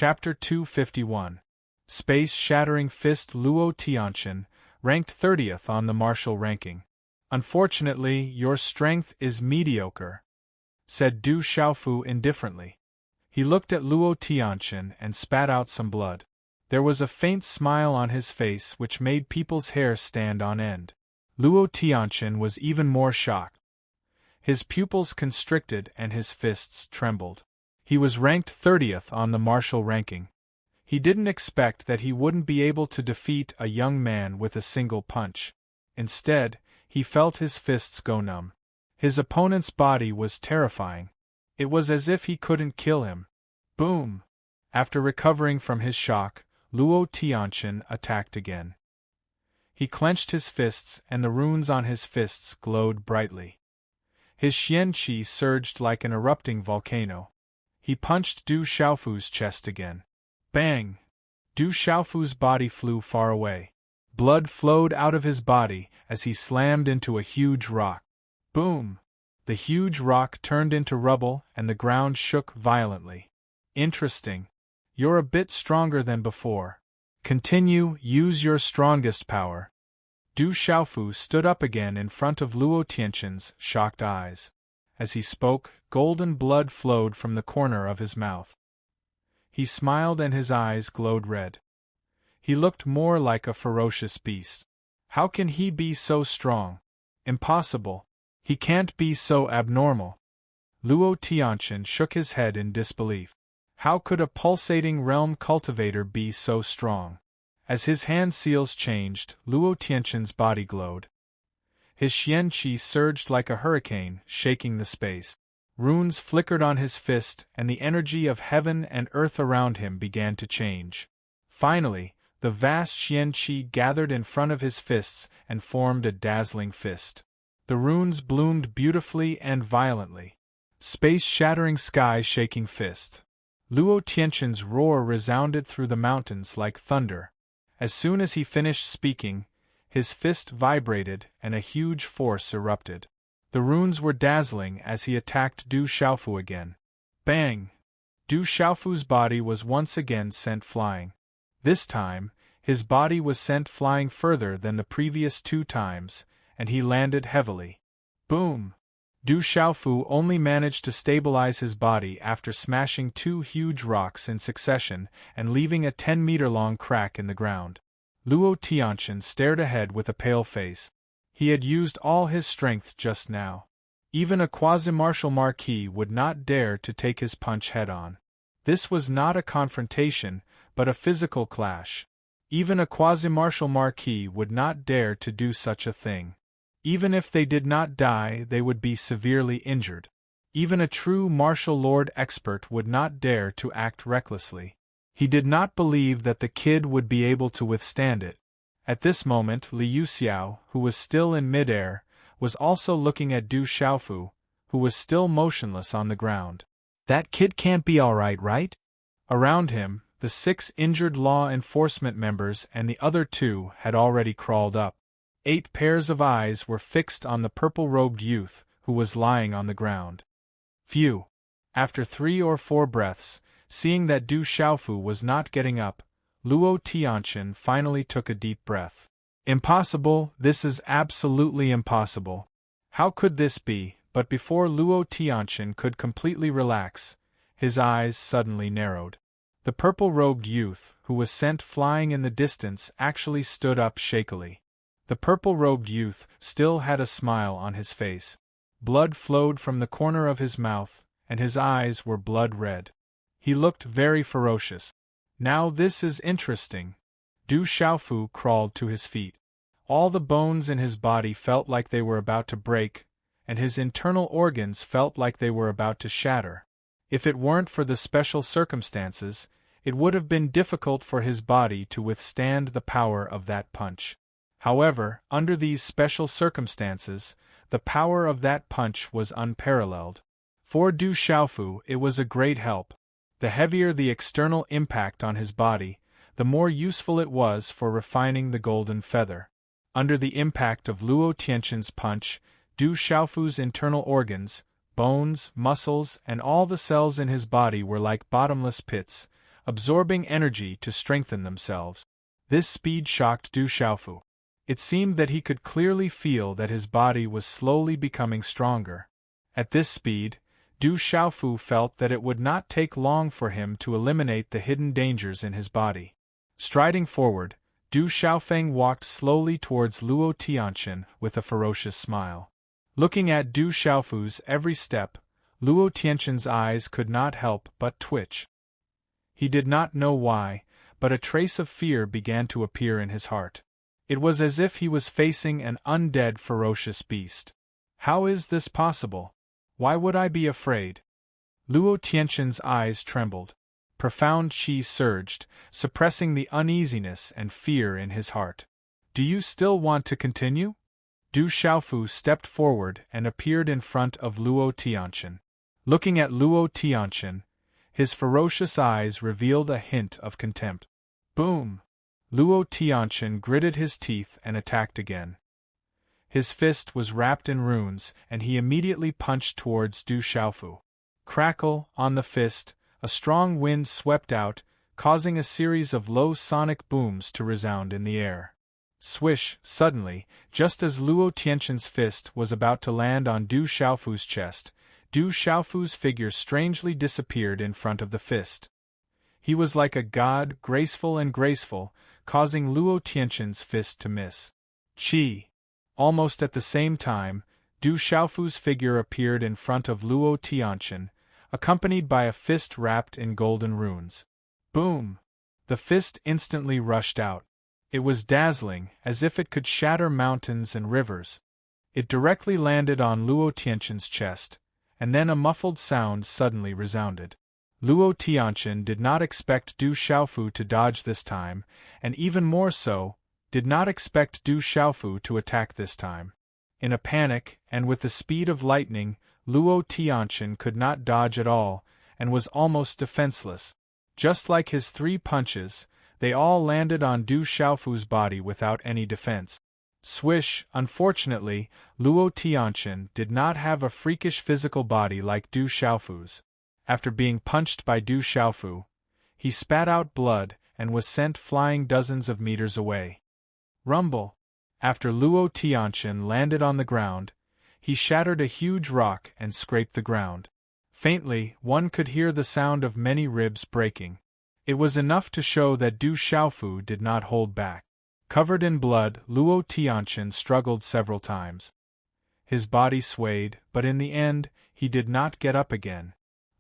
Chapter 251. Space-shattering fist. Luo Tianqian, ranked 30th on the martial ranking. Unfortunately, your strength is mediocre, said Du Xiaofu indifferently. He looked at Luo Tianqian and spat out some blood. There was a faint smile on his face which made people's hair stand on end. Luo Tianqian was even more shocked. His pupils constricted and his fists trembled. He was ranked 30th on the martial ranking. He didn't expect that he wouldn't be able to defeat a young man with a single punch. Instead, he felt his fists go numb. His opponent's body was terrifying. It was as if he couldn't kill him. Boom! After recovering from his shock, Luo Tianqian attacked again. He clenched his fists and the runes on his fists glowed brightly. His xian qi surged like an erupting volcano. He punched Du Xiaofu's chest again. Bang! Du Xiaofu's body flew far away. Blood flowed out of his body as he slammed into a huge rock. Boom! The huge rock turned into rubble and the ground shook violently. Interesting. You're a bit stronger than before. Continue, use your strongest power. Du Xiaofu stood up again in front of Luo Tianqian's shocked eyes. As he spoke, golden blood flowed from the corner of his mouth. He smiled and his eyes glowed red. He looked more like a ferocious beast. How can he be so strong? Impossible. He can't be so abnormal. Luo Tianqian shook his head in disbelief. How could a pulsating realm cultivator be so strong? As his hand seals changed, Luo Tianqian's body glowed. His xian qi surged like a hurricane, shaking the space. Runes flickered on his fist, and the energy of heaven and earth around him began to change. Finally, the vast xian qi gathered in front of his fists and formed a dazzling fist. The runes bloomed beautifully and violently. Space-shattering sky-shaking fist. Luo Tianqian's roar resounded through the mountains like thunder. As soon as he finished speaking, his fist vibrated and a huge force erupted. The runes were dazzling as he attacked Du Xiaofu again. Bang! Du Xiaofu's body was once again sent flying. This time, his body was sent flying further than the previous 2 times, and he landed heavily. Boom! Du Xiaofu only managed to stabilize his body after smashing 2 huge rocks in succession and leaving a 10-meter-long crack in the ground. Luo Tianqian stared ahead with a pale face. He had used all his strength just now. Even a quasi-martial marquis would not dare to take his punch head-on. This was not a confrontation, but a physical clash. Even a quasi-martial marquis would not dare to do such a thing. Even if they did not die, they would be severely injured. Even a true martial lord expert would not dare to act recklessly. He did not believe that the kid would be able to withstand it. At this moment, Liu Xiao, who was still in midair, was also looking at Du Xiaofu, who was still motionless on the ground. That kid can't be all right? Around him, the 6 injured law enforcement members and the other 2 had already crawled up. 8 pairs of eyes were fixed on the purple-robed youth, who was lying on the ground. Phew! After 3 or 4 breaths, seeing that Du Xiaofu was not getting up, Luo Tianqian finally took a deep breath. Impossible, this is absolutely impossible. How could this be? But before Luo Tianqian could completely relax, his eyes suddenly narrowed. The purple-robed youth, who was sent flying in the distance, actually stood up shakily. The purple-robed youth still had a smile on his face. Blood flowed from the corner of his mouth, and his eyes were blood red. He looked very ferocious. Now this is interesting. Du Xiaofu crawled to his feet. All the bones in his body felt like they were about to break, and his internal organs felt like they were about to shatter. If it weren't for the special circumstances, it would have been difficult for his body to withstand the power of that punch. However, under these special circumstances, the power of that punch was unparalleled. For Du Xiaofu, it was a great help. The heavier the external impact on his body, the more useful it was for refining the golden feather. Under the impact of Luo Tianqian's punch, Du Xiaofu's internal organs, bones, muscles, and all the cells in his body were like bottomless pits, absorbing energy to strengthen themselves. This speed shocked Du Xiaofu. It seemed that he could clearly feel that his body was slowly becoming stronger. At this speed, Du Xiaofu felt that it would not take long for him to eliminate the hidden dangers in his body. Striding forward, Du Xiaofeng walked slowly towards Luo Tianxin with a ferocious smile. Looking at Du Xiaofu's every step, Luo Tianxin's eyes could not help but twitch. He did not know why, but a trace of fear began to appear in his heart. It was as if he was facing an undead ferocious beast. How is this possible? Why would I be afraid? Luo Tianxin's eyes trembled. Profound qi surged, suppressing the uneasiness and fear in his heart. Do you still want to continue? Du Xiaofu stepped forward and appeared in front of Luo Tianxin. Looking at Luo Tianxin, his ferocious eyes revealed a hint of contempt. Boom! Luo Tianxin gritted his teeth and attacked again. His fist was wrapped in runes, and he immediately punched towards Du Xiaofu. Crackle, on the fist, a strong wind swept out, causing a series of low sonic booms to resound in the air. Swish, suddenly, just as Luo Tianxin's fist was about to land on Du Xiaofu's chest, Du Xiaofu's figure strangely disappeared in front of the fist. He was like a god, graceful, causing Luo Tianxin's fist to miss. Qi! Almost at the same time, Du Xiaofu's figure appeared in front of Luo Tianxin, accompanied by a fist wrapped in golden runes. Boom! The fist instantly rushed out. It was dazzling, as if it could shatter mountains and rivers. It directly landed on Luo Tianxin's chest, and then a muffled sound suddenly resounded. Luo Tianxin did not expect Du Xiaofu to dodge this time, and even more so, did not expect Du Xiaofu to attack this time. In a panic, and with the speed of lightning, Luo Tianxin could not dodge at all, and was almost defenseless. Just like his 3 punches, they all landed on Du Xiaofu's body without any defense. Swish! Unfortunately, Luo Tianxin did not have a freakish physical body like Du Xiaofu's. After being punched by Du Xiaofu, he spat out blood and was sent flying dozens of meters away. Rumble! After Luo Tianxin landed on the ground, he shattered a huge rock and scraped the ground. Faintly, one could hear the sound of many ribs breaking. It was enough to show that Du Xiaofu did not hold back. Covered in blood, Luo Tianxin struggled several times. His body swayed, but in the end, he did not get up again.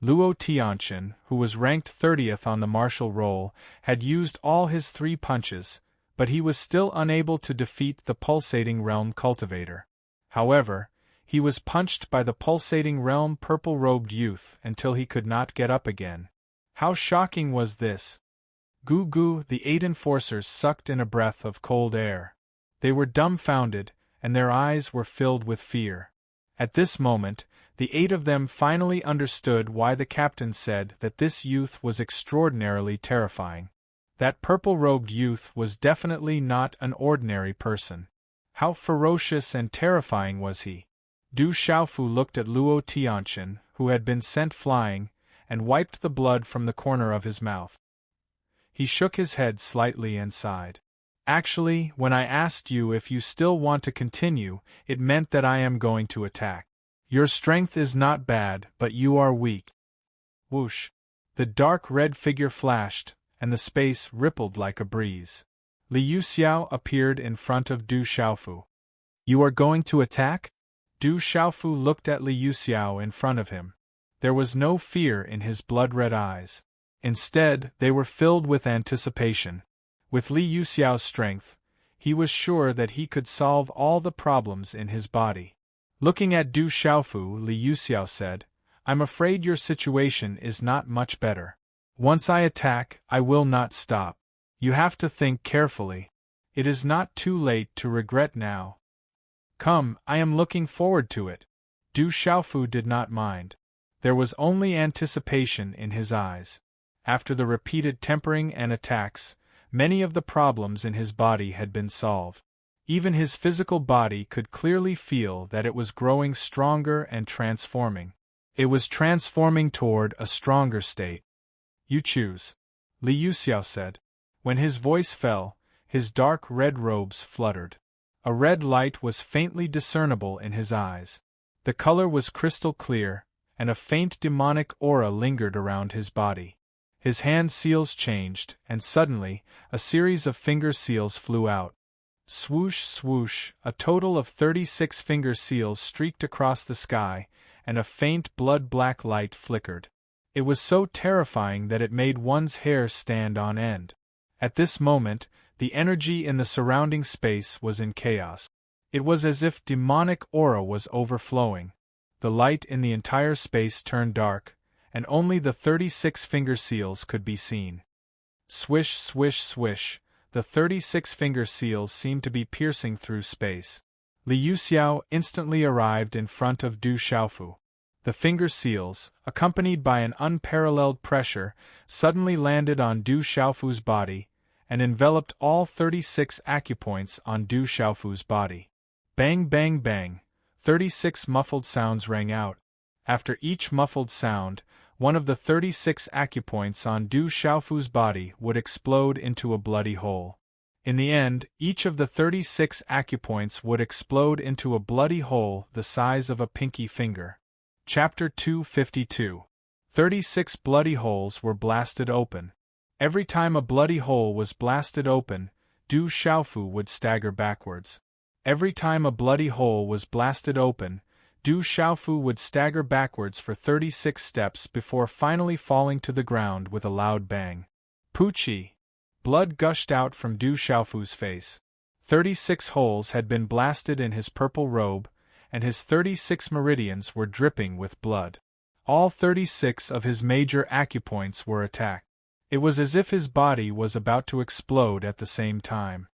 Luo Tianxin, who was ranked 30th on the martial roll, had used all his 3 punches, but he was still unable to defeat the pulsating realm cultivator. However, he was punched by the pulsating realm purple-robed youth until he could not get up again. How shocking was this? Goo goo! The 8 enforcers sucked in a breath of cold air. They were dumbfounded, and their eyes were filled with fear. At this moment, the 8 of them finally understood why the captain said that this youth was extraordinarily terrifying. That purple-robed youth was definitely not an ordinary person. How ferocious and terrifying was he? Du Xiaofu looked at Luo Tianxin, who had been sent flying, and wiped the blood from the corner of his mouth. He shook his head slightly and sighed. Actually, when I asked you if you still want to continue, it meant that I am going to attack. Your strength is not bad, but you are weak. Whoosh! The dark red figure flashed, and the space rippled like a breeze. Li Yuxiao appeared in front of Du Xiaofu. You are going to attack? Du Xiaofu looked at Li Yuxiao in front of him. There was no fear in his blood-red eyes. Instead, they were filled with anticipation. With Li Yuxiao's strength, he was sure that he could solve all the problems in his body. Looking at Du Xiaofu, Li Yuxiao said, I'm afraid your situation is not much better. Once I attack, I will not stop. You have to think carefully. It is not too late to regret now. Come, I am looking forward to it. Du Xiaofu did not mind. There was only anticipation in his eyes. After the repeated tempering and attacks, many of the problems in his body had been solved. Even his physical body could clearly feel that it was growing stronger and transforming. It was transforming toward a stronger state. You choose. Li Yuxiao said. When his voice fell, his dark red robes fluttered. A red light was faintly discernible in his eyes. The color was crystal clear, and a faint demonic aura lingered around his body. His hand seals changed, and suddenly, a series of finger seals flew out. Swoosh, swoosh, a total of 36 finger seals streaked across the sky, and a faint blood-black light flickered. It was so terrifying that it made one's hair stand on end. At this moment, the energy in the surrounding space was in chaos. It was as if demonic aura was overflowing. The light in the entire space turned dark, and only the 36 finger seals could be seen. Swish, swish, swish, the 36 finger seals seemed to be piercing through space. Li Yuxiao instantly arrived in front of Du Xiaofu. The finger seals, accompanied by an unparalleled pressure, suddenly landed on Du Xiaofu's body, and enveloped all 36 acupoints on Du Xiaofu's body. Bang, bang, bang, 36 muffled sounds rang out. After each muffled sound, one of the 36 acupoints on Du Xiaofu's body would explode into a bloody hole. In the end, each of the 36 acupoints would explode into a bloody hole the size of a pinky finger. Chapter 252. 36 bloody holes were blasted open. Every time a bloody hole was blasted open, Du Xiaofu would stagger backwards. Every time a bloody hole was blasted open, Du Xiaofu would stagger backwards for 36 steps before finally falling to the ground with a loud bang. Poochie! Blood gushed out from Du Xiaofu's face. 36 holes had been blasted in his purple robe, and his 36 meridians were dripping with blood. All 36 of his major acupoints were attacked. It was as if his body was about to explode at the same time.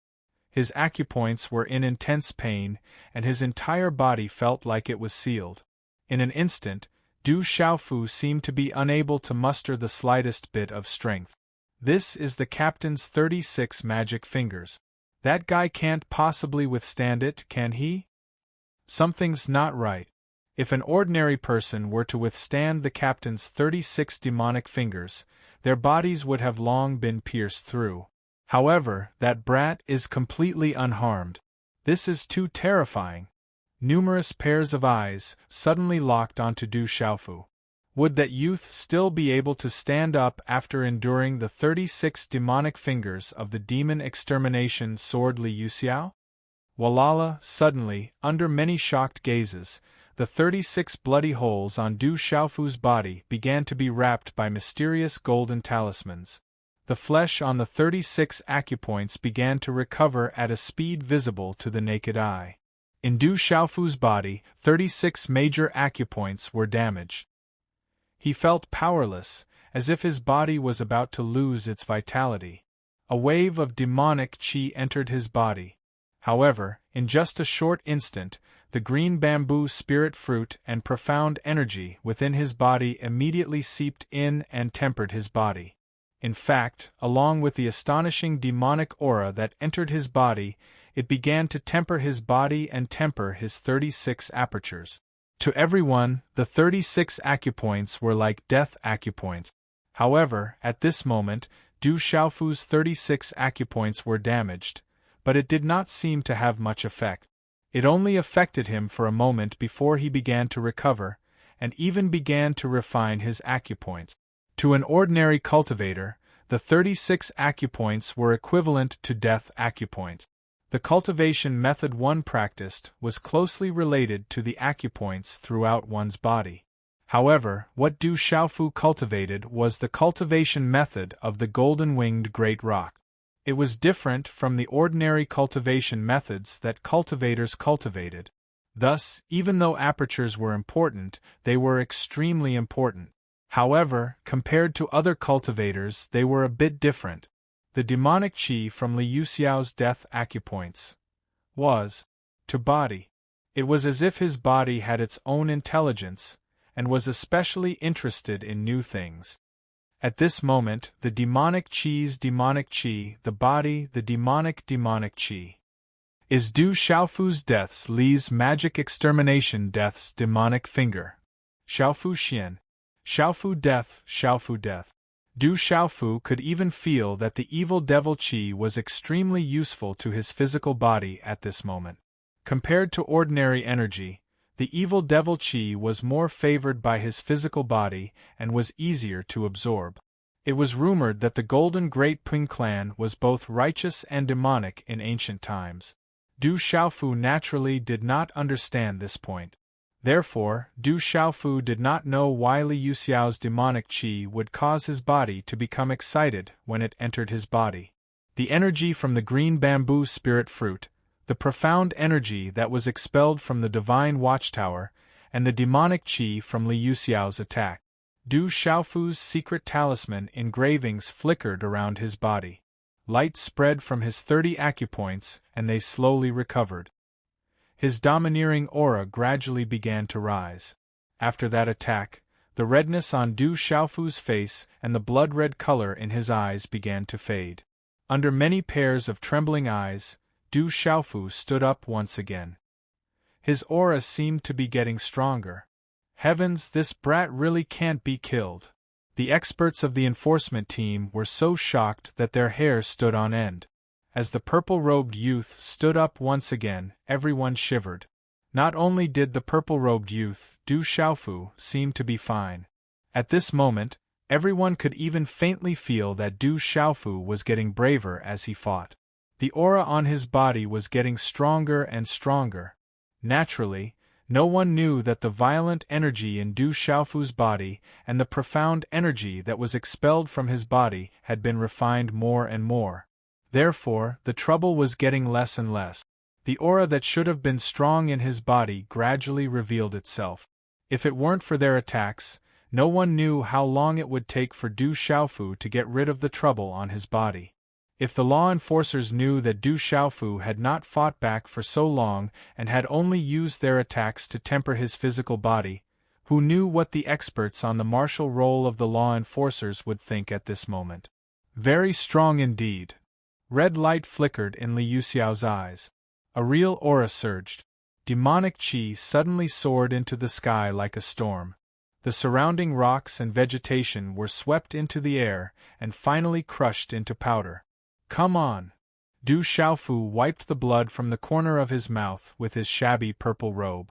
His acupoints were in intense pain, and his entire body felt like it was sealed. In an instant, Du Xiaofu seemed to be unable to muster the slightest bit of strength. This is the captain's 36 magic fingers. That guy can't possibly withstand it, can he? Something's not right. If an ordinary person were to withstand the captain's 36 demonic fingers, their bodies would have long been pierced through. However, that brat is completely unharmed. This is too terrifying. Numerous pairs of eyes suddenly locked onto Du Xiaofu. Would that youth still be able to stand up after enduring the 36 demonic fingers of the demon extermination sword Li Yuxiao? Walala, suddenly, under many shocked gazes, the 36 bloody holes on Du Xiaofu's body began to be wrapped by mysterious golden talismans. The flesh on the 36 acupoints began to recover at a speed visible to the naked eye. In Du Xiaofu's body, 36 major acupoints were damaged. He felt powerless, as if his body was about to lose its vitality. A wave of demonic qi entered his body. However, in just a short instant, the green bamboo spirit fruit and profound energy within his body immediately seeped in and tempered his body. In fact, along with the astonishing demonic aura that entered his body, it began to temper his body and temper his 36 apertures. To everyone, the 36 acupoints were like death acupoints. However, at this moment, Du Xiaofu's 36 acupoints were damaged, but it did not seem to have much effect. It only affected him for a moment before he began to recover, and even began to refine his acupoints. To an ordinary cultivator, the 36 acupoints were equivalent to death acupoints. The cultivation method one practiced was closely related to the acupoints throughout one's body. However, what Du Xiaofu cultivated was the cultivation method of the golden-winged great roc. It was different from the ordinary cultivation methods that cultivators cultivated. Thus, even though apertures were important, they were extremely important. However, compared to other cultivators, they were a bit different. The demonic qi from Li Yuxiao's death acupoints was to body. It was as if his body had its own intelligence, and was especially interested in new things. At this moment, the demonic qi's demonic qi, the body, the demonic qi. Is Du Xiaofu's deaths Li's magic extermination death's demonic finger. Xiaofu Xian. Xiaofu death, Xiaofu death. Du Xiaofu could even feel that the evil devil qi was extremely useful to his physical body at this moment. Compared to ordinary energy, the evil devil qi was more favored by his physical body and was easier to absorb. It was rumored that the Golden Great Ping clan was both righteous and demonic in ancient times. Du Xiaofu naturally did not understand this point. Therefore, Du Xiaofu did not know why Li Yuxiao's demonic qi would cause his body to become excited when it entered his body. The energy from the green bamboo spirit fruit, the profound energy that was expelled from the divine watchtower, and the demonic qi from Li Yuxiao's attack. Du Xiaofu's secret talisman engravings flickered around his body. Light spread from his 30 acupoints, and they slowly recovered. His domineering aura gradually began to rise. After that attack, the redness on Du Xiaofu's face and the blood-red color in his eyes began to fade. Under many pairs of trembling eyes, Du Xiaofu stood up once again. His aura seemed to be getting stronger. Heavens, this brat really can't be killed. The experts of the enforcement team were so shocked that their hair stood on end. As the purple-robed youth stood up once again, everyone shivered. Not only did the purple-robed youth, Du Xiaofu, seem to be fine. At this moment, everyone could even faintly feel that Du Xiaofu was getting braver as he fought. The aura on his body was getting stronger and stronger. Naturally, no one knew that the violent energy in Du Xiaofu's body and the profound energy that was expelled from his body had been refined more and more. Therefore, the trouble was getting less and less. The aura that should have been strong in his body gradually revealed itself. If it weren't for their attacks, no one knew how long it would take for Du Xiaofu to get rid of the trouble on his body. If the law enforcers knew that Du Xiaofu had not fought back for so long and had only used their attacks to temper his physical body, who knew what the experts on the martial role of the law enforcers would think at this moment? Very strong indeed. Red light flickered in Li Yuxiao's eyes. A real aura surged. Demonic qi suddenly soared into the sky like a storm. The surrounding rocks and vegetation were swept into the air and finally crushed into powder. Come on! Du Xiaofu wiped the blood from the corner of his mouth with his shabby purple robe.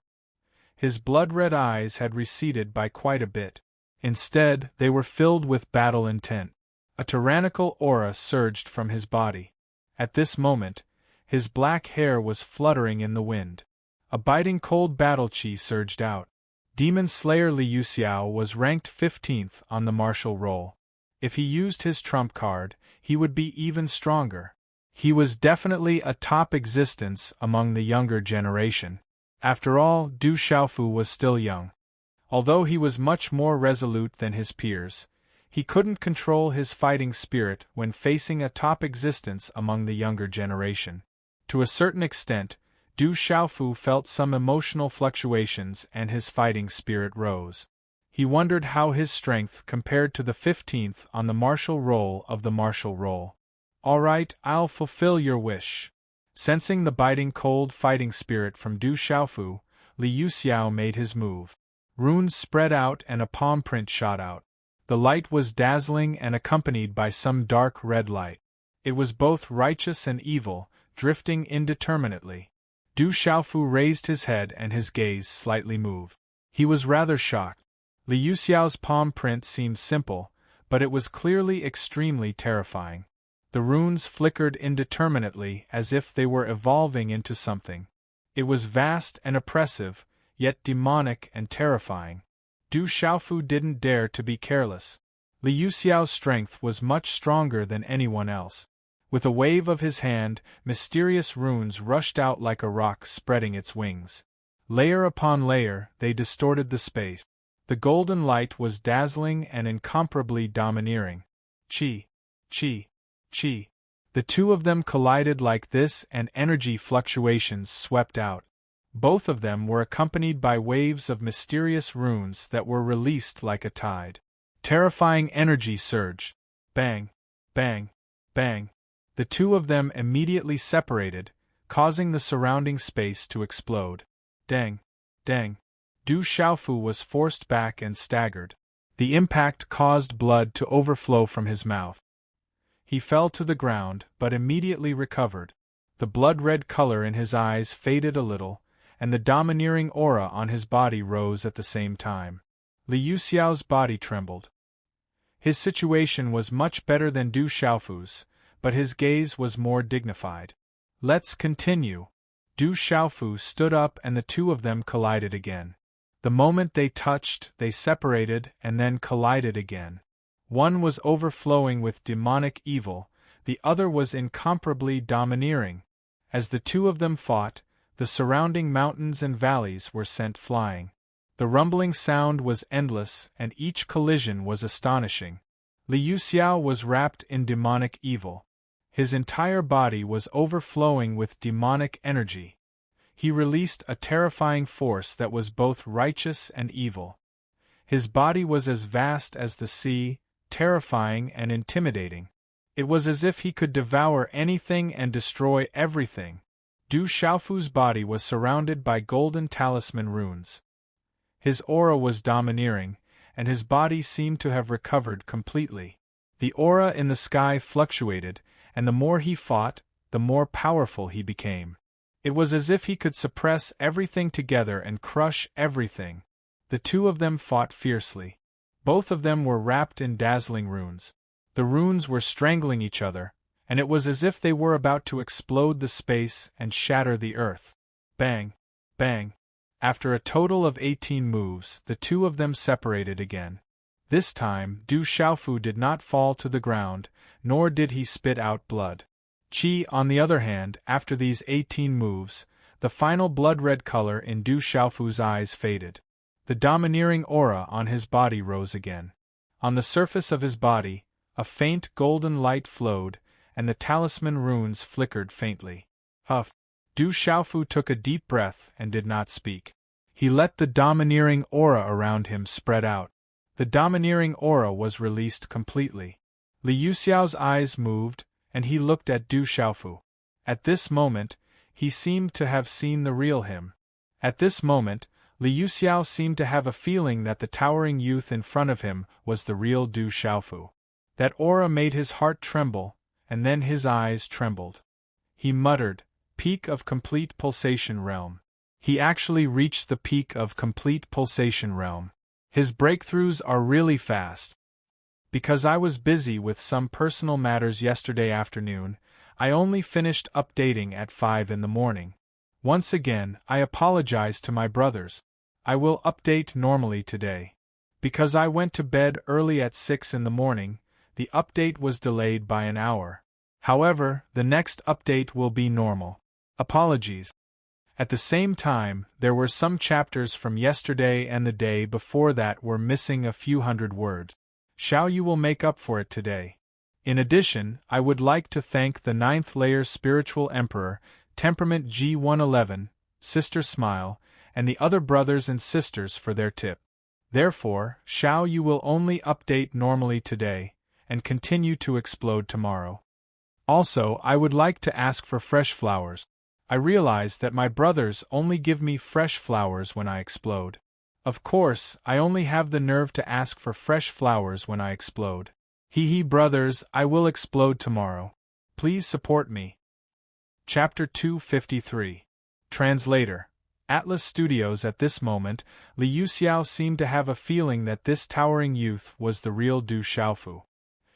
His blood-red eyes had receded by quite a bit. Instead, they were filled with battle intent. A tyrannical aura surged from his body. At this moment, his black hair was fluttering in the wind. A biting cold battle qi surged out. Demon Slayer Li Yuxiao was ranked 15th on the martial roll. If he used his trump card, he would be even stronger. He was definitely a top existence among the younger generation. After all, Du Xiaofu was still young. Although he was much more resolute than his peers, he couldn't control his fighting spirit when facing a top existence among the younger generation. To a certain extent, Du Xiaofu felt some emotional fluctuations and his fighting spirit rose. He wondered how his strength compared to the 15th on the martial roll of the martial roll. All right, I'll fulfill your wish. Sensing the biting cold fighting spirit from Du Xiaofu, Li Yuxiao made his move. Runes spread out and a palm print shot out. The light was dazzling and accompanied by some dark red light. It was both righteous and evil, drifting indeterminately. Du Xiaofu raised his head and his gaze slightly moved. He was rather shocked. Li Yuxiao's palm print seemed simple, but it was clearly extremely terrifying. The runes flickered indeterminately as if they were evolving into something. It was vast and oppressive, yet demonic and terrifying. Du Xiaofu didn't dare to be careless. Li Yuxiao's strength was much stronger than anyone else. With a wave of his hand, mysterious runes rushed out like a rock spreading its wings. Layer upon layer, they distorted the space. The golden light was dazzling and incomparably domineering. Qi, qi, qi. The two of them collided like this and energy fluctuations swept out. Both of them were accompanied by waves of mysterious runes that were released like a tide. Terrifying energy surged. Bang, bang, bang. The two of them immediately separated, causing the surrounding space to explode. Dang, dang. Du Xiaofu was forced back and staggered. The impact caused blood to overflow from his mouth. He fell to the ground, but immediately recovered. The blood-red color in his eyes faded a little, and the domineering aura on his body rose at the same time. Liu Xiao's body trembled. His situation was much better than Du Xiaofu's, but his gaze was more dignified. Let's continue. Du Xiaofu stood up and the two of them collided again. The moment they touched, they separated and then collided again. One was overflowing with demonic evil, the other was incomparably domineering. As the two of them fought, the surrounding mountains and valleys were sent flying. The rumbling sound was endless, and each collision was astonishing. Liu Xiao was wrapped in demonic evil. His entire body was overflowing with demonic energy. He released a terrifying force that was both righteous and evil. His body was as vast as the sea, terrifying and intimidating. It was as if he could devour anything and destroy everything. Du Xiaofu's body was surrounded by golden talisman runes. His aura was domineering, and his body seemed to have recovered completely. The aura in the sky fluctuated, and the more he fought, the more powerful he became. It was as if he could suppress everything together and crush everything. The two of them fought fiercely. Both of them were wrapped in dazzling runes. The runes were strangling each other, and it was as if they were about to explode the space and shatter the earth. Bang! Bang! After a total of 18 moves, the two of them separated again. This time, Du Xiaofu did not fall to the ground, nor did he spit out blood. Qi, on the other hand, after these 18 moves, the final blood-red color in Du Xiaofu's eyes faded. The domineering aura on his body rose again. On the surface of his body, a faint golden light flowed, and the talisman runes flickered faintly. Huff! Du Xiaofu took a deep breath and did not speak. He let the domineering aura around him spread out. The domineering aura was released completely. Liu Xiao's eyes moved, and he looked at Du Xiaofu. At this moment, he seemed to have seen the real him. At this moment, Liu Xiao seemed to have a feeling that the towering youth in front of him was the real Du Xiaofu. That aura made his heart tremble, and then his eyes trembled. He muttered, "Peak of complete pulsation realm." He actually reached the peak of complete pulsation realm. His breakthroughs are really fast. Because I was busy with some personal matters yesterday afternoon, I only finished updating at 5 in the morning. Once again, I apologize to my brothers. I will update normally today. Because I went to bed early at 6 in the morning, the update was delayed by an hour. However, the next update will be normal. Apologies. At the same time, there were some chapters from yesterday and the day before that were missing a few hundred words. Xiao Yu will make up for it today. In addition, I would like to thank the 9th layer Spiritual Emperor, Temperament G111, Sister Smile, and the other brothers and sisters for their tip. Therefore, Xiao Yu will only update normally today, and continue to explode tomorrow. Also, I would like to ask for fresh flowers. I realize that my brothers only give me fresh flowers when I explode. Of course, I only have the nerve to ask for fresh flowers when I explode. Hee brothers, I will explode tomorrow. Please support me. Chapter 253. Translator. Atlas Studios. At this moment, Liu Xiao seemed to have a feeling that this towering youth was the real Du Xiaofu.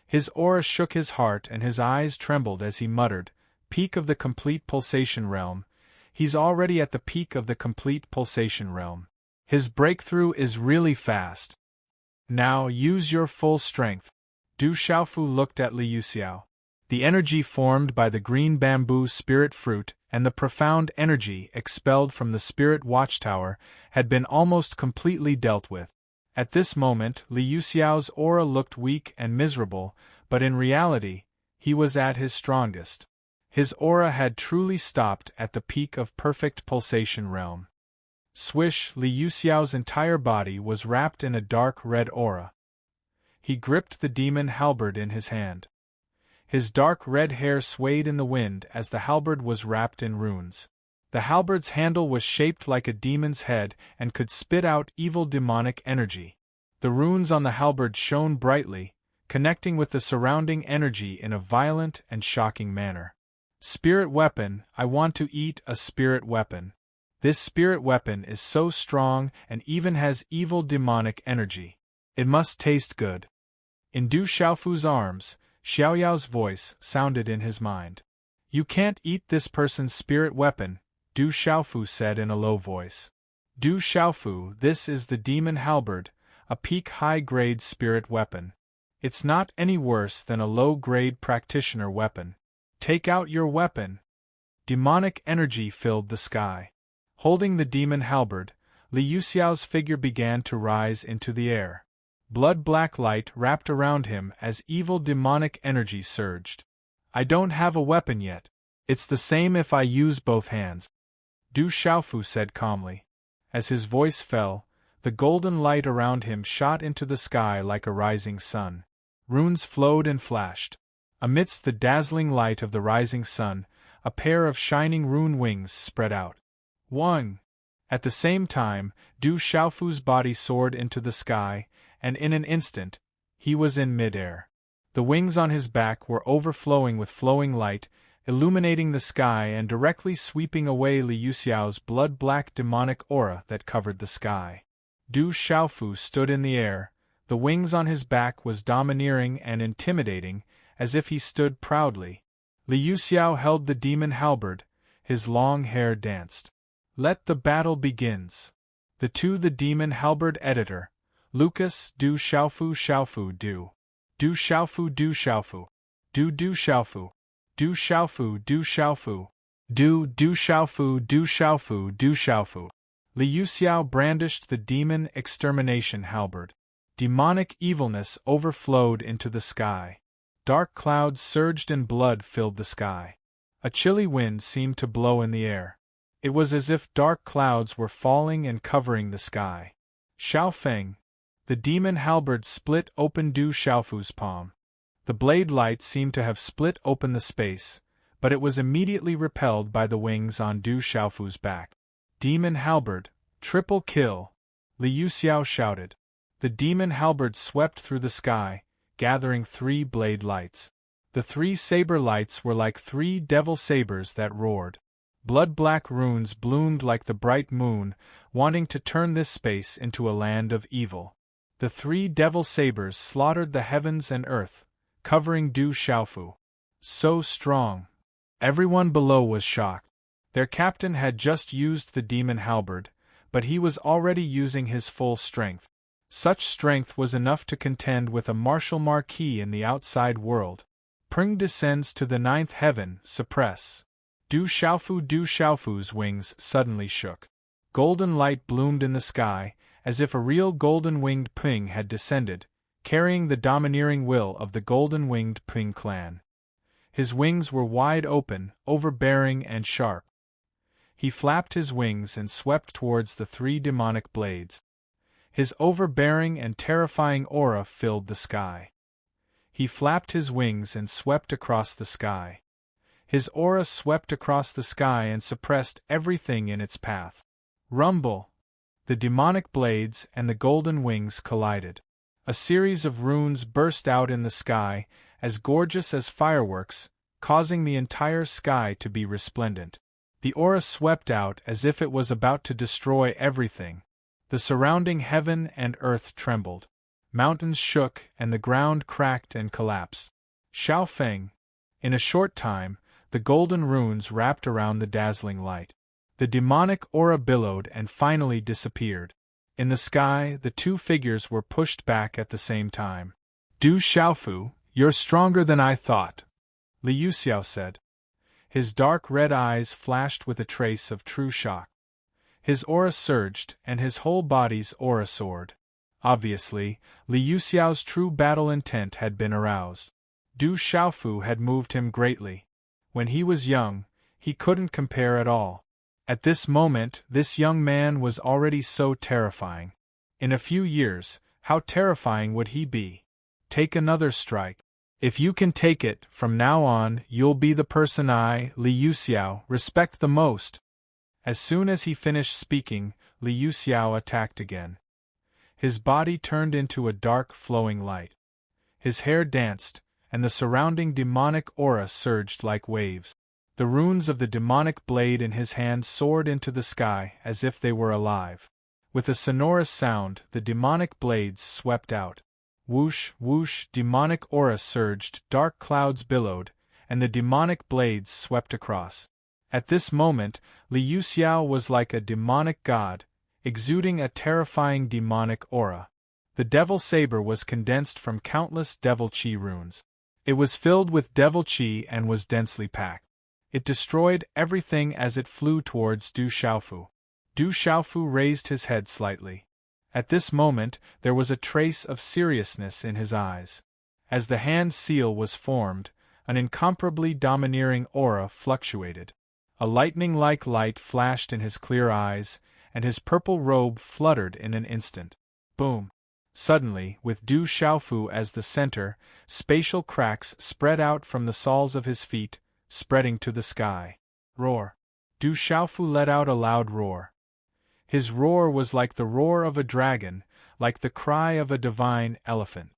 His aura shook his heart and his eyes trembled as he muttered, "Peak of the complete pulsation realm. He's already at the peak of the complete pulsation realm. His breakthrough is really fast. Now use your full strength." Du Xiaofu looked at Liu Xiao. The energy formed by the green bamboo spirit fruit and the profound energy expelled from the spirit watchtower had been almost completely dealt with. At this moment, Liu Xiao's aura looked weak and miserable, but in reality, he was at his strongest. His aura had truly stopped at the peak of perfect pulsation realm. Swish! Liu Xiao's entire body was wrapped in a dark red aura. He gripped the demon halberd in his hand. His dark red hair swayed in the wind as the halberd was wrapped in runes. The halberd's handle was shaped like a demon's head and could spit out evil demonic energy. The runes on the halberd shone brightly, connecting with the surrounding energy in a violent and shocking manner. Spirit weapon, I want to eat a spirit weapon. This spirit weapon is so strong and even has evil demonic energy. It must taste good. In Du Xiaofu's arms, Xiaoyao's voice sounded in his mind. You can't eat this person's spirit weapon, Du Xiaofu said in a low voice. Du Xiaofu, this is the demon halberd, a peak high-grade spirit weapon. It's not any worse than a low-grade practitioner weapon. Take out your weapon. Demonic energy filled the sky. Holding the demon halberd, Li Yuxiao's figure began to rise into the air. Blood-black light wrapped around him as evil demonic energy surged. I don't have a weapon yet. It's the same if I use both hands, Du Xiaofu said calmly. As his voice fell, the golden light around him shot into the sky like a rising sun. Runes flowed and flashed. Amidst the dazzling light of the rising sun, a pair of shining rune wings spread out. 1. At the same time, Du Xiaofu's body soared into the sky, and in an instant, he was in mid-air. The wings on his back were overflowing with flowing light, illuminating the sky and directly sweeping away Li Yuxiao's blood-black demonic aura that covered the sky. Du Xiaofu stood in the air, the wings on his back was domineering and intimidating, as if he stood proudly. Li Yuxiao held the demon halberd, his long hair danced. Let the battle begins. The demon halberd editor, Lucas Du Xiaofu Xiaofu Du. Du Xiaofu Du Xiaofu. Du Xiaofu. Du Xiaofu Du Xiaofu. Du Xiaofu Du Xiaofu Du Xiaofu. Li Yuxiao brandished the demon extermination halberd. Demonic evilness overflowed into the sky. Dark clouds surged and blood filled the sky. A chilly wind seemed to blow in the air. It was as if dark clouds were falling and covering the sky. Xiao Feng. The demon halberd split open Du Xiaofu's palm. The blade light seemed to have split open the space, but it was immediately repelled by the wings on Du Xiaofu's back. Demon halberd, triple kill! Li Yuxiao shouted. The demon halberd swept through the sky, gathering 3 blade lights. The 3 saber lights were like 3 devil sabers that roared. Blood-black runes bloomed like the bright moon, wanting to turn this space into a land of evil. The 3 devil sabers slaughtered the heavens and earth, covering Du Xiaofu. So strong. Everyone below was shocked. Their captain had just used the demon halberd, but he was already using his full strength. Such strength was enough to contend with a martial marquis in the outside world. Pring descends to the 9th heaven, suppress. Du Xiaofu's wings suddenly shook. Golden light bloomed in the sky, as if a real golden-winged Ping had descended, carrying the domineering will of the golden-winged Ping clan. His wings were wide open, overbearing and sharp. He flapped his wings and swept towards the 3 demonic blades. His overbearing and terrifying aura filled the sky. He flapped his wings and swept across the sky. His aura swept across the sky and suppressed everything in its path. Rumble! The demonic blades and the golden wings collided. A series of runes burst out in the sky, as gorgeous as fireworks, causing the entire sky to be resplendent. The aura swept out as if it was about to destroy everything. The surrounding heaven and earth trembled. Mountains shook and the ground cracked and collapsed. Xiao Feng. In a short time, the golden runes wrapped around the dazzling light. The demonic aura billowed and finally disappeared. In the sky, the 2 figures were pushed back at the same time. Du Xiaofu, you're stronger than I thought, Li Yuxiao said. His dark red eyes flashed with a trace of true shock. His aura surged, and his whole body's aura soared. Obviously, Li Yuxiao's true battle intent had been aroused. Du Xiaofu had moved him greatly. When he was young, he couldn't compare at all. At this moment, this young man was already so terrifying. In a few years, how terrifying would he be? Take another strike. If you can take it, from now on, you'll be the person I, Li Yuxiao, respect the most. As soon as he finished speaking, Li Yuxiao attacked again. His body turned into a dark, flowing light. His hair danced, and the surrounding demonic aura surged like waves. The runes of the demonic blade in his hand soared into the sky as if they were alive. With a sonorous sound, the demonic blades swept out. Whoosh, whoosh, demonic aura surged, dark clouds billowed, and the demonic blades swept across. At this moment, Liu Xiao was like a demonic god, exuding a terrifying demonic aura. The devil saber was condensed from countless devil chi runes. It was filled with devil chi and was densely packed. It destroyed everything as it flew towards Du Xiaofu. Du Xiaofu raised his head slightly. At this moment, there was a trace of seriousness in his eyes. As the hand seal was formed, an incomparably domineering aura fluctuated. A lightning-like light flashed in his clear eyes, and his purple robe fluttered in an instant. Boom! Suddenly, with Du Xiaofu as the center, spatial cracks spread out from the soles of his feet, spreading to the sky. Roar! Du Xiaofu let out a loud roar. His roar was like the roar of a dragon, like the cry of a divine elephant.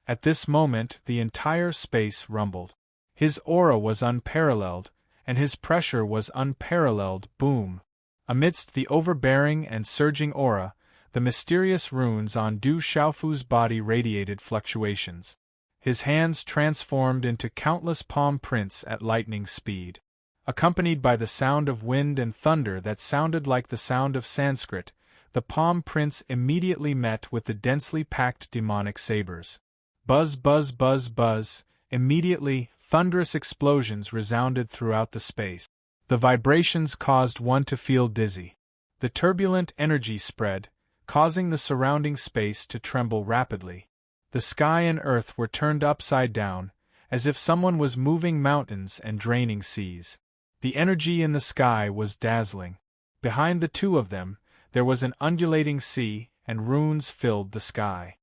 At this moment, the entire space rumbled. His aura was unparalleled, and his pressure was unparalleled. Boom! Amidst the overbearing and surging aura, the mysterious runes on Du Xiaofu's body radiated fluctuations. His hands transformed into countless palm prints at lightning speed. Accompanied by the sound of wind and thunder that sounded like the sound of Sanskrit, the palm prints immediately met with the densely packed demonic sabers. Buzz, buzz, buzz, buzz. Immediately, thunderous explosions resounded throughout the space. The vibrations caused one to feel dizzy. The turbulent energy spread, causing the surrounding space to tremble rapidly. The sky and earth were turned upside down, as if someone was moving mountains and draining seas. The energy in the sky was dazzling. Behind the two of them, there was an undulating sea, and runes filled the sky.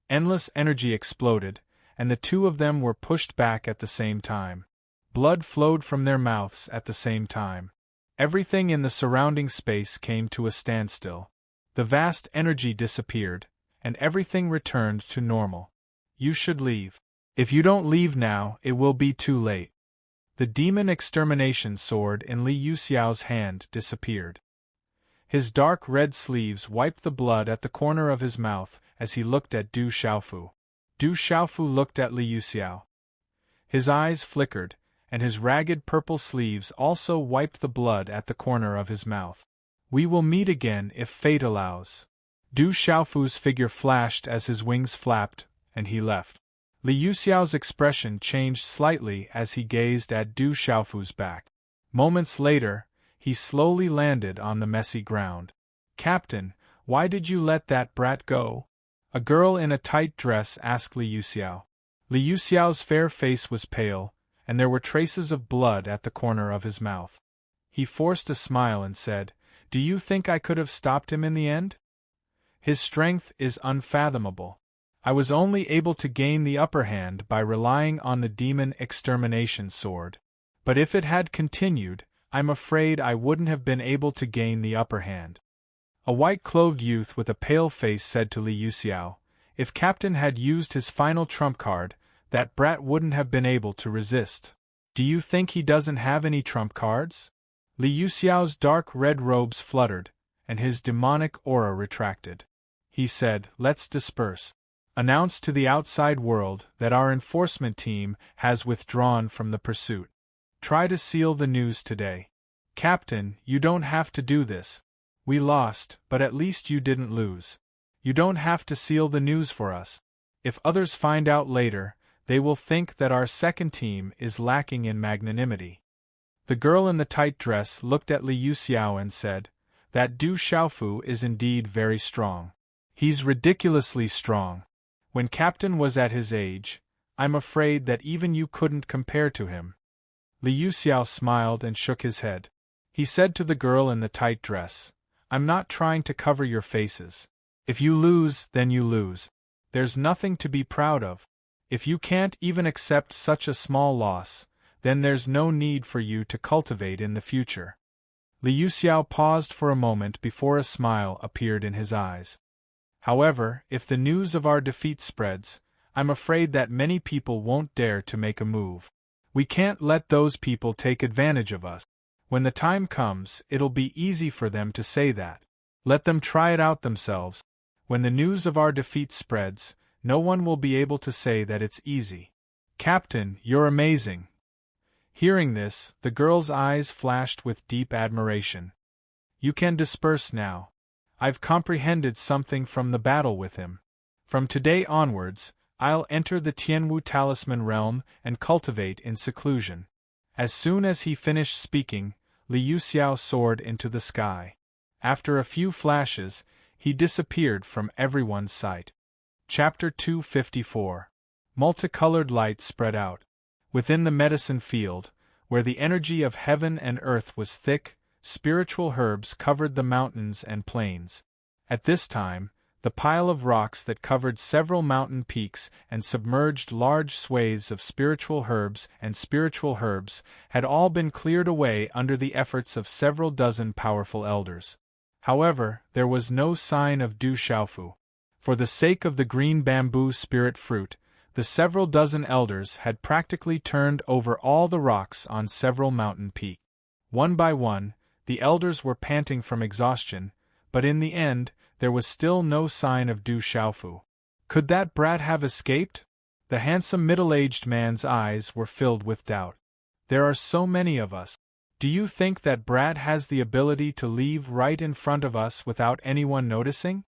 Endless energy exploded, and the two of them were pushed back at the same time. Blood flowed from their mouths at the same time. Everything in the surrounding space came to a standstill. The vast energy disappeared, and everything returned to normal. You should leave. If you don't leave now, it will be too late. The demon extermination sword in Liu Xiao's hand disappeared. His dark red sleeves wiped the blood at the corner of his mouth as he looked at Du Xiaofu. Du Xiaofu looked at Liu Xiao. His eyes flickered, and his ragged purple sleeves also wiped the blood at the corner of his mouth. We will meet again if fate allows. Du Xiaofu's figure flashed as his wings flapped, and he left. Liu Xiao's expression changed slightly as he gazed at Du Xiaofu's back. Moments later, he slowly landed on the messy ground. Captain, why did you let that brat go? A girl in a tight dress asked Liu Xiao. Liu Xiao's fair face was pale, and there were traces of blood at the corner of his mouth. He forced a smile and said, "Do you think I could have stopped him in the end? His strength is unfathomable. I was only able to gain the upper hand by relying on the demon extermination sword. But if it had continued, I'm afraid I wouldn't have been able to gain the upper hand." A white-clothed youth with a pale face said to Liu Xiao, "If Captain had used his final trump card, that brat wouldn't have been able to resist. Do you think he doesn't have any trump cards?" Liu Xiao's dark red robes fluttered, and his demonic aura retracted. He said, "Let's disperse. Announce to the outside world that our enforcement team has withdrawn from the pursuit. Try to seal the news today. Captain, you don't have to do this. We lost, but at least you didn't lose. You don't have to seal the news for us. If others find out later, they will think that our second team is lacking in magnanimity." The girl in the tight dress looked at Liu Xiao and said, "That Du Xiaofu is indeed very strong. He's ridiculously strong. When Captain was at his age, I'm afraid that even you couldn't compare to him." Liu Xiao smiled and shook his head. He said to the girl in the tight dress, "I'm not trying to cover your faces. If you lose, then you lose. There's nothing to be proud of. If you can't even accept such a small loss, then there's no need for you to cultivate in the future." Liu Xiao paused for a moment before a smile appeared in his eyes. However, if the news of our defeat spreads, I'm afraid that many people won't dare to make a move. We can't let those people take advantage of us. When the time comes, it'll be easy for them to say that. Let them try it out themselves. When the news of our defeat spreads, no one will be able to say that it's easy. Captain, you're amazing. Hearing this, the girl's eyes flashed with deep admiration. You can disperse now. I've comprehended something from the battle with him. From today onwards, I'll enter the Tianwu Talisman realm and cultivate in seclusion. As soon as he finished speaking, Liu Xiao soared into the sky. After a few flashes, he disappeared from everyone's sight. Chapter 254. Multicolored light spread out. Within the medicine field, where the energy of heaven and earth was thick, spiritual herbs covered the mountains and plains. At this time, the pile of rocks that covered several mountain peaks and submerged large swathes of spiritual herbs had all been cleared away under the efforts of several dozen powerful elders. However, there was no sign of Du Xiaofu. For the sake of the green bamboo spirit fruit, the several dozen elders had practically turned over all the rocks on several mountain peaks. One by one, the elders were panting from exhaustion, but in the end, there was still no sign of Du Xiaofu. Could that brat have escaped? The handsome middle-aged man's eyes were filled with doubt. There are so many of us. Do you think that brat has the ability to leave right in front of us without anyone noticing?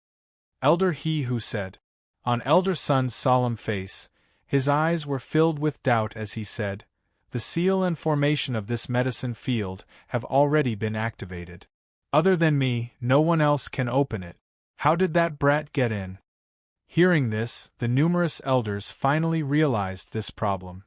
Elder He Hu said. On Elder Sun's solemn face, his eyes were filled with doubt as he said, "The seal and formation of this medicine field have already been activated. Other than me, no one else can open it. How did that brat get in?" Hearing this, the numerous elders finally realized this problem.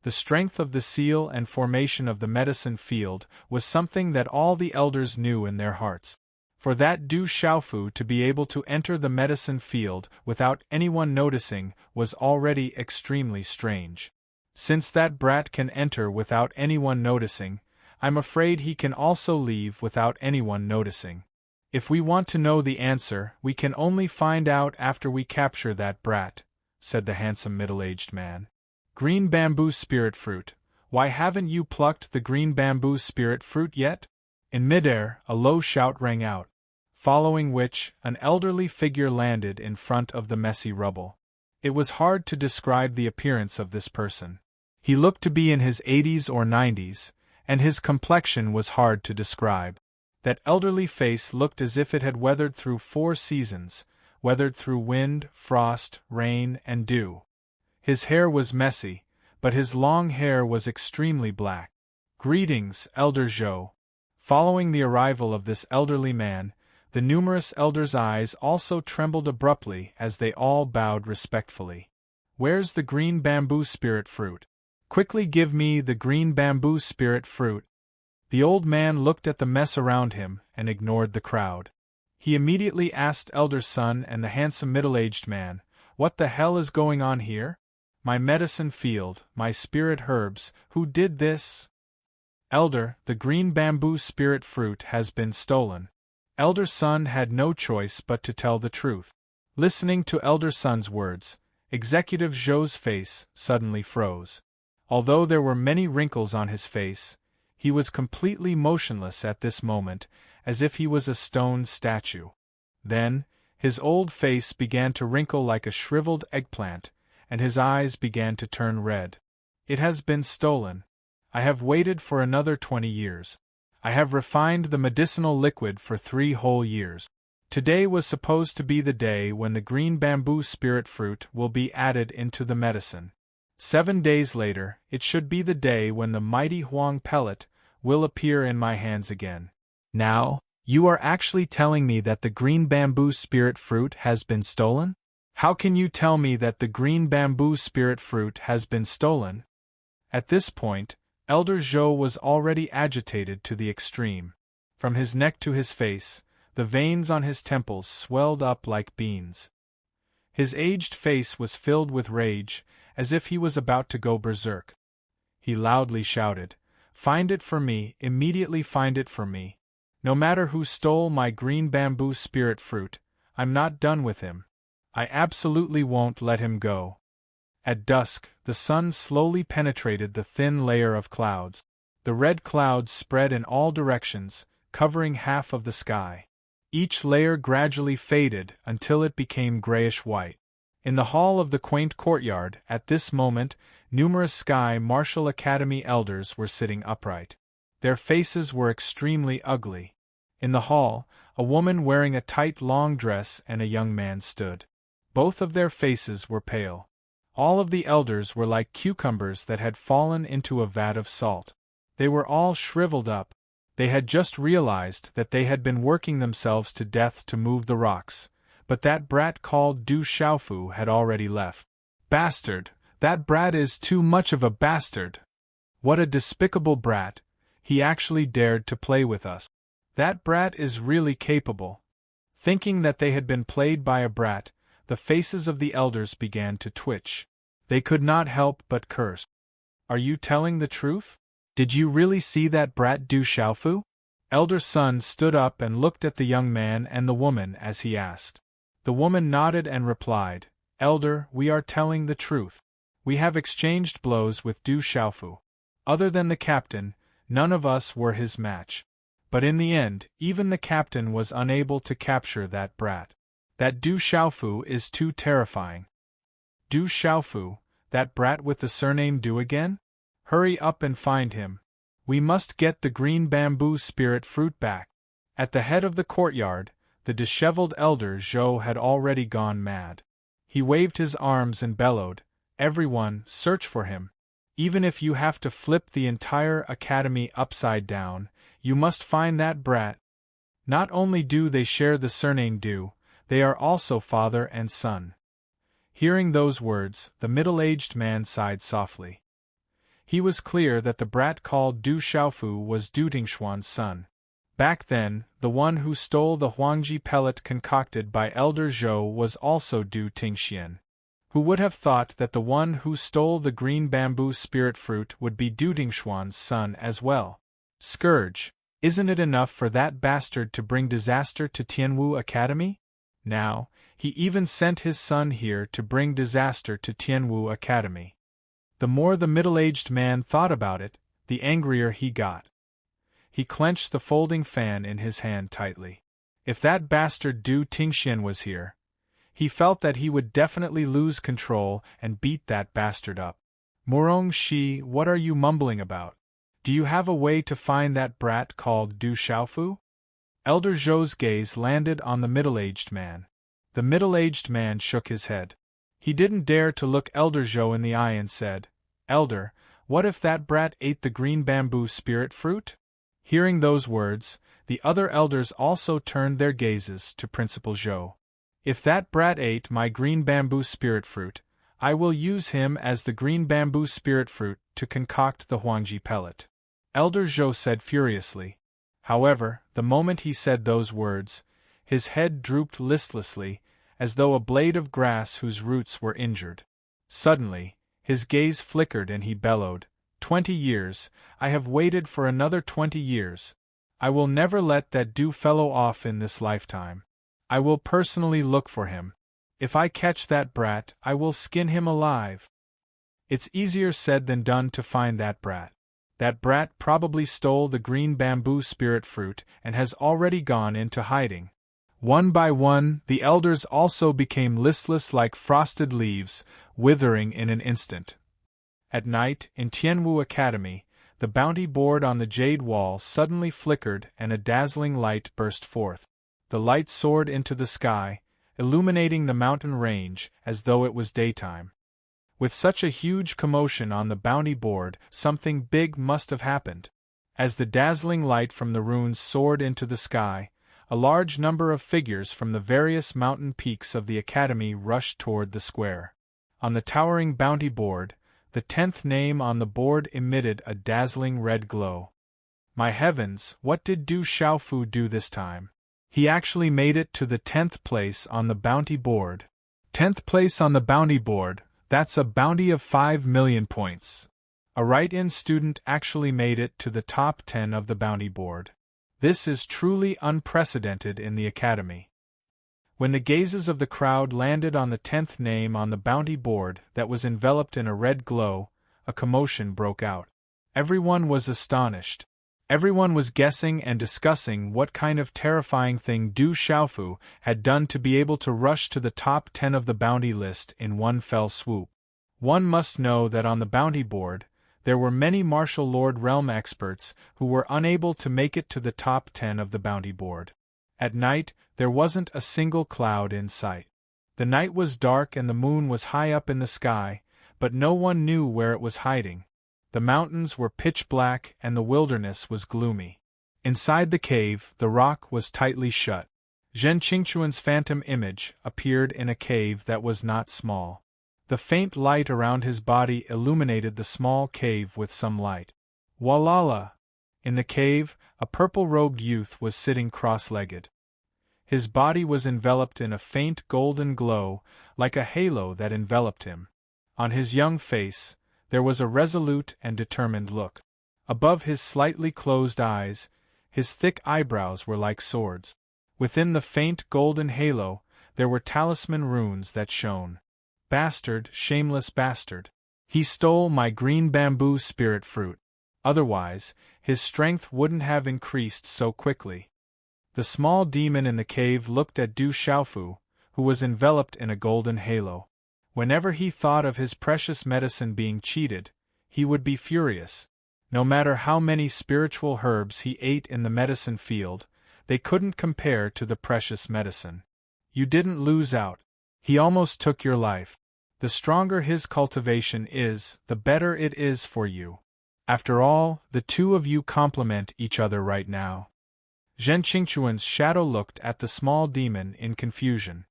The strength of the seal and formation of the medicine field was something that all the elders knew in their hearts. For that Du Xiaofu to be able to enter the medicine field without anyone noticing was already extremely strange. Since that brat can enter without anyone noticing, I'm afraid he can also leave without anyone noticing. If we want to know the answer, we can only find out after we capture that brat, said the handsome middle-aged man. Green bamboo spirit fruit, why haven't you plucked the green bamboo spirit fruit yet? In midair, a low shout rang out, following which, an elderly figure landed in front of the messy rubble. It was hard to describe the appearance of this person. He looked to be in his 80s or 90s, and his complexion was hard to describe. That elderly face looked as if it had weathered through 4 seasons, weathered through wind, frost, rain, and dew. His hair was messy, but his long hair was extremely black. Greetings, Elder Zhou. Following the arrival of this elderly man, the numerous elders' eyes also trembled abruptly as they all bowed respectfully. Where's the green bamboo spirit fruit? Quickly give me the green bamboo spirit fruit. The old man looked at the mess around him and ignored the crowd. He immediately asked Elder Sun and the handsome middle-aged man, "What the hell is going on here? My medicine field, my spirit herbs, who did this?" "Elder, the green bamboo spirit fruit has been stolen." Elder Sun had no choice but to tell the truth. Listening to Elder Sun's words, Executive Zhou's face suddenly froze. Although there were many wrinkles on his face, he was completely motionless at this moment, as if he was a stone statue. Then, his old face began to wrinkle like a shriveled eggplant, and his eyes began to turn red. "It has been stolen. I have waited for another 20 years. I have refined the medicinal liquid for 3 whole years. Today was supposed to be the day when the green bamboo spirit fruit will be added into the medicine. 7 days later, it should be the day when the mighty Huang pellet will appear in my hands again. Now, you are actually telling me that the green bamboo spirit fruit has been stolen? How can you tell me that the green bamboo spirit fruit has been stolen?" At this point, Elder Zhou was already agitated to the extreme. From his neck to his face, the veins on his temples swelled up like beans. His aged face was filled with rage, as if he was about to go berserk. He loudly shouted, "Find it for me, immediately find it for me. No matter who stole my green bamboo spirit fruit, I'm not done with him." I absolutely won't let him go. At dusk, the sun slowly penetrated the thin layer of clouds. The red clouds spread in all directions, covering half of the sky. Each layer gradually faded until it became grayish-white. In the hall of the quaint courtyard, at this moment, numerous Sky Martial Academy elders were sitting upright. Their faces were extremely ugly. In the hall, a woman wearing a tight long dress and a young man stood. Both of their faces were pale. All of the elders were like cucumbers that had fallen into a vat of salt. They were all shriveled up. They had just realized that they had been working themselves to death to move the rocks, but that brat called Du Xiaofu had already left. Bastard! That brat is too much of a bastard! What a despicable brat! He actually dared to play with us. That brat is really capable. Thinking that they had been played by a brat, the faces of the elders began to twitch. They could not help but curse. Are you telling the truth? Did you really see that brat Du Xiaofu? Elder Sun stood up and looked at the young man and the woman as he asked. The woman nodded and replied, Elder, we are telling the truth. We have exchanged blows with Du Xiaofu. Other than the captain, none of us were his match. But in the end, even the captain was unable to capture that brat. That Du Xiaofu is too terrifying. Du Xiaofu, that brat with the surname Du again? Hurry up and find him. We must get the green bamboo spirit fruit back. At the head of the courtyard, the disheveled elder Zhou had already gone mad. He waved his arms and bellowed, Everyone, search for him. Even if you have to flip the entire academy upside down, you must find that brat. Not only do they share the surname Du, they are also father and son. Hearing those words, the middle-aged man sighed softly. He was clear that the brat called Du Xiaofu was Du Tingshuan's son. Back then, the one who stole the Huangji pellet concocted by Elder Zhou was also Du Tingxian. Who would have thought that the one who stole the green bamboo spirit fruit would be Du Tingshuan's son as well? Scourge, isn't it enough for that bastard to bring disaster to Tianwu Academy? Now, he even sent his son here to bring disaster to Tianwu Academy. The more the middle-aged man thought about it, the angrier he got. He clenched the folding fan in his hand tightly. If that bastard Du Tingxian was here, he felt that he would definitely lose control and beat that bastard up. Murong Shi, what are you mumbling about? Do you have a way to find that brat called Du Xiaofu? Elder Zhou's gaze landed on the middle-aged man. The middle-aged man shook his head. He didn't dare to look Elder Zhou in the eye and said, Elder, what if that brat ate the green bamboo spirit fruit? Hearing those words, the other elders also turned their gazes to Principal Zhou. If that brat ate my green bamboo spirit fruit, I will use him as the green bamboo spirit fruit to concoct the Huangji pellet. Elder Zhou said furiously. However, the moment he said those words, his head drooped listlessly, as though a blade of grass whose roots were injured. Suddenly, his gaze flickered and he bellowed, 20 years, I have waited for another 20 years. I will never let that Du fellow off in this lifetime. I will personally look for him. If I catch that brat, I will skin him alive. It's easier said than done to find that brat. That brat probably stole the green bamboo spirit fruit and has already gone into hiding. One by one, the elders also became listless like frosted leaves, withering in an instant. At night, in Tianwu Academy, the bounty board on the jade wall suddenly flickered and a dazzling light burst forth. The light soared into the sky, illuminating the mountain range as though it was daytime. With such a huge commotion on the bounty board, something big must have happened. As the dazzling light from the runes soared into the sky, a large number of figures from the various mountain peaks of the academy rushed toward the square. On the towering bounty board, the 10th name on the board emitted a dazzling red glow. My heavens, what did Du Xiaofu do this time? He actually made it to the 10th place on the bounty board. 10th place on the bounty board, that's a bounty of 5 million points. A right-in student actually made it to the top 10 of the bounty board. This is truly unprecedented in the academy. When the gazes of the crowd landed on the 10th name on the bounty board that was enveloped in a red glow, a commotion broke out. Everyone was astonished. Everyone was guessing and discussing what kind of terrifying thing Du Xiaofu had done to be able to rush to the top 10 of the bounty list in one fell swoop. One must know that on the bounty board, there were many martial lord realm experts who were unable to make it to the top 10 of the bounty board. At night, there wasn't a single cloud in sight. The night was dark and the moon was high up in the sky, but no one knew where it was hiding. The mountains were pitch black and the wilderness was gloomy. Inside the cave, the rock was tightly shut. Zhen Qingquan's phantom image appeared in a cave that was not small. The faint light around his body illuminated the small cave with some light. Walala! In the cave, a purple-robed youth was sitting cross-legged. His body was enveloped in a faint golden glow, like a halo that enveloped him. On his young face, there was a resolute and determined look. Above his slightly closed eyes, his thick eyebrows were like swords. Within the faint golden halo, there were talisman runes that shone. Bastard, shameless bastard. He stole my green bamboo spirit fruit. Otherwise, his strength wouldn't have increased so quickly. The small demon in the cave looked at Du Xiaofu, who was enveloped in a golden halo. Whenever he thought of his precious medicine being cheated, he would be furious. No matter how many spiritual herbs he ate in the medicine field, they couldn't compare to the precious medicine. You didn't lose out. He almost took your life. The stronger his cultivation is, the better it is for you. After all, the two of you complement each other right now. Zhen Qingquan's shadow looked at the small demon in confusion.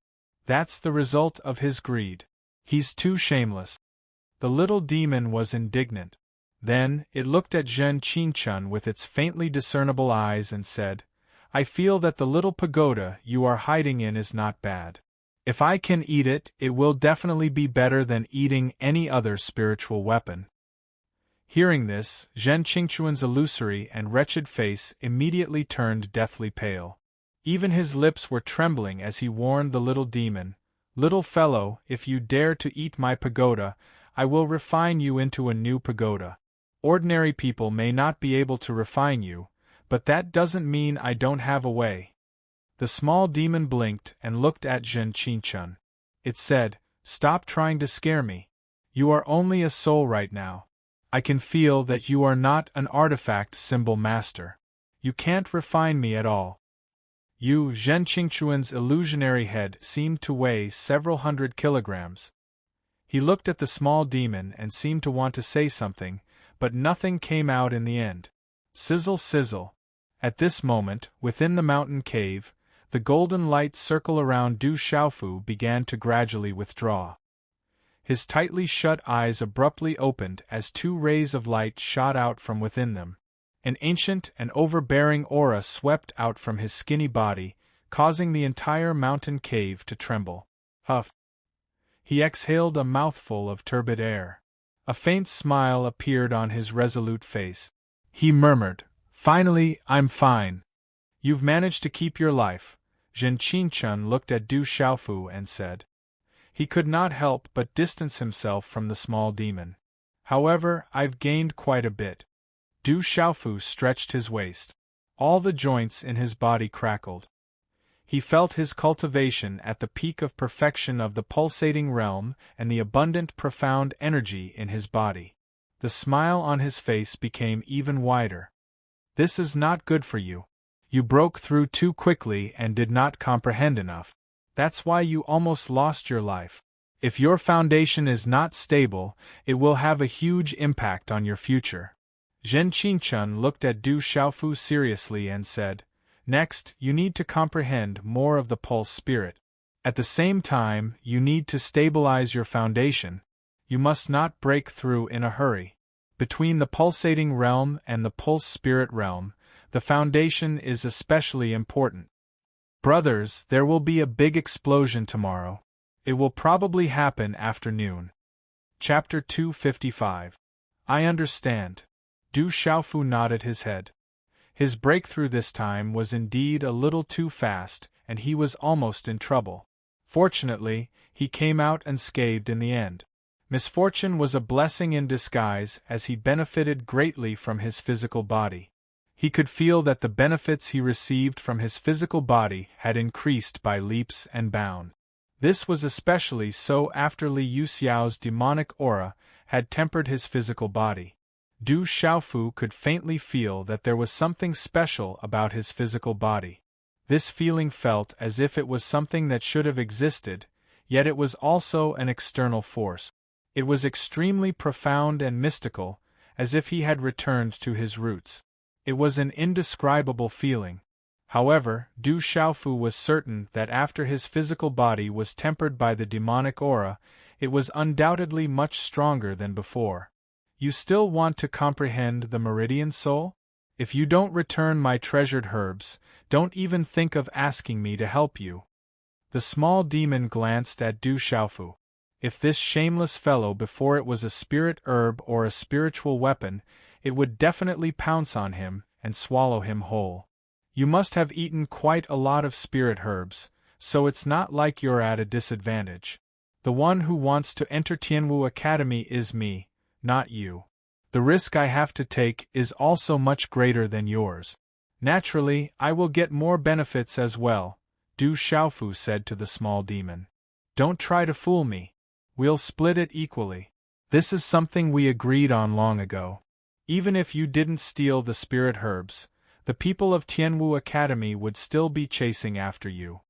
That's the result of his greed. He's too shameless. The little demon was indignant. Then, it looked at Zhen Qingquan with its faintly discernible eyes and said, I feel that the little pagoda you are hiding in is not bad. If I can eat it, it will definitely be better than eating any other spiritual weapon. Hearing this, Zhen Qingquan's illusory and wretched face immediately turned deathly pale. Even his lips were trembling as he warned the little demon, Little fellow, if you dare to eat my pagoda, I will refine you into a new pagoda. Ordinary people may not be able to refine you, but that doesn't mean I don't have a way. The small demon blinked and looked at Zhen Qingquan. It said, Stop trying to scare me. You are only a soul right now. I can feel that you are not an artifact symbol master. You can't refine me at all. Zhen Qingquan's illusionary head seemed to weigh several hundred kilograms. He looked at the small demon and seemed to want to say something, but nothing came out in the end. Sizzle sizzle. At this moment, within the mountain cave, the golden light circle around Du Xiaofu began to gradually withdraw. His tightly shut eyes abruptly opened as two rays of light shot out from within them. An ancient and overbearing aura swept out from his skinny body, causing the entire mountain cave to tremble. Huff! He exhaled a mouthful of turbid air. A faint smile appeared on his resolute face. He murmured, Finally, I'm fine. You've managed to keep your life. Zhen Qingquan looked at Du Xiaofu and said. He could not help but distance himself from the small demon. However, I've gained quite a bit. Du Xiaofu stretched his waist. All the joints in his body crackled. He felt his cultivation at the peak of perfection of the pulsating realm and the abundant profound energy in his body. The smile on his face became even wider. This is not good for you. You broke through too quickly and did not comprehend enough. That's why you almost lost your life. If your foundation is not stable, it will have a huge impact on your future. Zhen Qingquan looked at Du Xiaofu seriously and said, Next, you need to comprehend more of the pulse spirit. At the same time, you need to stabilize your foundation. You must not break through in a hurry. Between the pulsating realm and the pulse spirit realm, the foundation is especially important. Brothers, there will be a big explosion tomorrow. It will probably happen after noon. Chapter 255. I understand. Du Xiaofu nodded his head. His breakthrough this time was indeed a little too fast, and he was almost in trouble. Fortunately, he came out unscathed in the end. Misfortune was a blessing in disguise, as he benefited greatly from his physical body. He could feel that the benefits he received from his physical body had increased by leaps and bounds. This was especially so after Li Yuxiao's demonic aura had tempered his physical body. Du Xiaofu could faintly feel that there was something special about his physical body. This feeling felt as if it was something that should have existed, yet it was also an external force. It was extremely profound and mystical, as if he had returned to his roots. It was an indescribable feeling. However, Du Xiaofu was certain that after his physical body was tempered by the demonic aura, it was undoubtedly much stronger than before. You still want to comprehend the meridian soul? If you don't return my treasured herbs, don't even think of asking me to help you. The small demon glanced at Du Xiaofu. If this shameless fellow before it was a spirit herb or a spiritual weapon, it would definitely pounce on him and swallow him whole. You must have eaten quite a lot of spirit herbs, so it's not like you're at a disadvantage. The one who wants to enter Tianwu Academy is me, not you. The risk I have to take is also much greater than yours. Naturally, I will get more benefits as well, Du Xiaofu said to the small demon. Don't try to fool me. We'll split it equally. This is something we agreed on long ago. Even if you didn't steal the spirit herbs, the people of Tianwu Academy would still be chasing after you.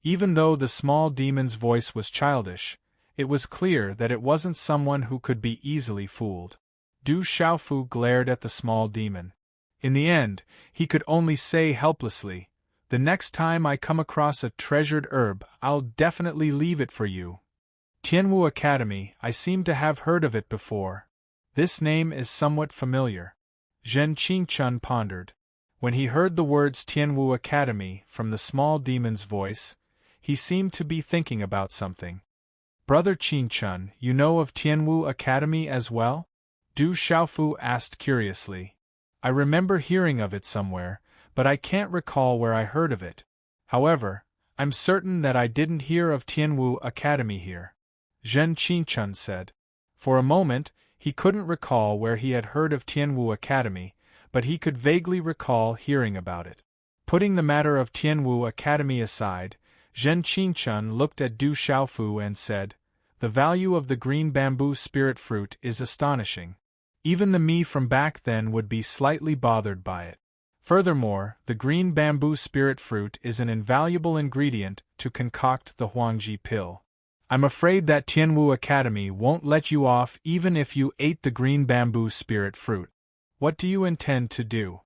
Even though the small demon's voice was childish, it was clear that it wasn't someone who could be easily fooled. Du Xiaofu glared at the small demon. In the end, he could only say helplessly, "The next time I come across a treasured herb, I'll definitely leave it for you." Tianwu Academy, I seem to have heard of it before. This name is somewhat familiar. Zhen Qingchun pondered. When he heard the words Tianwu Academy from the small demon's voice, he seemed to be thinking about something. Brother Qingchun, you know of Tianwu Academy as well? Du Xiaofu asked curiously. I remember hearing of it somewhere, but I can't recall where I heard of it. However, I'm certain that I didn't hear of Tianwu Academy here. Zhen Qingchun said. For a moment, he couldn't recall where he had heard of Tianwu Academy, but he could vaguely recall hearing about it. Putting the matter of Tianwu Academy aside, Zhen Qingchun looked at Du Xiaofu and said, "The value of the green bamboo spirit fruit is astonishing. Even the me from back then would be slightly bothered by it. Furthermore, the green bamboo spirit fruit is an invaluable ingredient to concoct the Huangji pill. I'm afraid that Tianwu Academy won't let you off even if you ate the green bamboo spirit fruit. What do you intend to do?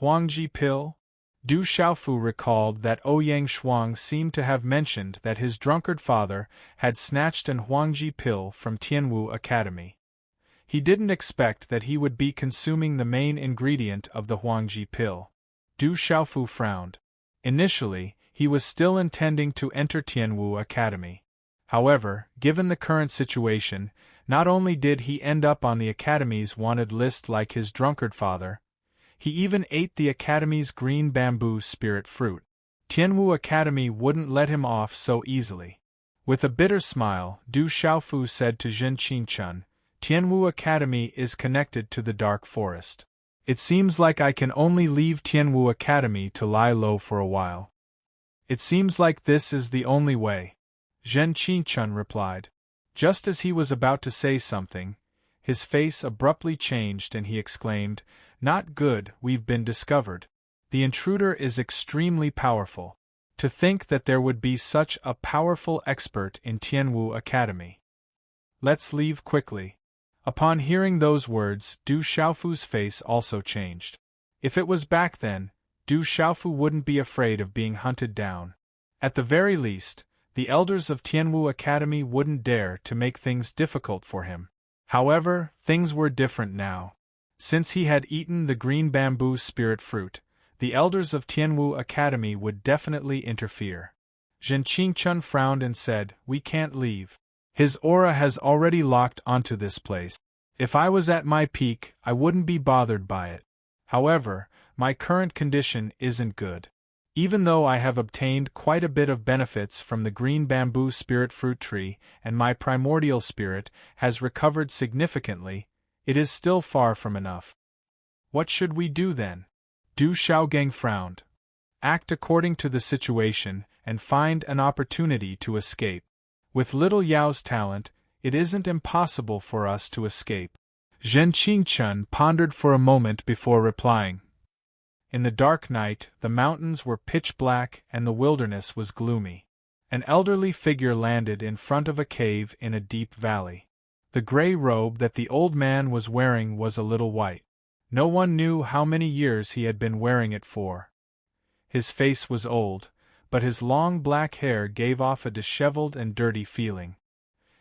Huangji pill?" Du Xiaofu recalled that Ouyang Shuang seemed to have mentioned that his drunkard father had snatched an Huangji pill from Tianwu Academy. He didn't expect that he would be consuming the main ingredient of the Huangji pill. Du Xiaofu frowned. Initially, he was still intending to enter Tianwu Academy. However, given the current situation, not only did he end up on the Academy's wanted list like his drunkard father, he even ate the Academy's green bamboo spirit fruit. Tianwu Academy wouldn't let him off so easily. With a bitter smile, Du Xiaofu said to Zhen Qingchun, "Tianwu Academy is connected to the dark forest. It seems like I can only leave Tianwu Academy to lie low for a while." "It seems like this is the only way," Zhen Qingchun replied. Just as he was about to say something, his face abruptly changed and he exclaimed, "Not good, we've been discovered. The intruder is extremely powerful. To think that there would be such a powerful expert in Tianwu Academy. Let's leave quickly." Upon hearing those words, Du Xiaofu's face also changed. If it was back then, Du Xiaofu wouldn't be afraid of being hunted down. At the very least, the elders of Tianwu Academy wouldn't dare to make things difficult for him. However, things were different now. Since he had eaten the green bamboo spirit fruit, the elders of Tianwu Academy would definitely interfere. Zhen Qingchun frowned and said, "We can't leave. His aura has already locked onto this place. If I was at my peak, I wouldn't be bothered by it. However, my current condition isn't good." Even though I have obtained quite a bit of benefits from the green bamboo spirit fruit tree and my primordial spirit has recovered significantly, it is still far from enough. What should we do then? Du Xiaogang frowned. Act according to the situation and find an opportunity to escape. With little Yao's talent, it isn't impossible for us to escape. Zhen Qingchun pondered for a moment before replying. In the dark night, the mountains were pitch black and the wilderness was gloomy. An elderly figure landed in front of a cave in a deep valley. The gray robe that the old man was wearing was a little white. No one knew how many years he had been wearing it for. His face was old, but his long black hair gave off a disheveled and dirty feeling.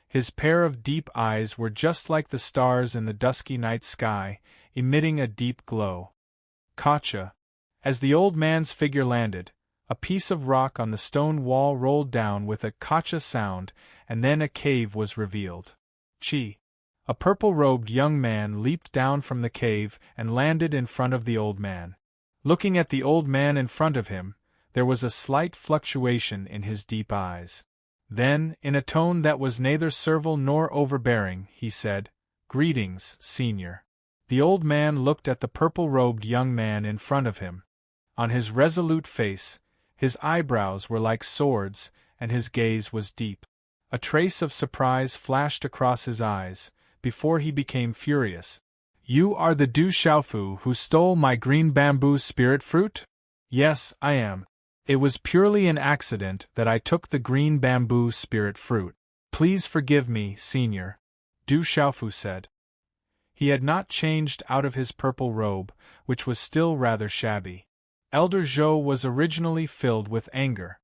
His pair of deep eyes were just like the stars in the dusky night sky, emitting a deep glow. Kacha. As the old man's figure landed, a piece of rock on the stone wall rolled down with a kacha sound, and then a cave was revealed. Chi. A purple-robed young man leaped down from the cave and landed in front of the old man. Looking at the old man in front of him, there was a slight fluctuation in his deep eyes. Then, in a tone that was neither servile nor overbearing, he said, "Greetings, Senior." The old man looked at the purple-robed young man in front of him. On his resolute face, his eyebrows were like swords, and his gaze was deep. A trace of surprise flashed across his eyes, before he became furious. "You are the Du Xiaofu who stole my green bamboo spirit fruit?" "Yes, I am. It was purely an accident that I took the green bamboo spirit fruit. Please forgive me, Senior," Du Xiaofu said. He had not changed out of his purple robe, which was still rather shabby. Elder Zhou was originally filled with anger.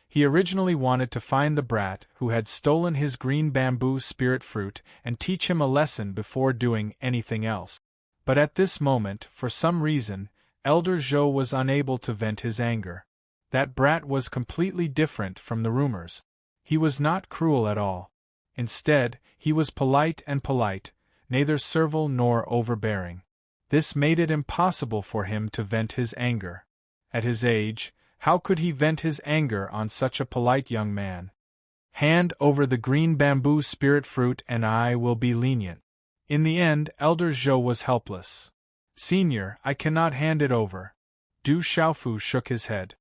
He originally wanted to find the brat who had stolen his green bamboo spirit fruit and teach him a lesson before doing anything else. But at this moment, for some reason, Elder Zhou was unable to vent his anger. That brat was completely different from the rumors. He was not cruel at all. Instead, he was polite, neither servile nor overbearing. This made it impossible for him to vent his anger. At his age, how could he vent his anger on such a polite young man? "Hand over the green bamboo spirit fruit and I will be lenient." In the end, Elder Zhou was helpless. "Senior, I cannot hand it over." Du Xiaofu shook his head.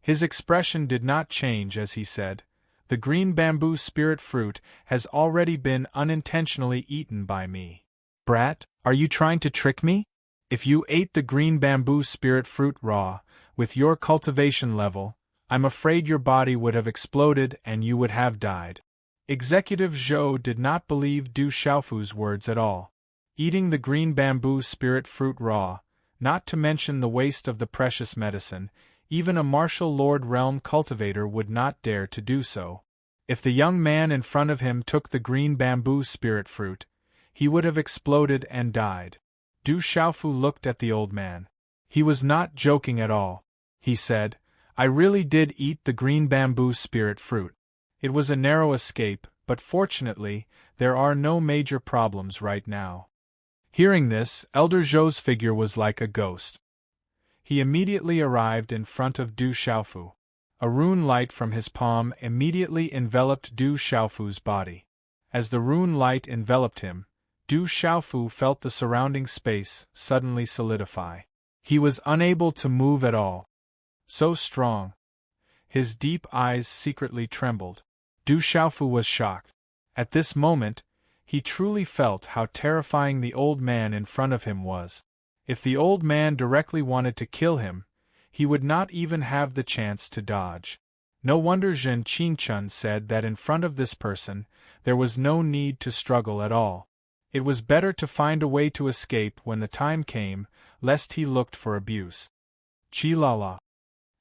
His expression did not change as he said, "The green bamboo spirit fruit has already been unintentionally eaten by me." "Brat, are you trying to trick me? If you ate the green bamboo spirit fruit raw, with your cultivation level, I'm afraid your body would have exploded and you would have died." Executive Zhou did not believe Du Xiaofu's words at all. Eating the green bamboo spirit fruit raw, not to mention the waste of the precious medicine, even a martial lord realm cultivator would not dare to do so. If the young man in front of him took the green bamboo spirit fruit, he would have exploded and died. Du Xiaofu looked at the old man. He was not joking at all. He said, "I really did eat the green bamboo spirit fruit. It was a narrow escape, but fortunately, there are no major problems right now." Hearing this, Elder Zhou's figure was like a ghost. He immediately arrived in front of Du Xiaofu. A rune light from his palm immediately enveloped Du Xiaofu's body. As the rune light enveloped him, Du Xiaofu felt the surrounding space suddenly solidify. He was unable to move at all. So strong. His deep eyes secretly trembled. Du Xiaofu was shocked. At this moment, he truly felt how terrifying the old man in front of him was. If the old man directly wanted to kill him, he would not even have the chance to dodge. No wonder Zhen Qingchun said that in front of this person, there was no need to struggle at all. It was better to find a way to escape when the time came, lest he looked for abuse. Chi-la-la.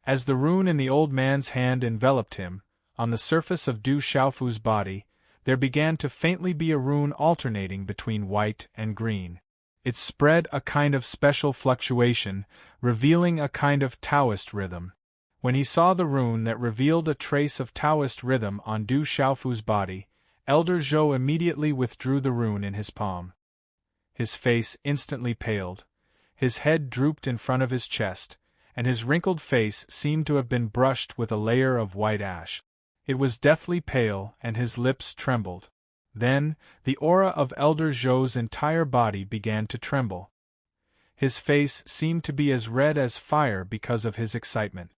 As the rune in the old man's hand enveloped him, on the surface of Du Xiaofu's body, there began to faintly be a rune alternating between white and green. It spread a kind of special fluctuation, revealing a kind of Taoist rhythm. When he saw the rune that revealed a trace of Taoist rhythm on Du Xiaofu's body, Elder Zhou immediately withdrew the rune in his palm. His face instantly paled, his head drooped in front of his chest, and his wrinkled face seemed to have been brushed with a layer of white ash. It was deathly pale, and his lips trembled. Then, the aura of Elder Zhou's entire body began to tremble. His face seemed to be as red as fire because of his excitement.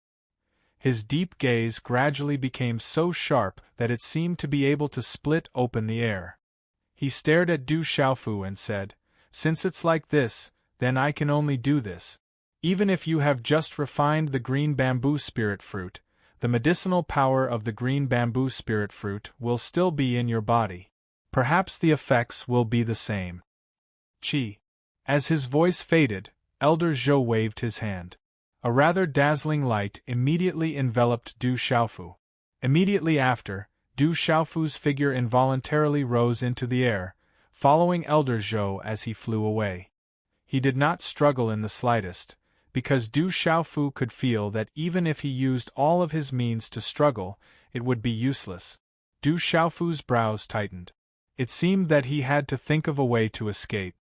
His deep gaze gradually became so sharp that it seemed to be able to split open the air. He stared at Du Xiaofu and said, "Since it's like this, then I can only do this. Even if you have just refined the green bamboo spirit fruit, the medicinal power of the green bamboo spirit fruit will still be in your body. Perhaps the effects will be the same." Qi. As his voice faded, Elder Zhou waved his hand. A rather dazzling light immediately enveloped Du Xiaofu. Immediately after, Du Xiaofu's figure involuntarily rose into the air, following Elder Zhou as he flew away. He did not struggle in the slightest, because Du Xiaofu could feel that even if he used all of his means to struggle, it would be useless. Du Xiaofu's brows tightened. It seemed that he had to think of a way to escape.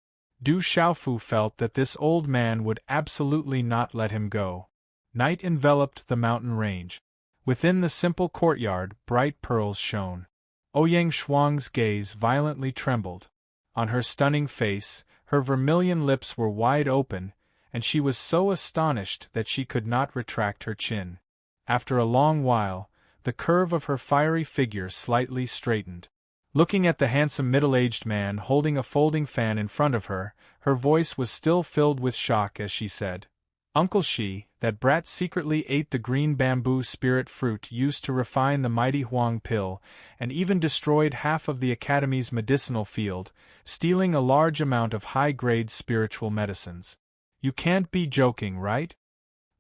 Du Xiaofu felt that this old man would absolutely not let him go. Night enveloped the mountain range. Within the simple courtyard, bright pearls shone. Ouyang Shuang's gaze violently trembled. On her stunning face, her vermilion lips were wide open, and she was so astonished that she could not retract her chin. After a long while, the curve of her fiery figure slightly straightened. Looking at the handsome middle-aged man holding a folding fan in front of her, her voice was still filled with shock as she said, "Uncle Shi, that brat secretly ate the green bamboo spirit fruit used to refine the mighty Huang pill, and even destroyed half of the Academy's medicinal field, stealing a large amount of high-grade spiritual medicines. You can't be joking, right?"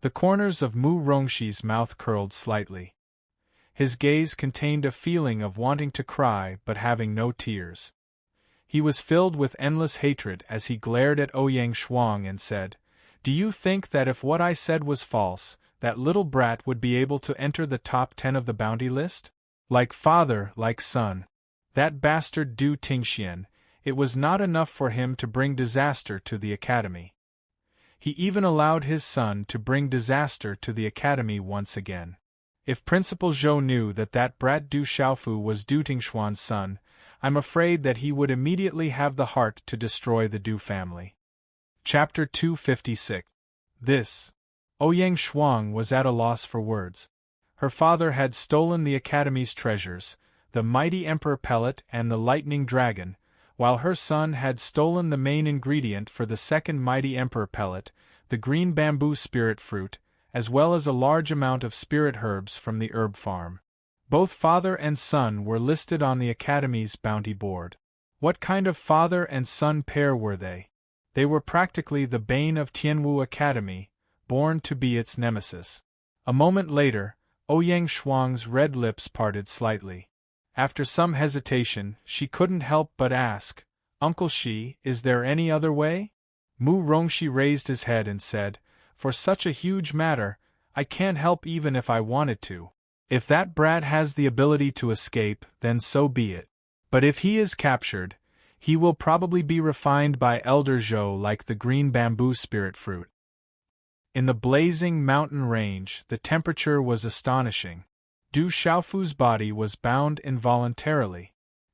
The corners of Mu Rongshi's mouth curled slightly. His gaze contained a feeling of wanting to cry but having no tears. He was filled with endless hatred as he glared at Ouyang Shuang and said, "Do you think that if what I said was false, that little brat would be able to enter the top 10 of the bounty list? Like father, like son. That bastard Du Tingxian, it was not enough for him to bring disaster to the Academy. He even allowed his son to bring disaster to the Academy once again. If Principal Zhou knew that that brat Du Xiaofu was Du Tingshuan's son, I'm afraid that he would immediately have the heart to destroy the Du family." Chapter 256. This. Ouyang Shuang was at a loss for words. Her father had stolen the Academy's treasures, the mighty Emperor Pellet and the Lightning Dragon, while her son had stolen the main ingredient for the second mighty Emperor Pellet, the green bamboo spirit fruit, as well as a large amount of spirit herbs from the herb farm. Both father and son were listed on the Academy's bounty board. What kind of father and son pair were they? They were practically the bane of Tianwu Academy, born to be its nemesis. A moment later, Ouyang Shuang's red lips parted slightly. After some hesitation, she couldn't help but ask, "Uncle Shi, is there any other way?" Mu Rongxi raised his head and said, "For such a huge matter, I can't help even if I wanted to. If that brat has the ability to escape, then so be it. But if he is captured, he will probably be refined by Elder Zhou like the green bamboo spirit fruit." In the blazing mountain range, the temperature was astonishing. Du Xiaofu's body was bound involuntarily.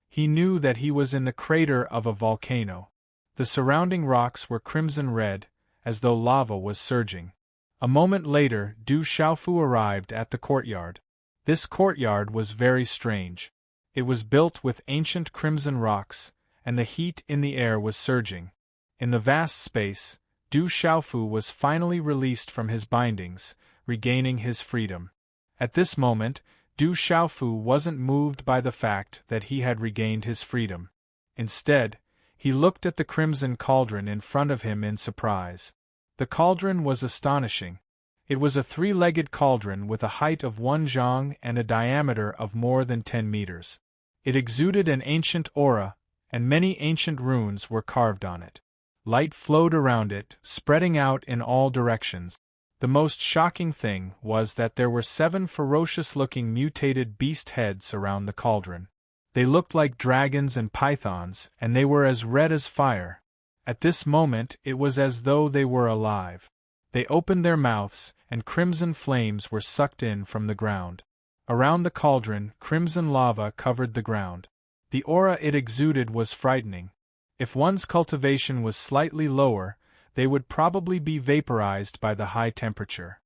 He knew that he was in the crater of a volcano. The surrounding rocks were crimson red, as though lava was surging. A moment later, Du Xiaofu arrived at the courtyard. This courtyard was very strange. It was built with ancient crimson rocks, and the heat in the air was surging. In the vast space, Du Xiaofu was finally released from his bindings, regaining his freedom. At this moment, Du Xiaofu wasn't moved by the fact that he had regained his freedom. Instead, he looked at the crimson cauldron in front of him in surprise. The cauldron was astonishing. It was a three-legged cauldron with a height of 1 zhang and a diameter of more than 10 meters. It exuded an ancient aura, and many ancient runes were carved on it. Light flowed around it, spreading out in all directions. The most shocking thing was that there were 7 ferocious-looking mutated beast heads around the cauldron. They looked like dragons and pythons, and they were as red as fire. At this moment it was as though they were alive. They opened their mouths, and crimson flames were sucked in from the ground. Around the cauldron, crimson lava covered the ground. The aura it exuded was frightening. If one's cultivation was slightly lower, they would probably be vaporized by the high temperature.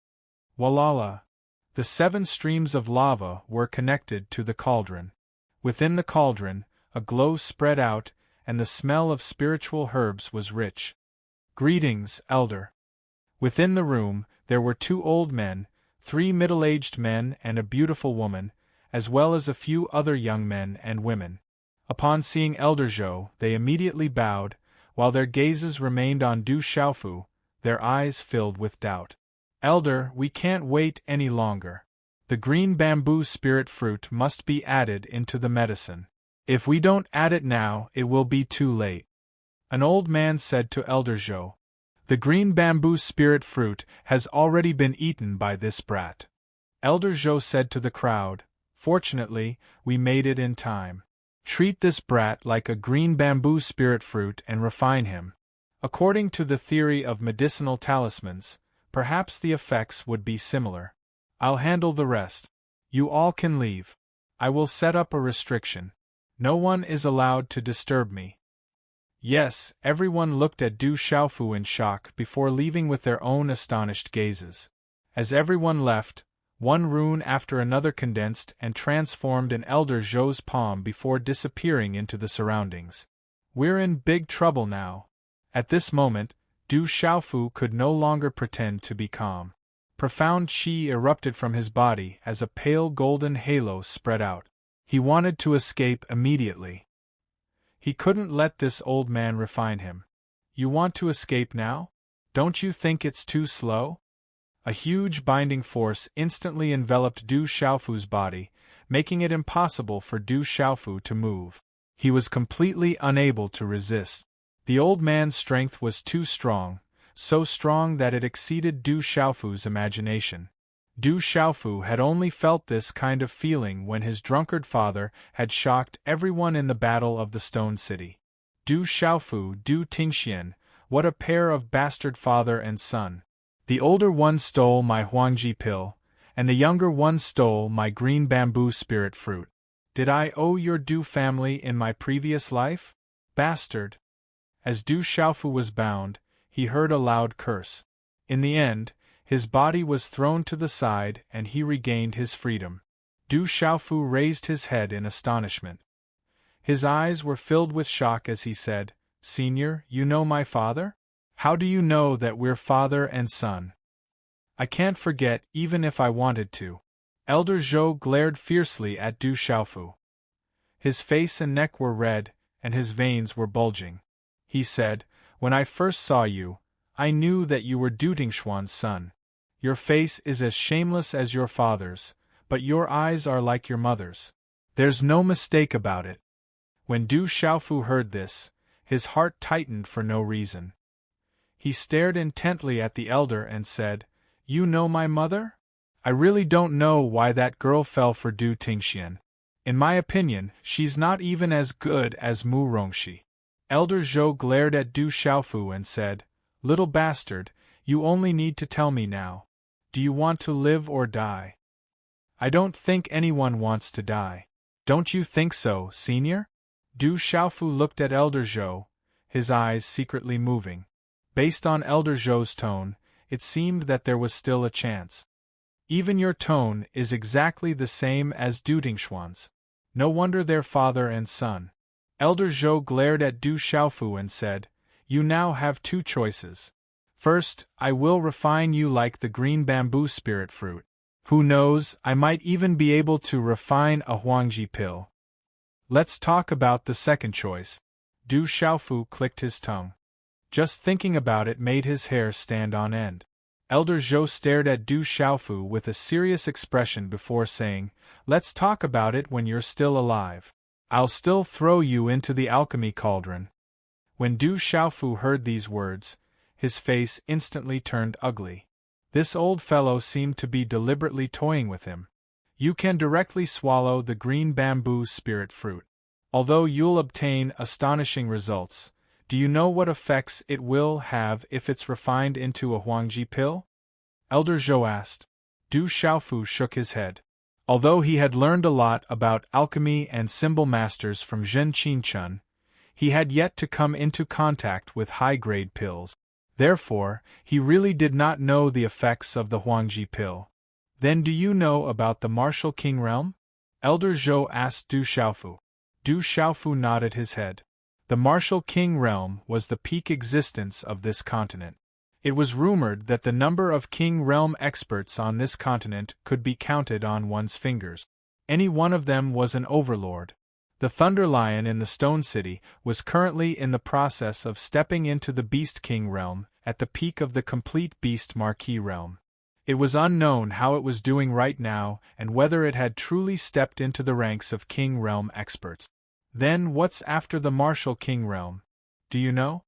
Walala! The 7 streams of lava were connected to the cauldron. Within the cauldron, a glow spread out, and the smell of spiritual herbs was rich. Greetings, Elder. Within the room, there were 2 old men, 3 middle-aged men and a beautiful woman, as well as a few other young men and women. Upon seeing Elder Zhou, they immediately bowed, while their gazes remained on Du Xiaofu, their eyes filled with doubt. Elder, we can't wait any longer. The green bamboo spirit fruit must be added into the medicine. If we don't add it now, it will be too late. An old man said to Elder Zhou. The green bamboo spirit fruit has already been eaten by this brat. Elder Zhou said to the crowd, Fortunately, we made it in time. Treat this brat like a green bamboo spirit fruit and refine him. According to the theory of medicinal talismans, perhaps the effects would be similar. I'll handle the rest. You all can leave. I will set up a restriction. No one is allowed to disturb me. Yes, everyone looked at Du Xiaofu in shock before leaving with their own astonished gazes. As everyone left, one rune after another condensed and transformed in Elder Zhou's palm before disappearing into the surroundings. We're in big trouble now. At this moment, Du Xiaofu could no longer pretend to be calm. Profound qi erupted from his body as a pale golden halo spread out. He wanted to escape immediately. He couldn't let this old man refine him. You want to escape now? Don't you think it's too slow? A huge binding force instantly enveloped Du Xiaofu's body, making it impossible for Du Xiaofu to move. He was completely unable to resist. The old man's strength was too strong, so strong that it exceeded Du Xiaofu's imagination. Du Xiaofu had only felt this kind of feeling when his drunkard father had shocked everyone in the Battle of the Stone City. Du Xiaofu, Du Tingxian, what a pair of bastard father and son. The older one stole my Huangji pill, and the younger one stole my green bamboo spirit fruit. Did I owe your Du family in my previous life? Bastard! As Du Xiaofu was bound, he heard a loud curse. In the end, his body was thrown to the side and he regained his freedom. Du Xiaofu raised his head in astonishment. His eyes were filled with shock as he said, Senior, you know my father? How do you know that we're father and son? I can't forget even if I wanted to. Elder Zhou glared fiercely at Du Xiaofu. His face and neck were red, and his veins were bulging. He said, When I first saw you, I knew that you were Du Tingshuan's son. Your face is as shameless as your father's, but your eyes are like your mother's. There's no mistake about it. When Du Xiaofu heard this, his heart tightened for no reason. He stared intently at the elder and said, You know my mother? I really don't know why that girl fell for Du Tingxian. In my opinion, she's not even as good as Mu Rongxi. Elder Zhou glared at Du Xiaofu and said, Little bastard, you only need to tell me now. Do you want to live or die? I don't think anyone wants to die. Don't you think so, Senior? Du Xiaofu looked at Elder Zhou, his eyes secretly moving. Based on Elder Zhou's tone, it seemed that there was still a chance. Even your tone is exactly the same as Du Tingshuan's. No wonder they're father and son. Elder Zhou glared at Du Xiaofu and said, You now have 2 choices. First, I will refine you like the green bamboo spirit fruit. Who knows, I might even be able to refine a Huangji pill. Let's talk about the second choice. Du Xiaofu clicked his tongue. Just thinking about it made his hair stand on end. Elder Zhou stared at Du Xiaofu with a serious expression before saying, Let's talk about it when you're still alive. I'll still throw you into the alchemy cauldron. When Du Xiaofu heard these words, his face instantly turned ugly. This old fellow seemed to be deliberately toying with him. You can directly swallow the green bamboo spirit fruit. Although you'll obtain astonishing results, do you know what effects it will have if it's refined into a Huangji pill? Elder Zhou asked. Du Xiaofu shook his head. Although he had learned a lot about alchemy and symbol masters from Zhen Qinchun, he had yet to come into contact with high-grade pills. Therefore, he really did not know the effects of the Huangji pill. Then do you know about the Martial King Realm? Elder Zhou asked Du Xiaofu. Du Xiaofu nodded his head. The Martial King Realm was the peak existence of this continent. It was rumored that the number of King Realm experts on this continent could be counted on one's fingers. Any one of them was an overlord. The Thunder Lion in the Stone City was currently in the process of stepping into the Beast King Realm, at the peak of the complete Beast Marquis Realm. It was unknown how it was doing right now and whether it had truly stepped into the ranks of King Realm experts. Then what's after the Martial King Realm? Do you know?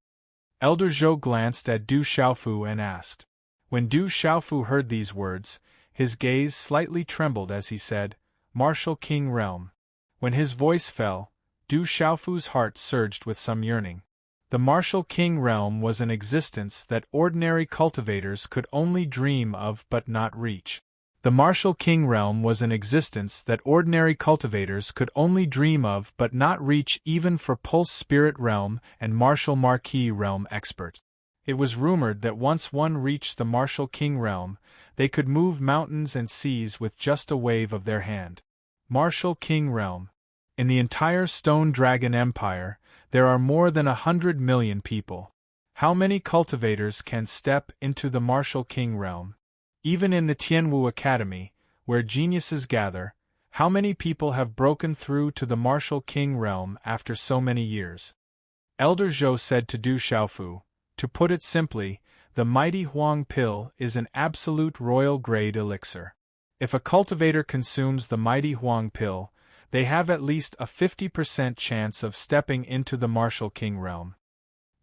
Elder Zhou glanced at Du Xiaofu and asked. When Du Xiaofu heard these words, his gaze slightly trembled as he said, Martial King Realm. When his voice fell, Du Xiaofu's heart surged with some yearning. The Martial King Realm was an existence that ordinary cultivators could only dream of but not reach. The Martial King Realm was an existence that ordinary cultivators could only dream of but not reach even for Pulse Spirit Realm and Martial Marquis Realm experts. It was rumored that once one reached the Martial King Realm, they could move mountains and seas with just a wave of their hand. Martial King Realm. In the entire Stone Dragon Empire, there are more than 100 million people. How many cultivators can step into the Martial King Realm? Even in the Tianwu Academy, where geniuses gather, how many people have broken through to the Martial King Realm after so many years? Elder Zhou said to Du Xiaofu, to put it simply, the mighty Huang pill is an absolute royal-grade elixir. If a cultivator consumes the mighty Huang pill, they have at least a 50% chance of stepping into the Martial King Realm.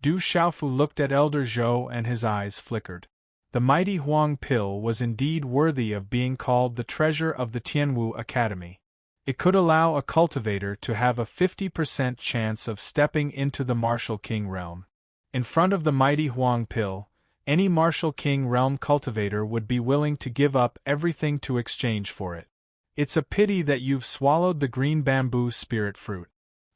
Du Xiaofu looked at Elder Zhou and his eyes flickered. The mighty Huang pill was indeed worthy of being called the treasure of the Tianwu Academy. It could allow a cultivator to have a 50% chance of stepping into the Martial King Realm. In front of the mighty Huang pill, any Martial King Realm cultivator would be willing to give up everything to exchange for it. It's a pity that you've swallowed the green bamboo spirit fruit.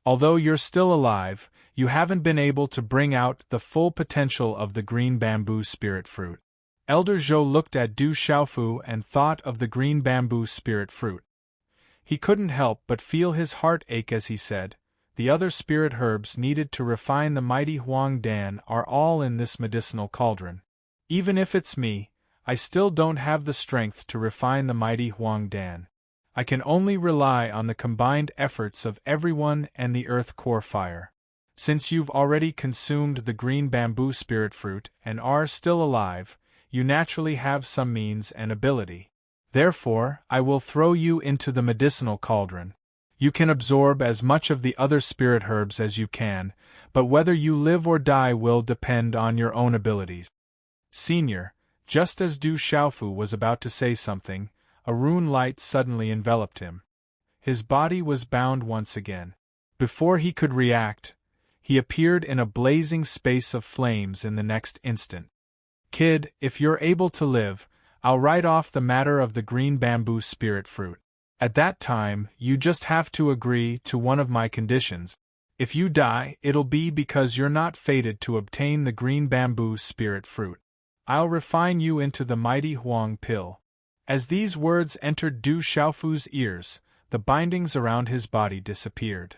Although you're still alive, you haven't been able to bring out the full potential of the green bamboo spirit fruit. Elder Zhou looked at Du Xiaofu and thought of the green bamboo spirit fruit. He couldn't help but feel his heart ache as he said, the other spirit herbs needed to refine the mighty Huang Dan are all in this medicinal cauldron. Even if it's me, I still don't have the strength to refine the mighty Huang Dan. I can only rely on the combined efforts of everyone and the earth core fire. Since you've already consumed the green bamboo spirit fruit and are still alive, you naturally have some means and ability. Therefore, I will throw you into the medicinal cauldron. You can absorb as much of the other spirit herbs as you can, but whether you live or die will depend on your own abilities. Senior, just as Du Xiaofu was about to say something, a rune light suddenly enveloped him. His body was bound once again. Before he could react, he appeared in a blazing space of flames in the next instant. Kid, if you're able to live, I'll write off the matter of the green bamboo spirit fruit. At that time, you just have to agree to one of my conditions. If you die, it'll be because you're not fated to obtain the green bamboo spirit fruit. I'll refine you into the mighty Huang pill. As these words entered Du Xiaofu's ears, the bindings around his body disappeared.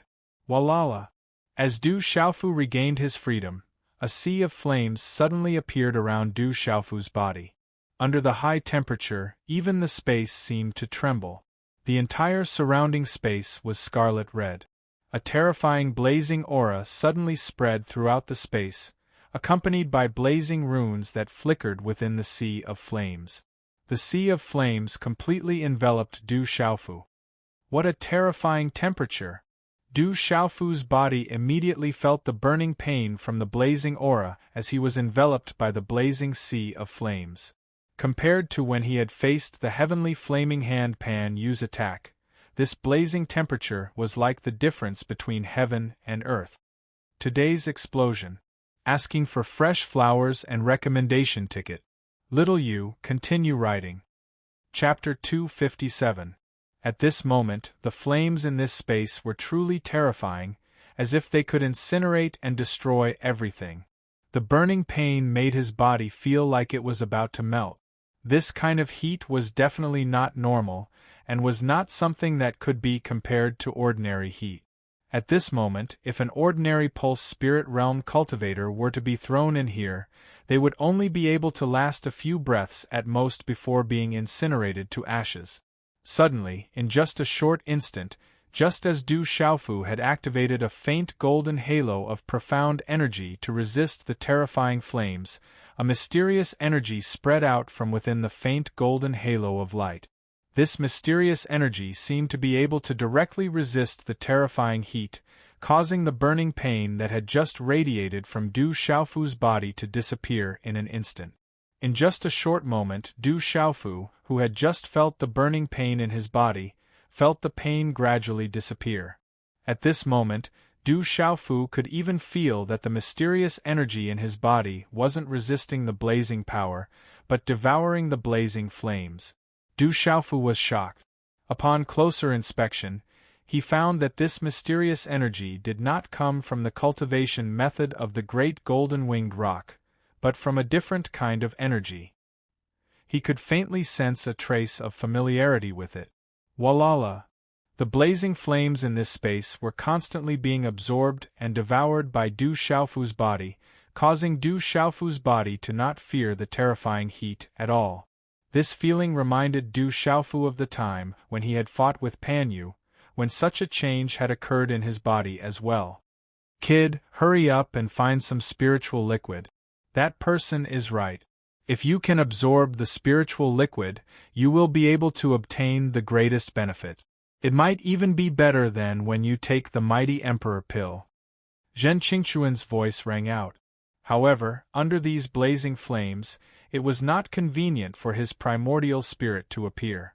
Walala! As Du Xiaofu regained his freedom, a sea of flames suddenly appeared around Du Xiaofu's body. Under the high temperature, even the space seemed to tremble. The entire surrounding space was scarlet red. A terrifying blazing aura suddenly spread throughout the space, accompanied by blazing runes that flickered within the sea of flames. The sea of flames completely enveloped Du Xiaofu. What a terrifying temperature! Du Xiaofu's body immediately felt the burning pain from the blazing aura as he was enveloped by the blazing sea of flames. Compared to when he had faced the heavenly flaming hand Pan Yu's attack, this blazing temperature was like the difference between heaven and earth. Today's explosion. Asking for fresh flowers and recommendation ticket. Little you, continue writing. Chapter 257. At this moment, the flames in this space were truly terrifying, as if they could incinerate and destroy everything. The burning pain made his body feel like it was about to melt. This kind of heat was definitely not normal, and was not something that could be compared to ordinary heat. At this moment, if an ordinary pulse spirit realm cultivator were to be thrown in here, they would only be able to last a few breaths at most before being incinerated to ashes. Suddenly, in just a short instant, just as Du Xiaofu had activated a faint golden halo of profound energy to resist the terrifying flames, a mysterious energy spread out from within the faint golden halo of light. This mysterious energy seemed to be able to directly resist the terrifying heat, causing the burning pain that had just radiated from Du Xiaofu's body to disappear in an instant. In just a short moment, Du Xiaofu, who had just felt the burning pain in his body, felt the pain gradually disappear. At this moment, Du Xiaofu could even feel that the mysterious energy in his body wasn't resisting the blazing power, but devouring the blazing flames. Du Xiaofu was shocked. Upon closer inspection, he found that this mysterious energy did not come from the cultivation method of the great golden-winged rock, but from a different kind of energy. He could faintly sense a trace of familiarity with it. Walala! The blazing flames in this space were constantly being absorbed and devoured by Du Xiaofu's body, causing Du Xiaofu's body to not fear the terrifying heat at all. This feeling reminded Du Xiaofu of the time when he had fought with Pan Yu, when such a change had occurred in his body as well. Kid, hurry up and find some spiritual liquid. That person is right. If you can absorb the spiritual liquid, you will be able to obtain the greatest benefit. It might even be better than when you take the mighty emperor pill. Zhen Qingchuan's voice rang out. However, under these blazing flames, it was not convenient for his primordial spirit to appear.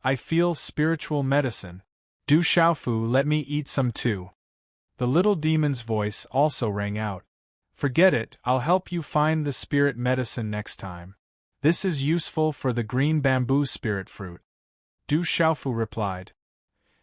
I feel spiritual medicine. Du Xiaofu, let me eat some too. The little demon's voice also rang out. Forget it, I'll help you find the spirit medicine next time. This is useful for the green bamboo spirit fruit. Du Xiaofu replied.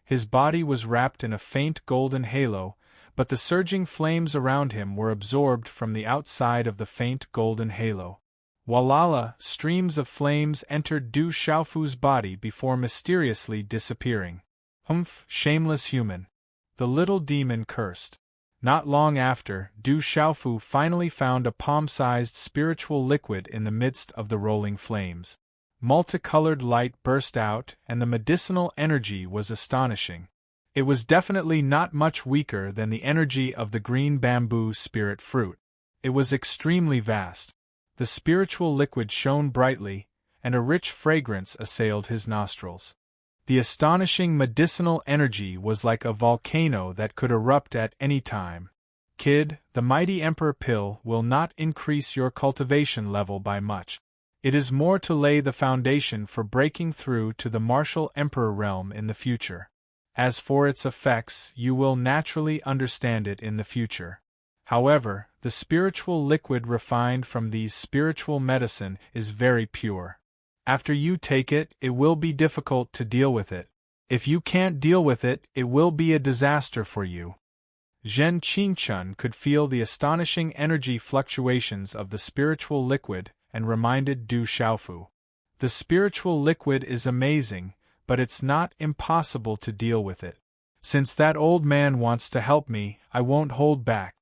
His body was wrapped in a faint golden halo, but the surging flames around him were absorbed from the outside of the faint golden halo. Walala, streams of flames entered Du Xiaofu's body before mysteriously disappearing. Humph, shameless human. The little demon cursed. Not long after, Du Xiaofu finally found a palm-sized spiritual liquid in the midst of the rolling flames. Multicolored light burst out, and the medicinal energy was astonishing. It was definitely not much weaker than the energy of the green bamboo spirit fruit. It was extremely vast. The spiritual liquid shone brightly, and a rich fragrance assailed his nostrils. The astonishing medicinal energy was like a volcano that could erupt at any time. Kid, the mighty emperor pill will not increase your cultivation level by much. It is more to lay the foundation for breaking through to the martial emperor realm in the future. As for its effects, you will naturally understand it in the future. However, the spiritual liquid refined from these spiritual medicine is very pure. After you take it, it will be difficult to deal with it. If you can't deal with it, it will be a disaster for you. Zhen Qingchun could feel the astonishing energy fluctuations of the spiritual liquid and reminded Du Xiaofu. The spiritual liquid is amazing, but it's not impossible to deal with it. Since that old man wants to help me, I won't hold back.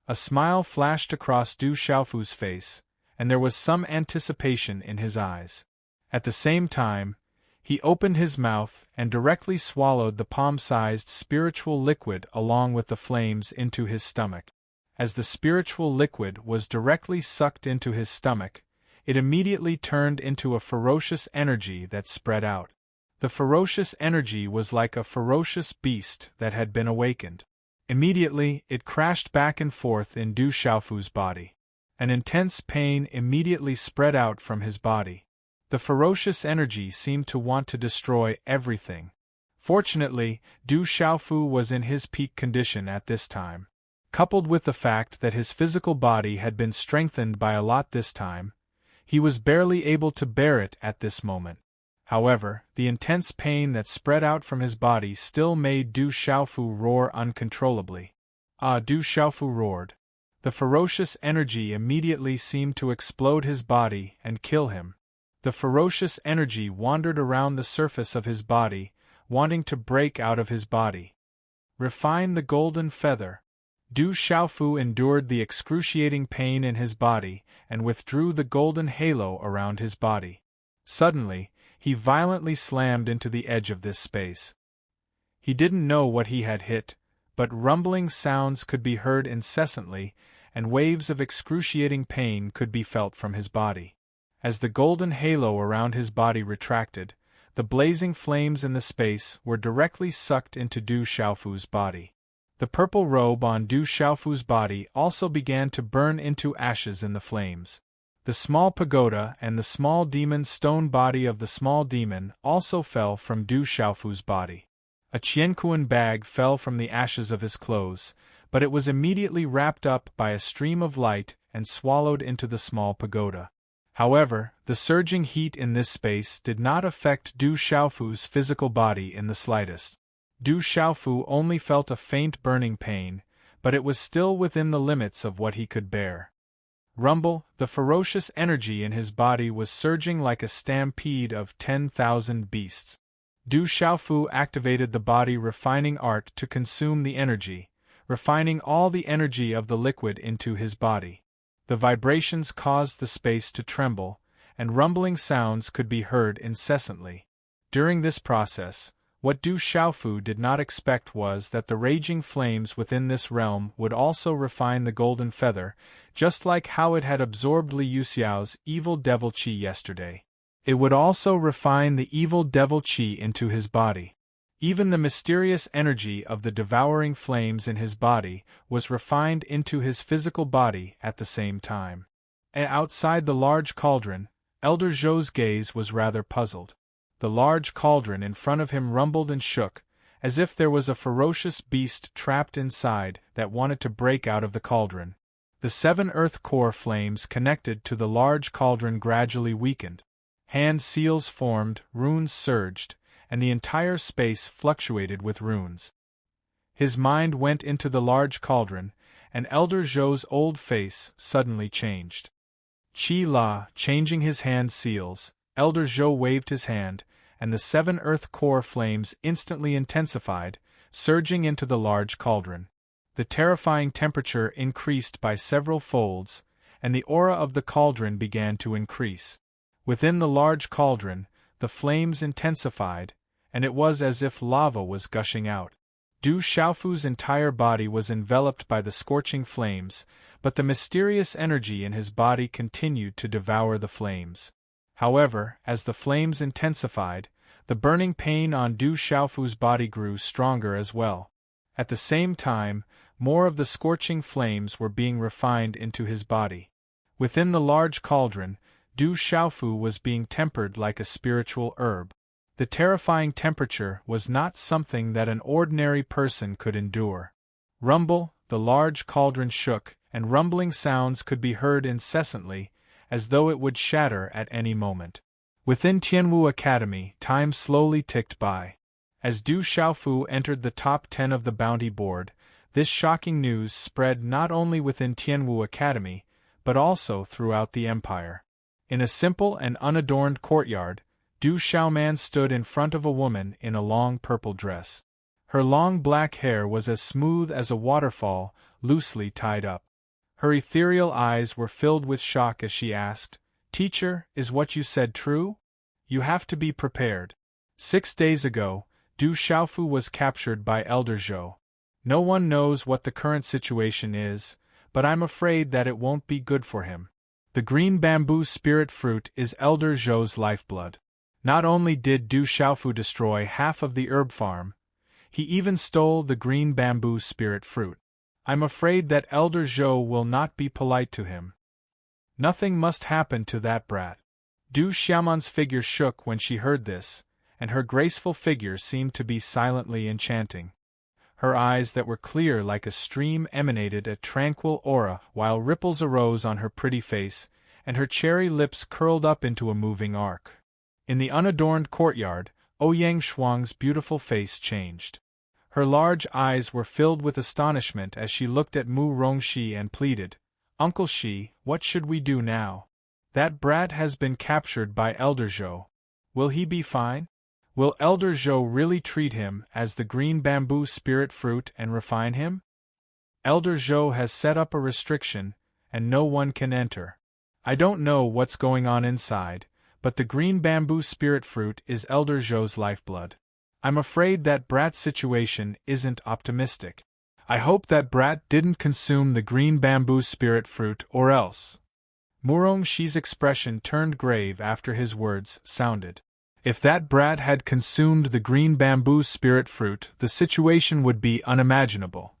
A smile flashed across Du Xiaofu's face, and there was some anticipation in his eyes. At the same time, he opened his mouth and directly swallowed the palm-sized spiritual liquid along with the flames into his stomach. As the spiritual liquid was directly sucked into his stomach, it immediately turned into a ferocious energy that spread out. The ferocious energy was like a ferocious beast that had been awakened. Immediately, it crashed back and forth in Du Xiaofu's body. An intense pain immediately spread out from his body. The ferocious energy seemed to want to destroy everything. Fortunately, Du Xiaofu was in his peak condition at this time. Coupled with the fact that his physical body had been strengthened by a lot this time, He was barely able to bear it at this moment. However, the intense pain that spread out from his body still made Du Xiaofu roar uncontrollably. Ah! Du Xiaofu roared. The ferocious energy immediately seemed to explode his body and kill him. The ferocious energy wandered around the surface of his body, wanting to break out of his body. Refine the golden feather. Du Xiaofu endured the excruciating pain in his body and withdrew the golden halo around his body. Suddenly, he violently slammed into the edge of this space. He didn't know what he had hit, but rumbling sounds could be heard incessantly, and waves of excruciating pain could be felt from his body. As the golden halo around his body retracted, the blazing flames in the space were directly sucked into Du Xiaofu's body. The purple robe on Du Xiaofu's body also began to burn into ashes in the flames. The small pagoda and the small demon stone body of the small demon also fell from Du Xiaofu's body. A Qianquan bag fell from the ashes of his clothes, but it was immediately wrapped up by a stream of light and swallowed into the small pagoda. However, the surging heat in this space did not affect Du Xiaofu's physical body in the slightest. Du Xiaofu only felt a faint burning pain, but it was still within the limits of what he could bear. Rumble, the ferocious energy in his body was surging like a stampede of 10,000 beasts. Du Xiaofu activated the body refining art to consume the energy, refining all the energy of the liquid into his body. The vibrations caused the space to tremble, and rumbling sounds could be heard incessantly. During this process, what Du Xiaofu did not expect was that the raging flames within this realm would also refine the golden feather, just like how it had absorbed Liu Xiao's evil devil qi yesterday. It would also refine the evil devil qi into his body. Even the mysterious energy of the devouring flames in his body was refined into his physical body at the same time. Outside the large cauldron, Elder Zhou's gaze was rather puzzled. The large cauldron in front of him rumbled and shook, as if there was a ferocious beast trapped inside that wanted to break out of the cauldron. The 7 earth core flames connected to the large cauldron gradually weakened. Hand seals formed, runes surged, and the entire space fluctuated with runes. His mind went into the large cauldron, and Elder Zhou's old face suddenly changed. Qi La, changing his hand seals, Elder Zhou waved his hand, and the 7 earth core flames instantly intensified, surging into the large cauldron. The terrifying temperature increased by several folds, and the aura of the cauldron began to increase. Within the large cauldron, the flames intensified, and it was as if lava was gushing out. Du Xiaofu's entire body was enveloped by the scorching flames, but the mysterious energy in his body continued to devour the flames. However, as the flames intensified, the burning pain on Du Xiaofu's body grew stronger as well. At the same time, more of the scorching flames were being refined into his body. Within the large cauldron, Du Xiaofu was being tempered like a spiritual herb. The terrifying temperature was not something that an ordinary person could endure. Rumble, the large cauldron shook, and rumbling sounds could be heard incessantly, as though it would shatter at any moment. Within Tianwu Academy, time slowly ticked by. As Du Xiaofu entered the top 10 of the bounty board, this shocking news spread not only within Tianwu Academy, but also throughout the empire. In a simple and unadorned courtyard, Du Xiaoman stood in front of a woman in a long purple dress. Her long black hair was as smooth as a waterfall, loosely tied up. Her ethereal eyes were filled with shock as she asked, "Teacher, is what you said true? You have to be prepared." 6 days ago, Du Xiaofu was captured by Elder Zhou. No one knows what the current situation is, but I'm afraid that it won't be good for him. The green bamboo spirit fruit is Elder Zhou's lifeblood. Not only did Du Xiaofu destroy half of the herb farm, he even stole the green bamboo spirit fruit. I'm afraid that Elder Zhou will not be polite to him. Nothing must happen to that brat. Du Xiaoman's figure shook when she heard this, and her graceful figure seemed to be silently enchanting. Her eyes that were clear like a stream emanated a tranquil aura while ripples arose on her pretty face, and her cherry lips curled up into a moving arc. In the unadorned courtyard, Ouyang Shuang's beautiful face changed. Her large eyes were filled with astonishment as she looked at Mu Rongxi and pleaded, "Uncle Shi, what should we do now? That brat has been captured by Elder Zhou. Will he be fine? Will Elder Zhou really treat him as the green bamboo spirit fruit and refine him? Elder Zhou has set up a restriction, and no one can enter. I don't know what's going on inside, but the green bamboo spirit fruit is Elder Zhou's lifeblood. I'm afraid that brat's situation isn't optimistic. I hope that brat didn't consume the green bamboo spirit fruit or else." Murong Shi's expression turned grave after his words sounded. If that brat had consumed the green bamboo spirit fruit, the situation would be unimaginable.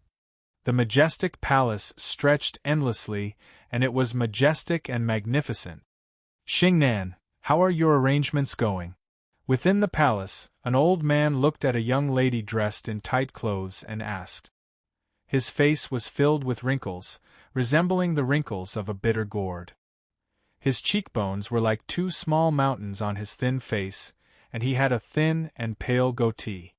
The majestic palace stretched endlessly, and it was majestic and magnificent. "Xingnan, how are your arrangements going?" Within the palace, an old man looked at a young lady dressed in tight clothes and asked. His face was filled with wrinkles, resembling the wrinkles of a bitter gourd. His cheekbones were like two small mountains on his thin face, and he had a thin and pale goatee.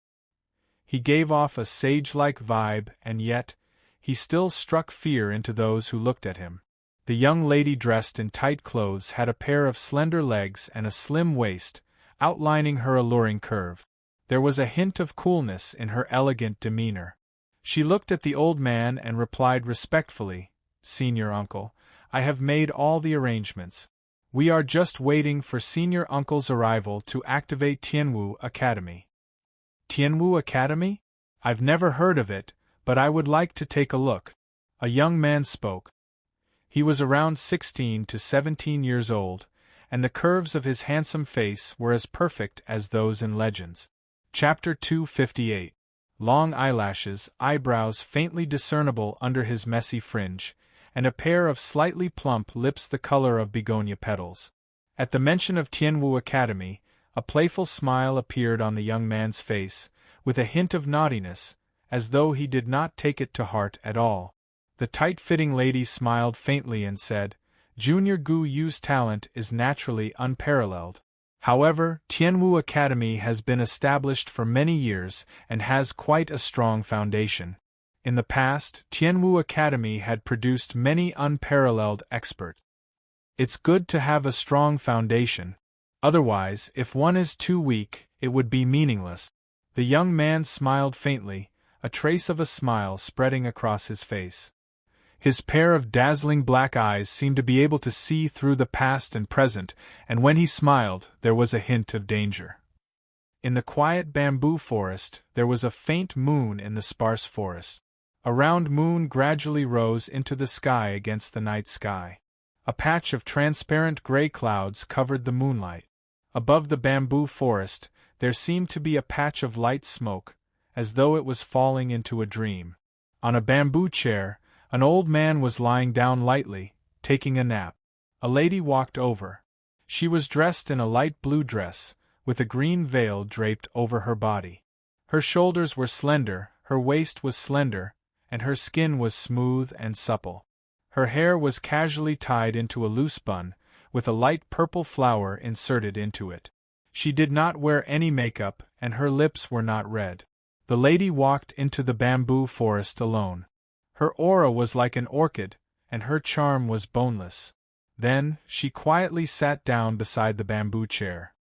He gave off a sage-like vibe, and yet, he still struck fear into those who looked at him. The young lady dressed in tight clothes had a pair of slender legs and a slim waist, outlining her alluring curve. There was a hint of coolness in her elegant demeanor. She looked at the old man and replied respectfully, "Senior Uncle, I have made all the arrangements. We are just waiting for Senior Uncle's arrival to activate Tianwu Academy." "Tianwu Academy? I've never heard of it, but I would like to take a look." A young man spoke. He was around 16 to 17 years old, and the curves of his handsome face were as perfect as those in legends. Chapter 258. Long eyelashes, eyebrows faintly discernible under his messy fringe, and a pair of slightly plump lips the color of begonia petals. At the mention of Tianwu Academy, a playful smile appeared on the young man's face, with a hint of naughtiness, as though he did not take it to heart at all. The tight-fitting lady smiled faintly and said, "Junior Gu Yu's talent is naturally unparalleled. However, Tianwu Academy has been established for many years and has quite a strong foundation. In the past, Tianwu Academy had produced many unparalleled experts. It's good to have a strong foundation. Otherwise, if one is too weak, it would be meaningless." The young man smiled faintly, a trace of a smile spreading across his face. His pair of dazzling black eyes seemed to be able to see through the past and present, and when he smiled, there was a hint of danger. In the quiet bamboo forest, there was a faint moon in the sparse forest. A round moon gradually rose into the sky against the night sky. A patch of transparent gray clouds covered the moonlight. Above the bamboo forest, there seemed to be a patch of light smoke, as though it was falling into a dream. On a bamboo chair, an old man was lying down lightly, taking a nap. A lady walked over. She was dressed in a light blue dress, with a green veil draped over her body. Her shoulders were slender, her waist was slender, and her skin was smooth and supple. Her hair was casually tied into a loose bun, with a light purple flower inserted into it. She did not wear any makeup, and her lips were not red. The lady walked into the bamboo forest alone. Her aura was like an orchid, and her charm was boneless. Then, she quietly sat down beside the bamboo chair.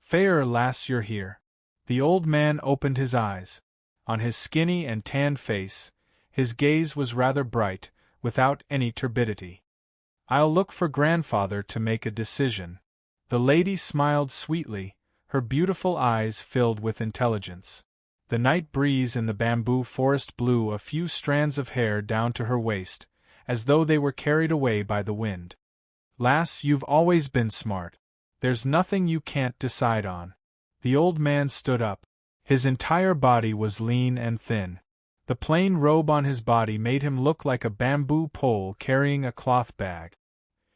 "Fair lass, you're here." The old man opened his eyes. On his skinny and tanned face, his gaze was rather bright, without any turbidity. "I'll look for grandfather to make a decision." The lady smiled sweetly, her beautiful eyes filled with intelligence. The night breeze in the bamboo forest blew a few strands of hair down to her waist, as though they were carried away by the wind. "Lass, you've always been smart. There's nothing you can't decide on." The old man stood up. His entire body was lean and thin. The plain robe on his body made him look like a bamboo pole carrying a cloth bag.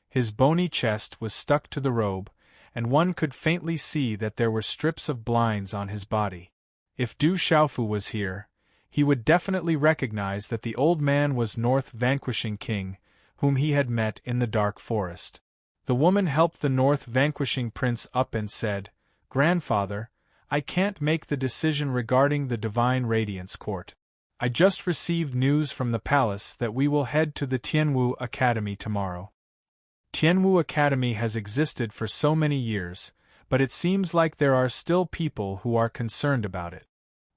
His bony chest was stuck to the robe, and one could faintly see that there were strips of blinds on his body. If Du Xiaofu was here, he would definitely recognize that the old man was North Vanquishing King, whom he had met in the dark forest. The woman helped the north vanquishing prince up and said, "Grandfather, I can't make the decision regarding the Divine Radiance Court. I just received news from the palace that we will head to the Tianwu Academy tomorrow. Tianwu Academy has existed for so many years, but it seems like there are still people who are concerned about it."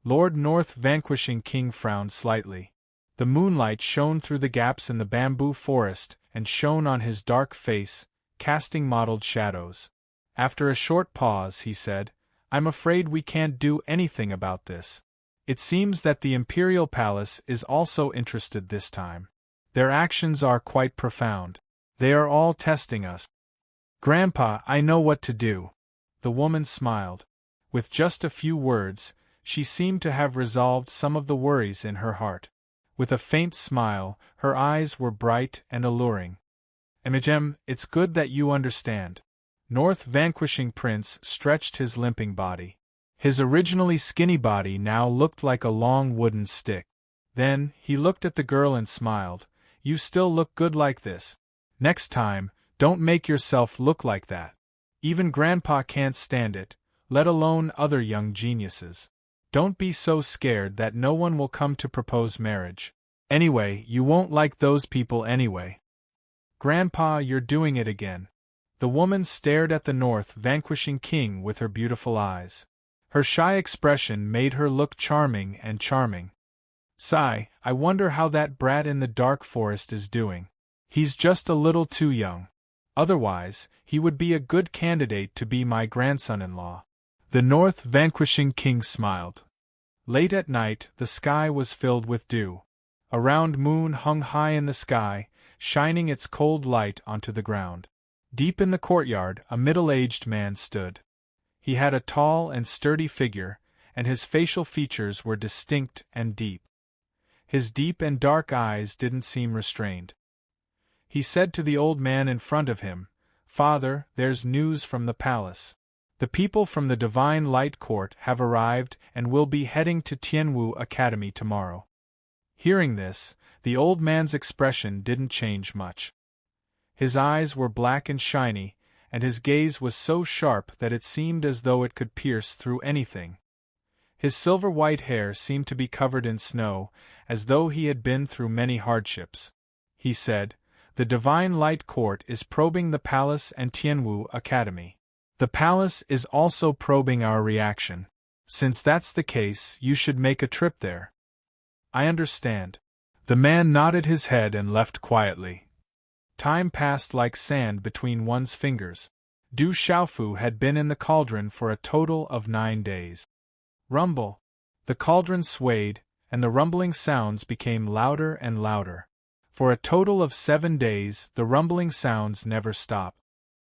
Lord North Vanquishing King frowned slightly. The moonlight shone through the gaps in the bamboo forest and shone on his dark face, casting mottled shadows. After a short pause, he said, "I'm afraid we can't do anything about this. It seems that the Imperial Palace is also interested this time. Their actions are quite profound. They are all testing us." "Grandpa, I know what to do." The woman smiled. With just a few words, she seemed to have resolved some of the worries in her heart. With a faint smile, her eyes were bright and alluring. "Imogen, it's good that you understand." North Vanquishing Prince stretched his limping body. His originally skinny body now looked like a long wooden stick. Then, he looked at the girl and smiled. "You still look good like this. Next time, don't make yourself look like that. Even Grandpa can't stand it, let alone other young geniuses. Don't be so scared that no one will come to propose marriage. Anyway, you won't like those people anyway." "Grandpa, you're doing it again." The woman stared at the North Vanquishing King with her beautiful eyes. Her shy expression made her look charming and charming. "Sigh, I wonder how that brat in the dark forest is doing. He's just a little too young. Otherwise, he would be a good candidate to be my grandson-in-law." The North Vanquishing King smiled. Late at night, the sky was filled with dew. A round moon hung high in the sky, shining its cold light onto the ground. Deep in the courtyard, a middle-aged man stood. He had a tall and sturdy figure, and his facial features were distinct and deep. His deep and dark eyes didn't seem restrained. He said to the old man in front of him, "Father, there's news from the palace. The people from the Divine Light Court have arrived and will be heading to Tianwu Academy tomorrow." Hearing this, the old man's expression didn't change much. His eyes were black and shiny, and his gaze was so sharp that it seemed as though it could pierce through anything. His silver-white hair seemed to be covered in snow, as though he had been through many hardships. He said, "The Divine Light Court is probing the palace and Tianwu Academy. The palace is also probing our reaction. Since that's the case, you should make a trip there." "I understand." The man nodded his head and left quietly. Time passed like sand between one's fingers. Du Xiaofu had been in the cauldron for a total of 9 days. Rumble. The cauldron swayed, and the rumbling sounds became louder and louder. For a total of 7 days, the rumbling sounds never stopped.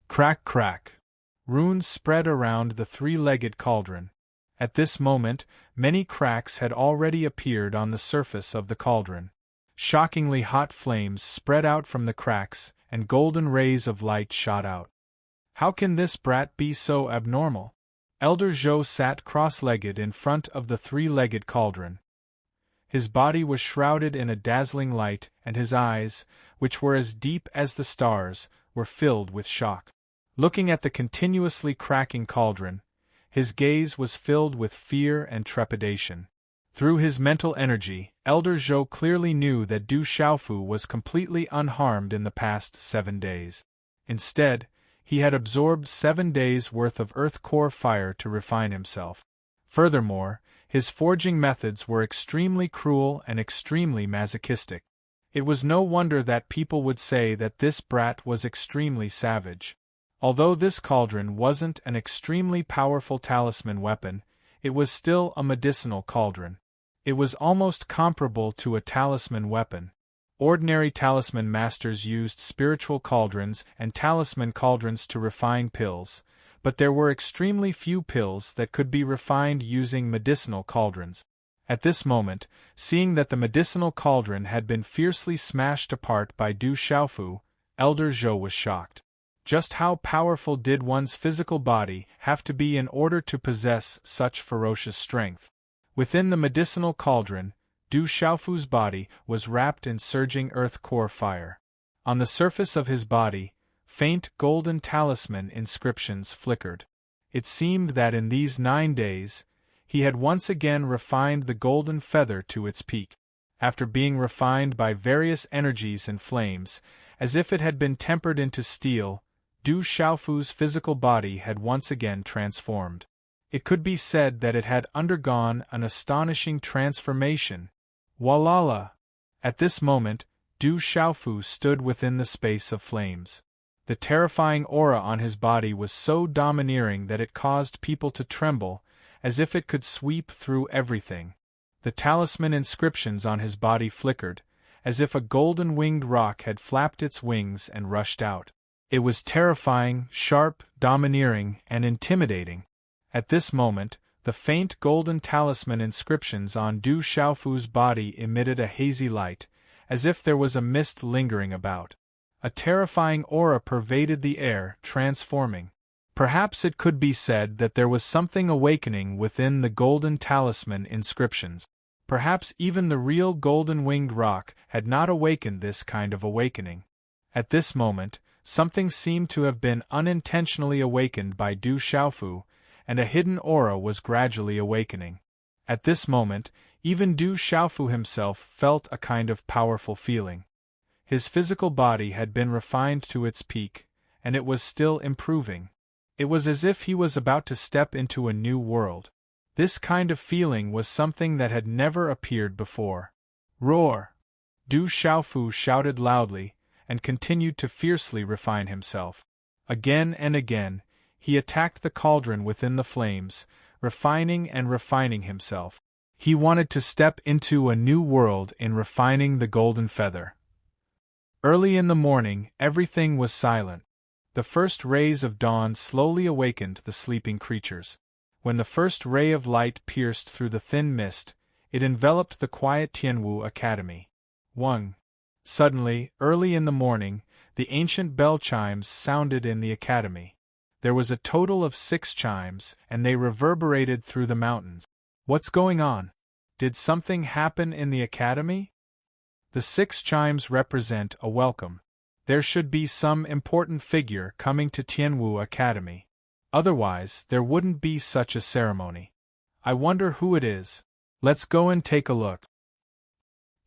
Crack, crack. Runes spread around the three-legged cauldron. At this moment, many cracks had already appeared on the surface of the cauldron. Shockingly hot flames spread out from the cracks, and golden rays of light shot out. "How can this brat be so abnormal?" Elder Zhou sat cross-legged in front of the three-legged cauldron. His body was shrouded in a dazzling light, and his eyes, which were as deep as the stars, were filled with shock. Looking at the continuously cracking cauldron, his gaze was filled with fear and trepidation. Through his mental energy, Elder Zhou clearly knew that Du Xiaofu was completely unharmed in the past 7 days. Instead, he had absorbed 7 days' worth of earth core fire to refine himself. Furthermore, his forging methods were extremely cruel and extremely masochistic. It was no wonder that people would say that this brat was extremely savage. Although this cauldron wasn't an extremely powerful talisman weapon, it was still a medicinal cauldron. It was almost comparable to a talisman weapon. Ordinary talisman masters used spiritual cauldrons and talisman cauldrons to refine pills, but there were extremely few pills that could be refined using medicinal cauldrons. At this moment, seeing that the medicinal cauldron had been fiercely smashed apart by Du Xiaofu, Elder Zhou was shocked. Just how powerful did one's physical body have to be in order to possess such ferocious strength? Within the medicinal cauldron, Du Xiaofu's body was wrapped in surging earth core fire. On the surface of his body, faint golden talisman inscriptions flickered. It seemed that in these 9 days, he had once again refined the golden feather to its peak. After being refined by various energies and flames, as if it had been tempered into steel, Du Xiaofu's physical body had once again transformed. It could be said that it had undergone an astonishing transformation. Walala! At this moment, Du Xiaofu stood within the space of flames. The terrifying aura on his body was so domineering that it caused people to tremble, as if it could sweep through everything. The talisman inscriptions on his body flickered, as if a golden-winged roc had flapped its wings and rushed out. It was terrifying, sharp, domineering, and intimidating. At this moment, the faint golden talisman inscriptions on Du Xiaofu's body emitted a hazy light, as if there was a mist lingering about. A terrifying aura pervaded the air, transforming. Perhaps it could be said that there was something awakening within the golden talisman inscriptions. Perhaps even the real golden-winged roc had not awakened this kind of awakening. At this moment, something seemed to have been unintentionally awakened by Du Xiaofu, and a hidden aura was gradually awakening. At this moment, even Du Xiaofu himself felt a kind of powerful feeling. His physical body had been refined to its peak, and it was still improving. It was as if he was about to step into a new world. This kind of feeling was something that had never appeared before. Roar! Du Xiaofu shouted loudly, and continued to fiercely refine himself. Again and again, he attacked the cauldron within the flames, refining and refining himself. He wanted to step into a new world in refining the golden feather. Early in the morning, everything was silent. The first rays of dawn slowly awakened the sleeping creatures. When the first ray of light pierced through the thin mist, it enveloped the quiet Tianwu Academy. 1. Suddenly, early in the morning, the ancient bell chimes sounded in the academy. There was a total of 6 chimes, and they reverberated through the mountains. What's going on? Did something happen in the academy? The 6 chimes represent a welcome. There should be some important figure coming to Tianwu Academy. Otherwise, there wouldn't be such a ceremony. I wonder who it is. Let's go and take a look.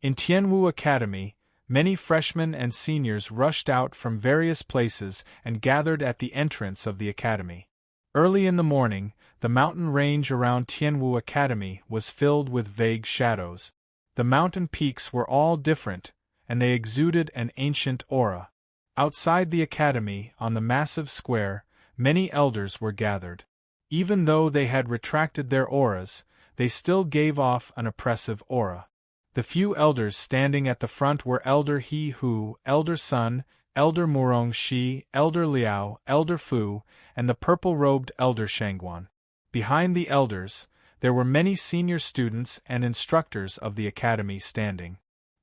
In Tianwu Academy, many freshmen and seniors rushed out from various places and gathered at the entrance of the academy. Early in the morning, the mountain range around Tianwu Academy was filled with vague shadows. The mountain peaks were all different, and they exuded an ancient aura. Outside the academy, on the massive square, many elders were gathered. Even though they had retracted their auras, they still gave off an oppressive aura. The few elders standing at the front were Elder He Hu, Elder Sun, Elder Murong Shi, Elder Liao, Elder Fu, and the purple-robed Elder Shangguan. Behind the elders, there were many senior students and instructors of the academy standing.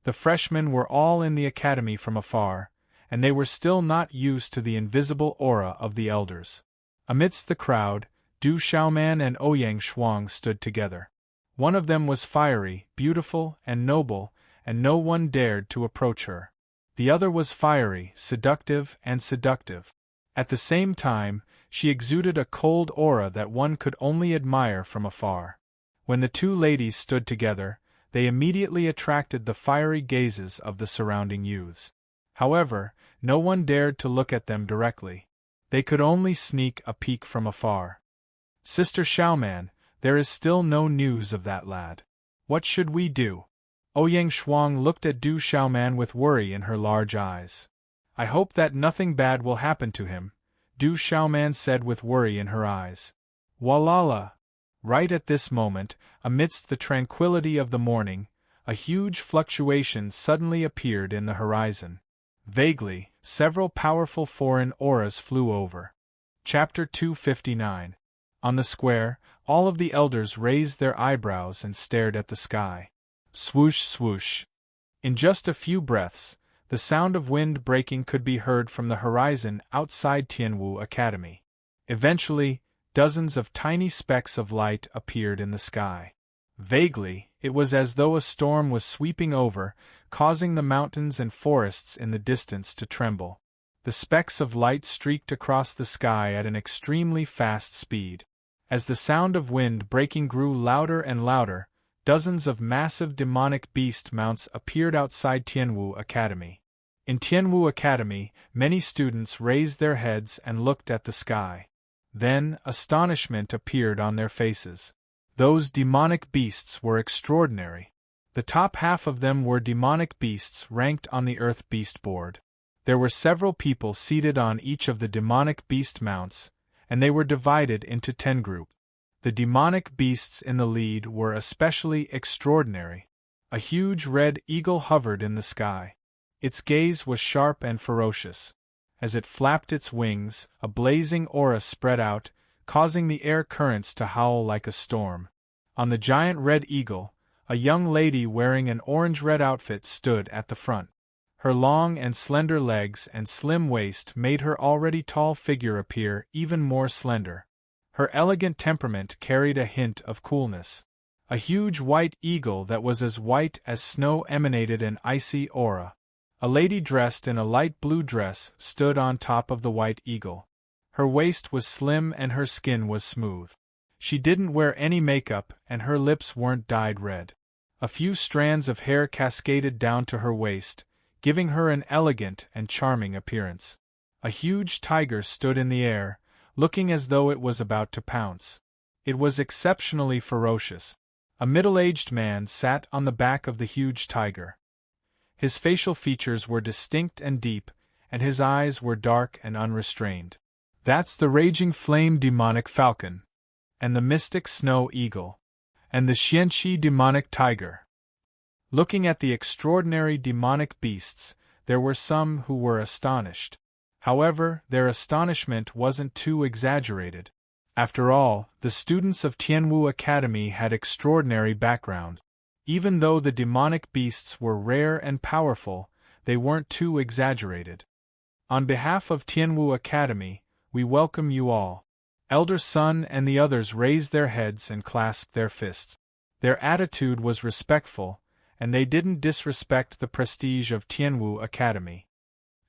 The freshmen were all in the academy from afar, and they were still not used to the invisible aura of the elders. Amidst the crowd, Du Xiaoman and Ouyang Shuang stood together. One of them was fiery, beautiful, and noble, and no one dared to approach her. The other was fiery, seductive, and seductive. At the same time, she exuded a cold aura that one could only admire from afar. When the two ladies stood together, they immediately attracted the fiery gazes of the surrounding youths. However, no one dared to look at them directly. They could only sneak a peek from afar. Sister Xiaoman, there is still no news of that lad. What should we do? Ouyang Shuang looked at Du Xiaoman with worry in her large eyes. I hope that nothing bad will happen to him, Du Xiaoman said with worry in her eyes. Walala! Right at this moment, amidst the tranquility of the morning, a huge fluctuation suddenly appeared in the horizon. Vaguely, several powerful foreign auras flew over. Chapter 259. On the square, all of the elders raised their eyebrows and stared at the sky. Swoosh swoosh. In just a few breaths, the sound of wind breaking could be heard from the horizon outside Tianwu Academy. Eventually, dozens of tiny specks of light appeared in the sky. Vaguely, it was as though a storm was sweeping over, causing the mountains and forests in the distance to tremble. The specks of light streaked across the sky at an extremely fast speed. As the sound of wind breaking grew louder and louder, dozens of massive demonic beast mounts appeared outside Tianwu Academy. In Tianwu Academy, many students raised their heads and looked at the sky. Then, astonishment appeared on their faces. Those demonic beasts were extraordinary. The top half of them were demonic beasts ranked on the Earth Beast board. There were several people seated on each of the demonic beast mounts, and they were divided into 10 groups. The demonic beasts in the lead were especially extraordinary. A huge red eagle hovered in the sky. Its gaze was sharp and ferocious. As it flapped its wings, a blazing aura spread out, causing the air currents to howl like a storm. On the giant red eagle, a young lady wearing an orange-red outfit stood at the front. Her long and slender legs and slim waist made her already tall figure appear even more slender. Her elegant temperament carried a hint of coolness. A huge white eagle that was as white as snow emanated an icy aura. A lady dressed in a light blue dress stood on top of the white eagle. Her waist was slim and her skin was smooth. She didn't wear any makeup and her lips weren't dyed red. A few strands of hair cascaded down to her waist, giving her an elegant and charming appearance. A huge tiger stood in the air, looking as though it was about to pounce. It was exceptionally ferocious. A middle-aged man sat on the back of the huge tiger. His facial features were distinct and deep, and his eyes were dark and unrestrained. That's the raging flame demonic falcon, and the mystic snow eagle, and the Xianqi demonic tiger. Looking at the extraordinary demonic beasts, there were some who were astonished. However, their astonishment wasn't too exaggerated. After all, the students of Tianwu Academy had extraordinary background. Even though the demonic beasts were rare and powerful, they weren't too exaggerated. On behalf of Tianwu Academy, we welcome you all. Elder Sun and the others raised their heads and clasped their fists. Their attitude was respectful, and they didn't disrespect the prestige of Tianwu Academy.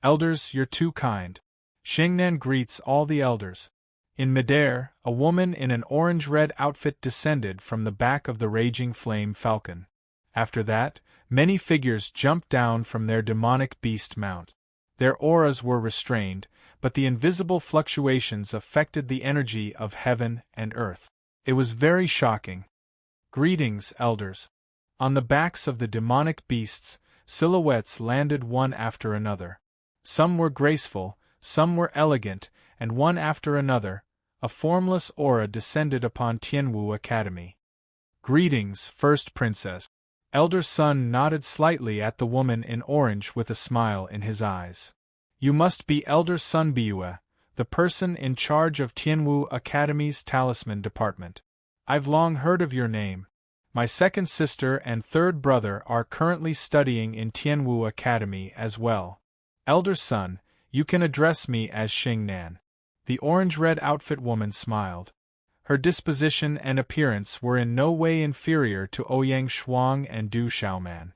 Elders, you're too kind. Xingnan greets all the elders. In midair, a woman in an orange-red outfit descended from the back of the raging flame falcon. After that, many figures jumped down from their demonic beast mount. Their auras were restrained, but the invisible fluctuations affected the energy of heaven and earth. It was very shocking. Greetings, elders. On the backs of the demonic beasts, silhouettes landed one after another. Some were graceful, some were elegant, and one after another, a formless aura descended upon Tianwu Academy. Greetings, First Princess. Elder Sun nodded slightly at the woman in orange with a smile in his eyes. You must be Elder Sun Biue, the person in charge of Tianwu Academy's talisman department. I've long heard of your name. My second sister and third brother are currently studying in Tianwu Academy as well. Elder Sun, you can address me as Xingnan. The orange-red outfit woman smiled. Her disposition and appearance were in no way inferior to Ouyang Shuang and Du Xiaoman.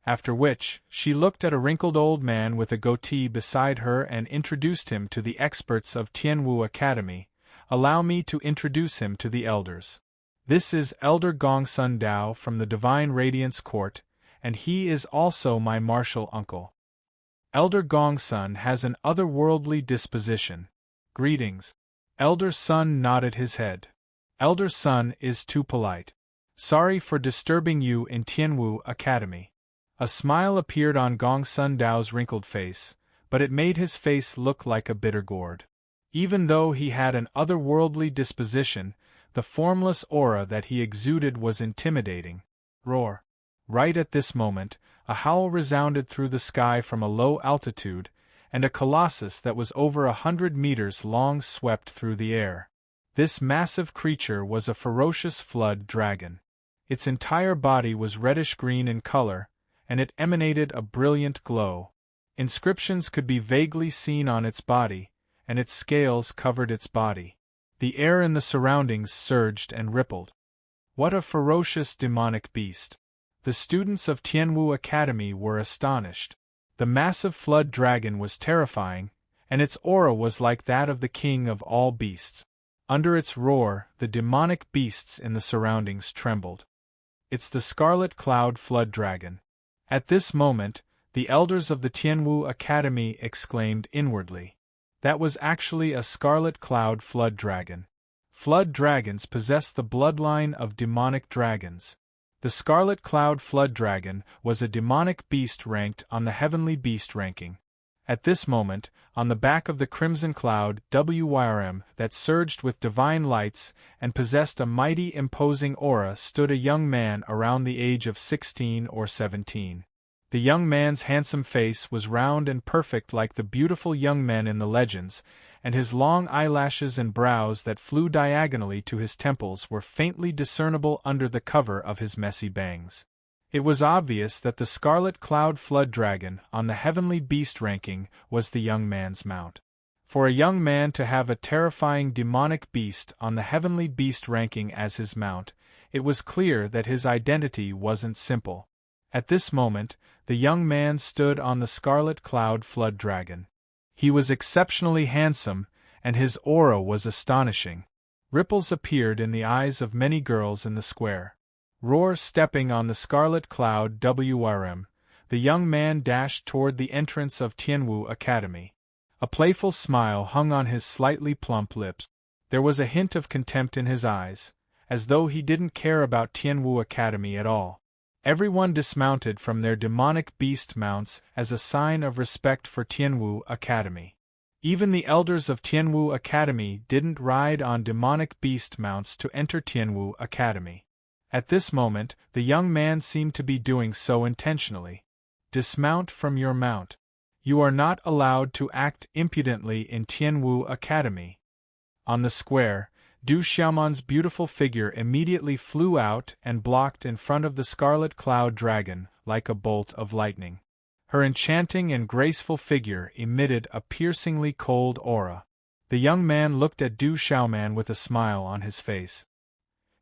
After which, she looked at a wrinkled old man with a goatee beside her and introduced him to the experts of Tianwu Academy. Allow me to introduce him to the elders. This is Elder Gongsun Dao from the Divine Radiance Court, and he is also my martial uncle. Elder Gongsun has an otherworldly disposition. Greetings. Elder Sun nodded his head. Elder Sun is too polite. Sorry for disturbing you in Tianwu Academy. A smile appeared on Gongsun Dao's wrinkled face, but it made his face look like a bitter gourd. Even though he had an otherworldly disposition, the formless aura that he exuded was intimidating. Roar. Right at this moment, a howl resounded through the sky from a low altitude, and a colossus that was over 100 meters long swept through the air. This massive creature was a ferocious flood dragon. Its entire body was reddish-green in color, and it emanated a brilliant glow. Inscriptions could be vaguely seen on its body, and its scales covered its body. The air in the surroundings surged and rippled. What a ferocious demonic beast! The students of Tianwu Academy were astonished. The massive flood dragon was terrifying, and its aura was like that of the king of all beasts. Under its roar, the demonic beasts in the surroundings trembled. It's the Scarlet Cloud Flood Dragon. At this moment, the elders of the Tianwu Academy exclaimed inwardly. That was actually a Scarlet Cloud Flood Dragon. Flood dragons possess the bloodline of demonic dragons. The Scarlet Cloud Flood Dragon was a demonic beast ranked on the Heavenly Beast ranking. At this moment, on the back of the Crimson Cloud WYRM that surged with divine lights and possessed a mighty imposing aura stood a young man around the age of 16 or 17. The young man's handsome face was round and perfect like the beautiful young men in the legends, and his long eyelashes and brows that flew diagonally to his temples were faintly discernible under the cover of his messy bangs. It was obvious that the Scarlet Cloud Flood Dragon on the Heavenly Beast ranking was the young man's mount. For a young man to have a terrifying demonic beast on the Heavenly Beast ranking as his mount, it was clear that his identity wasn't simple. At this moment, the young man stood on the Scarlet Cloud Flood Dragon. He was exceptionally handsome, and his aura was astonishing. Ripples appeared in the eyes of many girls in the square. Roar stepping on the Scarlet Cloud WRM, the young man dashed toward the entrance of Tianwu Academy. A playful smile hung on his slightly plump lips. There was a hint of contempt in his eyes, as though he didn't care about Tianwu Academy at all. Everyone dismounted from their demonic beast mounts as a sign of respect for Tianwu Academy. Even the elders of Tianwu Academy didn't ride on demonic beast mounts to enter Tianwu Academy. At this moment, the young man seemed to be doing so intentionally. Dismount from your mount. You are not allowed to act impudently in Tianwu Academy. On the square, Du Xiaoman's beautiful figure immediately flew out and blocked in front of the Scarlet Cloud Dragon like a bolt of lightning. Her enchanting and graceful figure emitted a piercingly cold aura. The young man looked at Du Xiaoman with a smile on his face.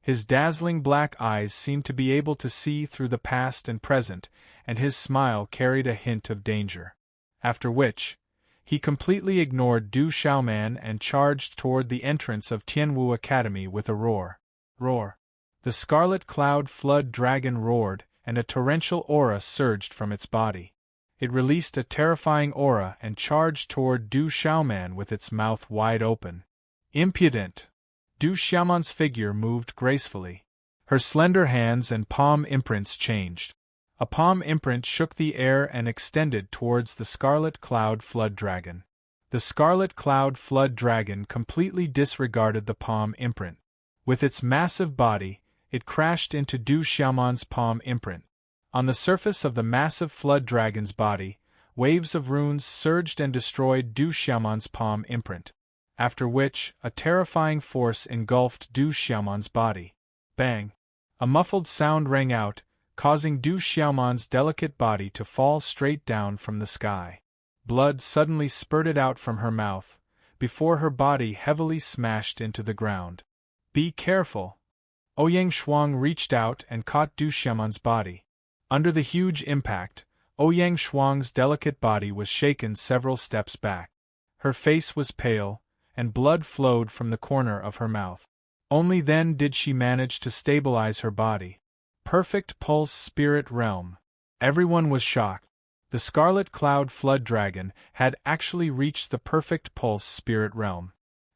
His dazzling black eyes seemed to be able to see through the past and present, and his smile carried a hint of danger. After which, he completely ignored Du Xiaoman and charged toward the entrance of Tianwu Academy with a roar. Roar! The Scarlet Cloud Flood Dragon roared, and a torrential aura surged from its body. It released a terrifying aura and charged toward Du Xiaoman with its mouth wide open. Impudent! Du Xiaoman's figure moved gracefully. Her slender hands and palm imprints changed. A palm imprint shook the air and extended towards the Scarlet Cloud Flood Dragon. The Scarlet Cloud Flood Dragon completely disregarded the palm imprint. With its massive body, it crashed into Du Xiaoman's palm imprint. On the surface of the massive Flood Dragon's body, waves of runes surged and destroyed Du Xiaoman's palm imprint. After which, a terrifying force engulfed Du Xiaoman's body. Bang! A muffled sound rang out, causing Du Xiaoman's delicate body to fall straight down from the sky. Blood suddenly spurted out from her mouth, before her body heavily smashed into the ground. Be careful! Ouyang Shuang reached out and caught Du Xiaoman's body. Under the huge impact, Ouyang Shuang's delicate body was shaken several steps back. Her face was pale, and blood flowed from the corner of her mouth. Only then did she manage to stabilize her body. Perfect Pulse Spirit Realm. Everyone was shocked. The Scarlet Cloud Flood Dragon had actually reached the Perfect Pulse Spirit Realm.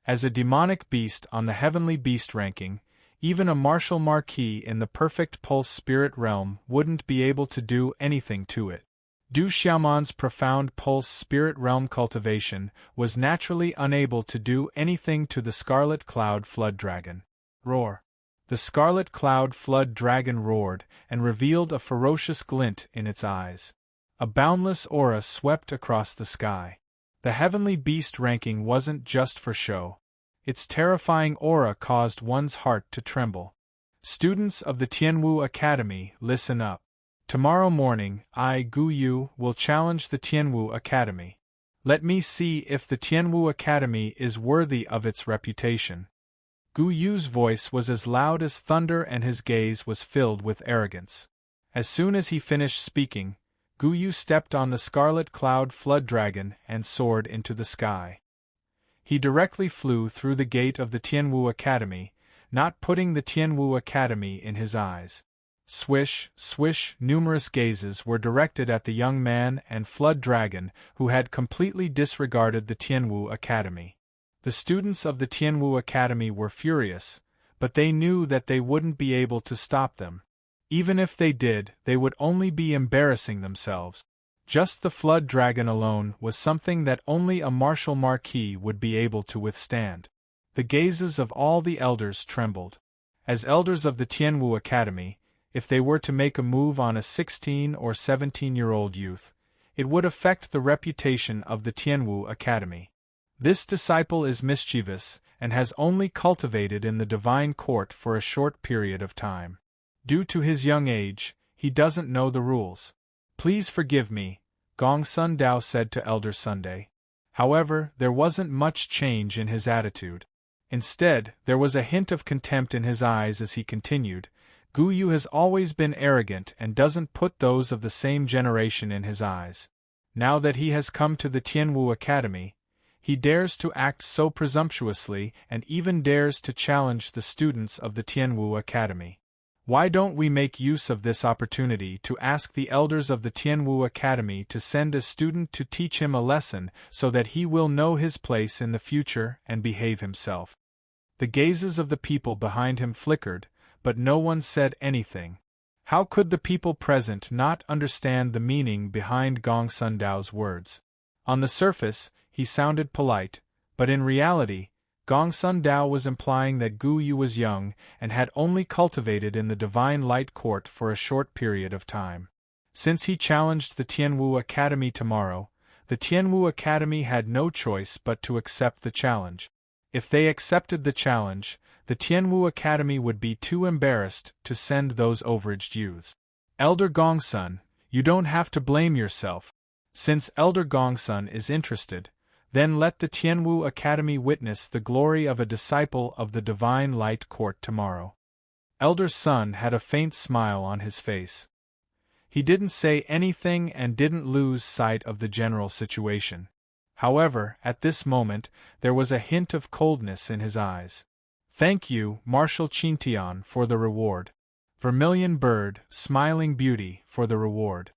As a demonic beast on the Heavenly Beast ranking, even a martial marquis in the Perfect Pulse Spirit Realm wouldn't be able to do anything to it. Du Xiaoman's profound Pulse Spirit Realm cultivation was naturally unable to do anything to the Scarlet Cloud Flood Dragon. Roar! The Scarlet Cloud Flood Dragon roared and revealed a ferocious glint in its eyes. A boundless aura swept across the sky. The Heavenly Beast ranking wasn't just for show. Its terrifying aura caused one's heart to tremble. Students of the Tianwu Academy, listen up. Tomorrow morning, I, Gu Yu, will challenge the Tianwu Academy. Let me see if the Tianwu Academy is worthy of its reputation. Gu Yu's voice was as loud as thunder and his gaze was filled with arrogance. As soon as he finished speaking, Gu Yu stepped on the scarlet cloud flood dragon and soared into the sky. He directly flew through the gate of the Tianwu Academy, not putting the Tianwu Academy in his eyes. Swish, swish, numerous gazes were directed at the young man and flood dragon who had completely disregarded the Tianwu Academy. The students of the Tianwu Academy were furious, but they knew that they wouldn't be able to stop them. Even if they did, they would only be embarrassing themselves. Just the flood dragon alone was something that only a martial marquis would be able to withstand. The gazes of all the elders trembled. As elders of the Tianwu Academy, if they were to make a move on a 16 or 17-year-old youth, it would affect the reputation of the Tianwu Academy. This disciple is mischievous and has only cultivated in the divine court for a short period of time. Due to his young age, he doesn't know the rules. Please forgive me, Gong Sun Dao said to Elder Sunday. However, there wasn't much change in his attitude. Instead, there was a hint of contempt in his eyes as he continued, Gu Yu has always been arrogant and doesn't put those of the same generation in his eyes. Now that he has come to the Tianwu Academy, he dares to act so presumptuously and even dares to challenge the students of the Tianwu Academy. Why don't we make use of this opportunity to ask the elders of the Tianwu Academy to send a student to teach him a lesson so that he will know his place in the future and behave himself? The gazes of the people behind him flickered, but no one said anything. How could the people present not understand the meaning behind Gong Sun Dao's words? On the surface, he sounded polite, but in reality, Gong Sun Dao was implying that Gu Yu was young and had only cultivated in the Divine Light Court for a short period of time. Since he challenged the Tianwu Academy tomorrow, the Tianwu Academy had no choice but to accept the challenge. If they accepted the challenge, the Tianwu Academy would be too embarrassed to send those overaged youths. Elder Gongsun, you don't have to blame yourself. Since Elder Gongsun is interested, then let the Tianwu Academy witness the glory of a disciple of the Divine Light Court tomorrow. Elder Sun had a faint smile on his face. He didn't say anything and didn't lose sight of the general situation. However, at this moment, there was a hint of coldness in his eyes. Thank you, Marshal Qintian, for the reward. Vermilion Bird, Smiling Beauty, for the reward.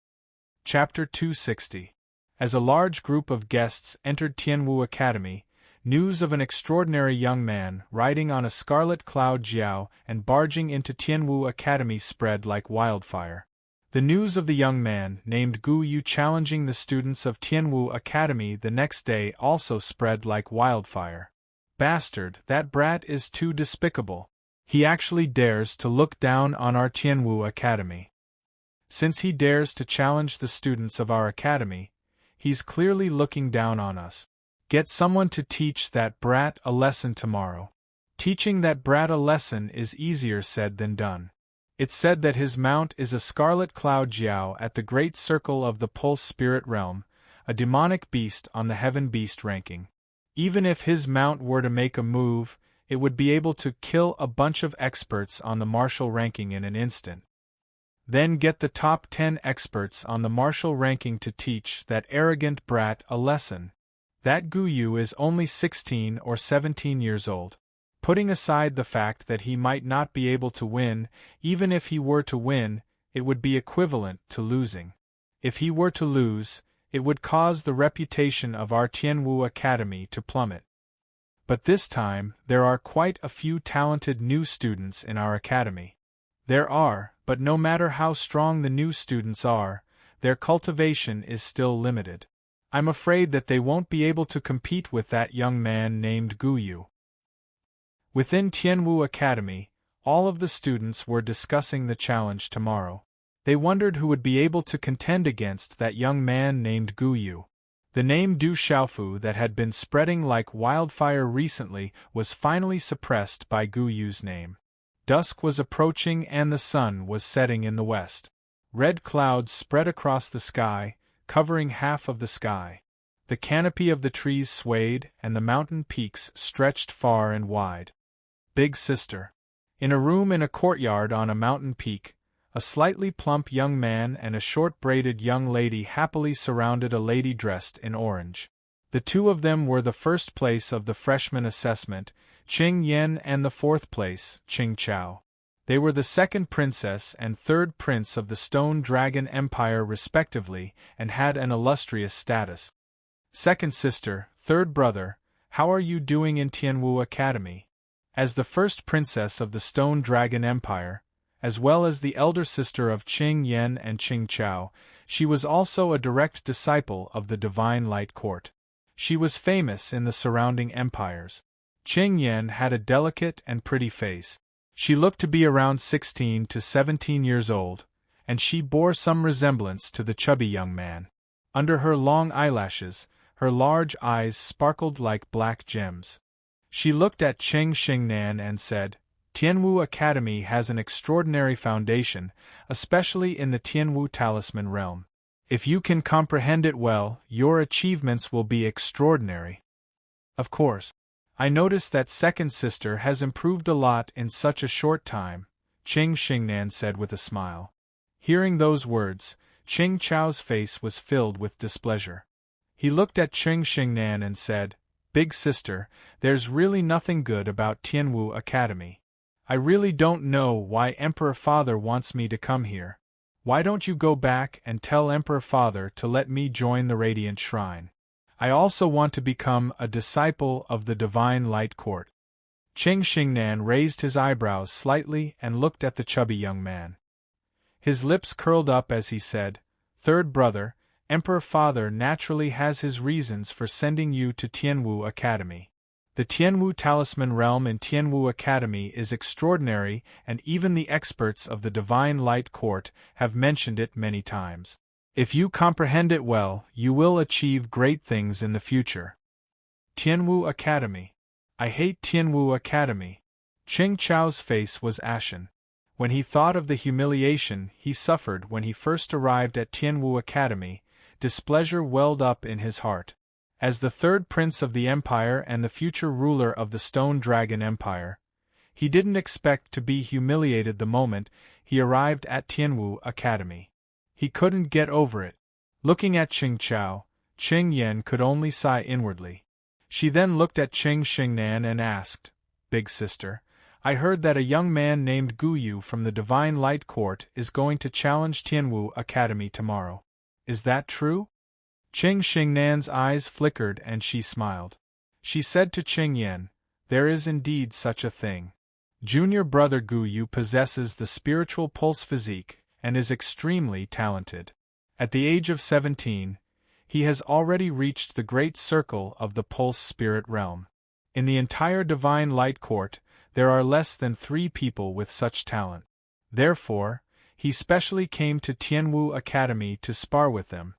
Chapter 260. As a large group of guests entered Tianwu Academy, news of an extraordinary young man riding on a scarlet cloud jiao and barging into Tianwu Academy spread like wildfire. The news of the young man named Gu Yu challenging the students of Tianwu Academy the next day also spread like wildfire. Bastard, that brat is too despicable. He actually dares to look down on our Tianwu Academy. Since he dares to challenge the students of our academy, he's clearly looking down on us. Get someone to teach that brat a lesson tomorrow. Teaching that brat a lesson is easier said than done. It's said that his mount is a scarlet cloud jiao at the great circle of the pulse spirit realm, a demonic beast on the heaven beast ranking. Even if his mount were to make a move, it would be able to kill a bunch of experts on the martial ranking in an instant. Then get the top 10 experts on the martial ranking to teach that arrogant brat a lesson. That Gu Yu is only 16 or 17 years old. Putting aside the fact that he might not be able to win, even if he were to win, it would be equivalent to losing. If he were to lose, it would cause the reputation of our Tianwu Academy to plummet. But this time, there are quite a few talented new students in our academy. There are, but no matter how strong the new students are, their cultivation is still limited. I'm afraid that they won't be able to compete with that young man named Gu Yu. Within Tianwu Academy, all of the students were discussing the challenge tomorrow. They wondered who would be able to contend against that young man named Gu Yu. The name Du Xiaofu that had been spreading like wildfire recently was finally suppressed by Gu Yu's name. Dusk was approaching and the sun was setting in the west. Red clouds spread across the sky, covering half of the sky. The canopy of the trees swayed and the mountain peaks stretched far and wide. Big Sister. In a room in a courtyard on a mountain peak, A slightly plump young man and a short-braided young lady happily surrounded a lady dressed in orange. The two of them were the first place of the freshman assessment, Qing Yen, and the fourth place, Qing Chao. They were the second princess and third prince of the Stone Dragon Empire respectively, and had an illustrious status. Second sister, third brother, how are you doing in Tianwu Academy? As the first princess of the Stone Dragon Empire, as well as the elder sister of Qing Yen and Qing Chao, she was also a direct disciple of the Divine Light Court. She was famous in the surrounding empires. Qing Yen had a delicate and pretty face. She looked to be around 16 to 17 years old, and she bore some resemblance to the chubby young man. Under her long eyelashes, her large eyes sparkled like black gems. She looked at Cheng Xingnan and said, Tianwu Academy has an extraordinary foundation, especially in the Tianwu talisman realm. If you can comprehend it well, your achievements will be extraordinary. Of course. I notice that second sister has improved a lot in such a short time, Cheng Xingnan said with a smile. Hearing those words, Qing Chao's face was filled with displeasure. He looked at Cheng Xingnan and said, Big sister, there's really nothing good about Tianwu Academy. I really don't know why Emperor Father wants me to come here. Why don't you go back and tell Emperor Father to let me join the Radiant Shrine? I also want to become a disciple of the Divine Light Court. Cheng Xingnan raised his eyebrows slightly and looked at the chubby young man. His lips curled up as he said, Third brother, Emperor Father naturally has his reasons for sending you to Tianwu Academy. The Tianwu Talisman realm in Tianwu Academy is extraordinary, and even the experts of the Divine Light Court have mentioned it many times. If you comprehend it well, you will achieve great things in the future. Tianwu Academy. I hate Tianwu Academy. Qing Chao's face was ashen. When he thought of the humiliation he suffered when he first arrived at Tianwu Academy, displeasure welled up in his heart. As the third prince of the empire and the future ruler of the Stone Dragon Empire, he didn't expect to be humiliated the moment he arrived at Tianwu Academy. He couldn't get over it. Looking at Qing Chao, Qing Yen could only sigh inwardly. She then looked at Qing Xingnan and asked, Big sister, I heard that a young man named Gu Yu from the Divine Light Court is going to challenge Tianwu Academy tomorrow. Is that true? Qing Xingnan's eyes flickered and she smiled. She said to Qing Yen, There is indeed such a thing. Junior brother Gu Yu possesses the spiritual pulse physique and is extremely talented. At the age of 17, he has already reached the great circle of the pulse spirit realm. In the entire Divine Light Court, there are less than 3 people with such talent. Therefore, he specially came to Tianwu Academy to spar with them.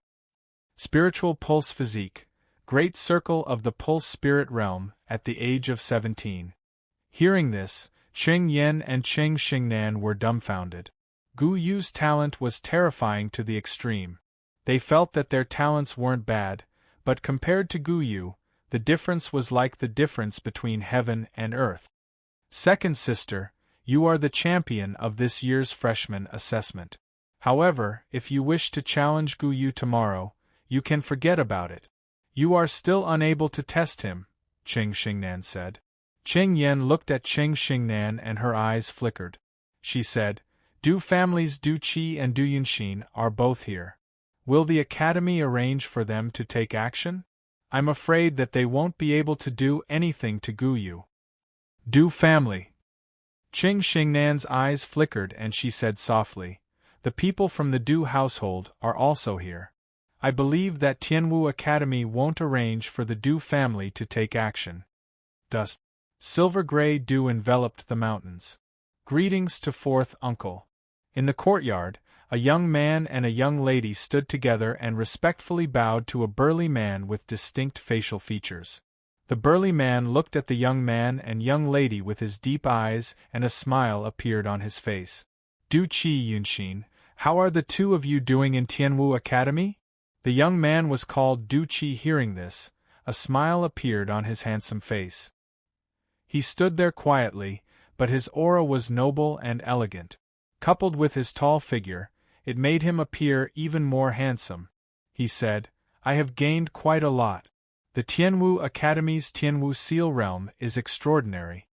Spiritual pulse physique, great circle of the pulse spirit realm, at the age of 17. Hearing this, Qing Yen and Qing Xingnan were dumbfounded. Gu Yu's talent was terrifying to the extreme. They felt that their talents weren't bad, but compared to Gu Yu, the difference was like the difference between heaven and earth. Second sister, you are the champion of this year's freshman assessment. However, if you wish to challenge Gu Yu tomorrow, you can forget about it. You are still unable to test him, Qing Xingnan said. Qing Yen looked at Qing Xingnan and her eyes flickered. She said, Du families Du Qi and Du Yunxin are both here. Will the academy arrange for them to take action? I'm afraid that they won't be able to do anything to Gu Yu. Du family. Qing Xingnan's eyes flickered and she said softly, The people from the Du household are also here. I believe that Tianwu Academy won't arrange for the Du family to take action. Dust. Silver-gray dew enveloped the mountains. Greetings to fourth uncle. In the courtyard, a young man and a young lady stood together and respectfully bowed to a burly man with distinct facial features. The burly man looked at the young man and young lady with his deep eyes, and a smile appeared on his face. Du Qi Yunxin, how are the two of you doing in Tianwu Academy? The young man was called Du Qi. Hearing this, a smile appeared on his handsome face. He stood there quietly, but his aura was noble and elegant. Coupled with his tall figure, it made him appear even more handsome. He said, I have gained quite a lot. The Tianwu Academy's Tianwu Seal Realm is extraordinary.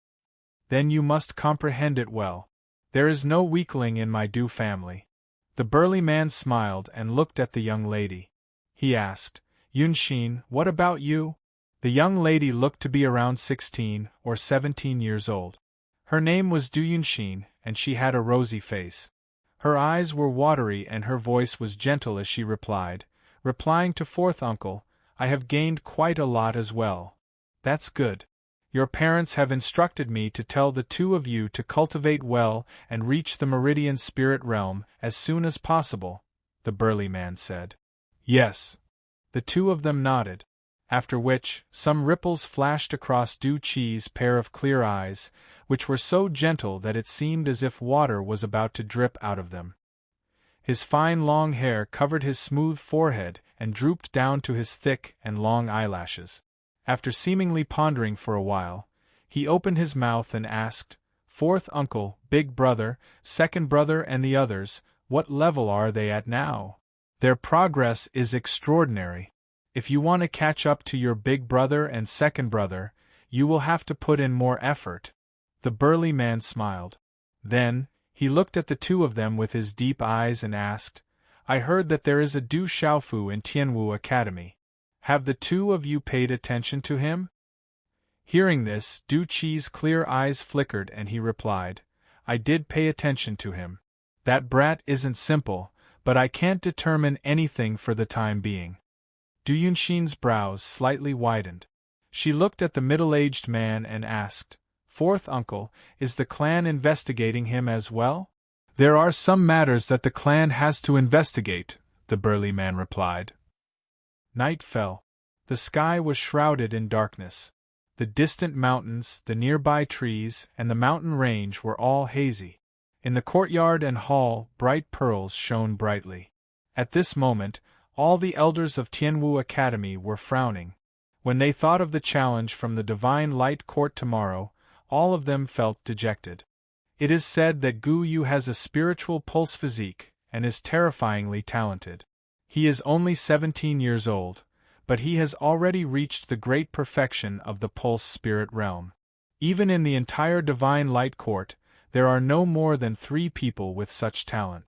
Then you must comprehend it well. There is no weakling in my Du family. The burly man smiled and looked at the young lady. He asked, Yunxin, what about you? The young lady looked to be around 16 or 17 years old. Her name was Du Yunxin, and she had a rosy face. Her eyes were watery and her voice was gentle as she replying to fourth uncle, I have gained quite a lot as well. That's good. Your parents have instructed me to tell the two of you to cultivate well and reach the Meridian Spirit Realm as soon as possible, the burly man said. Yes. The two of them nodded. After which, some ripples flashed across Du Qi's pair of clear eyes, which were so gentle that it seemed as if water was about to drip out of them. His fine long hair covered his smooth forehead and drooped down to his thick and long eyelashes. After seemingly pondering for a while, he opened his mouth and asked, Fourth uncle, big brother, second brother and the others, what level are they at now? Their progress is extraordinary. If you want to catch up to your big brother and second brother, you will have to put in more effort. The burly man smiled. Then, he looked at the two of them with his deep eyes and asked, I heard that there is a Du Xiaofu in Tianwu Academy. Have the two of you paid attention to him? Hearing this, Du Qi's clear eyes flickered and he replied, I did pay attention to him. That brat isn't simple, but I can't determine anything for the time being. Du Yunxin's brows slightly widened. She looked at the middle-aged man and asked, Fourth uncle, is the clan investigating him as well? There are some matters that the clan has to investigate, the burly man replied. Night fell. The sky was shrouded in darkness. The distant mountains, the nearby trees, and the mountain range were all hazy. In the courtyard and hall, bright pearls shone brightly. At this moment, all the elders of Tianwu Academy were frowning. When they thought of the challenge from the Divine Light Court tomorrow, all of them felt dejected. It is said that Gu Yu has a spiritual pulse physique and is terrifyingly talented. He is only 17 years old, but he has already reached the great perfection of the pulse spirit realm. Even in the entire Divine Light Court, there are no more than 3 people with such talent.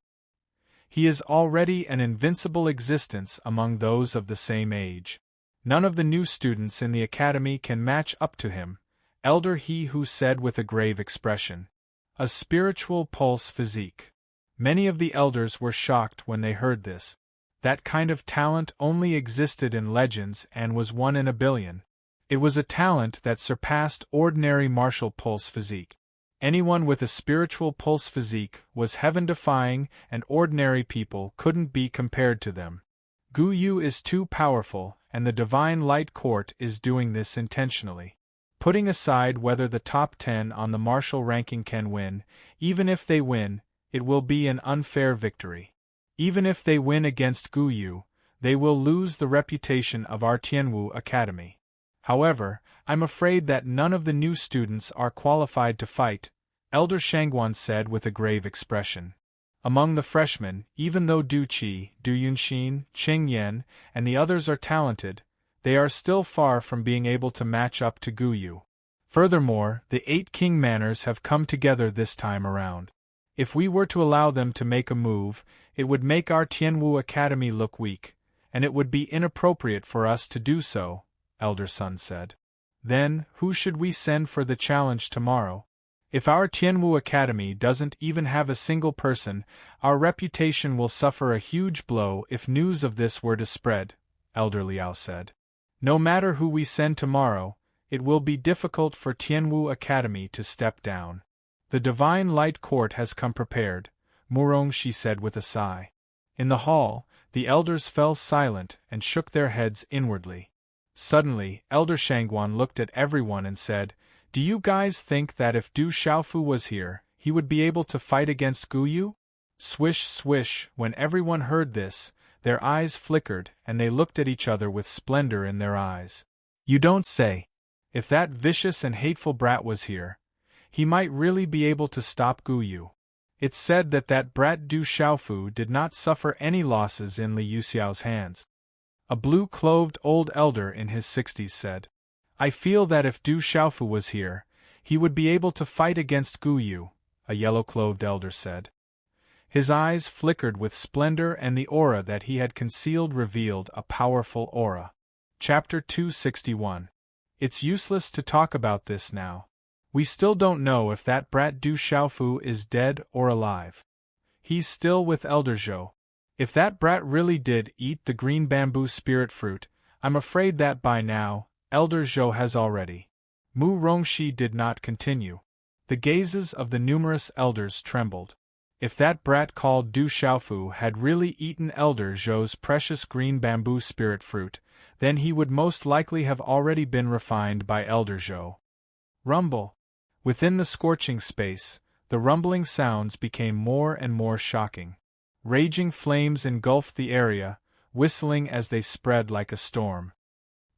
He is already an invincible existence among those of the same age. None of the new students in the academy can match up to him, Elder He Hu said with a grave expression. A spiritual pulse physique. Many of the elders were shocked when they heard this. That kind of talent only existed in legends and was 1 in a billion. It was a talent that surpassed ordinary martial pulse physique. Anyone with a spiritual pulse physique was heaven-defying and ordinary people couldn't be compared to them. Gu Yu is too powerful and the Divine Light Court is doing this intentionally. Putting aside whether the top 10 on the martial ranking can win, even if they win, it will be an unfair victory. Even if they win against Gu Yu, they will lose the reputation of our Tianwu Academy. However, I'm afraid that none of the new students are qualified to fight, Elder Shangguan said with a grave expression. Among the freshmen, even though Du Qi, Du Yunxin, Qing Yan, and the others are talented, they are still far from being able to match up to Gu Yu. Furthermore, the 8 King Manors have come together this time around. If we were to allow them to make a move, it would make our Tianwu Academy look weak, and it would be inappropriate for us to do so, Elder Sun said. Then, who should we send for the challenge tomorrow? If our Tianwu Academy doesn't even have a single person, our reputation will suffer a huge blow if news of this were to spread, Elder Liao said. No matter who we send tomorrow, it will be difficult for Tianwu Academy to step down. The Divine Light Court has come prepared, Murong she said with a sigh. In the hall, the elders fell silent and shook their heads inwardly. Suddenly, Elder Shangguan looked at everyone and said, Do you guys think that if Du Xiaofu was here, he would be able to fight against Gu Yu? Swish swish, when everyone heard this, their eyes flickered and they looked at each other with splendor in their eyes. You don't say. If that vicious and hateful brat was here, he might really be able to stop Gu Yu. It's said that that brat Du Xiaofu did not suffer any losses in Li Yuxiao's hands. A blue-clothed old elder in his 60s said, I feel that if Du Xiaofu was here, he would be able to fight against Gu Yu, a yellow-clothed elder said. His eyes flickered with splendor and the aura that he had concealed revealed a powerful aura. Chapter 261. It's useless to talk about this now. We still don't know if that brat Du Xiaofu is dead or alive. He's still with Elder Zhou. If that brat really did eat the green bamboo spirit fruit, I'm afraid that by now, Elder Zhou has already. Mu Rongxi did not continue. The gazes of the numerous elders trembled. If that brat called Du Xiaofu had really eaten Elder Zhou's precious green bamboo spirit fruit, then he would most likely have already been refined by Elder Zhou. Rumble. Within the scorching space, the rumbling sounds became more and more shocking. Raging flames engulfed the area, whistling as they spread like a storm.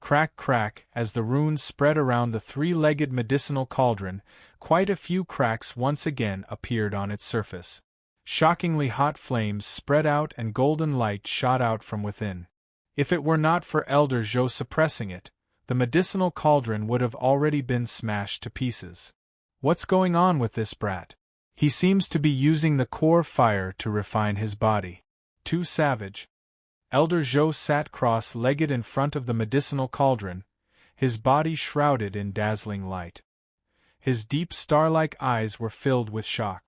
Crack, crack, as the runes spread around the three-legged medicinal cauldron, quite a few cracks once again appeared on its surface. Shockingly hot flames spread out and golden light shot out from within. If it were not for Elder Zhou suppressing it, the medicinal cauldron would have already been smashed to pieces. What's going on with this brat? He seems to be using the core fire to refine his body. Too savage. Elder Zhou sat cross-legged in front of the medicinal cauldron, his body shrouded in dazzling light. His deep star-like eyes were filled with shock.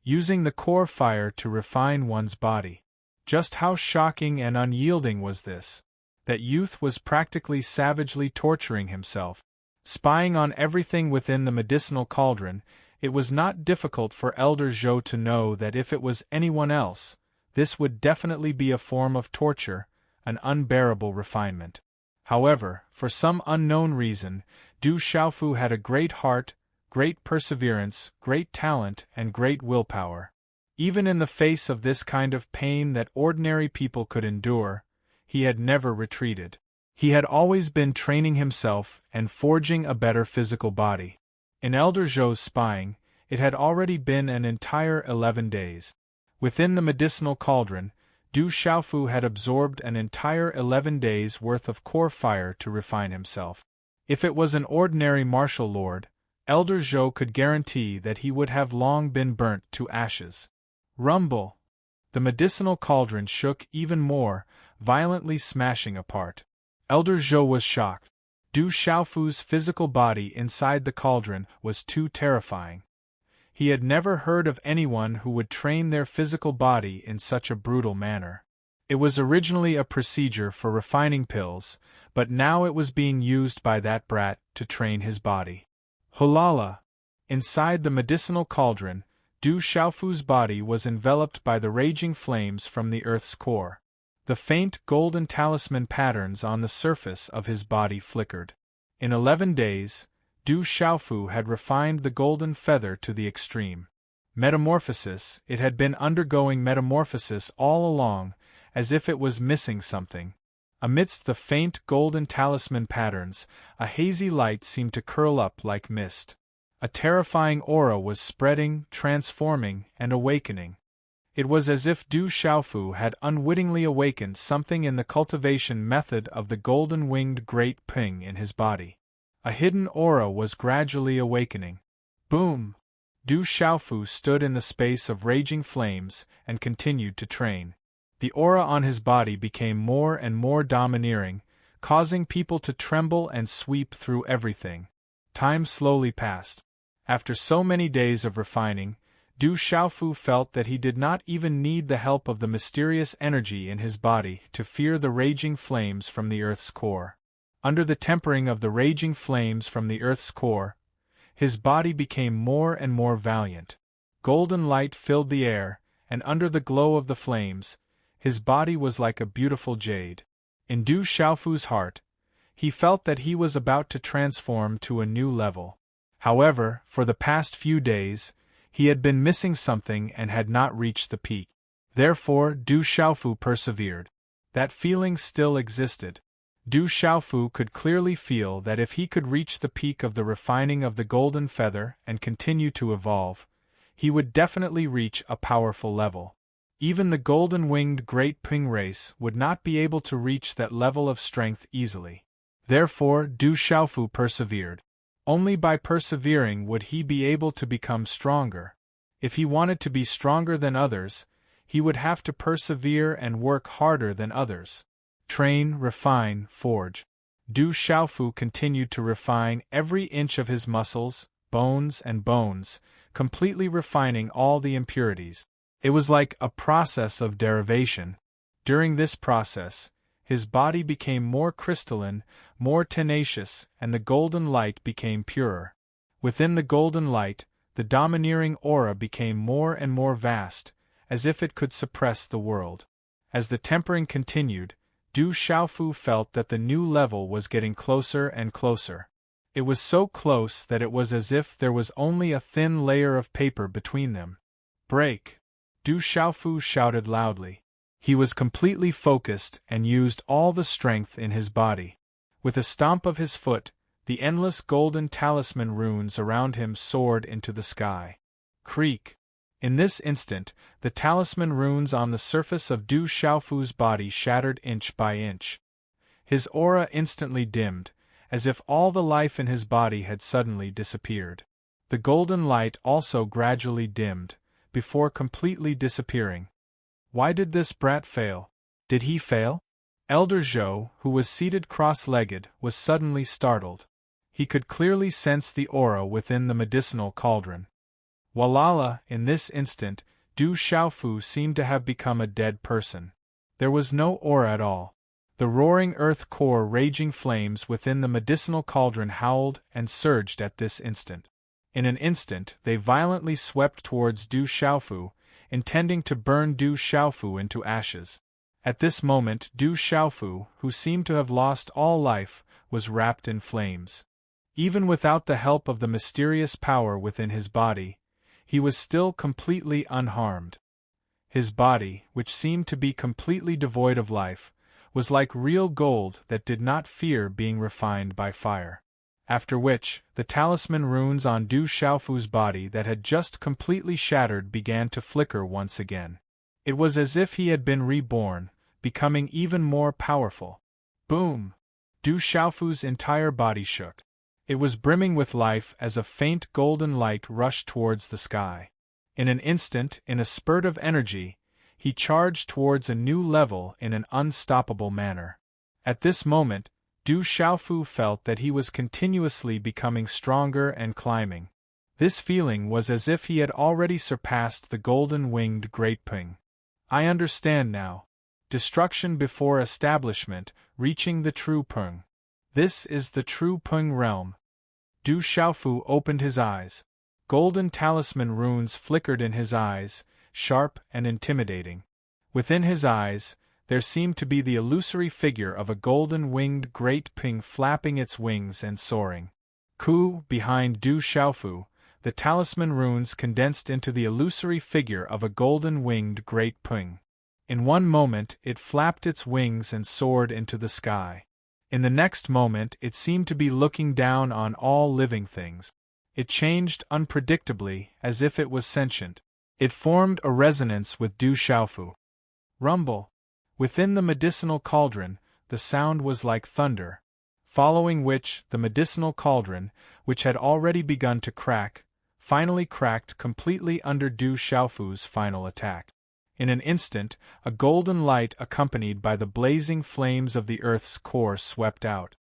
Using the core fire to refine one's body. Just how shocking and unyielding was this? That youth was practically savagely torturing himself. Spying on everything within the medicinal cauldron, it was not difficult for Elder Zhou to know that if it was anyone else, this would definitely be a form of torture, an unbearable refinement. However, for some unknown reason, Du Xiaofu had a great heart, great perseverance, great talent, and great willpower. Even in the face of this kind of pain that ordinary people could endure, he had never retreated. He had always been training himself and forging a better physical body. In Elder Zhou's spying, it had already been an entire 11 days. Within the medicinal cauldron, Du Xiaofu had absorbed an entire 11 days' worth of core fire to refine himself. If it was an ordinary martial lord, Elder Zhou could guarantee that he would have long been burnt to ashes. Rumble! The medicinal cauldron shook even more, violently smashing apart. Elder Zhou was shocked. Du Xiaofu's physical body inside the cauldron was too terrifying. He had never heard of anyone who would train their physical body in such a brutal manner. It was originally a procedure for refining pills, but now it was being used by that brat to train his body. Hulala! Inside the medicinal cauldron, Du Xiaofu's body was enveloped by the raging flames from the earth's core. The faint golden talisman patterns on the surface of his body flickered. In 11 days, Du Xiaofu had refined the golden feather to the extreme. Metamorphosis, it had been undergoing metamorphosis all along, as if it was missing something. Amidst the faint golden talisman patterns, a hazy light seemed to curl up like mist. A terrifying aura was spreading, transforming, and awakening. It was as if Du Xiaofu had unwittingly awakened something in the cultivation method of the golden-winged Great Ping in his body. A hidden aura was gradually awakening. Boom! Du Xiaofu stood in the space of raging flames and continued to train. The aura on his body became more and more domineering, causing people to tremble and sweep through everything. Time slowly passed. After so many days of refining, Du Xiaofu felt that he did not even need the help of the mysterious energy in his body to fear the raging flames from the Earth's core. Under the tempering of the raging flames from the Earth's core, his body became more and more valiant. Golden light filled the air, and under the glow of the flames, his body was like a beautiful jade. In Du Xiaofu's heart, he felt that he was about to transform to a new level. However, for the past few days, he had been missing something and had not reached the peak. Therefore, Du Xiaofu persevered. That feeling still existed. Du Xiaofu could clearly feel that if he could reach the peak of the refining of the golden feather and continue to evolve, he would definitely reach a powerful level. Even the golden-winged Great Ping race would not be able to reach that level of strength easily. Therefore, Du Xiaofu persevered. Only by persevering would he be able to become stronger. If he wanted to be stronger than others, he would have to persevere and work harder than others. Train, refine, forge. Du Xiaofu continued to refine every inch of his muscles, bones, completely refining all the impurities. It was like a process of derivation. During this process, his body became more crystalline, more tenacious, and the golden light became purer. Within the golden light, the domineering aura became more and more vast, as if it could suppress the world. As the tempering continued, Du Xiaofu felt that the new level was getting closer and closer. It was so close that it was as if there was only a thin layer of paper between them. Break! Du Xiaofu shouted loudly. He was completely focused and used all the strength in his body. With a stomp of his foot, the endless golden talisman runes around him soared into the sky. Creak! In this instant, the talisman runes on the surface of Du Xiaofu's body shattered inch by inch. His aura instantly dimmed, as if all the life in his body had suddenly disappeared. The golden light also gradually dimmed, before completely disappearing. Why did this brat fail? Did he fail? Elder Zhou, who was seated cross-legged, was suddenly startled. He could clearly sense the aura within the medicinal cauldron. Walala, in this instant, Du Xiaofu seemed to have become a dead person. There was no aura at all. The roaring earth core raging flames within the medicinal cauldron howled and surged at this instant. In an instant, they violently swept towards Du Xiaofu, intending to burn Du Xiaofu into ashes. At this moment, Du Xiaofu, who seemed to have lost all life, was wrapped in flames. Even without the help of the mysterious power within his body, he was still completely unharmed. His body, which seemed to be completely devoid of life, was like real gold that did not fear being refined by fire. After which, the talisman runes on Du Xiaofu's body that had just completely shattered began to flicker once again. It was as if he had been reborn, becoming even more powerful. Boom! Du Xiaofu's entire body shook. It was brimming with life as a faint golden light rushed towards the sky. In an instant, in a spurt of energy, he charged towards a new level in an unstoppable manner. At this moment, Du Xiaofu felt that he was continuously becoming stronger and climbing. This feeling was as if he had already surpassed the golden-winged Great Ping. I understand now. Destruction before establishment, reaching the true Ping. This is the true Ping realm. Du Xiaofu opened his eyes. Golden talisman runes flickered in his eyes, sharp and intimidating. Within his eyes, there seemed to be the illusory figure of a golden-winged Great Ping flapping its wings and soaring. Behind Du Xiaofu, the talisman runes condensed into the illusory figure of a golden-winged Great Ping. In one moment it flapped its wings and soared into the sky. In the next moment it seemed to be looking down on all living things. It changed unpredictably, as if it was sentient. It formed a resonance with Du Xiaofu. Rumble. Within the medicinal cauldron, the sound was like thunder, following which the medicinal cauldron, which had already begun to crack, finally cracked completely under Du Xiaofu's final attack. In an instant, a golden light accompanied by the blazing flames of the earth's core swept out.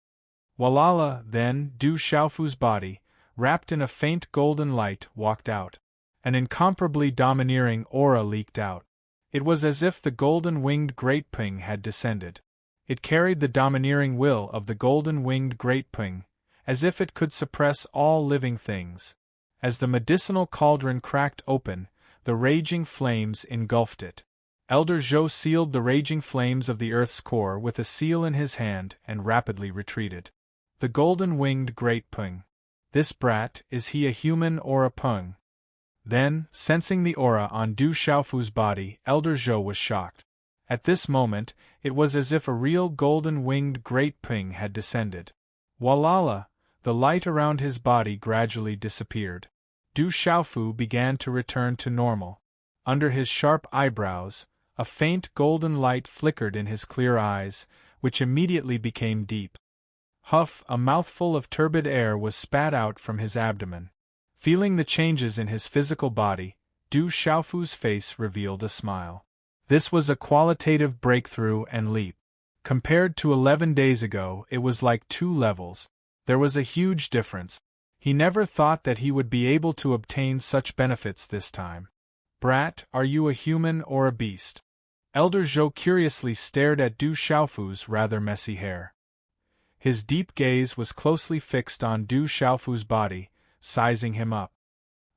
Walala, then, Du Xiaofu's body, wrapped in a faint golden light, walked out. An incomparably domineering aura leaked out. It was as if the golden-winged Great Ping had descended. It carried the domineering will of the golden-winged Great Ping, as if it could suppress all living things. As the medicinal cauldron cracked open, the raging flames engulfed it. Elder Zhou sealed the raging flames of the earth's core with a seal in his hand and rapidly retreated. The golden-winged Great Ping. This brat, is he a human or a Ping? Then, sensing the aura on Du Xiaofu's body, Elder Zhou was shocked. At this moment, it was as if a real golden-winged Great Ping had descended. Walala! The light around his body gradually disappeared. Du Xiaofu began to return to normal. Under his sharp eyebrows, a faint golden light flickered in his clear eyes, which immediately became deep. Huff, a mouthful of turbid air was spat out from his abdomen. Feeling the changes in his physical body, Du Xiaofu's face revealed a smile. This was a qualitative breakthrough and leap. Compared to 11 days ago, it was like 2 levels. There was a huge difference. He never thought that he would be able to obtain such benefits this time. Brat, are you a human or a beast? Elder Zhou curiously stared at Du Xiaofu's rather messy hair. His deep gaze was closely fixed on Du Xiaofu's body, sizing him up.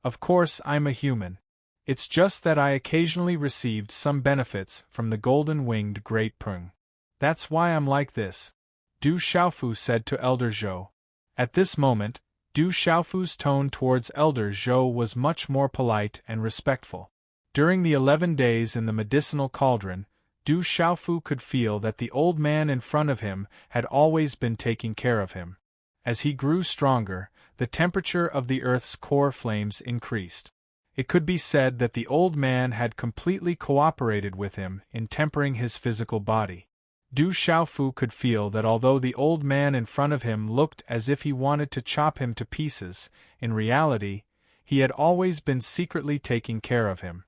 Of course I'm a human. It's just that I occasionally received some benefits from the golden-winged Great Peng. That's why I'm like this, Du Xiaofu said to Elder Zhou. At this moment, Du Xiaofu's tone towards Elder Zhou was much more polite and respectful. During the 11 days in the medicinal cauldron, Du Xiaofu could feel that the old man in front of him had always been taking care of him. As he grew stronger, the temperature of the earth's core flames increased. It could be said that the old man had completely cooperated with him in tempering his physical body. Du Xiaofu could feel that although the old man in front of him looked as if he wanted to chop him to pieces, in reality, he had always been secretly taking care of him.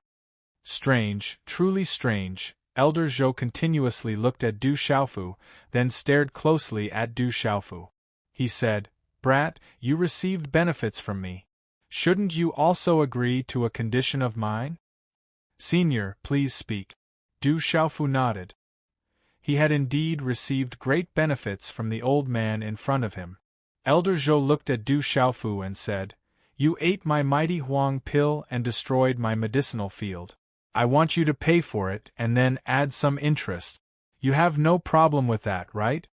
Strange, truly strange, Elder Zhou continuously looked at Du Xiaofu, then stared closely at Du Xiaofu. He said, Brat, you received benefits from me. Shouldn't you also agree to a condition of mine? Senior, please speak. Du Xiaofu nodded. He had indeed received great benefits from the old man in front of him. Elder Zhou looked at Du Xiaofu and said, You ate my mighty Huang pill and destroyed my medicinal field. I want you to pay for it and then add some interest. You have no problem with that, right?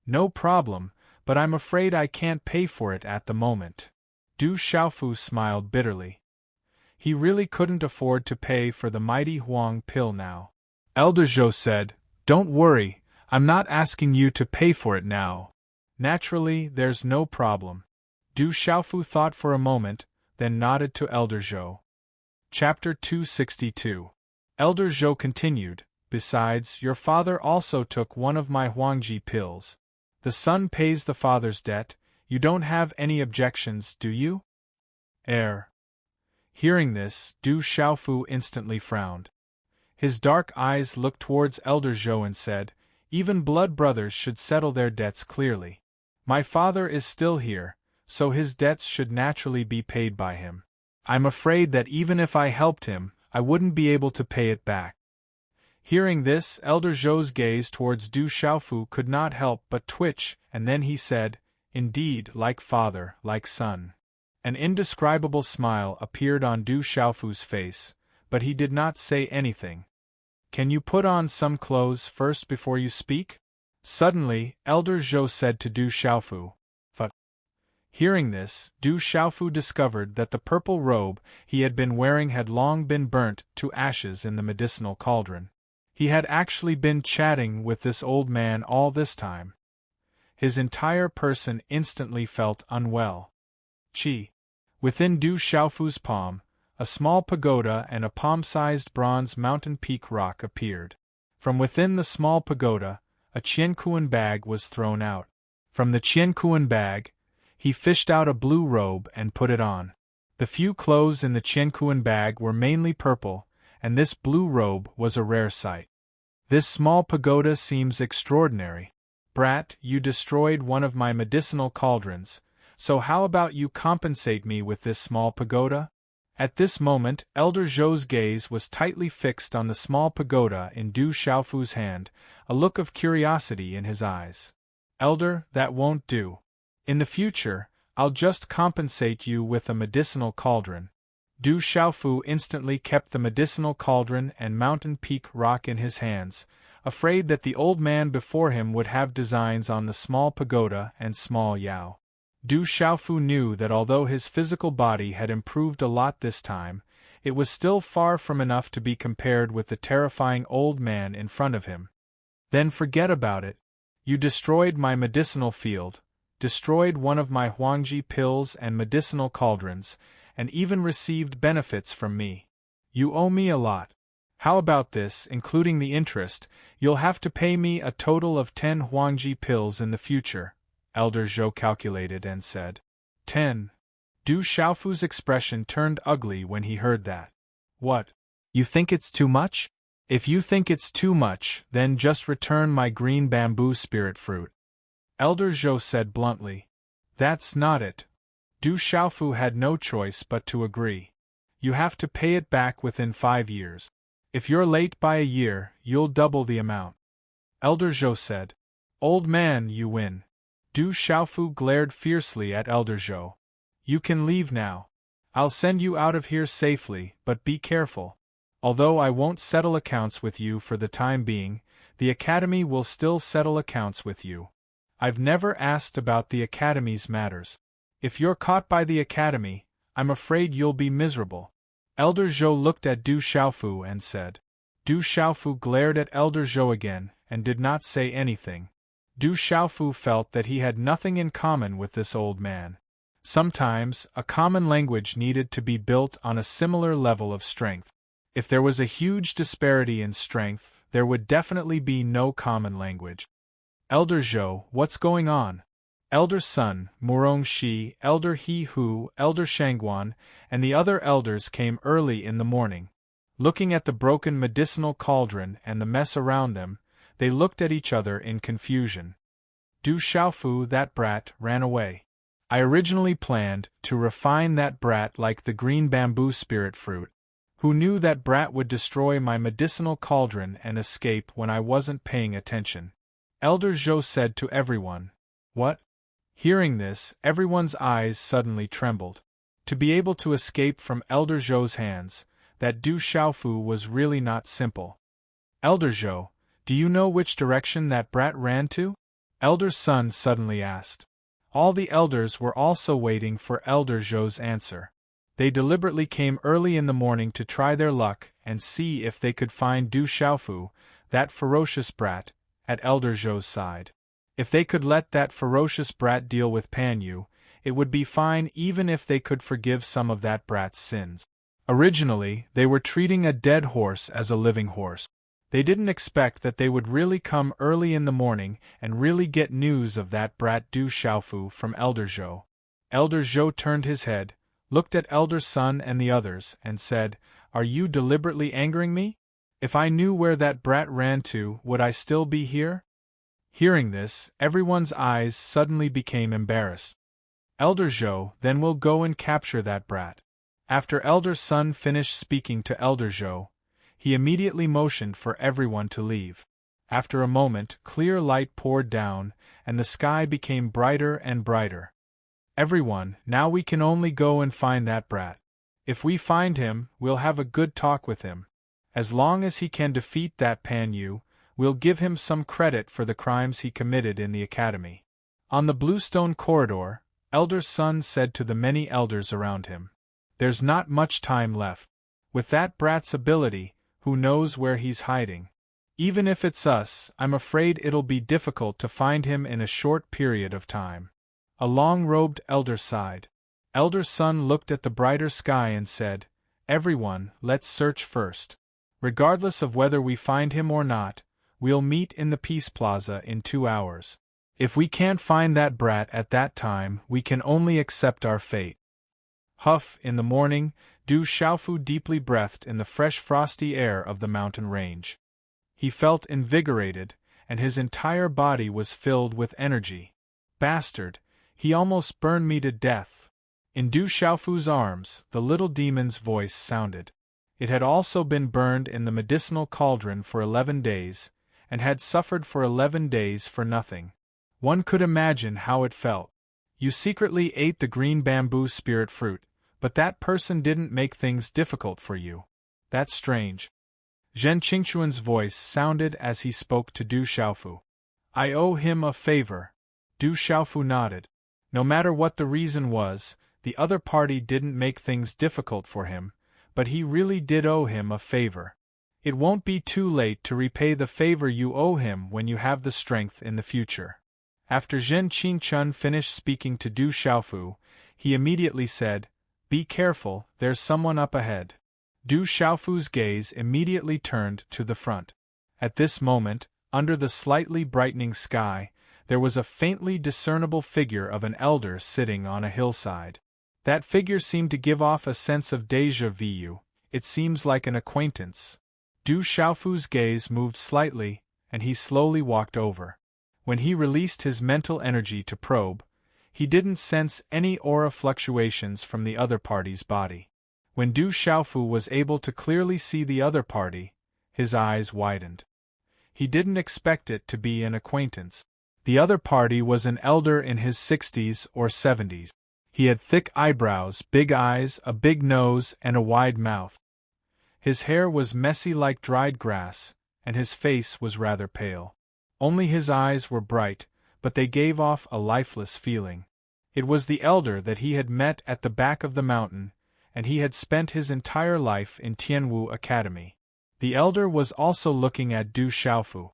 No problem, but I'm afraid I can't pay for it at the moment. Du Xiaofu smiled bitterly. He really couldn't afford to pay for the mighty Huang pill now. Elder Zhou said, Don't worry, I'm not asking you to pay for it now. Naturally, there's no problem. Du Xiaofu thought for a moment, then nodded to Elder Zhou. Chapter 262. Elder Zhou continued, Besides, your father also took one of my Huangji pills. The son pays the father's debt. You don't have any objections, do you? Hearing this, Du Xiaofu instantly frowned. His dark eyes looked towards Elder Zhou and said, Even blood brothers should settle their debts clearly. My father is still here, so his debts should naturally be paid by him. I'm afraid that even if I helped him, I wouldn't be able to pay it back. Hearing this, Elder Zhou's gaze towards Du Xiaofu could not help but twitch, and then he said, Indeed, like father, like son. An indescribable smile appeared on Du Xiaofu's face, but he did not say anything. Can you put on some clothes first before you speak? Suddenly, Elder Zhou said to Du Xiaofu. Hearing this, Du Xiaofu discovered that the purple robe he had been wearing had long been burnt to ashes in the medicinal cauldron. He had actually been chatting with this old man all this time. His entire person instantly felt unwell. Qi. Within Du Xiaofu's palm, a small pagoda and a palm-sized bronze mountain peak rock appeared. From within the small pagoda, a qiankuan bag was thrown out. From the qiankuan bag, he fished out a blue robe and put it on. The few clothes in the qiankuan bag were mainly purple, and this blue robe was a rare sight. This small pagoda seems extraordinary. Brat, you destroyed one of my medicinal cauldrons, so how about you compensate me with this small pagoda? At this moment, Elder Zhou's gaze was tightly fixed on the small pagoda in Du Xiaofu's hand, a look of curiosity in his eyes. Elder, that won't do. In the future, I'll just compensate you with a medicinal cauldron. Du Xiaofu instantly kept the medicinal cauldron and mountain peak rock in his hands, afraid that the old man before him would have designs on the small pagoda and small Yao. Du Xiaofu knew that although his physical body had improved a lot this time, it was still far from enough to be compared with the terrifying old man in front of him. Then forget about it. You destroyed my medicinal field, destroyed one of my Huangji pills and medicinal cauldrons, and even received benefits from me. You owe me a lot. How about this, including the interest? You'll have to pay me a total of 10 Huangji pills in the future, Elder Zhou calculated and said. 10. Du Xiaofu's expression turned ugly when he heard that. What? You think it's too much? If you think it's too much, then just return my green bamboo spirit fruit. Elder Zhou said bluntly. That's not it. Du Xiaofu had no choice but to agree. You have to pay it back within 5 years. If you're late by a year, you'll double the amount. Elder Zhou said. Old man, you win. Du Xiaofu glared fiercely at Elder Zhou. You can leave now. I'll send you out of here safely, but be careful. Although I won't settle accounts with you for the time being, the Academy will still settle accounts with you. I've never asked about the Academy's matters. If you're caught by the Academy, I'm afraid you'll be miserable. Elder Zhou looked at Du Xiaofu and said. Du Xiaofu glared at Elder Zhou again and did not say anything. Du Xiaofu felt that he had nothing in common with this old man. Sometimes, a common language needed to be built on a similar level of strength. If there was a huge disparity in strength, there would definitely be no common language. Elder Zhou, what's going on? Elder Sun, Murong Shi, Elder He Hu, Elder Shangguan, and the other elders came early in the morning. Looking at the broken medicinal cauldron and the mess around them, they looked at each other in confusion. Du Xiaofu, that brat, ran away. I originally planned to refine that brat like the green bamboo spirit fruit. Who knew that brat would destroy my medicinal cauldron and escape when I wasn't paying attention? Elder Zhou said to everyone. What? Hearing this, everyone's eyes suddenly trembled. To be able to escape from Elder Zhou's hands, that Du Xiaofu was really not simple. Elder Zhou, do you know which direction that brat ran to? Elder Sun suddenly asked. All the elders were also waiting for Elder Zhou's answer. They deliberately came early in the morning to try their luck and see if they could find Du Xiaofu, that ferocious brat, at Elder Zhou's side. If they could let that ferocious brat deal with Pan Yu, it would be fine even if they could forgive some of that brat's sins. Originally, they were treating a dead horse as a living horse. They didn't expect that they would really come early in the morning and really get news of that brat Du Xiaofu from Elder Zhou. Elder Zhou turned his head, looked at Elder Sun and the others, and said, Are you deliberately angering me? If I knew where that brat ran to, would I still be here? Hearing this, everyone's eyes suddenly became embarrassed. Elder Zhou, then we'll go and capture that brat. After Elder Sun finished speaking to Elder Zhou, he immediately motioned for everyone to leave. After a moment, clear light poured down, and the sky became brighter and brighter. Everyone, now we can only go and find that brat. If we find him, we'll have a good talk with him. As long as he can defeat that Pan Yu, we'll give him some credit for the crimes he committed in the Academy. On the Bluestone Corridor, Elder Sun said to the many elders around him, There's not much time left. With that brat's ability, who knows where he's hiding? Even if it's us, I'm afraid it'll be difficult to find him in a short period of time. A long-robed elder sighed. Elder Sun looked at the brighter sky and said, Everyone, let's search first. Regardless of whether we find him or not, we'll meet in the Peace Plaza in 2 hours. If we can't find that brat at that time, we can only accept our fate. Huff, in the morning, Du Xiaofu deeply breathed in the fresh frosty air of the mountain range. He felt invigorated, and his entire body was filled with energy. Bastard, he almost burned me to death. In Du Xiaofu's arms, the little demon's voice sounded. It had also been burned in the medicinal cauldron for 11 days, and had suffered for 11 days for nothing. One could imagine how it felt. You secretly ate the green bamboo spirit fruit, but that person didn't make things difficult for you. That's strange. Zhen Qingquan's voice sounded as he spoke to Du Xiaofu. I owe him a favor. Du Xiaofu nodded. No matter what the reason was, the other party didn't make things difficult for him, but he really did owe him a favor. It won't be too late to repay the favor you owe him when you have the strength in the future. After Zhen Qingquan finished speaking to Du Xiaofu, he immediately said, Be careful, there's someone up ahead. Du Xiaofu's gaze immediately turned to the front. At this moment, under the slightly brightening sky, there was a faintly discernible figure of an elder sitting on a hillside. That figure seemed to give off a sense of déjà vu. It seems like an acquaintance. Du Xiaofu's gaze moved slightly, and he slowly walked over. When he released his mental energy to probe, he didn't sense any aura fluctuations from the other party's body. When Du Xiaofu was able to clearly see the other party, his eyes widened. He didn't expect it to be an acquaintance. The other party was an elder in his 60s or 70s. He had thick eyebrows, big eyes, a big nose, and a wide mouth. His hair was messy like dried grass, and his face was rather pale. Only his eyes were bright, but they gave off a lifeless feeling. It was the elder that he had met at the back of the mountain, and he had spent his entire life in Tianwu Academy. The elder was also looking at Du Xiaofu.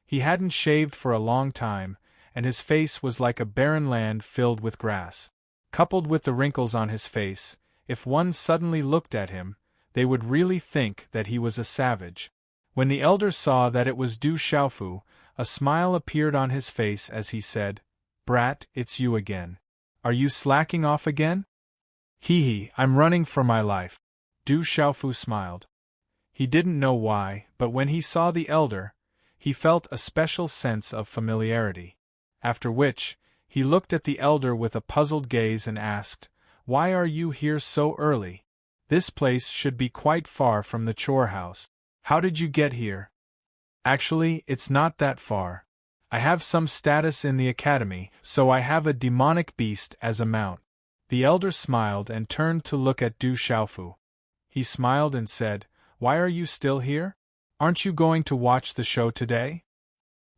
He hadn't shaved for a long time, and his face was like a barren land filled with grass. Coupled with the wrinkles on his face, if one suddenly looked at him, they would really think that he was a savage. When the elder saw that it was Du Xiaofu, a smile appeared on his face as he said, "Brat, it's you again. Are you slacking off again?" "Hee, I'm running for my life." Du Xiaofu smiled. He didn't know why, but when he saw the elder, he felt a special sense of familiarity. After which, he looked at the elder with a puzzled gaze and asked, "Why are you here so early? This place should be quite far from the chore house. How did you get here?" "Actually, it's not that far. I have some status in the academy, so I have a demonic beast as a mount." The elder smiled and turned to look at Du Xiaofu. He smiled and said, "Why are you still here? Aren't you going to watch the show today?"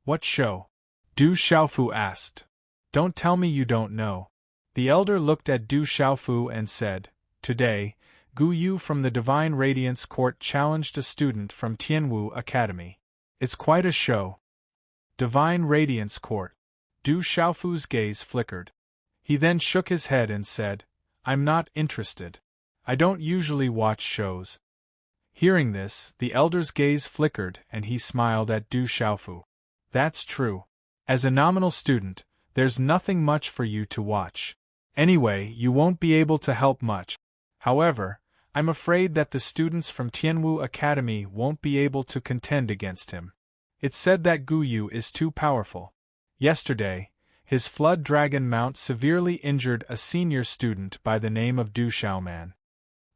"What show?" Du Xiaofu asked. "Don't tell me you don't know." The elder looked at Du Xiaofu and said, "Today, Gu Yu from the Divine Radiance Court challenged a student from Tianwu Academy. It's quite a show." Divine Radiance Court. Du Xiaofu's gaze flickered. He then shook his head and said, "I'm not interested. I don't usually watch shows." Hearing this, the elder's gaze flickered and he smiled at Du Xiaofu. "That's true. As a nominal student, there's nothing much for you to watch. Anyway, you won't be able to help much. However, I'm afraid that the students from Tianwu Academy won't be able to contend against him. It's said that Gu Yu is too powerful. Yesterday, his flood dragon mount severely injured a senior student by the name of Du Xiaoman."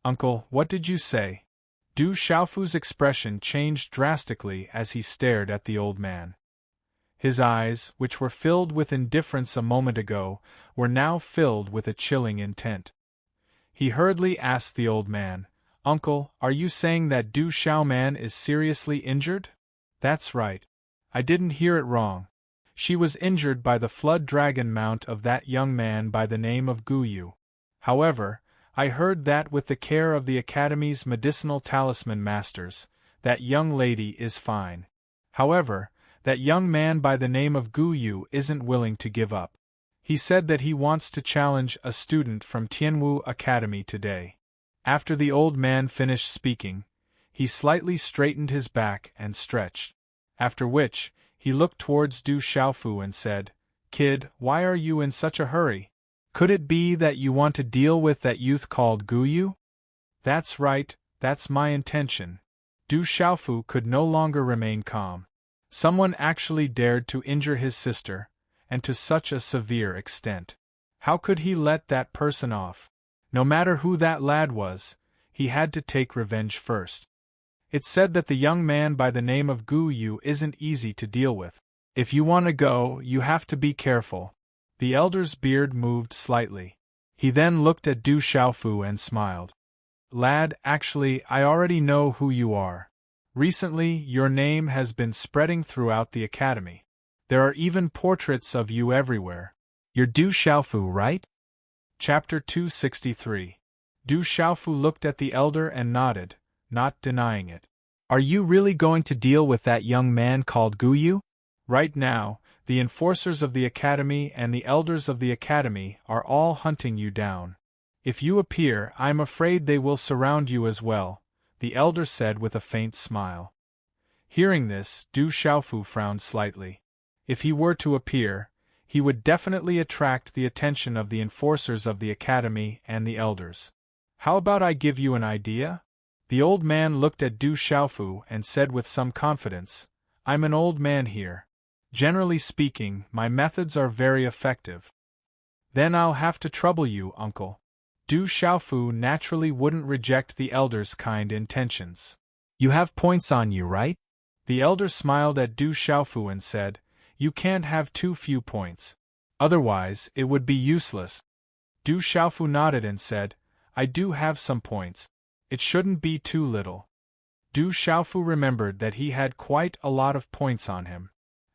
"Uncle, what did you say?" Du Xiaofu's expression changed drastically as he stared at the old man. His eyes, which were filled with indifference a moment ago, were now filled with a chilling intent. He hurriedly asked the old man, "Uncle, are you saying that Du Xiaoman is seriously injured?" "That's right. I didn't hear it wrong. She was injured by the flood dragon mount of that young man by the name of Gu Yu. However, I heard that with the care of the Academy's medicinal talisman masters, that young lady is fine. However, that young man by the name of Gu Yu isn't willing to give up. He said that he wants to challenge a student from Tianwu Academy today." After the old man finished speaking, he slightly straightened his back and stretched. After which, he looked towards Du Xiaofu and said, "Kid, why are you in such a hurry? Could it be that you want to deal with that youth called Gu Yu?" "That's right, that's my intention." Du Xiaofu could no longer remain calm. Someone actually dared to injure his sister, and to such a severe extent. How could he let that person off? No matter who that lad was, he had to take revenge first. It's said that the young man by the name of Gu Yu isn't easy to deal with. If you want to go, you have to be careful. The elder's beard moved slightly. He then looked at Du Xiaofu and smiled. "Lad, actually, I already know who you are. Recently, your name has been spreading throughout the academy. There are even portraits of you everywhere. You're Du Xiaofu, right?" Chapter 263. Du Xiaofu looked at the elder and nodded, not denying it. "Are you really going to deal with that young man called Gu Yu?" "Right now, the enforcers of the academy and the elders of the academy are all hunting you down. If you appear, I'm afraid they will surround you as well, the elder said with a faint smile. Hearing this, Du Xiaofu frowned slightly. If he were to appear, he would definitely attract the attention of the enforcers of the academy and the elders. How about I give you an idea? The old man looked at Du Xiaofu and said with some confidence, I'm an old man here. Generally speaking, my methods are very effective. Then I'll have to trouble you, uncle. Du Xiaofu naturally wouldn't reject the elder's kind intentions. You have points on you, right? The elder smiled at Du Xiaofu and said, You can't have too few points. Otherwise, it would be useless. Du Xiaofu nodded and said, I do have some points. It shouldn't be too little. Du Xiaofu remembered that he had quite a lot of points on him.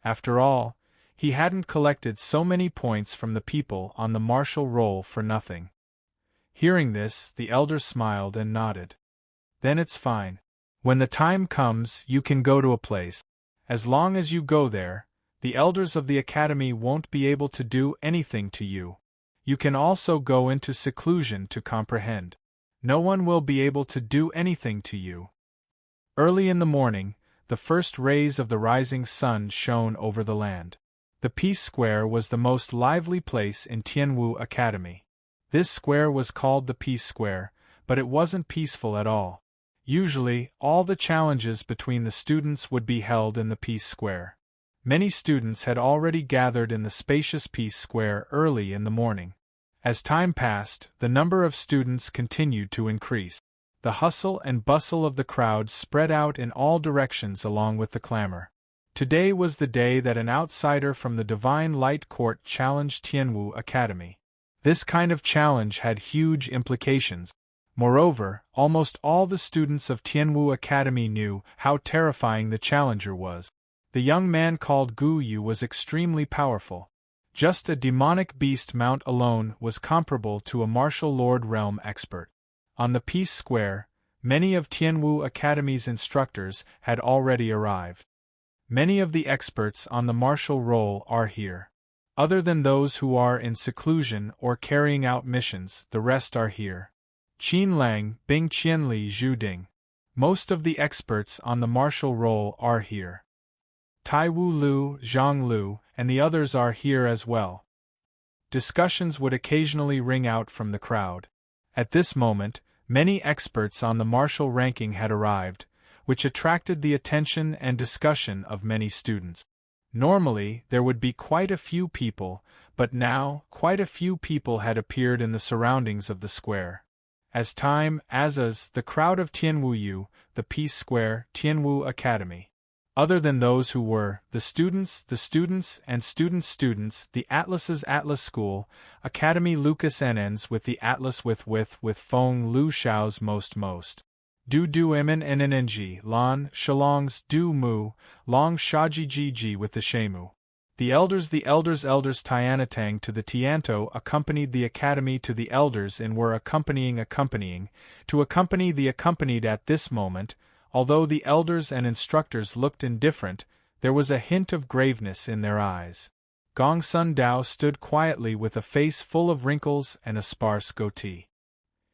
After all, he hadn't collected so many points from the people on the martial roll for nothing. Hearing this, the elder smiled and nodded. Then it's fine. When the time comes, you can go to a place. As long as you go there, the elders of the academy won't be able to do anything to you. You can also go into seclusion to comprehend. No one will be able to do anything to you. Early in the morning, the first rays of the rising sun shone over the land. The Peace Square was the most lively place in Tianwu Academy. This square was called the Peace Square, but it wasn't peaceful at all. Usually, all the challenges between the students would be held in the Peace Square. Many students had already gathered in the spacious Peace Square early in the morning. As time passed, the number of students continued to increase. The hustle and bustle of the crowd spread out in all directions along with the clamor. Today was the day that an outsider from the Divine Light Court challenged Tianwu Academy. This kind of challenge had huge implications. Moreover, almost all the students of Tianwu Academy knew how terrifying the challenger was. The young man called Gu Yu was extremely powerful. Just a demonic beast mount alone was comparable to a martial lord realm expert. On the Peace Square, many of Tianwu Academy's instructors had already arrived. Many of the experts on the martial roll are here. Other than those who are in seclusion or carrying out missions, the rest are here. Qin Lang, Bing Qianli, Zhu Ding. Most of the experts on the martial roll are here. Tai Wu Lu, Zhang Lu, and the others are here as well. Discussions would occasionally ring out from the crowd. At this moment, many experts on the martial ranking had arrived, which attracted the attention and discussion of many students. Normally, there would be quite a few people, but now, quite a few people had appeared in the surroundings of the square. As the crowd of Tianwu, the Peace Square, Tianwu Academy. Other than those who were the students, and students, the Atlas's Atlas School, Academy Lucas Nn's with the Atlas with Feng Lu Xiao's most. Du Emin Nnng, Lan, Shalong's Du Mu, Long Shaji Ji with the Shemu. The elders Tianatang to the Tianto accompanied the academy to the elders and were accompanying, to accompany the accompanied at this moment. Although the elders and instructors looked indifferent, there was a hint of graveness in their eyes. Gongsun Dao stood quietly with a face full of wrinkles and a sparse goatee.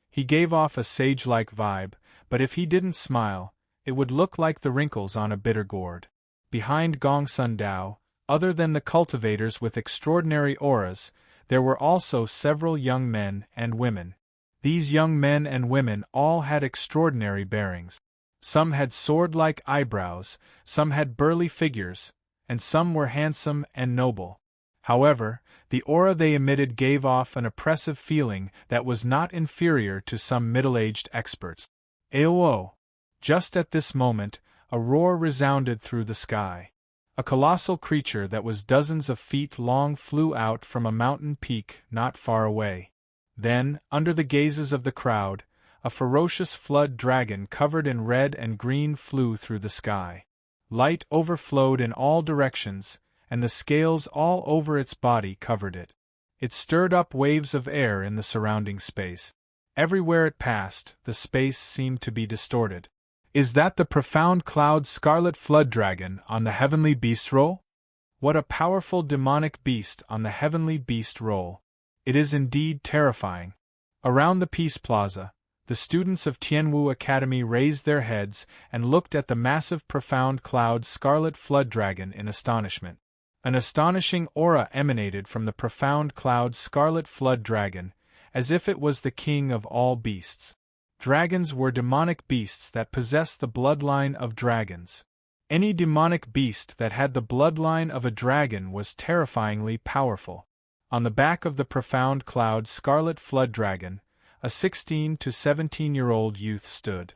He gave off a sage-like vibe, but if he didn't smile, it would look like the wrinkles on a bitter gourd. Behind Gongsun Dao, other than the cultivators with extraordinary auras, there were also several young men and women. These young men and women all had extraordinary bearings. Some had sword-like eyebrows, some had burly figures, and some were handsome and noble. However, the aura they emitted gave off an oppressive feeling that was not inferior to some middle-aged experts. Aowo! Just at this moment, a roar resounded through the sky. A colossal creature that was dozens of feet long flew out from a mountain peak not far away. Then, under the gazes of the crowd, a ferocious flood dragon covered in red and green flew through the sky. Light overflowed in all directions, and the scales all over its body covered it. It stirred up waves of air in the surrounding space. Everywhere it passed, the space seemed to be distorted. Is that the profound cloud scarlet flood dragon on the heavenly beast roll? What a powerful demonic beast on the heavenly beast roll! It is indeed terrifying. Around the Peace Plaza, the students of Tianwu Academy raised their heads and looked at the massive profound cloud scarlet flood dragon in astonishment. An astonishing aura emanated from the profound cloud scarlet flood dragon, as if it was the king of all beasts. Dragons were demonic beasts that possessed the bloodline of dragons. Any demonic beast that had the bloodline of a dragon was terrifyingly powerful. On the back of the profound cloud scarlet flood dragon, a 16 to 17-year-old youth stood.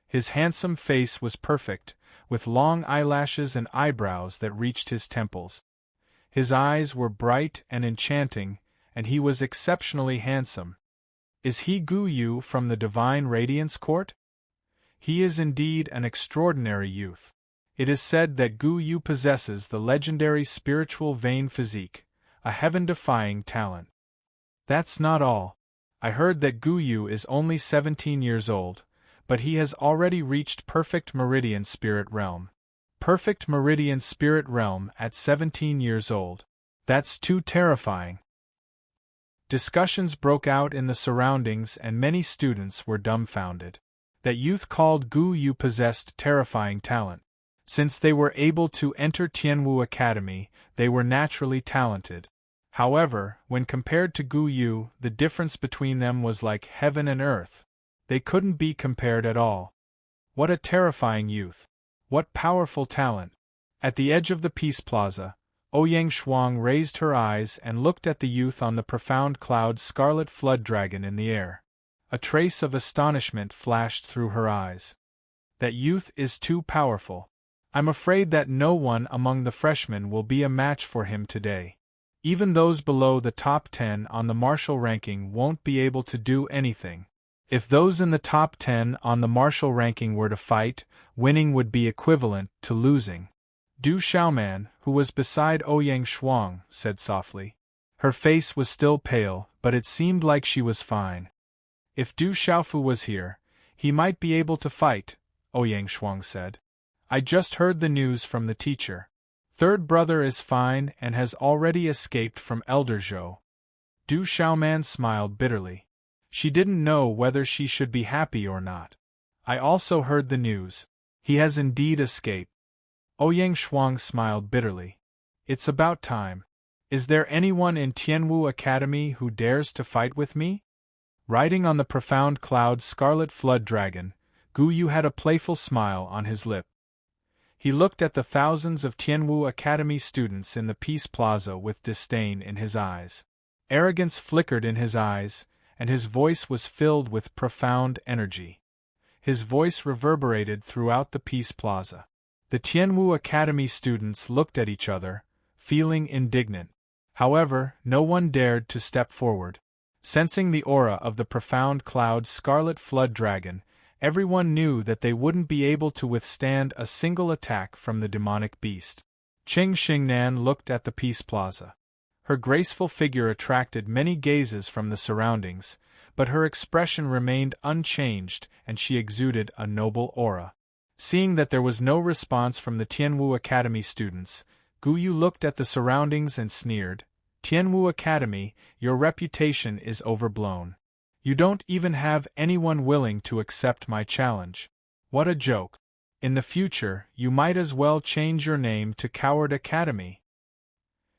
His handsome face was perfect, with long eyelashes and eyebrows that reached his temples. His eyes were bright and enchanting, and he was exceptionally handsome. Is he Gu Yu from the Divine Radiance Court? He is indeed an extraordinary youth. It is said that Gu Yu possesses the legendary spiritual vein physique, a heaven-defying talent. That's not all. I heard that Gu Yu is only 17 years old, but he has already reached perfect meridian spirit realm. Perfect meridian spirit realm at 17 years old. That's too terrifying. Discussions broke out in the surroundings and many students were dumbfounded. That youth called Gu Yu possessed terrifying talent. Since they were able to enter Tianwu Academy, they were naturally talented. However, when compared to Gu Yu, the difference between them was like heaven and earth. They couldn't be compared at all. What a terrifying youth! What powerful talent! At the edge of the Peace Plaza, Ouyang Shuang raised her eyes and looked at the youth on the profound cloud scarlet flood dragon in the air. A trace of astonishment flashed through her eyes. That youth is too powerful. I'm afraid that no one among the freshmen will be a match for him today. Even those below the top 10 on the martial ranking won't be able to do anything. If those in the top 10 on the martial ranking were to fight, winning would be equivalent to losing. Du Xiaoman, who was beside Ouyang Shuang, said softly. Her face was still pale, but it seemed like she was fine. If Du Xiaofu was here, he might be able to fight, Ouyang Shuang said. I just heard the news from the teacher. Third brother is fine and has already escaped from Elder Zhou. Du Xiaoman smiled bitterly. She didn't know whether she should be happy or not. I also heard the news. He has indeed escaped. Ouyang Shuang smiled bitterly. It's about time. Is there anyone in Tianwu Academy who dares to fight with me? Riding on the profound cloud scarlet flood dragon, Gu Yu had a playful smile on his lip. He looked at the thousands of Tianwu Academy students in the Peace Plaza with disdain in his eyes. Arrogance flickered in his eyes, and his voice was filled with profound energy. His voice reverberated throughout the Peace Plaza. The Tianwu Academy students looked at each other, feeling indignant. However, no one dared to step forward. Sensing the aura of the profound cloud scarlet flood dragon, everyone knew that they wouldn't be able to withstand a single attack from the demonic beast. Qing Xingnan looked at the Peace Plaza. Her graceful figure attracted many gazes from the surroundings, but her expression remained unchanged and she exuded a noble aura. Seeing that there was no response from the Tianwu Academy students, Gu Yu looked at the surroundings and sneered, Tianwu Academy, your reputation is overblown. You don't even have anyone willing to accept my challenge. What a joke. In the future, you might as well change your name to Coward Academy.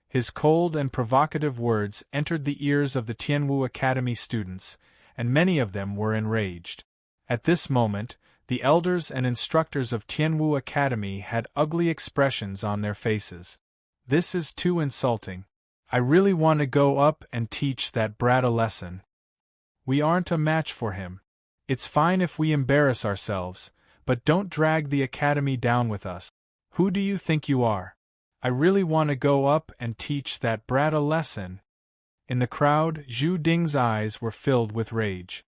His cold and provocative words entered the ears of the Tianwu Academy students, and many of them were enraged. At this moment, the elders and instructors of Tianwu Academy had ugly expressions on their faces. This is too insulting. I really want to go up and teach that brat a lesson. We aren't a match for him. It's fine if we embarrass ourselves, but don't drag the academy down with us. Who do you think you are? I really want to go up and teach that brat a lesson. In the crowd, Zhu Ding's eyes were filled with rage.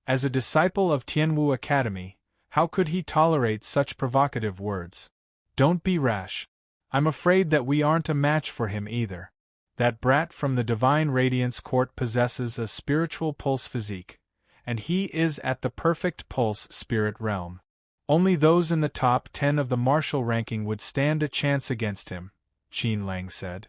As a disciple of Tianwu Academy, how could he tolerate such provocative words? Don't be rash. I'm afraid that we aren't a match for him either. That brat from the Divine Radiance Court possesses a spiritual pulse physique, and he is at the perfect pulse spirit realm. Only those in the top 10 of the martial ranking would stand a chance against him, Qin Lang said.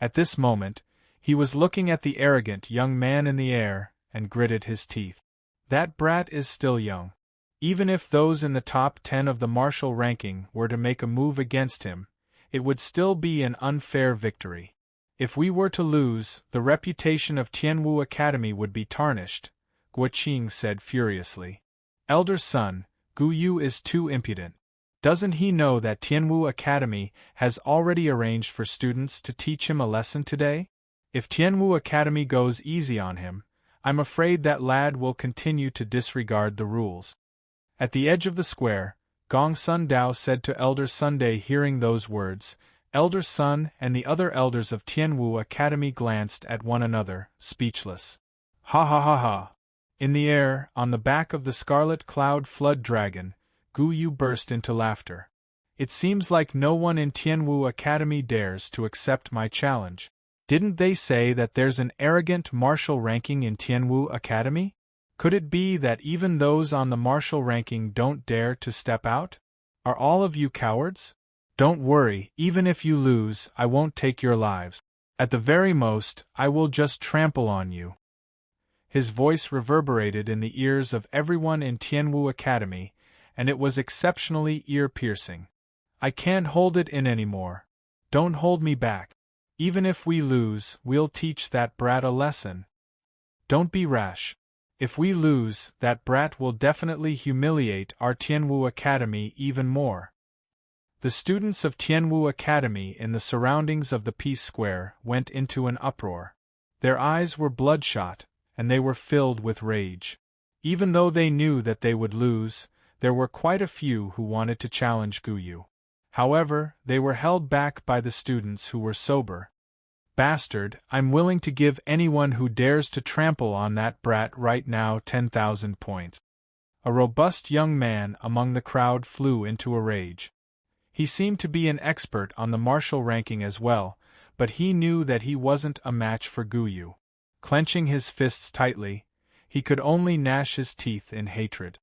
At this moment, he was looking at the arrogant young man in the air, and gritted his teeth. That brat is still young. Even if those in the top 10 of the martial ranking were to make a move against him, it would still be an unfair victory. If we were to lose, the reputation of Tianwu Academy would be tarnished, Guoqing said furiously. Elder son, Gu Yu is too impudent. Doesn't he know that Tianwu Academy has already arranged for students to teach him a lesson today? If Tianwu Academy goes easy on him, I'm afraid that lad will continue to disregard the rules. At the edge of the square, Gong Sun Dao said to Elder Sunday, hearing those words. Elder Sun and the other elders of Tianwu Academy glanced at one another, speechless. Ha ha ha ha! In the air, on the back of the scarlet cloud flood dragon, Gu Yu burst into laughter. It seems like no one in Tianwu Academy dares to accept my challenge. Didn't they say that there's an arrogant martial ranking in Tianwu Academy? Could it be that even those on the martial ranking don't dare to step out? Are all of you cowards? Don't worry, even if you lose, I won't take your lives. At the very most, I will just trample on you. His voice reverberated in the ears of everyone in Tianwu Academy, and it was exceptionally ear-piercing. I can't hold it in anymore. Don't hold me back. Even if we lose, we'll teach that brat a lesson. Don't be rash. If we lose, that brat will definitely humiliate our Tianwu Academy even more. The students of Tianwu Academy in the surroundings of the Peace Square went into an uproar. Their eyes were bloodshot, and they were filled with rage. Even though they knew that they would lose, there were quite a few who wanted to challenge Gu Yu. However, they were held back by the students who were sober. Bastard, I'm willing to give anyone who dares to trample on that brat right now 10,000 points. A robust young man among the crowd flew into a rage. He seemed to be an expert on the martial ranking as well, but he knew that he wasn't a match for Gu Yu. Clenching his fists tightly, he could only gnash his teeth in hatred.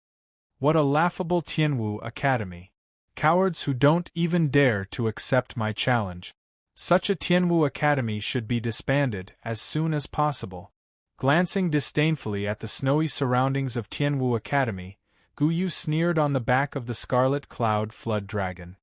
What a laughable Tianwu Academy! Cowards who don't even dare to accept my challenge. Such a Tianwu Academy should be disbanded as soon as possible. Glancing disdainfully at the snowy surroundings of Tianwu Academy, Gu Yu sneered on the back of the scarlet cloud flood dragon.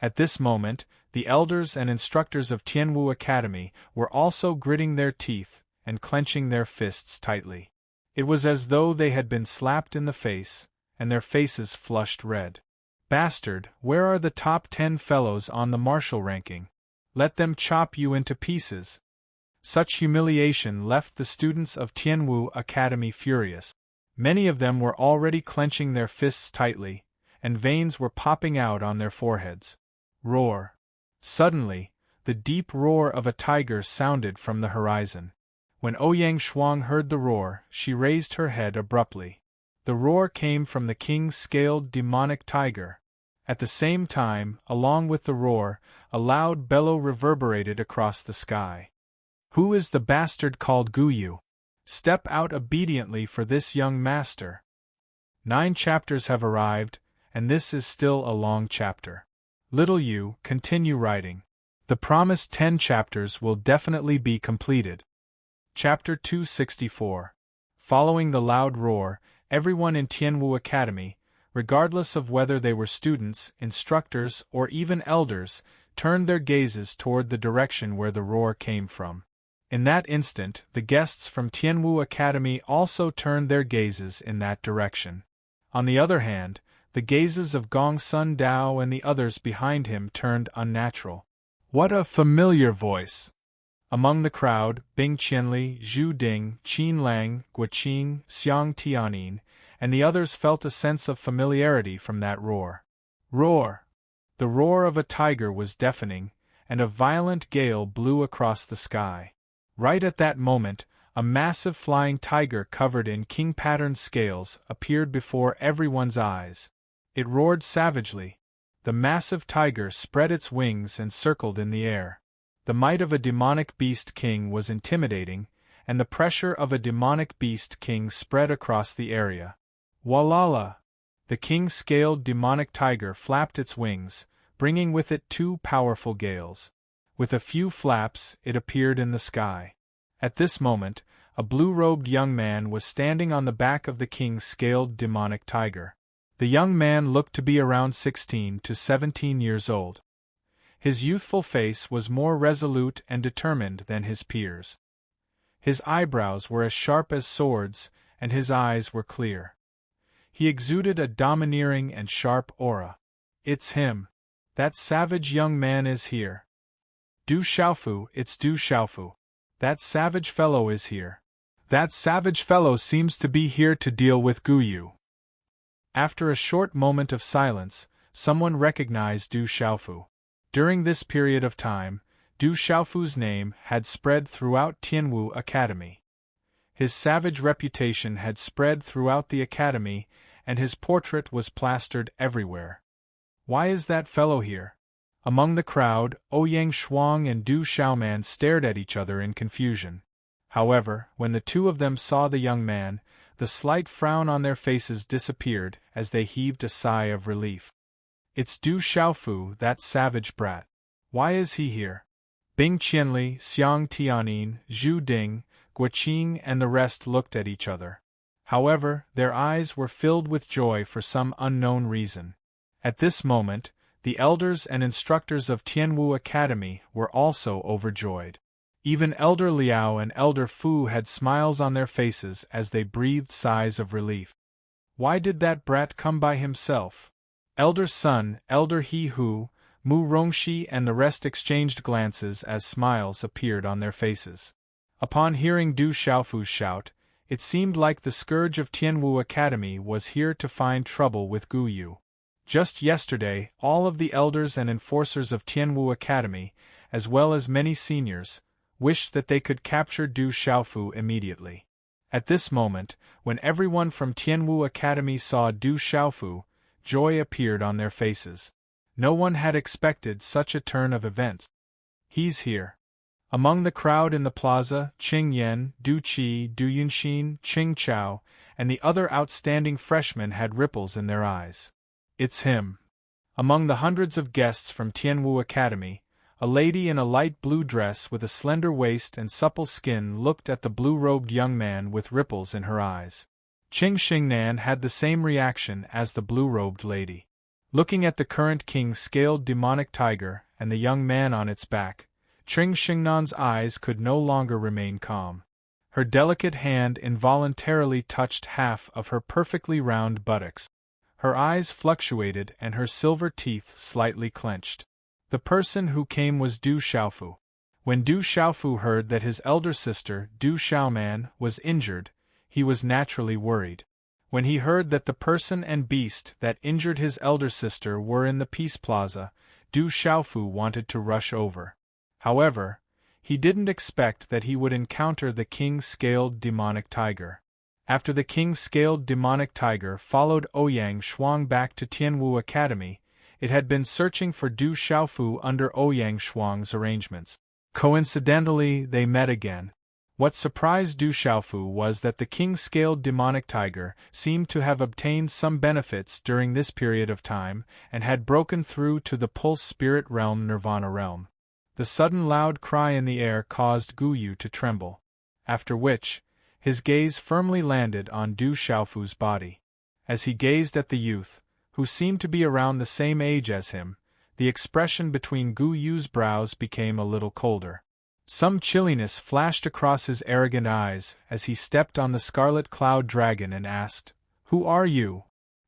At this moment, the elders and instructors of Tianwu Academy were also gritting their teeth and clenching their fists tightly. It was as though they had been slapped in the face, and their faces flushed red. Bastard, where are the top 10 fellows on the martial ranking? Let them chop you into pieces. Such humiliation left the students of Tianwu Academy furious. Many of them were already clenching their fists tightly, and veins were popping out on their foreheads. Roar! Suddenly, the deep roar of a tiger sounded from the horizon. When Ouyang Shuang heard the roar, she raised her head abruptly. The roar came from the king's scaled demonic tiger. At the same time, along with the roar, a loud bellow reverberated across the sky. Who is the bastard called Gu Yu? Step out obediently for this young master. 9 chapters have arrived, and this is still a long chapter. Little Yu, continue writing. The promised 10 chapters will definitely be completed. Chapter 264. Following the loud roar, everyone in Tianwu Academy, regardless of whether they were students, instructors, or even elders, turned their gazes toward the direction where the roar came from. In that instant, the guests from Tianwu Academy also turned their gazes in that direction. On the other hand, the gazes of Gong Sun Dao and the others behind him turned unnatural. What a familiar voice! Among the crowd, Bing Qianli, Zhu Ding, Qin Lang, Guoqing, Xiang Tianin, and the others felt a sense of familiarity from that roar. Roar! The roar of a tiger was deafening, and a violent gale blew across the sky. Right at that moment, a massive flying tiger covered in king-patterned scales appeared before everyone's eyes. It roared savagely. The massive tiger spread its wings and circled in the air. The might of a demonic beast king was intimidating, and the pressure of a demonic beast king spread across the area. Walala! The king-scaled demonic tiger flapped its wings, bringing with it 2 powerful gales. With a few flaps, it appeared in the sky. At this moment, a blue-robed young man was standing on the back of the king's scaled demonic tiger. The young man looked to be around 16 to 17 years old. His youthful face was more resolute and determined than his peers. His eyebrows were as sharp as swords, and his eyes were clear. He exuded a domineering and sharp aura. "It's him. That savage young man is here. Du Xiaofu, it's Du Xiaofu. That savage fellow is here. That savage fellow seems to be here to deal with Gu Yu." After a short moment of silence, someone recognized Du Xiaofu. During this period of time, Du Xiaofu's name had spread throughout Tianwu Academy. His savage reputation had spread throughout the academy, and his portrait was plastered everywhere. "Why is that fellow here?" Among the crowd, Ouyang Shuang and Du Xiaoman stared at each other in confusion. However, when the two of them saw the young man, the slight frown on their faces disappeared as they heaved a sigh of relief. "It's Du Xiaofu, that savage brat. Why is he here?" Bing Qianli, Xiang Tianin, Zhu Ding, Guoqing and the rest looked at each other. However, their eyes were filled with joy for some unknown reason. At this moment, the elders and instructors of Tianwu Academy were also overjoyed. Even Elder Liao and Elder Fu had smiles on their faces as they breathed sighs of relief. Why did that brat come by himself? Elder Sun, Elder He Hu, Mu Rongxi and the rest exchanged glances as smiles appeared on their faces. Upon hearing Du Xiaofu's shout, it seemed like the scourge of Tianwu Academy was here to find trouble with Gu Yu. Just yesterday, all of the elders and enforcers of Tianwu Academy, as well as many seniors, wished that they could capture Du Xiaofu immediately. At this moment, when everyone from Tianwu Academy saw Du Xiaofu, joy appeared on their faces. No one had expected such a turn of events. "He's here." Among the crowd in the plaza, Qing Yan, Du Qi, Du Yunxin, Qing Chao, and the other outstanding freshmen had ripples in their eyes. "It's him." Among the hundreds of guests from Tianwu Academy, a lady in a light blue dress with a slender waist and supple skin looked at the blue-robed young man with ripples in her eyes. Qing Xingnan had the same reaction as the blue-robed lady. Looking at the current king's scaled demonic tiger and the young man on its back, Qing Xingnan's eyes could no longer remain calm. Her delicate hand involuntarily touched half of her perfectly round buttocks. Her eyes fluctuated and her silver teeth slightly clenched. The person who came was Du Xiaofu. When Du Xiaofu heard that his elder sister, Du Xiaoman, was injured, he was naturally worried. When he heard that the person and beast that injured his elder sister were in the Peace Plaza, Du Xiaofu wanted to rush over. However, he didn't expect that he would encounter the king's scaled demonic tiger. After the king's scaled demonic tiger followed Ouyang Shuang back to Tianwu Academy, it had been searching for Du Xiaofu under Ouyang Shuang's arrangements. Coincidentally, they met again. What surprised Du Xiaofu was that the king's scaled demonic tiger seemed to have obtained some benefits during this period of time and had broken through to the pulse spirit realm Nirvana realm. The sudden loud cry in the air caused Gu Yu to tremble, after which, his gaze firmly landed on Du Xiaofu's body. As he gazed at the youth, who seemed to be around the same age as him, the expression between Gu Yu's brows became a little colder. Some chilliness flashed across his arrogant eyes as he stepped on the scarlet cloud dragon and asked, "Who are you?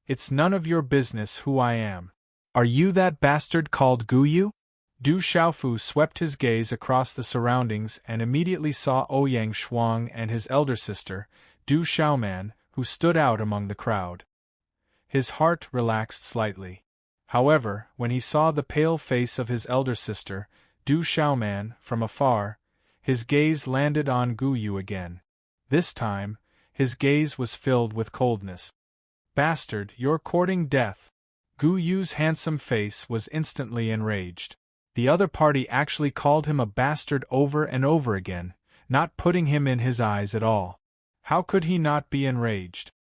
It's none of your business who I am. Are you that bastard called Gu Yu?" Du Xiaofu swept his gaze across the surroundings and immediately saw Ouyang Shuang and his elder sister, Du Xiaoman, who stood out among the crowd. His heart relaxed slightly. However, when he saw the pale face of his elder sister, Du Xiaoman, from afar, his gaze landed on Gu Yu again. This time, his gaze was filled with coldness. "Bastard, you're courting death." Gu Yu's handsome face was instantly enraged. The other party actually called him a bastard over and over again, not putting him in his eyes at all. How could he not be enraged?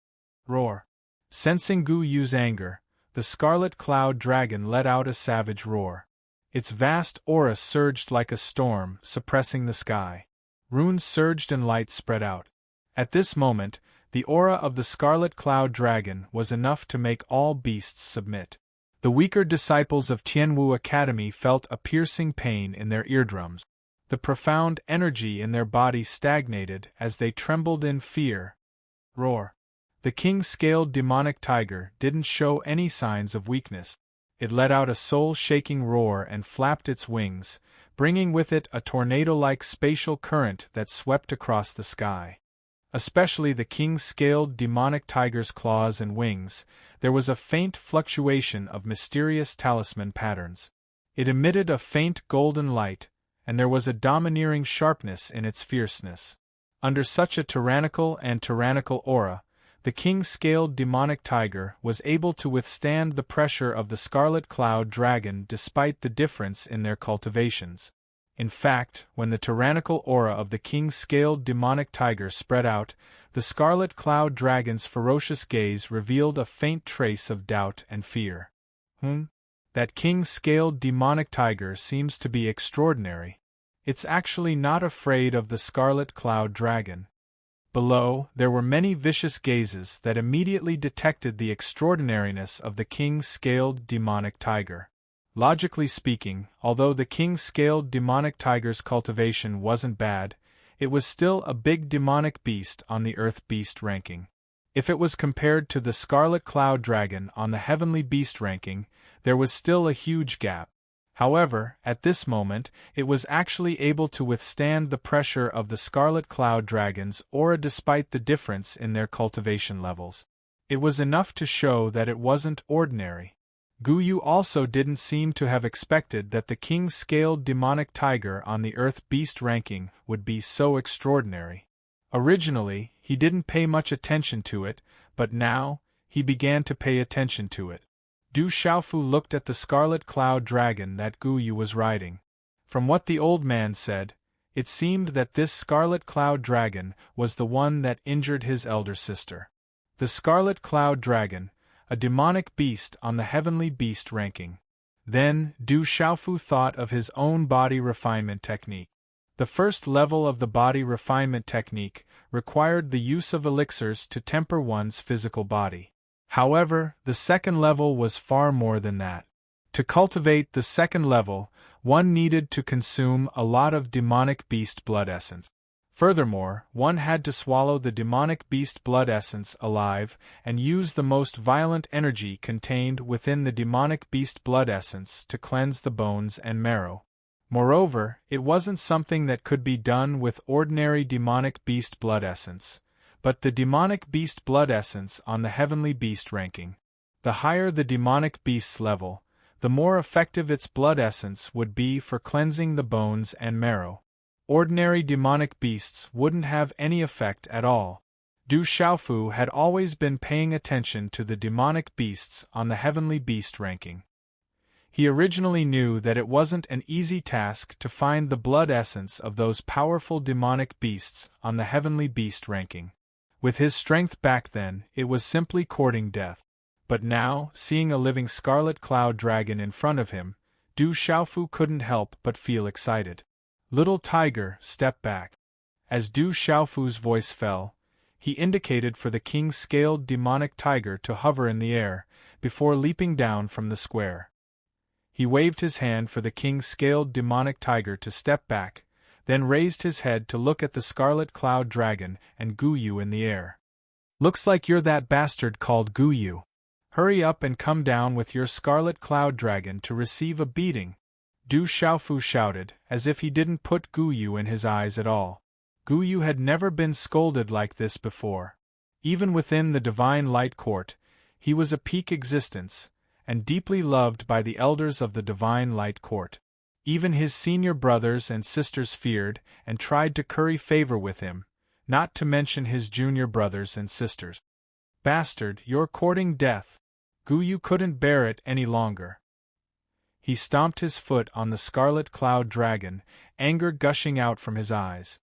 Roar. Sensing Gu Yu's anger, the scarlet cloud dragon let out a savage roar. Its vast aura surged like a storm, suppressing the sky. Runes surged and light spread out. At this moment, the aura of the Scarlet Cloud Dragon was enough to make all beasts submit. The weaker disciples of Tianwu Academy felt a piercing pain in their eardrums. The profound energy in their bodies stagnated as they trembled in fear. Roar. The king-scaled demonic tiger didn't show any signs of weakness. It let out a soul-shaking roar and flapped its wings, bringing with it a tornado-like spatial current that swept across the sky. Especially the king-scaled demonic tiger's claws and wings, there was a faint fluctuation of mysterious talisman patterns. It emitted a faint golden light, and there was a domineering sharpness in its fierceness. Under such a tyrannical aura, the king-scaled demonic tiger was able to withstand the pressure of the Scarlet Cloud Dragon despite the difference in their cultivations. In fact, when the tyrannical aura of the king-scaled demonic tiger spread out, the Scarlet Cloud Dragon's ferocious gaze revealed a faint trace of doubt and fear. That king-scaled demonic tiger seems to be extraordinary. It's actually not afraid of the Scarlet Cloud Dragon. Below, there were many vicious gazes that immediately detected the extraordinariness of the king-scaled demonic tiger. Logically speaking, although the king-scaled demonic tiger's cultivation wasn't bad, it was still a big demonic beast on the Earth Beast ranking. If it was compared to the Scarlet Cloud Dragon on the Heavenly Beast ranking, there was still a huge gap. However, at this moment, it was actually able to withstand the pressure of the Scarlet Cloud Dragon's aura despite the difference in their cultivation levels. It was enough to show that it wasn't ordinary. Guyu also didn't seem to have expected that the king-scaled demonic tiger on the Earth Beast ranking would be so extraordinary. Originally, he didn't pay much attention to it, but now, he began to pay attention to it. Du Xiaofu looked at the Scarlet Cloud Dragon that Guyu was riding. From what the old man said, it seemed that this Scarlet Cloud Dragon was the one that injured his elder sister. The Scarlet Cloud Dragon, a demonic beast on the Heavenly Beast ranking. Then, Du Xiaofu thought of his own body refinement technique. The first level of the body refinement technique required the use of elixirs to temper one's physical body. However, the second level was far more than that. To cultivate the second level, one needed to consume a lot of demonic beast blood essence. Furthermore, one had to swallow the demonic beast blood essence alive and use the most violent energy contained within the demonic beast blood essence to cleanse the bones and marrow. Moreover, it wasn't something that could be done with ordinary demonic beast blood essence, but the demonic beast blood essence on the Heavenly Beast ranking. The higher the demonic beast's level, the more effective its blood essence would be for cleansing the bones and marrow. Ordinary demonic beasts wouldn't have any effect at all. Du Xiaofu had always been paying attention to the demonic beasts on the Heavenly Beast ranking. He originally knew that it wasn't an easy task to find the blood essence of those powerful demonic beasts on the Heavenly Beast ranking. With his strength back then, it was simply courting death. But now, seeing a living Scarlet Cloud Dragon in front of him, Du Xiaofu couldn't help but feel excited. Little tiger, step back. As Du Xiaofu's voice fell, he indicated for the king-scaled demonic tiger to hover in the air, before leaping down from the square. He waved his hand for the king-scaled demonic tiger to step back, then raised his head to look at the Scarlet Cloud Dragon and Guyu in the air. Looks like you're that bastard called Guyu. Hurry up and come down with your Scarlet Cloud Dragon to receive a beating. Du Xiaofu shouted, as if he didn't put Guyu in his eyes at all. Guyu had never been scolded like this before. Even within the Divine Light Court, he was a peak existence, and deeply loved by the elders of the Divine Light Court. Even his senior brothers and sisters feared and tried to curry favor with him, not to mention his junior brothers and sisters. Bastard, you're courting death. Guyu couldn't bear it any longer. He stomped his foot on the Scarlet Cloud Dragon, anger gushing out from his eyes.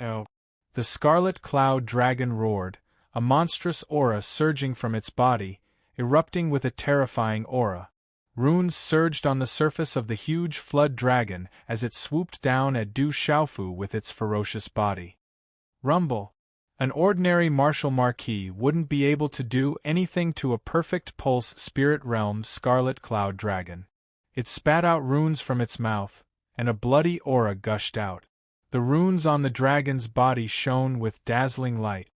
Oh! The Scarlet Cloud Dragon roared, a monstrous aura surging from its body, erupting with a terrifying aura. Runes surged on the surface of the huge flood dragon as it swooped down at Du Xiaofu with its ferocious body. Rumble! An ordinary martial marquis wouldn't be able to do anything to a perfect pulse spirit realm scarlet cloud dragon. It spat out runes from its mouth, and a bloody aura gushed out. The runes on the dragon's body shone with dazzling light.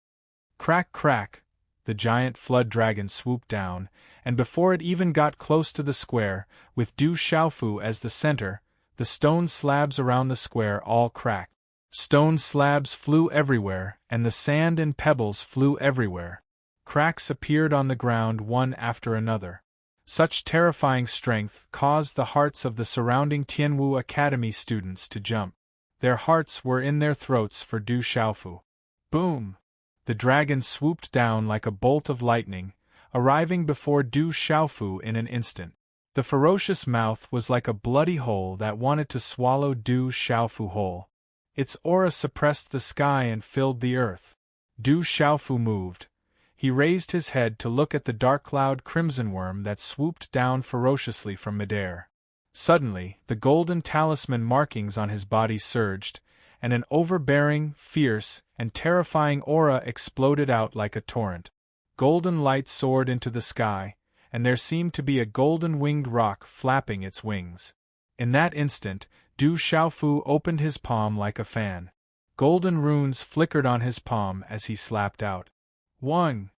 Crack, crack! The giant flood dragon swooped down, and before it even got close to the square, with Du Xiaofu as the center, the stone slabs around the square all cracked. Stone slabs flew everywhere, and the sand and pebbles flew everywhere. Cracks appeared on the ground one after another. Such terrifying strength caused the hearts of the surrounding Tianwu Academy students to jump. Their hearts were in their throats for Du Xiaofu. Boom! The dragon swooped down like a bolt of lightning, arriving before Du Xiaofu in an instant. The ferocious mouth was like a bloody hole that wanted to swallow Du Xiaofu whole. Its aura suppressed the sky and filled the earth. Du Xiaofu moved. He raised his head to look at the dark cloud crimson worm that swooped down ferociously from midair. Suddenly, the golden talisman markings on his body surged, and an overbearing, fierce, and terrifying aura exploded out like a torrent. Golden light soared into the sky, and there seemed to be a golden-winged rock flapping its wings. In that instant, Du Xiaofu opened his palm like a fan. Golden runes flickered on his palm as he slapped out. 1.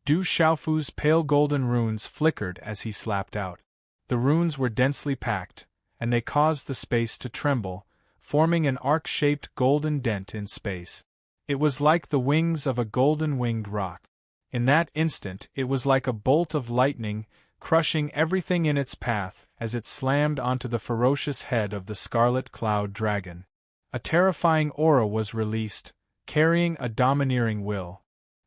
Du Xiaofu's pale golden runes flickered as he slapped out. The runes were densely packed, and they caused the space to tremble, forming an arc-shaped golden dent in space. It was like the wings of a golden-winged rock. In that instant it was like a bolt of lightning, crushing everything in its path as it slammed onto the ferocious head of the scarlet cloud dragon. A terrifying aura was released, carrying a domineering will.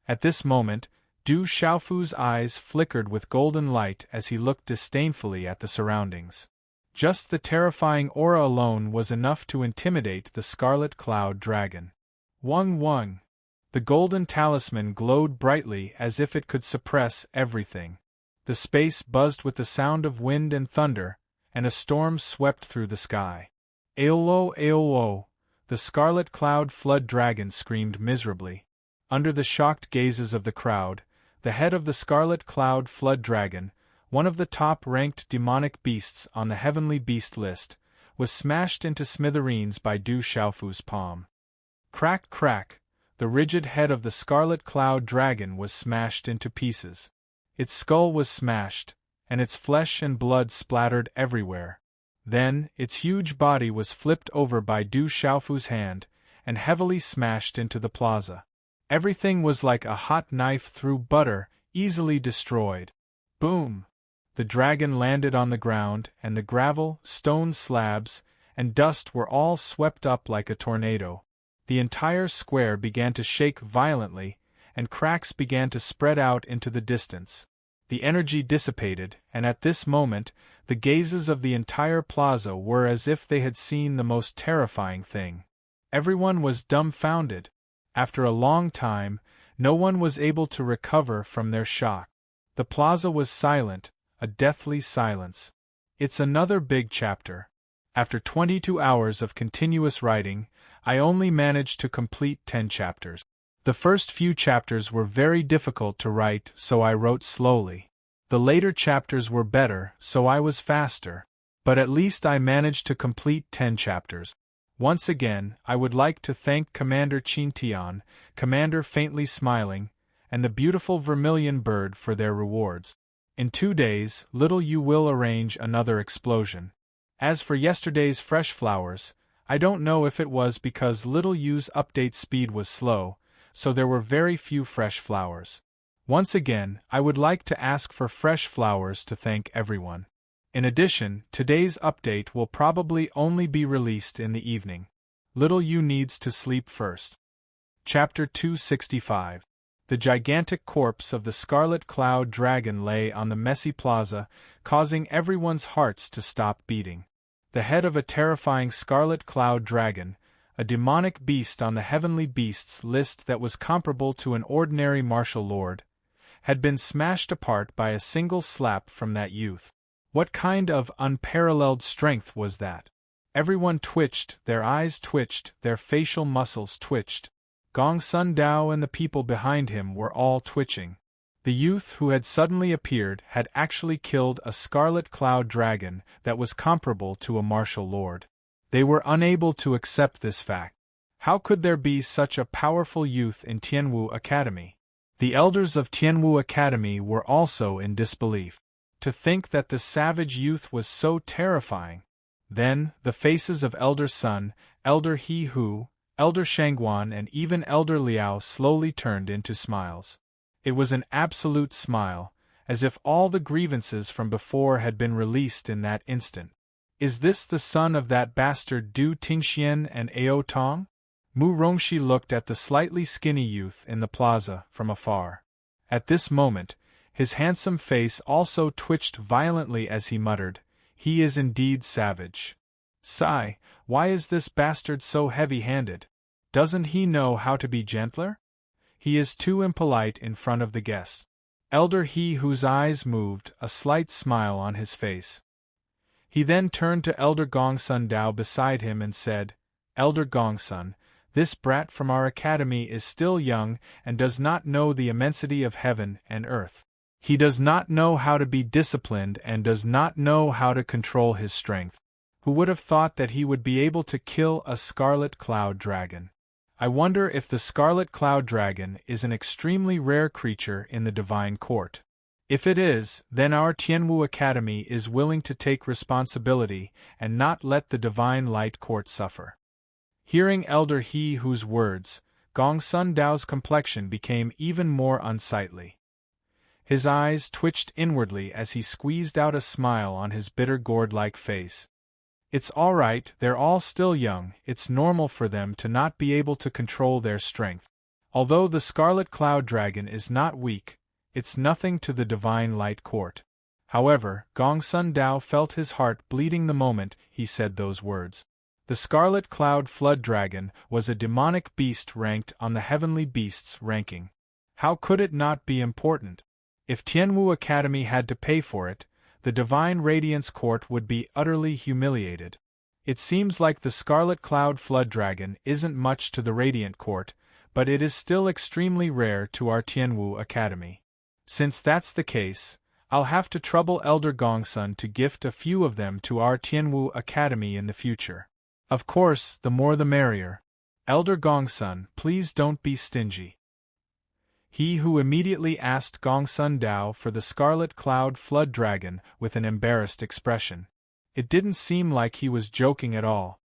At this moment, Du Xiaofu's eyes flickered with golden light as he looked disdainfully at the surroundings. Just the terrifying aura alone was enough to intimidate the scarlet cloud dragon. Wung wung! The golden talisman glowed brightly as if it could suppress everything. The space buzzed with the sound of wind and thunder, and a storm swept through the sky. Aolo, aolo! The scarlet cloud flood dragon screamed miserably. Under the shocked gazes of the crowd, the head of the scarlet cloud flood dragon, one of the top-ranked demonic beasts on the heavenly beast list, was smashed into smithereens by Du Xiaofu's palm. Crack, crack! The rigid head of the scarlet cloud dragon was smashed into pieces. Its skull was smashed, and its flesh and blood splattered everywhere. Then, its huge body was flipped over by Du Xiaofu's hand, and heavily smashed into the plaza. Everything was like a hot knife through butter, easily destroyed. Boom! The dragon landed on the ground, and the gravel, stone slabs, and dust were all swept up like a tornado. The entire square began to shake violently, and cracks began to spread out into the distance. The energy dissipated, and at this moment, the gazes of the entire plaza were as if they had seen the most terrifying thing. Everyone was dumbfounded. After a long time, no one was able to recover from their shock. The plaza was silent, a deathly silence. It's another big chapter. After 22 hours of continuous writing, I only managed to complete 10 chapters. The first few chapters were very difficult to write, so I wrote slowly. The later chapters were better, so I was faster. But at least I managed to complete 10 chapters. Once again, I would like to thank Commander Qintian, Commander Faintly Smiling, and the beautiful Vermilion Bird for their rewards. In 2 days, Little You will arrange another explosion. As for yesterday's fresh flowers, I don't know if it was because Little You's update speed was slow, so there were very few fresh flowers. Once again, I would like to ask for fresh flowers to thank everyone. In addition, today's update will probably only be released in the evening. Little You needs to sleep first. Chapter 265. The gigantic corpse of the Scarlet Cloud Dragon lay on the messy plaza, causing everyone's hearts to stop beating. The head of a terrifying Scarlet Cloud Dragon, a demonic beast on the heavenly beasts list that was comparable to an ordinary martial lord, had been smashed apart by a single slap from that youth. What kind of unparalleled strength was that? Everyone twitched, their eyes twitched, their facial muscles twitched. Gong Sun Dao and the people behind him were all twitching. The youth who had suddenly appeared had actually killed a scarlet cloud dragon that was comparable to a martial lord. They were unable to accept this fact. How could there be such a powerful youth in Tianwu Academy? The elders of Tianwu Academy were also in disbelief. To think that the savage youth was so terrifying. Then, the faces of Elder Sun, Elder He Hu, Elder Shangguan and even Elder Liao slowly turned into smiles. It was an absolute smile, as if all the grievances from before had been released in that instant. Is this the son of that bastard Du Tingxian and Ao Tong? Mu Rongxi looked at the slightly skinny youth in the plaza from afar. At this moment, his handsome face also twitched violently as he muttered, "He is indeed savage. Sigh, why is this bastard so heavy-handed? Doesn't he know how to be gentler? He is too impolite in front of the guests." Elder He Whose eyes moved, a slight smile on his face. He then turned to Elder Gongsun Dao beside him and said, "Elder Gongsun, this brat from our academy is still young and does not know the immensity of heaven and earth. He does not know how to be disciplined and does not know how to control his strength. Who would have thought that he would be able to kill a scarlet cloud dragon? I wonder if the scarlet cloud dragon is an extremely rare creature in the divine court. If it is, then our Tianwu Academy is willing to take responsibility and not let the divine light court suffer." Hearing Elder He Whose words, Gong Sun Dao's complexion became even more unsightly. His eyes twitched inwardly as he squeezed out a smile on his bitter gourd-like face. It's all right, they're all still young, it's normal for them to not be able to control their strength. Although the Scarlet Cloud Dragon is not weak, it's nothing to the Divine Light Court. However, Gong Sun Dao felt his heart bleeding the moment he said those words. The Scarlet Cloud Flood Dragon was a demonic beast ranked on the Heavenly Beasts ranking. How could it not be important? If Tianwu Academy had to pay for it, the Divine Radiance Court would be utterly humiliated. It seems like the Scarlet Cloud Flood Dragon isn't much to the Radiant Court, but it is still extremely rare to our Tianwu Academy. Since that's the case, I'll have to trouble Elder Gongsun to gift a few of them to our Tianwu Academy in the future. Of course, the more the merrier. Elder Gongsun, please don't be stingy. He Who immediately asked Gongsun Dao for the Scarlet Cloud Flood Dragon with an embarrassed expression. It didn't seem like he was joking at all.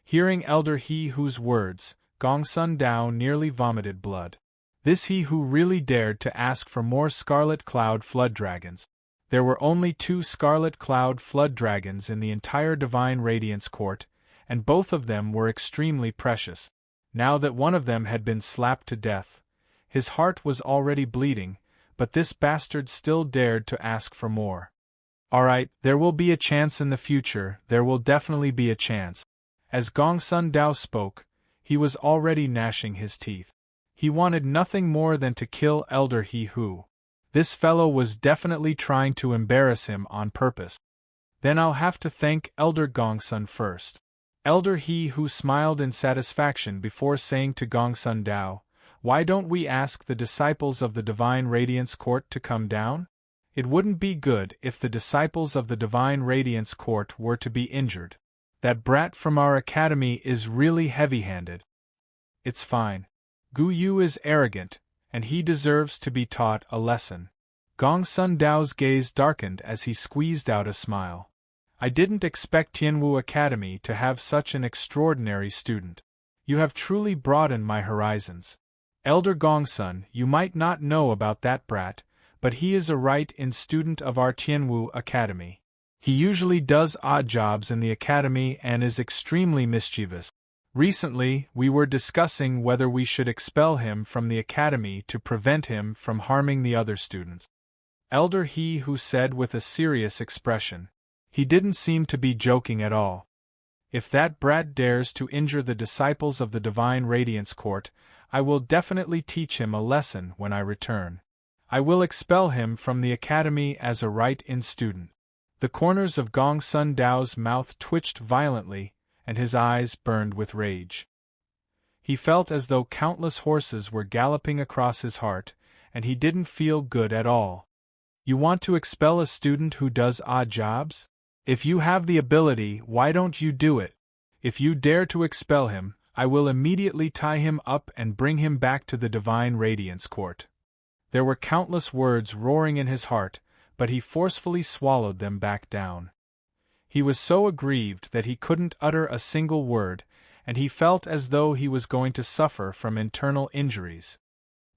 Hearing Elder He Whose words, Gongsun Dao nearly vomited blood. This He Who really dared to ask for more Scarlet Cloud Flood Dragons. There were only 2 Scarlet Cloud Flood Dragons in the entire Divine Radiance Court, and both of them were extremely precious. Now that one of them had been slapped to death, his heart was already bleeding, but this bastard still dared to ask for more. Alright, there will be a chance in the future, there will definitely be a chance. As Gongsun Dao spoke, he was already gnashing his teeth. He wanted nothing more than to kill Elder He Who. This fellow was definitely trying to embarrass him on purpose. Then I'll have to thank Elder Gongsun first. Elder He Who smiled in satisfaction before saying to Gongsun Dao, "Why don't we ask the disciples of the Divine Radiance Court to come down? It wouldn't be good if the disciples of the Divine Radiance Court were to be injured. That brat from our academy is really heavy-handed. It's fine. Gu Yu is arrogant, and he deserves to be taught a lesson." Gongsun Dao's gaze darkened as he squeezed out a smile. "I didn't expect Tianwu Academy to have such an extraordinary student. You have truly broadened my horizons. Elder Gongsun, you might not know about that brat, but he is a right-in student of our Tianwu Academy. He usually does odd jobs in the academy and is extremely mischievous. Recently, we were discussing whether we should expel him from the academy to prevent him from harming the other students." Elder He Who said with a serious expression. He didn't seem to be joking at all. "If that brat dares to injure the disciples of the Divine Radiance Court, I will definitely teach him a lesson when I return. I will expel him from the academy as a right-in student." The corners of Gongsun Dao's mouth twitched violently, and his eyes burned with rage. He felt as though countless horses were galloping across his heart, and he didn't feel good at all. You want to expel a student who does odd jobs? If you have the ability, why don't you do it? If you dare to expel him, I will immediately tie him up and bring him back to the Divine Radiance Court. There were countless words roaring in his heart, but he forcefully swallowed them back down. He was so aggrieved that he couldn't utter a single word, and he felt as though he was going to suffer from internal injuries.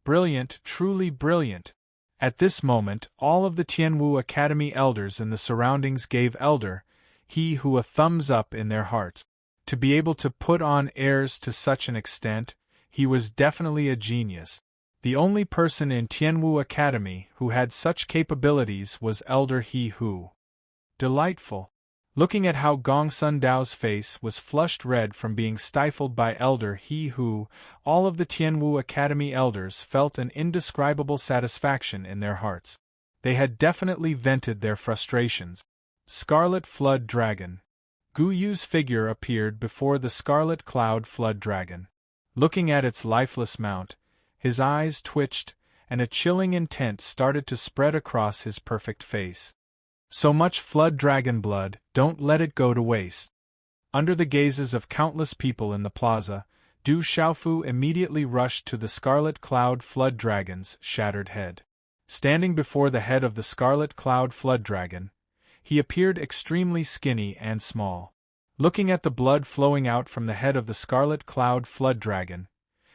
Brilliant, truly brilliant. At this moment, all of the Tianwu Academy elders in the surroundings gave Elder He Hu a thumbs up in their hearts. To be able to put on airs to such an extent, he was definitely a genius. The only person in Tianwu Academy who had such capabilities was Elder He Hu. Delightful. Looking at how Gong Sun Dao's face was flushed red from being stifled by Elder He Hu, all of the Tianwu Academy elders felt an indescribable satisfaction in their hearts. They had definitely vented their frustrations. Scarlet Flood Dragon. Gu Yu's figure appeared before the Scarlet Cloud Flood Dragon. Looking at its lifeless mount, his eyes twitched, and a chilling intent started to spread across his perfect face. So much flood dragon blood, don't let it go to waste. Under the gazes of countless people in the plaza, Du Xiaofu immediately rushed to the Scarlet Cloud Flood Dragon's shattered head. Standing before the head of the Scarlet Cloud Flood Dragon, he appeared extremely skinny and small. Looking at the blood flowing out from the head of the Scarlet Cloud Flood Dragon,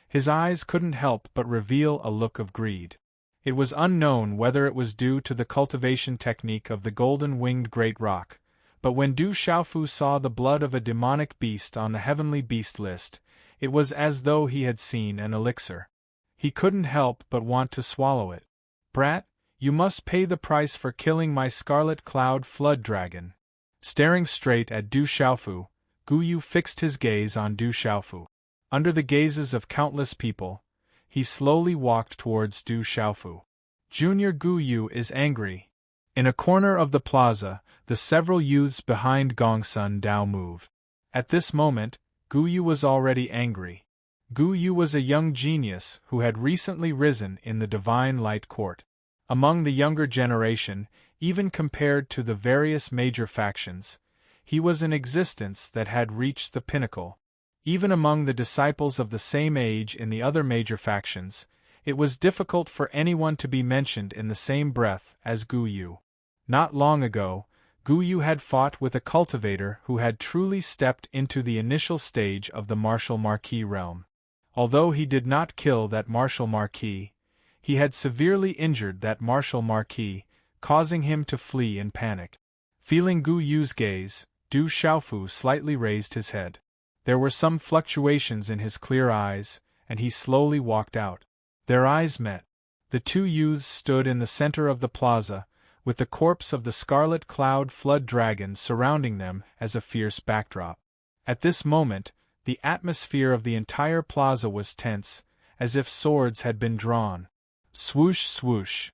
his eyes couldn't help but reveal a look of greed. It was unknown whether it was due to the cultivation technique of the golden-winged great rock, but when Du Xiaofu saw the blood of a demonic beast on the heavenly beast list, it was as though he had seen an elixir. He couldn't help but want to swallow it. Brat, you must pay the price for killing my Scarlet Cloud Flood Dragon. Staring straight at Du Xiaofu, Gu Yu fixed his gaze on Du Xiaofu. Under the gazes of countless people, he slowly walked towards Du Xiaofu. Junior Gu Yu is angry. In a corner of the plaza, the several youths behind Gong Sun Dao moved. At this moment, Gu Yu was already angry. Gu Yu was a young genius who had recently risen in the Divine Light Court. Among the younger generation, even compared to the various major factions, he was an existence that had reached the pinnacle. Even among the disciples of the same age in the other major factions, it was difficult for anyone to be mentioned in the same breath as Gu Yu. Not long ago, Gu Yu had fought with a cultivator who had truly stepped into the initial stage of the martial marquis realm. Although he did not kill that martial marquis, he had severely injured that martial marquis, causing him to flee in panic. Feeling Gu Yu's gaze, Du Xiaofu slightly raised his head. There were some fluctuations in his clear eyes, and he slowly walked out. Their eyes met. The two youths stood in the center of the plaza, with the corpse of the Scarlet Cloud Flood Dragon surrounding them as a fierce backdrop. At this moment, the atmosphere of the entire plaza was tense, as if swords had been drawn. Swoosh swoosh.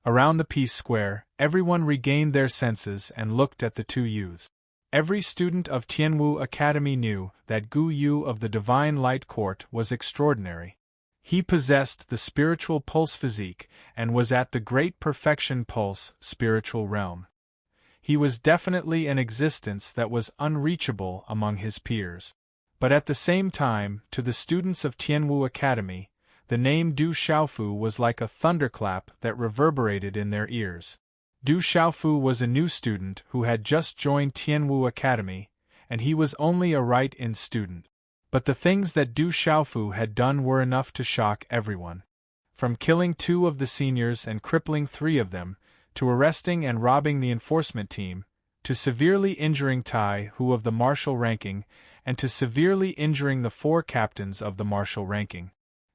Around the Peace Square, everyone regained their senses and looked at the two youths. Every student of Tianwu Academy knew that Gu Yu of the Divine Light Court was extraordinary. He possessed the spiritual pulse physique and was at the great perfection pulse spiritual realm. He was definitely an existence that was unreachable among his peers. But at the same time, to the students of Tianwu Academy, the name Du Xiaofu was like a thunderclap that reverberated in their ears. Du Xiaofu was a new student who had just joined Tianwu Academy, and he was only a right-in student. But the things that Du Xiaofu had done were enough to shock everyone. From killing 2 of the seniors and crippling 3 of them, to arresting and robbing the enforcement team, to severely injuring Tai Hu of the martial ranking, and to severely injuring the 4 captains of the martial ranking.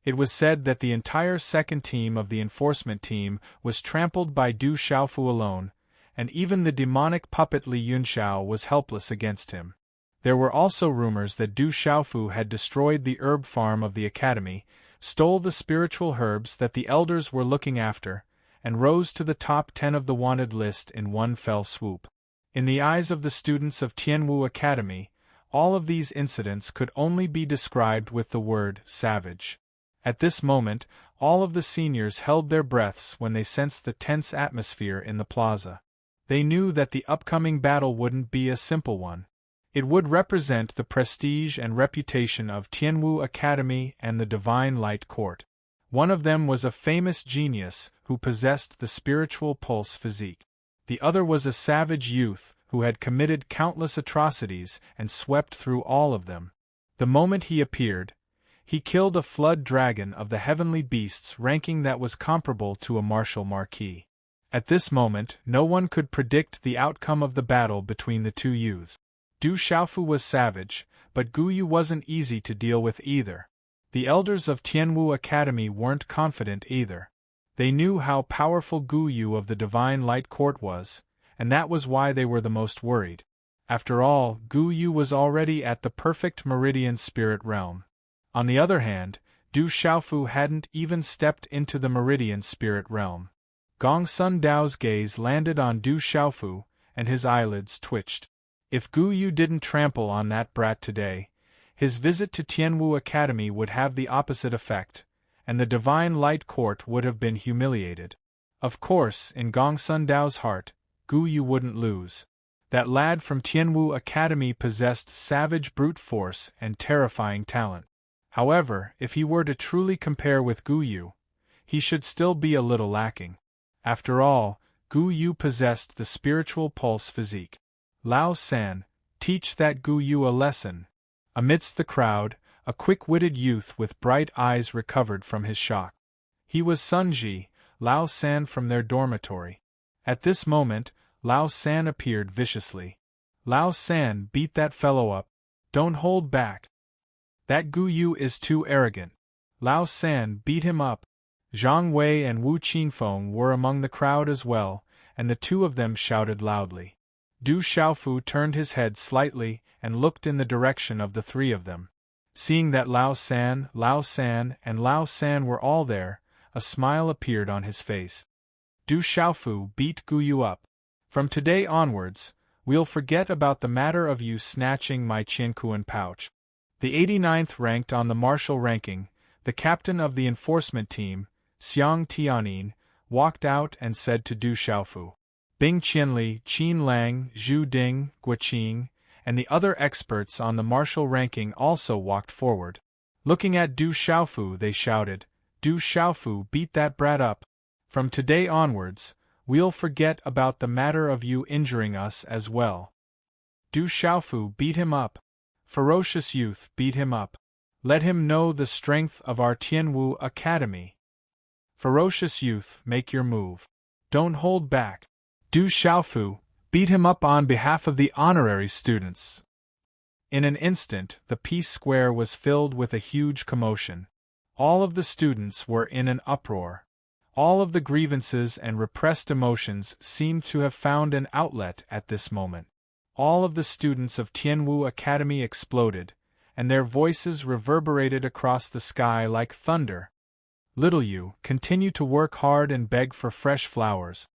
It was said that the entire second team of the enforcement team was trampled by Du Xiaofu alone, and even the demonic puppet Li Yunxiao was helpless against him. There were also rumors that Du Xiaofu had destroyed the herb farm of the academy, stole the spiritual herbs that the elders were looking after, and rose to the top 10 of the wanted list in one fell swoop. In the eyes of the students of Tianwu Academy, all of these incidents could only be described with the word savage. At this moment, all of the seniors held their breaths when they sensed the tense atmosphere in the plaza. They knew that the upcoming battle wouldn't be a simple one. It would represent the prestige and reputation of Tianwu Academy and the Divine Light Court. One of them was a famous genius who possessed the spiritual pulse physique. The other was a savage youth who had committed countless atrocities and swept through all of them. The moment he appeared, he killed a flood dragon of the heavenly beasts ranking that was comparable to a martial marquis. At this moment, no one could predict the outcome of the battle between the two youths. Du Xiaofu was savage, but Gu Yu wasn't easy to deal with either. The elders of Tianwu Academy weren't confident either. They knew how powerful Gu Yu of the Divine Light Court was, and that was why they were the most worried. After all, Gu Yu was already at the perfect meridian spirit realm. On the other hand, Du Xiaofu hadn't even stepped into the meridian spirit realm. Gong Sun Dao's gaze landed on Du Xiaofu, and his eyelids twitched. If Gu Yu didn't trample on that brat today, his visit to Tianwu Academy would have the opposite effect, and the Divine Light Court would have been humiliated. Of course, in Gong Sun Dao's heart, Gu Yu wouldn't lose. That lad from Tianwu Academy possessed savage brute force and terrifying talent. However, if he were to truly compare with Gu Yu, he should still be a little lacking. After all, Gu Yu possessed the spiritual pulse physique. Lao San, teach that Gu Yu a lesson. Amidst the crowd, a quick-witted youth with bright eyes recovered from his shock. He was Sun Ji, Lao San from their dormitory. At this moment, Lao San appeared viciously. Lao San, beat that fellow up. Don't hold back. That Gu Yu is too arrogant. Lao San, beat him up. Zhang Wei and Wu Qinfeng were among the crowd as well, and the two of them shouted loudly. Du Xiaofu turned his head slightly and looked in the direction of the three of them. Seeing that Lao San, and Lao San were all there, a smile appeared on his face. Du Xiaofu, beat Gu Yu up. From today onwards, we'll forget about the matter of you snatching my Qiankuan pouch. The 89th ranked on the martial ranking, the captain of the enforcement team, Xiang Tianin, walked out and said to Du Xiaofu. Bing Qianli, Qin Lang, Zhu Ding, Guoqing, and the other experts on the martial ranking also walked forward. Looking at Du Xiaofu, they shouted, Du Xiaofu, beat that brat up. From today onwards, we'll forget about the matter of you injuring us as well. Du Xiaofu, beat him up. Ferocious youth, beat him up. Let him know the strength of our Tianwu Academy. Ferocious youth, make your move. Don't hold back. Du Xiaofu, beat him up on behalf of the honorary students. In an instant, the Peace Square was filled with a huge commotion. All of the students were in an uproar. All of the grievances and repressed emotions seemed to have found an outlet at this moment. All of the students of Tianwu Academy exploded, and their voices reverberated across the sky like thunder. Little Yu, continue to work hard and beg for fresh flowers.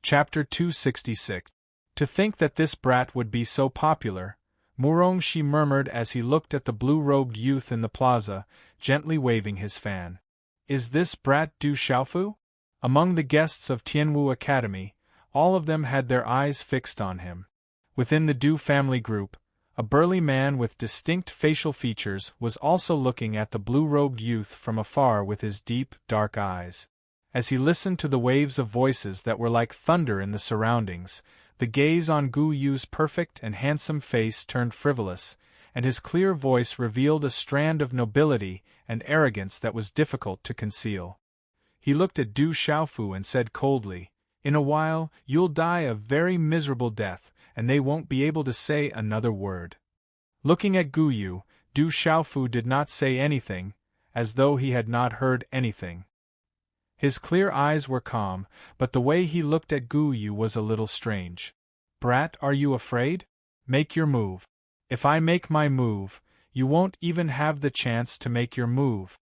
Chapter 266. To think that this brat would be so popular, Murongshi murmured as he looked at the blue-robed youth in the plaza, gently waving his fan. Is this brat Du Xiaofu? Among the guests of Tianwu Academy, all of them had their eyes fixed on him. Within the Du family group, a burly man with distinct facial features was also looking at the blue-robed youth from afar with his deep, dark eyes. As he listened to the waves of voices that were like thunder in the surroundings, the gaze on Gu Yu's perfect and handsome face turned frivolous, and his clear voice revealed a strand of nobility and arrogance that was difficult to conceal. He looked at Du Xiaofu and said coldly, "In a while, you'll die a very miserable death, and they won't be able to say another word." Looking at Gu Yu, Du Xiaofu did not say anything, as though he had not heard anything. His clear eyes were calm, but the way he looked at Gu Yu was a little strange. "Brat, are you afraid? Make your move. If I make my move, you won't even have the chance to make your move."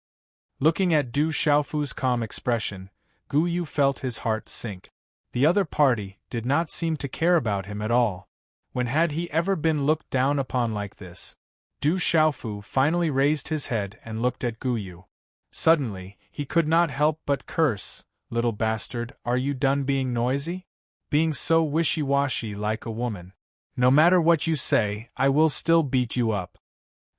Looking at Du Xiaofu's calm expression, Gu Yu felt his heart sink. The other party did not seem to care about him at all. When had he ever been looked down upon like this? Du Xiaofu finally raised his head and looked at Gu Yu. Suddenly, he could not help but curse. Little bastard, are you done being noisy? Being so wishy-washy like a woman. No matter what you say, I will still beat you up.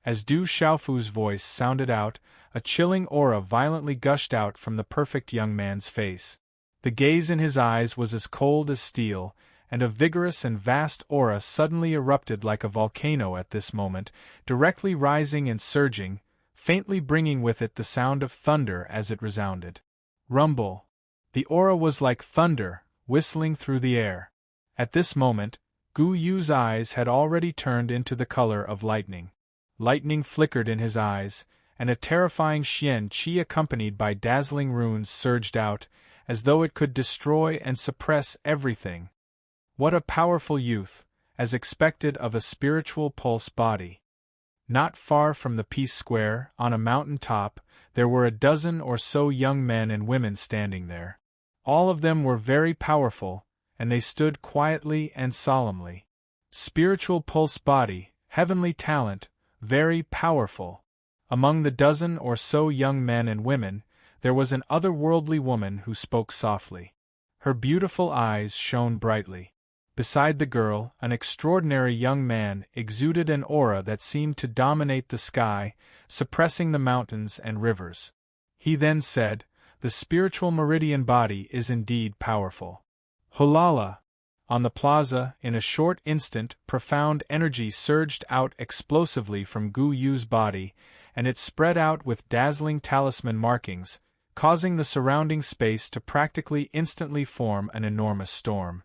As Du Xiaofu's voice sounded out, a chilling aura violently gushed out from the perfect young man's face. The gaze in his eyes was as cold as steel, and a vigorous and vast aura suddenly erupted like a volcano at this moment, directly rising and surging, faintly bringing with it the sound of thunder as it resounded. Rumble. The aura was like thunder, whistling through the air. At this moment, Gu Yu's eyes had already turned into the color of lightning. Lightning flickered in his eyes, and a terrifying xian qi accompanied by dazzling runes surged out, as though it could destroy and suppress everything. What a powerful youth, as expected of a spiritual pulse body. Not far from the Peace Square, on a mountain top, there were a dozen or so young men and women standing there. All of them were very powerful, and they stood quietly and solemnly. Spiritual pulse body, heavenly talent, very powerful. Among the dozen or so young men and women, there was an otherworldly woman who spoke softly. Her beautiful eyes shone brightly. Beside the girl, an extraordinary young man exuded an aura that seemed to dominate the sky, suppressing the mountains and rivers. He then said, "The spiritual meridian body is indeed powerful." Holala! On the plaza, in a short instant, profound energy surged out explosively from Gu Yu's body, and it spread out with dazzling talisman markings, causing the surrounding space to practically instantly form an enormous storm.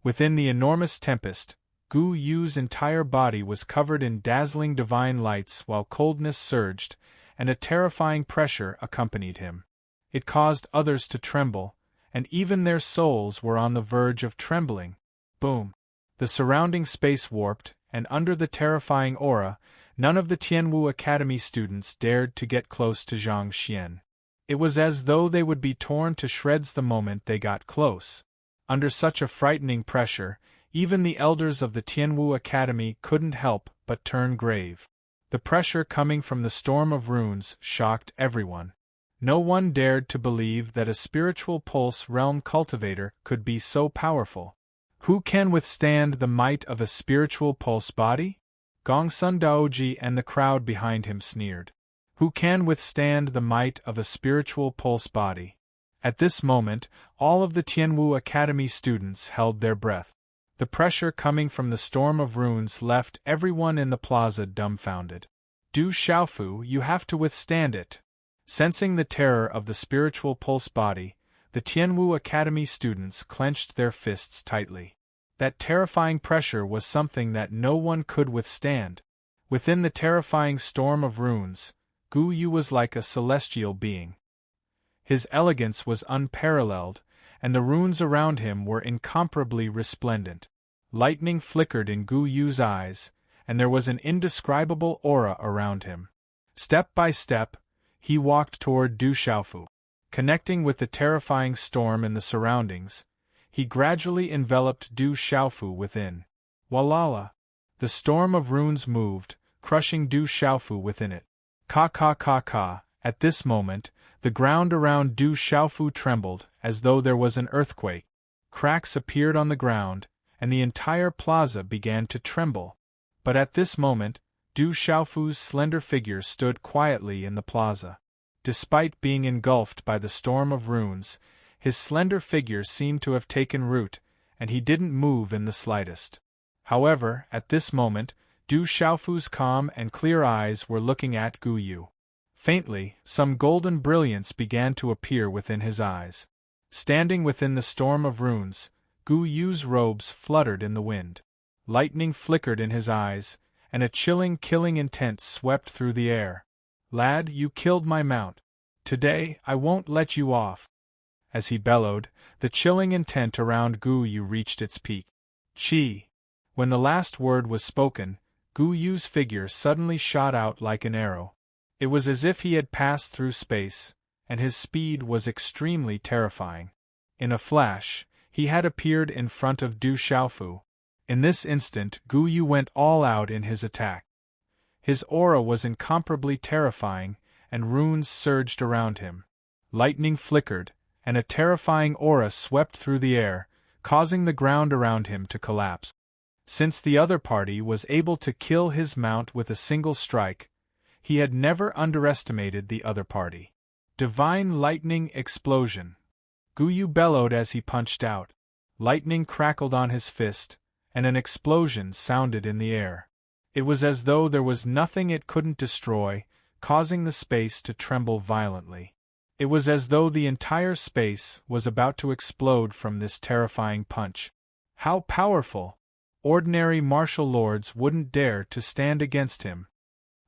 Within the enormous tempest, Gu Yu's entire body was covered in dazzling divine lights while coldness surged, and a terrifying pressure accompanied him. It caused others to tremble, and even their souls were on the verge of trembling. Boom! The surrounding space warped, and under the terrifying aura, none of the Tianwu Academy students dared to get close to Zhang Xian. It was as though they would be torn to shreds the moment they got close. Under such a frightening pressure, even the elders of the Tianwu Academy couldn't help but turn grave. The pressure coming from the storm of runes shocked everyone. No one dared to believe that a spiritual pulse realm cultivator could be so powerful. Who can withstand the might of a spiritual pulse body? Gongsun Daoji and the crowd behind him sneered. Who can withstand the might of a spiritual pulse body? At this moment, all of the Tianwu Academy students held their breath. The pressure coming from the storm of runes left everyone in the plaza dumbfounded. Du Xiaofu, you have to withstand it. Sensing the terror of the spiritual pulse body, the Tianwu Academy students clenched their fists tightly. That terrifying pressure was something that no one could withstand. Within the terrifying storm of runes, Gu Yu was like a celestial being. His elegance was unparalleled, and the runes around him were incomparably resplendent. Lightning flickered in Gu Yu's eyes, and there was an indescribable aura around him. Step by step, he walked toward Du Xiaofu. Connecting with the terrifying storm in the surroundings, he gradually enveloped Du Xiaofu within. Walala! The storm of runes moved, crushing Du Xiaofu within it. Ka. At this moment, the ground around Du Xiaofu trembled as though there was an earthquake. Cracks appeared on the ground, and the entire plaza began to tremble. But at this moment, Du Xiaofu's slender figure stood quietly in the plaza. Despite being engulfed by the storm of runes, his slender figure seemed to have taken root, and he didn't move in the slightest. However, at this moment, Du Xiaofu's calm and clear eyes were looking at Gu Yu. Faintly, some golden brilliance began to appear within his eyes. Standing within the storm of runes, Gu Yu's robes fluttered in the wind. Lightning flickered in his eyes, and a chilling killing intent swept through the air. "Lad, you killed my mount. Today, I won't let you off." As he bellowed, the chilling intent around Gu Yu reached its peak. Chi! When the last word was spoken, Gu Yu's figure suddenly shot out like an arrow. It was as if he had passed through space, and his speed was extremely terrifying. In a flash, he had appeared in front of Du Xiaofu. In this instant, Gu Yu went all out in his attack. His aura was incomparably terrifying, and runes surged around him. Lightning flickered, and a terrifying aura swept through the air, causing the ground around him to collapse. Since the other party was able to kill his mount with a single strike, he had never underestimated the other party. Divine lightning explosion. Gu Yu bellowed as he punched out. Lightning crackled on his fist, and an explosion sounded in the air. It was as though there was nothing it couldn't destroy, causing the space to tremble violently. It was as though the entire space was about to explode from this terrifying punch. How powerful! Ordinary martial lords wouldn't dare to stand against him.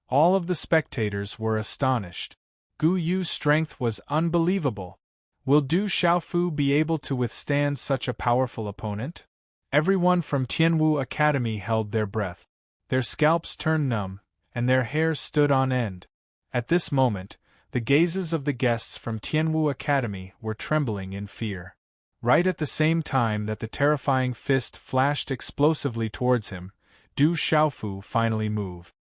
All of the spectators were astonished. Gu Yu's strength was unbelievable. Will Du Xiaofu be able to withstand such a powerful opponent? Everyone from Tianwu Academy held their breath. Their scalps turned numb, and their hair stood on end. At this moment, the gazes of the guests from Tianwu Academy were trembling in fear. Right at the same time that the terrifying fist flashed explosively towards him, Du Xiaofu finally moved.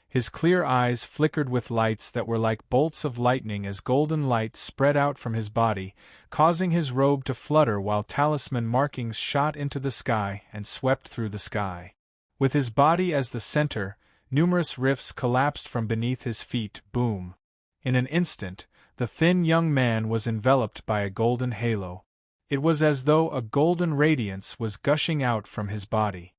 His clear eyes flickered with lights that were like bolts of lightning as golden light spread out from his body, causing his robe to flutter while talisman markings shot into the sky and swept through the sky. With his body as the center, numerous rifts collapsed from beneath his feet. Boom! In an instant, the thin young man was enveloped by a golden halo. It was as though a golden radiance was gushing out from his body.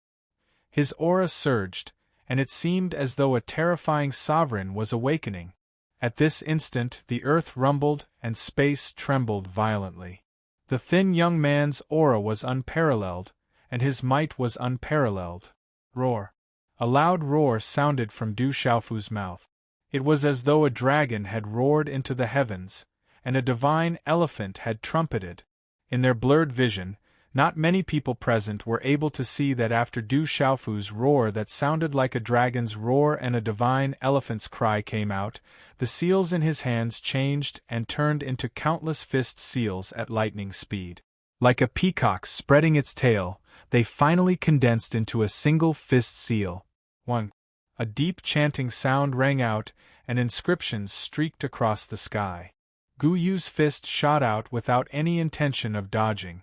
His aura surged, and it seemed as though a terrifying sovereign was awakening. At this instant the earth rumbled and space trembled violently. The thin young man's aura was unparalleled, and his might was unparalleled. Roar! A loud roar sounded from Du Xiaofu's mouth. It was as though a dragon had roared into the heavens, and a divine elephant had trumpeted. In their blurred vision, not many people present were able to see that after Du Xiaofu's roar that sounded like a dragon's roar and a divine elephant's cry came out, the seals in his hands changed and turned into countless fist seals at lightning speed. Like a peacock spreading its tail, they finally condensed into a single fist seal. 1. A deep chanting sound rang out, and inscriptions streaked across the sky. Gu Yu's fist shot out without any intention of dodging.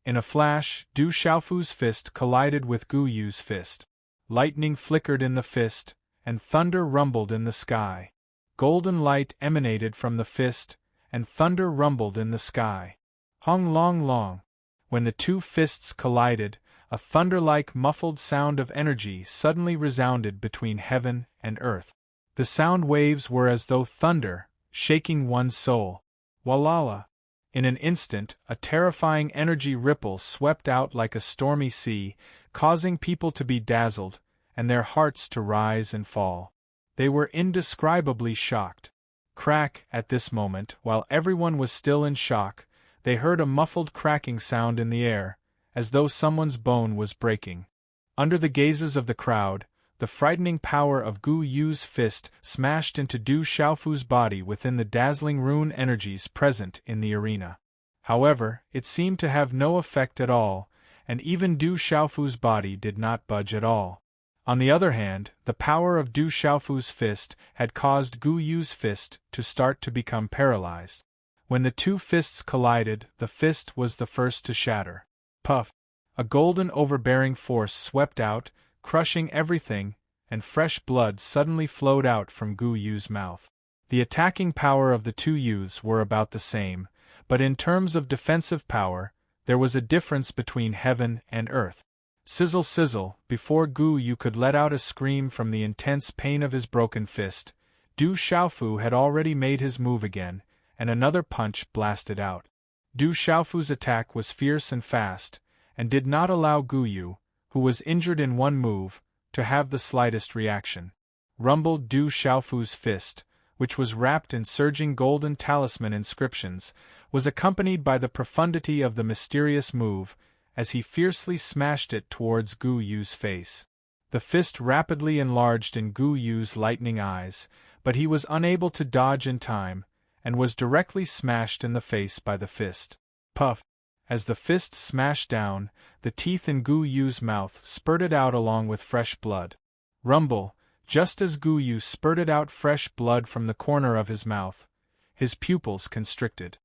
In a flash, Du Xiaofu's fist collided with Gu Yu's fist. Lightning flickered in the fist, and thunder rumbled in the sky. Golden light emanated from the fist, and thunder rumbled in the sky. Hong long long. When the two fists collided, a thunder-like muffled sound of energy suddenly resounded between heaven and earth. The sound waves were as though thunder, shaking one's soul. Walala! In an instant, a terrifying energy ripple swept out like a stormy sea, causing people to be dazzled, and their hearts to rise and fall. They were indescribably shocked. Crack! At this moment, while everyone was still in shock, they heard a muffled cracking sound in the air, as though someone's bone was breaking. Under the gazes of the crowd, the frightening power of Gu Yu's fist smashed into Du Xiaofu's body within the dazzling rune energies present in the arena. However, it seemed to have no effect at all, and even Du Xiaofu's body did not budge at all. On the other hand, the power of Du Xiaofu's fist had caused Gu Yu's fist to start to become paralyzed. When the two fists collided, the fist was the first to shatter. Puff! A golden overbearing force swept out, crushing everything, and fresh blood suddenly flowed out from Gu Yu's mouth. The attacking power of the two youths were about the same, but in terms of defensive power, there was a difference between heaven and earth. Sizzle sizzle, before Gu Yu could let out a scream from the intense pain of his broken fist, Du Xiaofu had already made his move again, and another punch blasted out. Du Xiaofu's attack was fierce and fast, and did not allow Gu Yu, who was injured in one move, to have the slightest reaction. Rumbled Du Xiaofu's fist, which was wrapped in surging golden talisman inscriptions, was accompanied by the profundity of the mysterious move, as he fiercely smashed it towards Gu Yu's face. The fist rapidly enlarged in Gu Yu's lightning eyes, but he was unable to dodge in time, and was directly smashed in the face by the fist. Puff! As the fist smashed down, the teeth in Gu Yu's mouth spurted out along with fresh blood. Rumble, just as Gu Yu spurted out fresh blood from the corner of his mouth, his pupils constricted.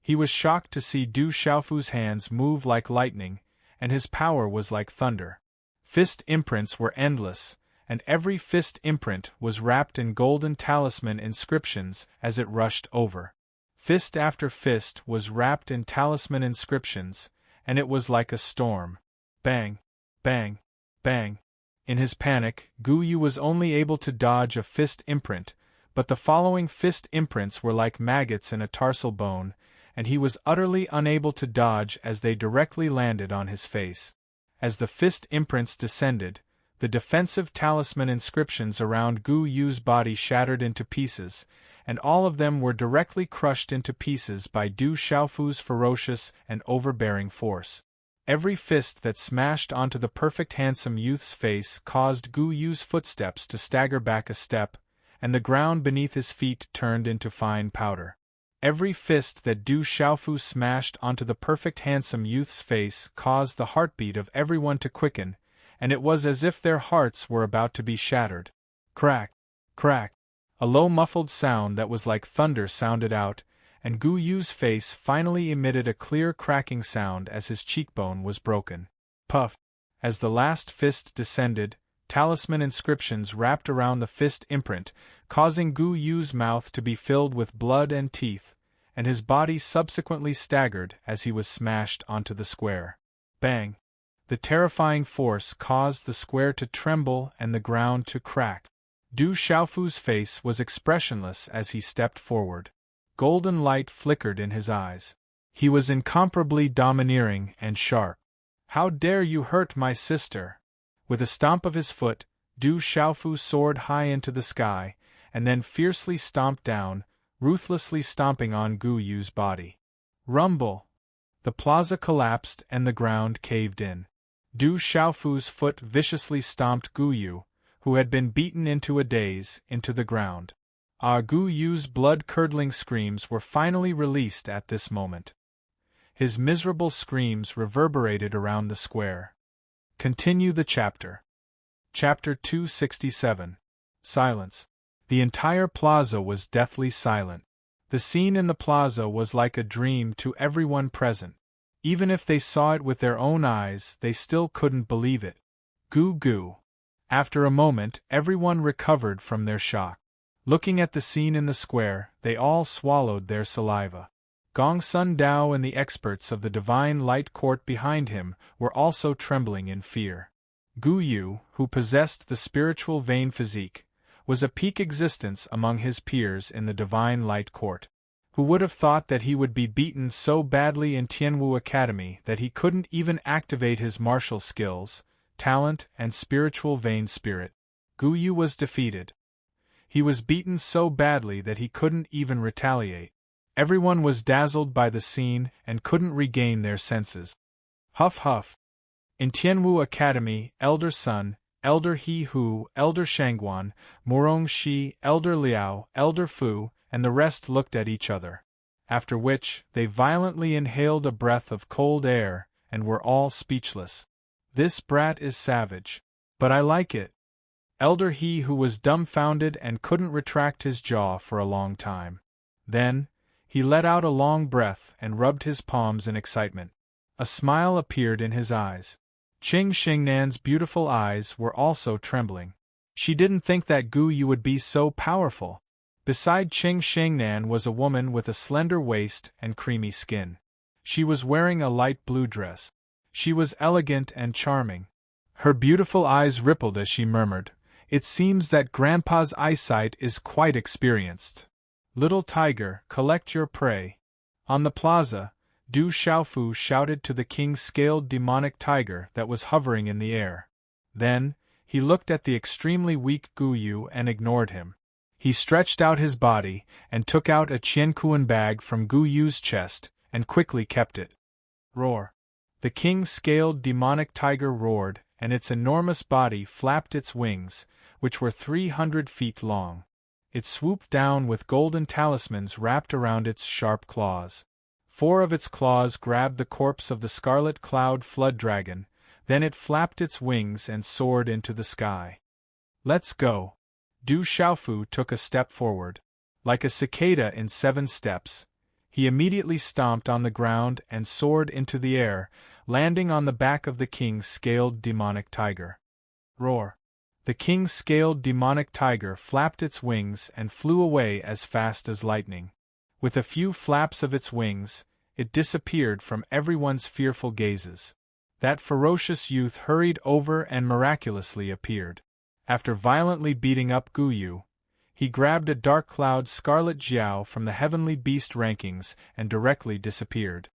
He was shocked to see Du Xiaofu's hands move like lightning, and his power was like thunder. Fist imprints were endless, and every fist imprint was wrapped in golden talisman inscriptions as it rushed over. Fist after fist was wrapped in talisman inscriptions, and it was like a storm. Bang! Bang! Bang! In his panic, Gu Yu was only able to dodge a fist imprint, but the following fist imprints were like maggots in a tarsal bone, and he was utterly unable to dodge as they directly landed on his face. As the fist imprints descended, the defensive talisman inscriptions around Gu Yu's body shattered into pieces, and all of them were directly crushed into pieces by Du Xiaofu's ferocious and overbearing force. Every fist that smashed onto the perfect handsome youth's face caused Gu Yu's footsteps to stagger back a step, and the ground beneath his feet turned into fine powder. Every fist that Du Xiaofu smashed onto the perfect handsome youth's face caused the heartbeat of everyone to quicken, and it was as if their hearts were about to be shattered. Crack! Crack! A low muffled sound that was like thunder sounded out, and Gu Yu's face finally emitted a clear cracking sound as his cheekbone was broken. Puff! As the last fist descended, talisman inscriptions wrapped around the fist imprint, causing Gu Yu's mouth to be filled with blood and teeth, and his body subsequently staggered as he was smashed onto the square. Bang! The terrifying force caused the square to tremble and the ground to crack. Du Xiaofu's face was expressionless as he stepped forward. Golden light flickered in his eyes. He was incomparably domineering and sharp. "How dare you hurt my sister?" With a stomp of his foot, Du Xiaofu soared high into the sky, and then fiercely stomped down, ruthlessly stomping on Gu Yu's body. Rumble! The plaza collapsed and the ground caved in. Du Xiaofu's foot viciously stomped Gu Yu, who had been beaten into a daze, into the ground. Gu Yu's blood-curdling screams were finally released at this moment. His miserable screams reverberated around the square. Continue the chapter. Chapter 267. Silence. The entire plaza was deathly silent. The scene in the plaza was like a dream to everyone present. Even if they saw it with their own eyes, they still couldn't believe it. Goo goo. After a moment, everyone recovered from their shock. Looking at the scene in the square, they all swallowed their saliva. Gong Sun Dao and the experts of the Divine Light Court behind him were also trembling in fear. Gu Yu, who possessed the spiritual vein physique, was a peak existence among his peers in the Divine Light Court. Who would have thought that he would be beaten so badly in Tianwu Academy that he couldn't even activate his martial skills, talent, and spiritual vein spirit? Gu Yu was defeated. He was beaten so badly that he couldn't even retaliate. Everyone was dazzled by the scene and couldn't regain their senses. Huff huff. In Tianwu Academy, Elder Sun, Elder He Hu, Elder Shangguan, Morong Shi, Elder Liao, Elder Fu, and the rest looked at each other. After which, they violently inhaled a breath of cold air, and were all speechless. "This brat is savage. But I like it." Elder He Hu was dumbfounded and couldn't retract his jaw for a long time. Then, he let out a long breath and rubbed his palms in excitement. A smile appeared in his eyes. Qing Xingnan's beautiful eyes were also trembling. She didn't think that Gu Yu would be so powerful. Beside Qing Xingnan was a woman with a slender waist and creamy skin. She was wearing a light blue dress. She was elegant and charming. Her beautiful eyes rippled as she murmured, "It seems that Grandpa's eyesight is quite experienced. Little tiger, collect your prey." On the plaza, Du Xiaofu shouted to the king's scaled demonic tiger that was hovering in the air. Then, he looked at the extremely weak Gu Yu and ignored him. He stretched out his body and took out a Qiankuan bag from Gu Yu's chest and quickly kept it. Roar. The king's scaled demonic tiger roared, and its enormous body flapped its wings, which were 300 feet long. It swooped down with golden talismans wrapped around its sharp claws. 4 of its claws grabbed the corpse of the scarlet cloud flood dragon, then it flapped its wings and soared into the sky. Let's go. Du Xiaofu took a step forward. Like a cicada in 7 steps, he immediately stomped on the ground and soared into the air, landing on the back of the king's scaled demonic tiger. Roar! The king's scaled demonic tiger flapped its wings and flew away as fast as lightning. With a few flaps of its wings, it disappeared from everyone's fearful gazes. That ferocious youth hurried over and miraculously appeared. After violently beating up Gu Yu, he grabbed a dark cloud scarlet jiao from the heavenly beast rankings and directly disappeared.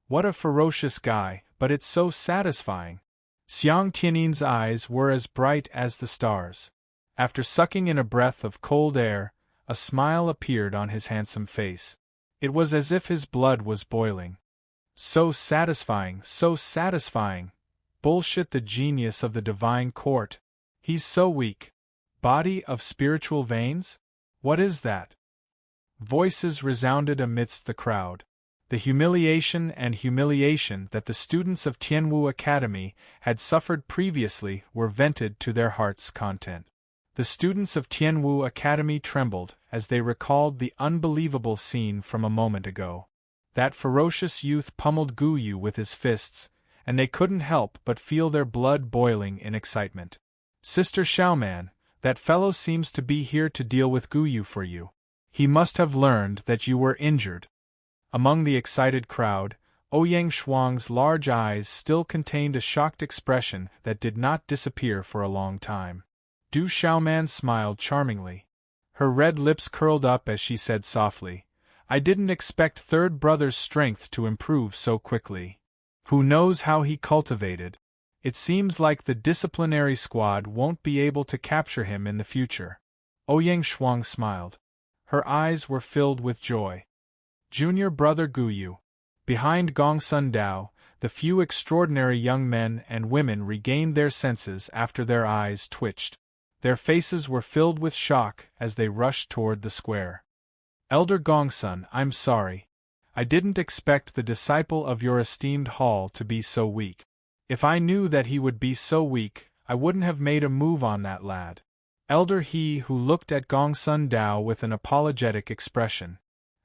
What a ferocious guy, but it's so satisfying. Xiang Tianin's eyes were as bright as the stars. After sucking in a breath of cold air, a smile appeared on his handsome face. It was as if his blood was boiling. So satisfying, so satisfying. Bullshit, the genius of the divine court. He's so weak. Body of spiritual veins? What is that? Voices resounded amidst the crowd. The humiliation that the students of Tianwu Academy had suffered previously were vented to their heart's content. The students of Tianwu Academy trembled as they recalled the unbelievable scene from a moment ago. That ferocious youth pummeled Gu Yu with his fists, and they couldn't help but feel their blood boiling in excitement. Sister Xiaoman, that fellow seems to be here to deal with Gu Yu for you. He must have learned that you were injured. Among the excited crowd, Ouyang Shuang's large eyes still contained a shocked expression that did not disappear for a long time. Du Xiaoman smiled charmingly. Her red lips curled up as she said softly, "I didn't expect third brother's strength to improve so quickly. Who knows how he cultivated? It seems like the disciplinary squad won't be able to capture him in the future." Ouyang Shuang smiled. Her eyes were filled with joy. Junior brother Gu Yu. Behind Gongsun Dao, the few extraordinary young men and women regained their senses after their eyes twitched. Their faces were filled with shock as they rushed toward the square. Elder Gongsun, I'm sorry. I didn't expect the disciple of your esteemed hall to be so weak. If I knew that he would be so weak, I wouldn't have made a move on that lad. Elder He who looked at Gongsun Dao with an apologetic expression.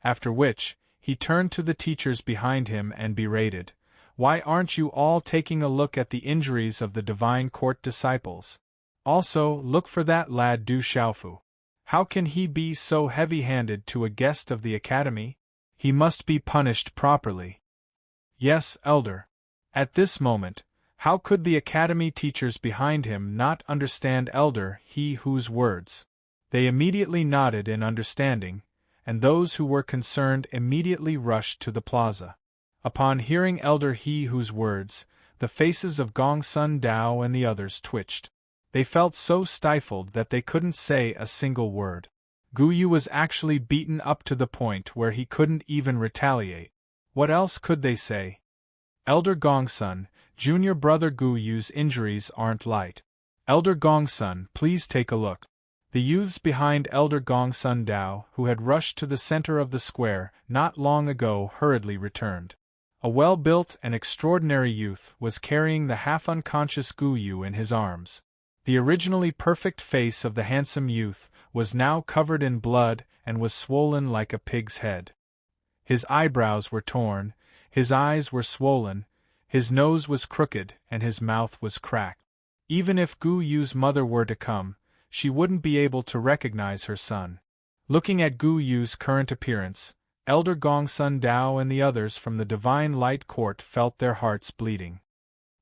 After which, he turned to the teachers behind him and berated, "Why aren't you all taking a look at the injuries of the divine court disciples? Also, look for that lad Du Xiaofu. How can he be so heavy-handed to a guest of the academy? He must be punished properly." Yes, Elder. At this moment, how could the academy teachers behind him not understand Elder He whose words? They immediately nodded in understanding, and those who were concerned immediately rushed to the plaza. Upon hearing Elder He whose words, the faces of Gongsun Dao and the others twitched. They felt so stifled that they couldn't say a single word. Gu Yu was actually beaten up to the point where he couldn't even retaliate. What else could they say? Elder Gongsun, junior brother Gu Yu's injuries aren't light. Elder Gongsun, please take a look. The youths behind Elder Gongsun Dao, who had rushed to the center of the square not long ago, hurriedly returned. A well-built and extraordinary youth was carrying the half-unconscious Gu Yu in his arms. The originally perfect face of the handsome youth was now covered in blood and was swollen like a pig's head. His eyebrows were torn, his eyes were swollen, his nose was crooked, and his mouth was cracked. Even if Gu Yu's mother were to come, she wouldn't be able to recognize her son. Looking at Gu Yu's current appearance, Elder Gongsun Dao and the others from the Divine Light Court felt their hearts bleeding.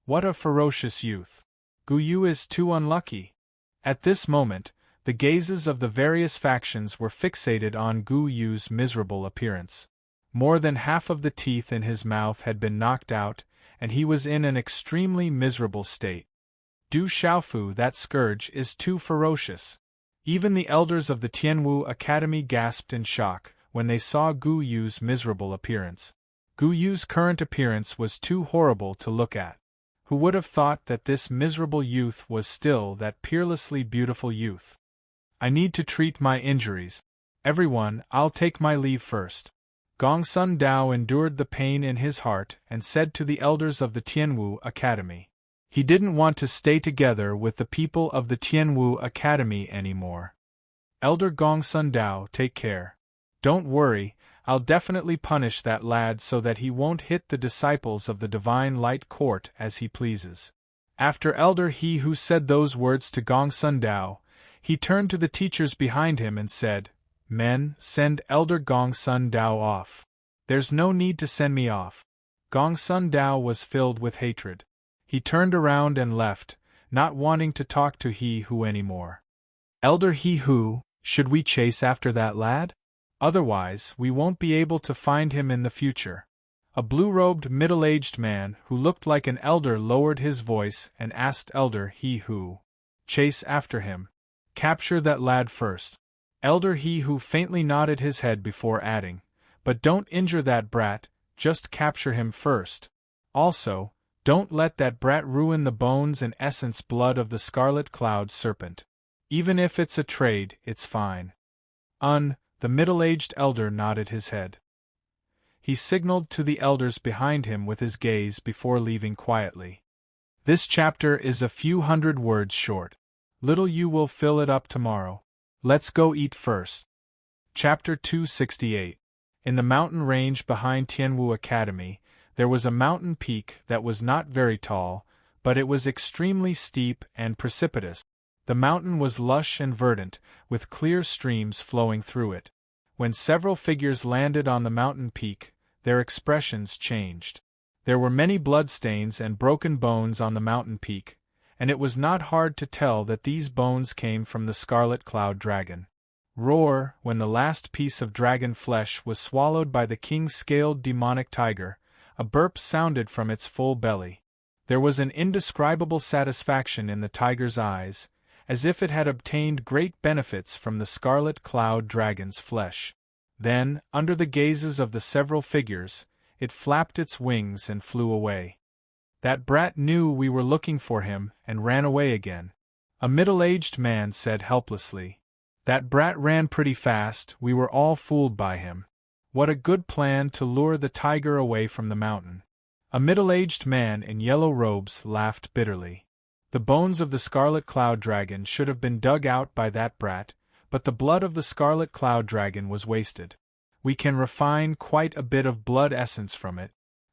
What a ferocious youth! Gu Yu is too unlucky. At this moment, the gazes of the various factions were fixated on Gu Yu's miserable appearance. More than half of the teeth in his mouth had been knocked out, and he was in an extremely miserable state. Du Xiaofu, that scourge is too ferocious. Even the elders of the Tianwu Academy gasped in shock when they saw Gu Yu's miserable appearance. Gu Yu's current appearance was too horrible to look at. Who would have thought that this miserable youth was still that peerlessly beautiful youth? I need to treat my injuries. Everyone, I'll take my leave first. Gongsun Dao endured the pain in his heart and said to the elders of the Tianwu Academy. He didn't want to stay together with the people of the Tianwu Academy anymore. Elder Gongsun Dao, take care. Don't worry, I'll definitely punish that lad so that he won't hit the disciples of the Divine Light Court as he pleases. After Elder He Who said those words to Gongsun Dao, he turned to the teachers behind him and said, Men, send Elder Gongsun Dao off. There's no need to send me off. Gongsun Dao was filled with hatred. He turned around and left, not wanting to talk to He Who anymore. Elder He Who, should we chase after that lad? Otherwise, we won't be able to find him in the future. A blue-robed middle-aged man who looked like an elder lowered his voice and asked Elder He Who. Chase after him. Capture that lad first. Elder He Who faintly nodded his head before adding, But don't injure that brat, just capture him first. Also, don't let that brat ruin the bones and essence blood of the Scarlet Cloud Serpent. Even if it's a trade, it's fine. The middle-aged elder nodded his head. He signaled to the elders behind him with his gaze before leaving quietly. This chapter is a few hundred words short. Little you will fill it up tomorrow. Let's go eat first. Chapter 268. In the mountain range behind Tianwu Academy, there was a mountain peak that was not very tall, but it was extremely steep and precipitous. The mountain was lush and verdant, with clear streams flowing through it. When several figures landed on the mountain peak, their expressions changed. There were many bloodstains and broken bones on the mountain peak, and it was not hard to tell that these bones came from the Scarlet Cloud Dragon. Roar, when the last piece of dragon flesh was swallowed by the king-scaled demonic tiger, a burp sounded from its full belly. There was an indescribable satisfaction in the tiger's eyes, as if it had obtained great benefits from the Scarlet Cloud Dragon's flesh. Then, under the gazes of the several figures, it flapped its wings and flew away. That brat knew we were looking for him and ran away again. A middle-aged man said helplessly. That brat ran pretty fast, we were all fooled by him. What a good plan to lure the tiger away from the mountain. A middle-aged man in yellow robes laughed bitterly. The bones of the Scarlet Cloud Dragon should have been dug out by that brat, but the blood of the Scarlet Cloud Dragon was wasted. We can refine quite a bit of blood essence from it.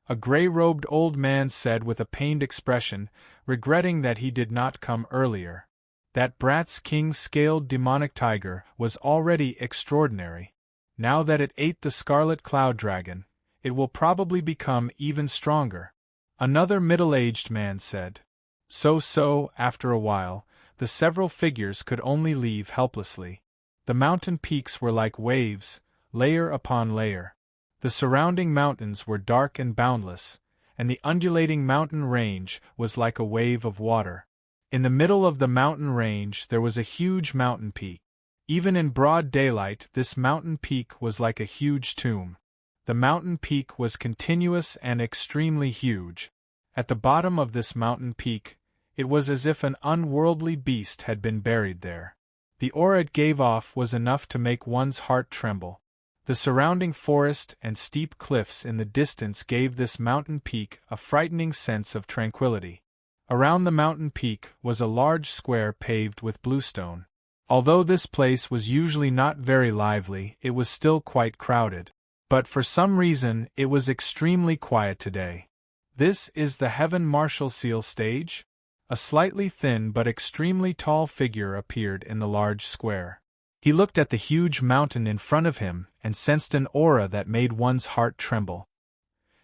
A gray-robed old man said with a pained expression, regretting that he did not come earlier. That brat's king-scaled demonic tiger was already extraordinary. Now that it ate the Scarlet Cloud Dragon, it will probably become even stronger. Another middle-aged man said. So, after a while, the several figures could only leave helplessly. The mountain peaks were like waves, layer upon layer. The surrounding mountains were dark and boundless, and the undulating mountain range was like a wave of water. In the middle of the mountain range there was a huge mountain peak. Even in broad daylight this mountain peak was like a huge tomb. The mountain peak was continuous and extremely huge. At the bottom of this mountain peak, it was as if an unworldly beast had been buried there. The aura it gave off was enough to make one's heart tremble. The surrounding forest and steep cliffs in the distance gave this mountain peak a frightening sense of tranquility. Around the mountain peak was a large square paved with bluestone. Although this place was usually not very lively, it was still quite crowded. But for some reason, it was extremely quiet today. This is the Heaven Marshalsea stage? A slightly thin but extremely tall figure appeared in the large square. He looked at the huge mountain in front of him and sensed an aura that made one's heart tremble.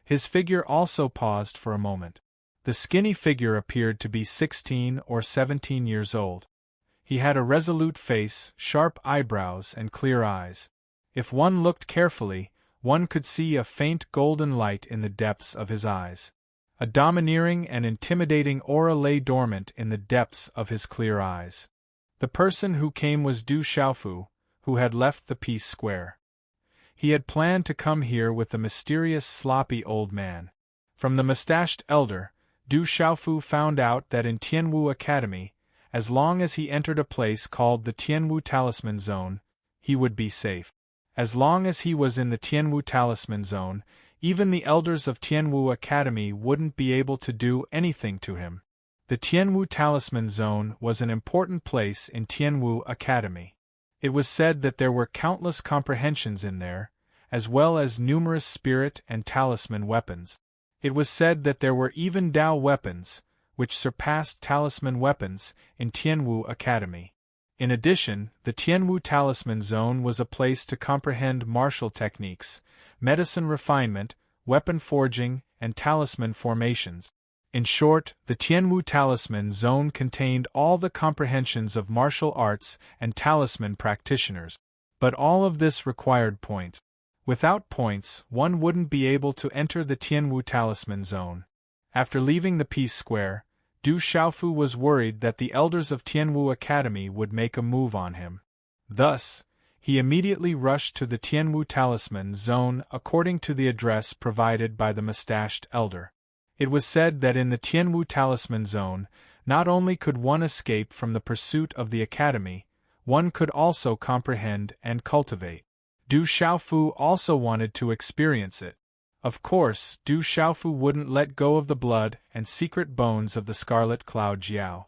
His figure also paused for a moment. The skinny figure appeared to be 16 or 17 years old. He had a resolute face, sharp eyebrows, and clear eyes. If one looked carefully, one could see a faint golden light in the depths of his eyes. A domineering and intimidating aura lay dormant in the depths of his clear eyes. The person who came was Du Xiaofu, who had left the Peace Square. He had planned to come here with the mysterious sloppy old man. From the mustached elder, Du Xiaofu found out that in Tianwu Academy, as long as he entered a place called the Tianwu Talisman Zone, he would be safe. As long as he was in the Tianwu Talisman Zone, even the elders of Tianwu Academy wouldn't be able to do anything to him. The Tianwu Talisman Zone was an important place in Tianwu Academy. It was said that there were countless comprehensions in there, as well as numerous spirit and talisman weapons. It was said that there were even Dao weapons, which surpassed talisman weapons, in Tianwu Academy. In addition, the Tianwu Talisman Zone was a place to comprehend martial techniques, medicine refinement, weapon forging, and talisman formations. In short, the Tianwu Talisman Zone contained all the comprehensions of martial arts and talisman practitioners. But all of this required points. Without points, one wouldn't be able to enter the Tianwu Talisman Zone. After leaving the Peace Square, Du Xiaofu was worried that the elders of Tianwu Academy would make a move on him. Thus, he immediately rushed to the Tianwu Talisman Zone according to the address provided by the mustached elder. It was said that in the Tianwu Talisman Zone, not only could one escape from the pursuit of the academy, one could also comprehend and cultivate. Du Xiaofu also wanted to experience it. Of course, Du Xiaofu wouldn't let go of the blood and secret bones of the Scarlet Cloud Jiao.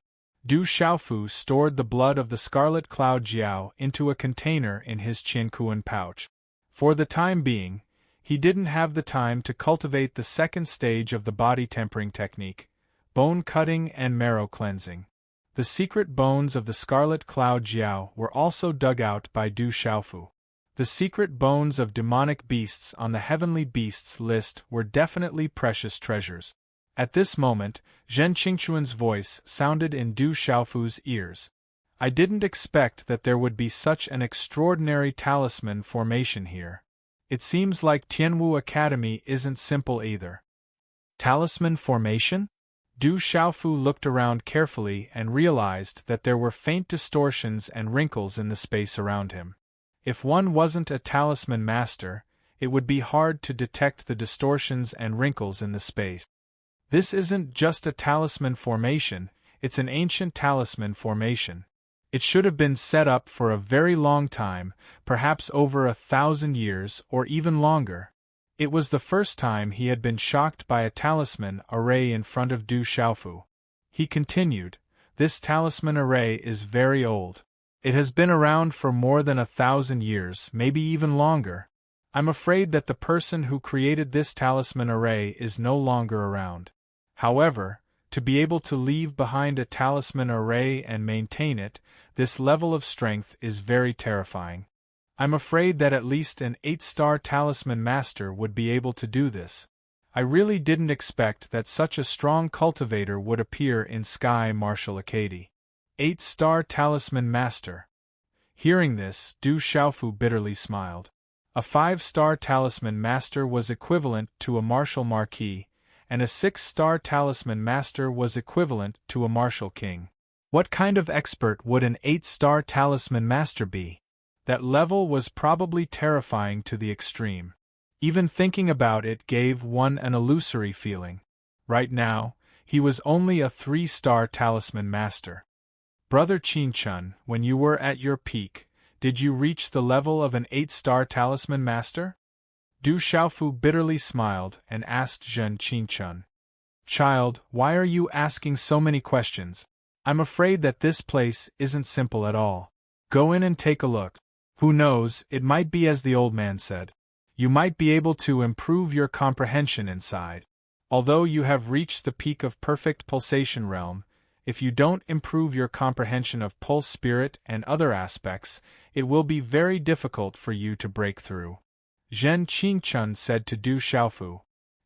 Du Xiaofu stored the blood of the Scarlet Cloud Jiao into a container in his Qiankuan pouch. For the time being, he didn't have the time to cultivate the second stage of the body tempering technique, bone cutting and marrow cleansing. The secret bones of the Scarlet Cloud Jiao were also dug out by Du Xiaofu. The secret bones of demonic beasts on the heavenly beasts list were definitely precious treasures. At this moment, Zhen Qingquan's voice sounded in Du Xiaofu's ears. I didn't expect that there would be such an extraordinary talisman formation here. It seems like Tianwu Academy isn't simple either. Talisman formation? Du Xiaofu looked around carefully and realized that there were faint distortions and wrinkles in the space around him. If one wasn't a talisman master, it would be hard to detect the distortions and wrinkles in the space. This isn't just a talisman formation, it's an ancient talisman formation. It should have been set up for a very long time, perhaps over 1,000 years or even longer. It was the first time he had been shocked by a talisman array in front of Du Xiaofu. He continued, "This talisman array is very old. It has been around for more than 1,000 years, maybe even longer. I'm afraid that the person who created this talisman array is no longer around. However, to be able to leave behind a talisman array and maintain it, this level of strength is very terrifying. I'm afraid that at least an 8-star talisman master would be able to do this. I really didn't expect that such a strong cultivator would appear in Sky Martial Academy. 8-star talisman master." Hearing this, Du Xiaofu bitterly smiled. A 5-star talisman master was equivalent to a martial marquis, and a 6-star talisman master was equivalent to a martial king. What kind of expert would an 8-star talisman master be? That level was probably terrifying to the extreme. Even thinking about it gave one an illusory feeling. Right now, he was only a 3-star talisman master. Brother Qingchun, when you were at your peak, did you reach the level of an 8-star talisman master? Du Xiaofu bitterly smiled and asked Zhen Qingchun. Child, why are you asking so many questions? I'm afraid that this place isn't simple at all. Go in and take a look. Who knows, it might be as the old man said. You might be able to improve your comprehension inside. Although you have reached the peak of perfect pulsation realm, if you don't improve your comprehension of pulse spirit and other aspects, it will be very difficult for you to break through. Zhen Qingchun said to Du Xiaofu.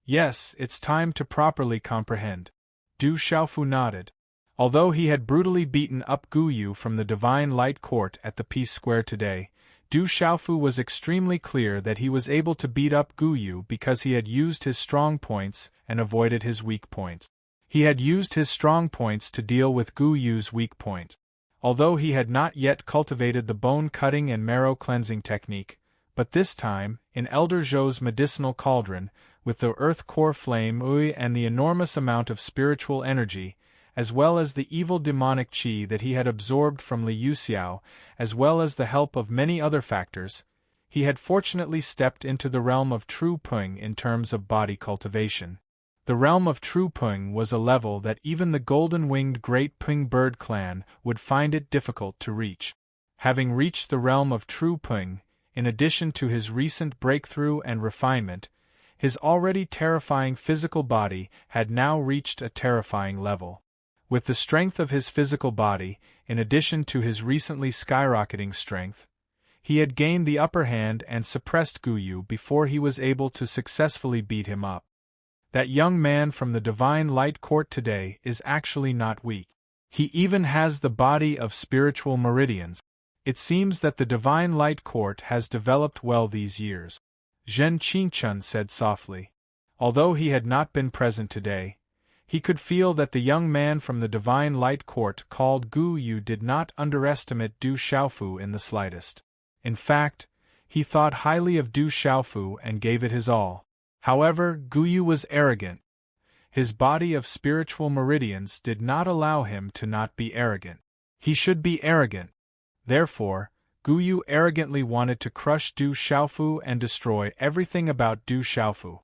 Yes, it's time to properly comprehend. Du Xiaofu nodded. Although he had brutally beaten up Gu Yu from the Divine Light Court at the Peace Square today, Du Xiaofu was extremely clear that he was able to beat up Gu Yu because he had used his strong points and avoided his weak points. He had used his strong points to deal with Gu Yu's weak point. Although he had not yet cultivated the bone cutting and marrow cleansing technique, but this time, in Elder Zhou's medicinal cauldron, with the earth core flame and the enormous amount of spiritual energy, as well as the evil demonic qi that he had absorbed from Li Yuxiao, as well as the help of many other factors, He had fortunately stepped into the realm of true Pung in terms of body cultivation. The realm of true Pung was a level that even the golden-winged Great Pung bird clan would find it difficult to reach. Having reached the realm of true Pung, in addition to his recent breakthrough and refinement, his already terrifying physical body had now reached a terrifying level. With the strength of his physical body, in addition to his recently skyrocketing strength, he had gained the upper hand and suppressed Guyu before he was able to successfully beat him up. That young man from the Divine Light Court today is actually not weak. He even has the body of spiritual meridians. It seems that the Divine Light Court has developed well these years, Zhen Qingchun said softly. Although he had not been present today, he could feel that the young man from the Divine Light Court called Gu Yu did not underestimate Du Xiaofu in the slightest. In fact, he thought highly of Du Xiaofu and gave it his all. However, Gu Yu was arrogant. His body of spiritual meridians did not allow him to not be arrogant. He should be arrogant. Therefore, Gu Yu arrogantly wanted to crush Du Xiaofu and destroy everything about Du Xiaofu.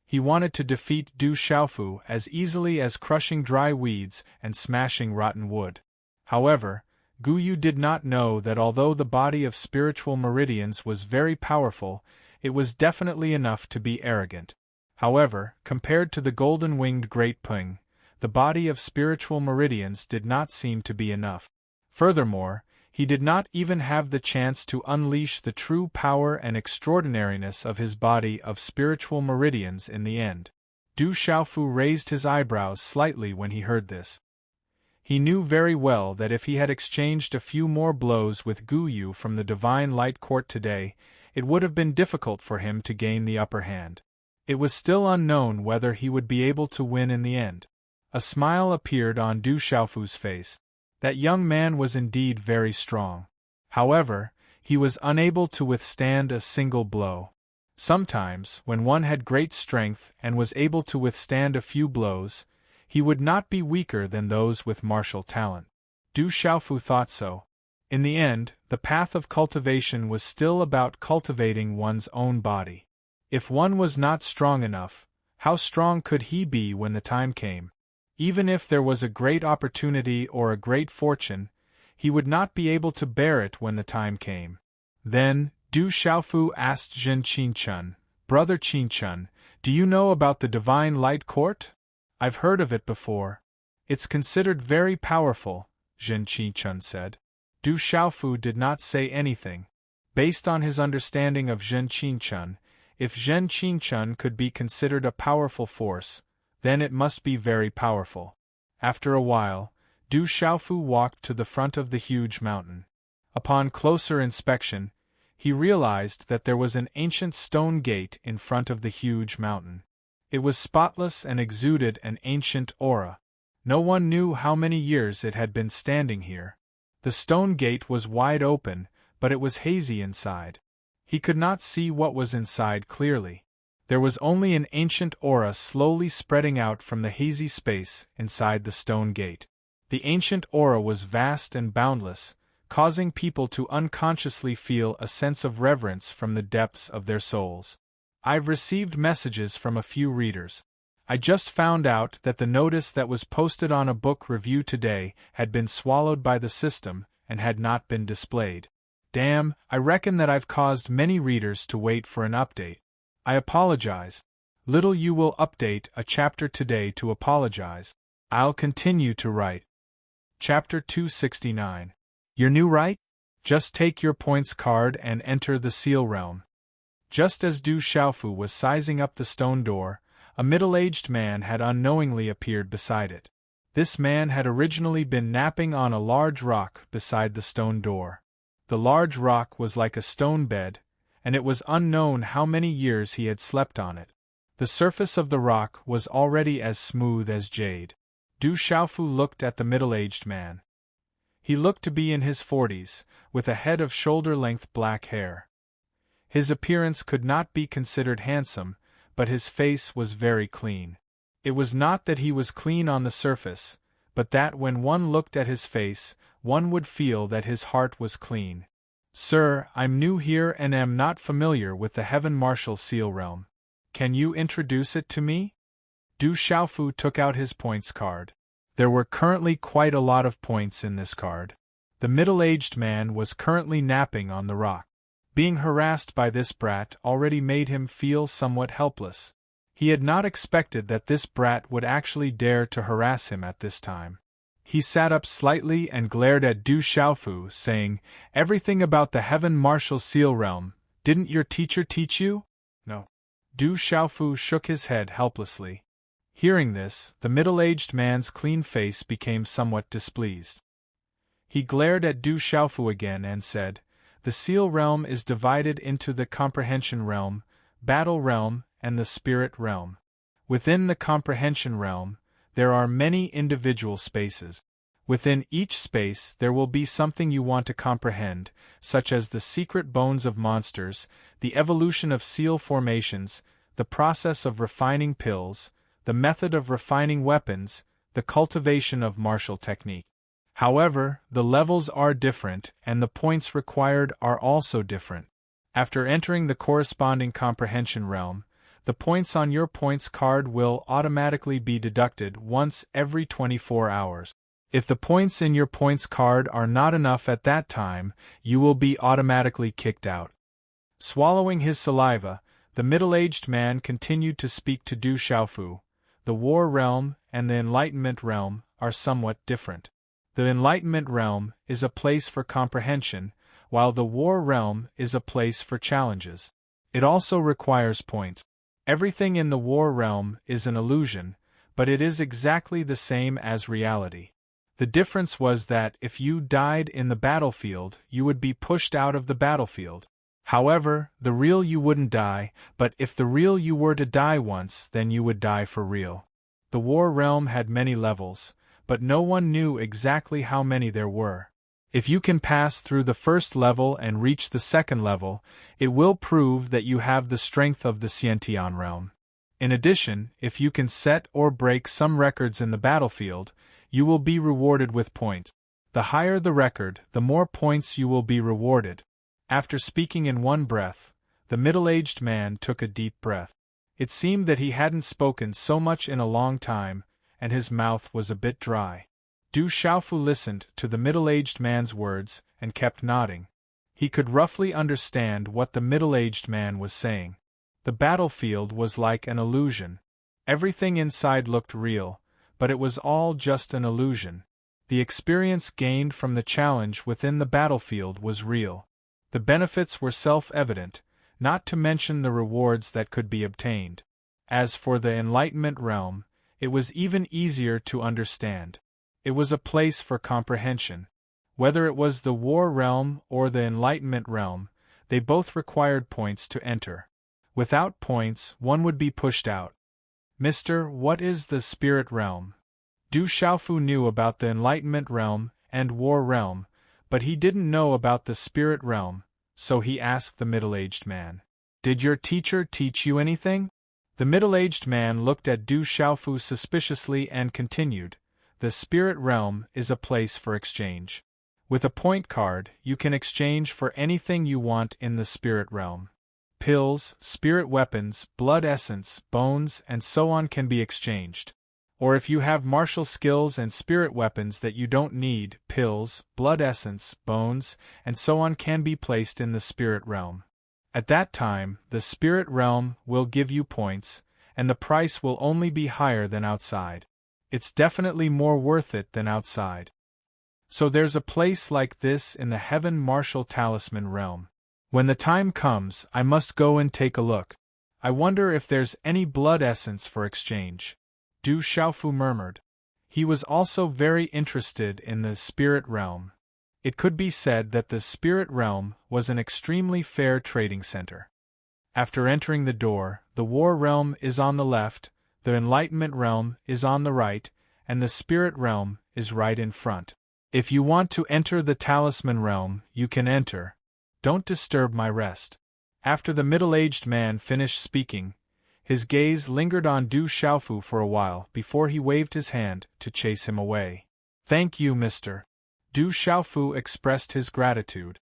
He wanted to defeat Du Xiaofu as easily as crushing dry weeds and smashing rotten wood. However, Gu Yu did not know that although the body of spiritual meridians was very powerful, it was definitely enough to be arrogant. However, compared to the golden-winged Great Pung, the body of spiritual meridians did not seem to be enough. Furthermore, he did not even have the chance to unleash the true power and extraordinariness of his body of spiritual meridians in the end. Du Xiaofu raised his eyebrows slightly when he heard this. He knew very well that if he had exchanged a few more blows with Gu Yu from the Divine Light Court today, it would have been difficult for him to gain the upper hand. It was still unknown whether he would be able to win in the end. A smile appeared on Du Xiaofu's face. That young man was indeed very strong. However, he was unable to withstand a single blow. Sometimes, when one had great strength and was able to withstand a few blows, he would not be weaker than those with martial talent. Du Xiaofu thought so. In the end, the path of cultivation was still about cultivating one's own body. If one was not strong enough, how strong could he be when the time came? Even if there was a great opportunity or a great fortune, he would not be able to bear it when the time came. Then, Du Xiaofu asked Zhen Qingchun, "Brother Qingchun, do you know about the Divine Light Court? I've heard of it before. It's considered very powerful," Zhen Qingchun said. Du Xiaofu did not say anything. Based on his understanding of Zhen Qingchun, if Zhen Qingchun could be considered a powerful force, then it must be very powerful. After a while, Du Xiaofu walked to the front of the huge mountain. Upon closer inspection, he realized that there was an ancient stone gate in front of the huge mountain. It was spotless and exuded an ancient aura. No one knew how many years it had been standing here. The stone gate was wide open, but it was hazy inside. He could not see what was inside clearly. There was only an ancient aura slowly spreading out from the hazy space inside the stone gate. The ancient aura was vast and boundless, causing people to unconsciously feel a sense of reverence from the depths of their souls. I've received messages from a few readers. I just found out that the notice that was posted on a book review today had been swallowed by the system and had not been displayed. Damn, I reckon that I've caused many readers to wait for an update. I apologize. Little you will update a chapter today to apologize. I'll continue to write. Chapter 269. You're new, right? Just take your points card and enter the seal realm. Just as Du Xiaofu was sizing up the stone door, a middle-aged man had unknowingly appeared beside it. This man had originally been napping on a large rock beside the stone door. The large rock was like a stone bed, and it was unknown how many years he had slept on it. The surface of the rock was already as smooth as jade. Du Xiaofu looked at the middle-aged man. He looked to be in his 40s, with a head of shoulder-length black hair. His appearance could not be considered handsome, but his face was very clean. It was not that he was clean on the surface, but that when one looked at his face, one would feel that his heart was clean. Sir, I'm new here and am not familiar with the Heaven Martial Seal Realm. Can you introduce it to me? Du Xiaofu took out his points card. There were currently quite a lot of points in this card. The middle-aged man was currently napping on the rock. Being harassed by this brat already made him feel somewhat helpless. He had not expected that this brat would actually dare to harass him at this time. He sat up slightly and glared at Du Xiaofu, saying, "Everything about the Heaven Martial Seal Realm, didn't your teacher teach you?" "No." Du Xiaofu shook his head helplessly. Hearing this, the middle-aged man's clean face became somewhat displeased. He glared at Du Xiaofu again and said, "The Seal Realm is divided into the Comprehension Realm, Battle Realm, and the Spirit Realm. Within the Comprehension Realm, there are many individual spaces. Within each space there will be something you want to comprehend, such as the secret bones of monsters, the evolution of seal formations, the process of refining pills, the method of refining weapons, the cultivation of martial technique. However, the levels are different and the points required are also different. After entering the corresponding comprehension realm, the points on your points card will automatically be deducted once every 24 hours. If the points in your points card are not enough at that time, you will be automatically kicked out." Swallowing his saliva, the middle-aged man continued to speak to Du Xiaofu. The War Realm and the Enlightenment Realm are somewhat different. The Enlightenment Realm is a place for comprehension, while the War Realm is a place for challenges. It also requires points. Everything in the War Realm is an illusion, but it is exactly the same as reality. The difference was that if you died in the battlefield, you would be pushed out of the battlefield. However, the real you wouldn't die, but if the real you were to die once, then you would die for real. The War Realm had many levels, but no one knew exactly how many there were. If you can pass through the first level and reach the second level, it will prove that you have the strength of the Xiantian realm. In addition, if you can set or break some records in the battlefield, you will be rewarded with points. The higher the record, the more points you will be rewarded. After speaking in one breath, the middle-aged man took a deep breath. It seemed that he hadn't spoken so much in a long time, and his mouth was a bit dry. Du Xiaofu listened to the middle-aged man's words and kept nodding. He could roughly understand what the middle-aged man was saying. The battlefield was like an illusion. Everything inside looked real, but it was all just an illusion. The experience gained from the challenge within the battlefield was real. The benefits were self-evident, not to mention the rewards that could be obtained. As for the Enlightenment Realm, it was even easier to understand. It was a place for comprehension. Whether it was the War Realm or the Enlightenment Realm, they both required points to enter. Without points, one would be pushed out. "Mister, what is the Spirit Realm?" Du Xiaofu knew about the Enlightenment Realm and War Realm, but he didn't know about the Spirit Realm, so he asked the middle-aged man, "Did your teacher teach you anything?" The middle-aged man looked at Du Xiaofu suspiciously and continued, "The Spirit Realm is a place for exchange. With a point card, you can exchange for anything you want in the Spirit Realm. Pills, spirit weapons, blood essence, bones, and so on can be exchanged. Or if you have martial skills and spirit weapons that you don't need, pills, blood essence, bones, and so on can be placed in the Spirit Realm. At that time, the Spirit Realm will give you points, and the price will only be higher than outside. It's definitely more worth it than outside. So there's a place like this in the Heaven Martial Talisman Realm. When the time comes, I must go and take a look. I wonder if there's any blood essence for exchange." Du Xiaofu murmured. He was also very interested in the Spirit Realm. It could be said that the Spirit Realm was an extremely fair trading center. After entering the door, the War Realm is on the left, the Enlightenment Realm is on the right, and the Spirit Realm is right in front. If you want to enter the Talisman Realm, you can enter. Don't disturb my rest. After the middle-aged man finished speaking, his gaze lingered on Du Xiaofu for a while before he waved his hand to chase him away. "Thank you, mister." Du Xiaofu expressed his gratitude.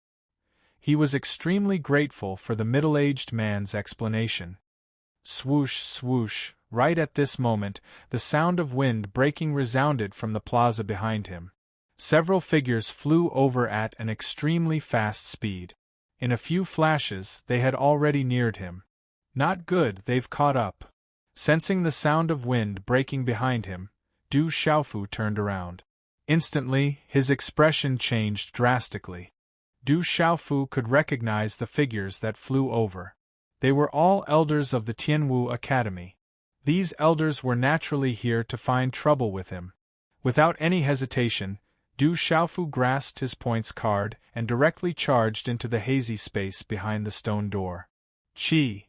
He was extremely grateful for the middle-aged man's explanation. Swoosh, swoosh, right at this moment, the sound of wind breaking resounded from the plaza behind him. Several figures flew over at an extremely fast speed. In a few flashes, they had already neared him. Not good, they've caught up. Sensing the sound of wind breaking behind him, Du Xiaofu turned around. Instantly, his expression changed drastically. Du Xiaofu could recognize the figures that flew over. They were all elders of the Tianwu Academy. These elders were naturally here to find trouble with him. Without any hesitation, Du Xiaofu grasped his points card and directly charged into the hazy space behind the stone door. Chi!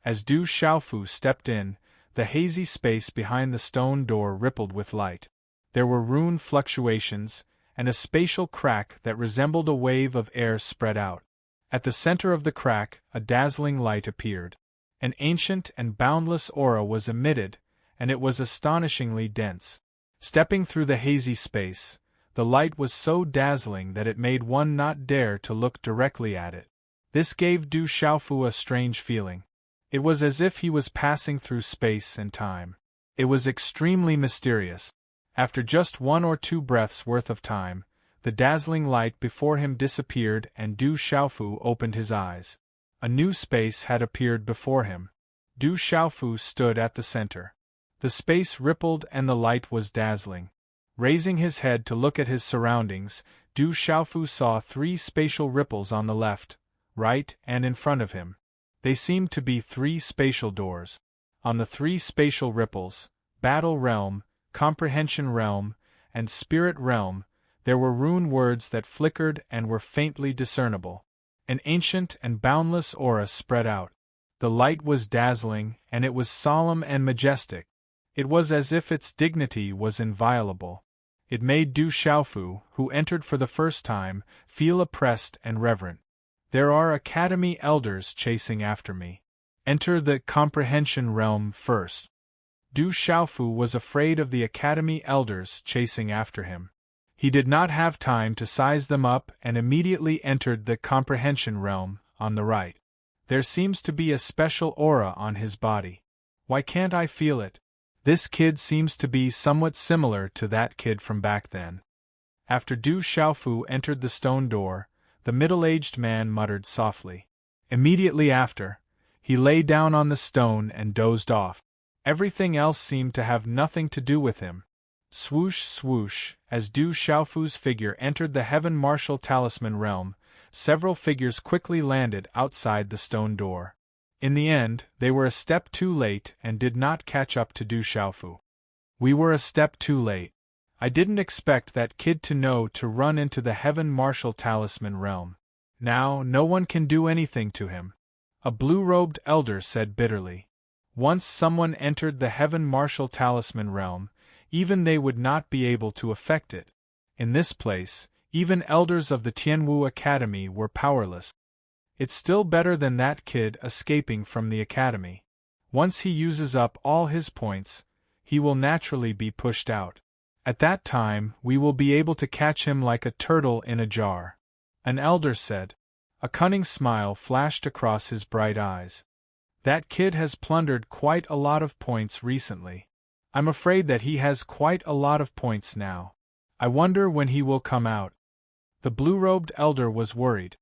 As Du Xiaofu stepped in, the hazy space behind the stone door rippled with light. There were rune fluctuations, and a spatial crack that resembled a wave of air spread out. At the center of the crack, a dazzling light appeared. An ancient and boundless aura was emitted, and it was astonishingly dense. Stepping through the hazy space, the light was so dazzling that it made one not dare to look directly at it. This gave Du Xiaofu a strange feeling. It was as if he was passing through space and time. It was extremely mysterious. After just 1 or 2 breaths worth of time, the dazzling light before him disappeared and Du Xiaofu opened his eyes. A new space had appeared before him. Du Xiaofu stood at the center. The space rippled and the light was dazzling. Raising his head to look at his surroundings, Du Xiaofu saw 3 spatial ripples on the left, right, and in front of him. They seemed to be 3 spatial doors. On the 3 spatial ripples, Battle Realm, Comprehension Realm, and Spirit Realm, there were rune words that flickered and were faintly discernible. An ancient and boundless aura spread out. The light was dazzling, and it was solemn and majestic. It was as if its dignity was inviolable. It made Du Xiaofu, who entered for the first time, feel oppressed and reverent. There are Academy elders chasing after me. Enter the Comprehension Realm first. Du Xiaofu was afraid of the Academy elders chasing after him. He did not have time to size them up and immediately entered the Comprehension Realm, on the right. There seems to be a special aura on his body. Why can't I feel it? This kid seems to be somewhat similar to that kid from back then. After Du Xiaofu entered the stone door, the middle-aged man muttered softly. Immediately after, he lay down on the stone and dozed off. Everything else seemed to have nothing to do with him. Swoosh, swoosh, as Du Xiaofu's figure entered the Heaven Martial Talisman Realm, several figures quickly landed outside the stone door. In the end, they were a step too late and did not catch up to Du Xiaofu. We were a step too late. I didn't expect that kid to know to run into the Heaven Martial Talisman Realm. Now, no one can do anything to him. A blue-robed elder said bitterly. Once someone entered the Heaven Martial Talisman Realm, even they would not be able to affect it. In this place, even elders of the Tianwu Academy were powerless. It's still better than that kid escaping from the academy. Once he uses up all his points, he will naturally be pushed out. At that time, we will be able to catch him like a turtle in a jar. An elder said. A cunning smile flashed across his bright eyes. That kid has plundered quite a lot of points recently. I'm afraid that he has quite a lot of points now. I wonder when he will come out. The blue-robed elder was worried.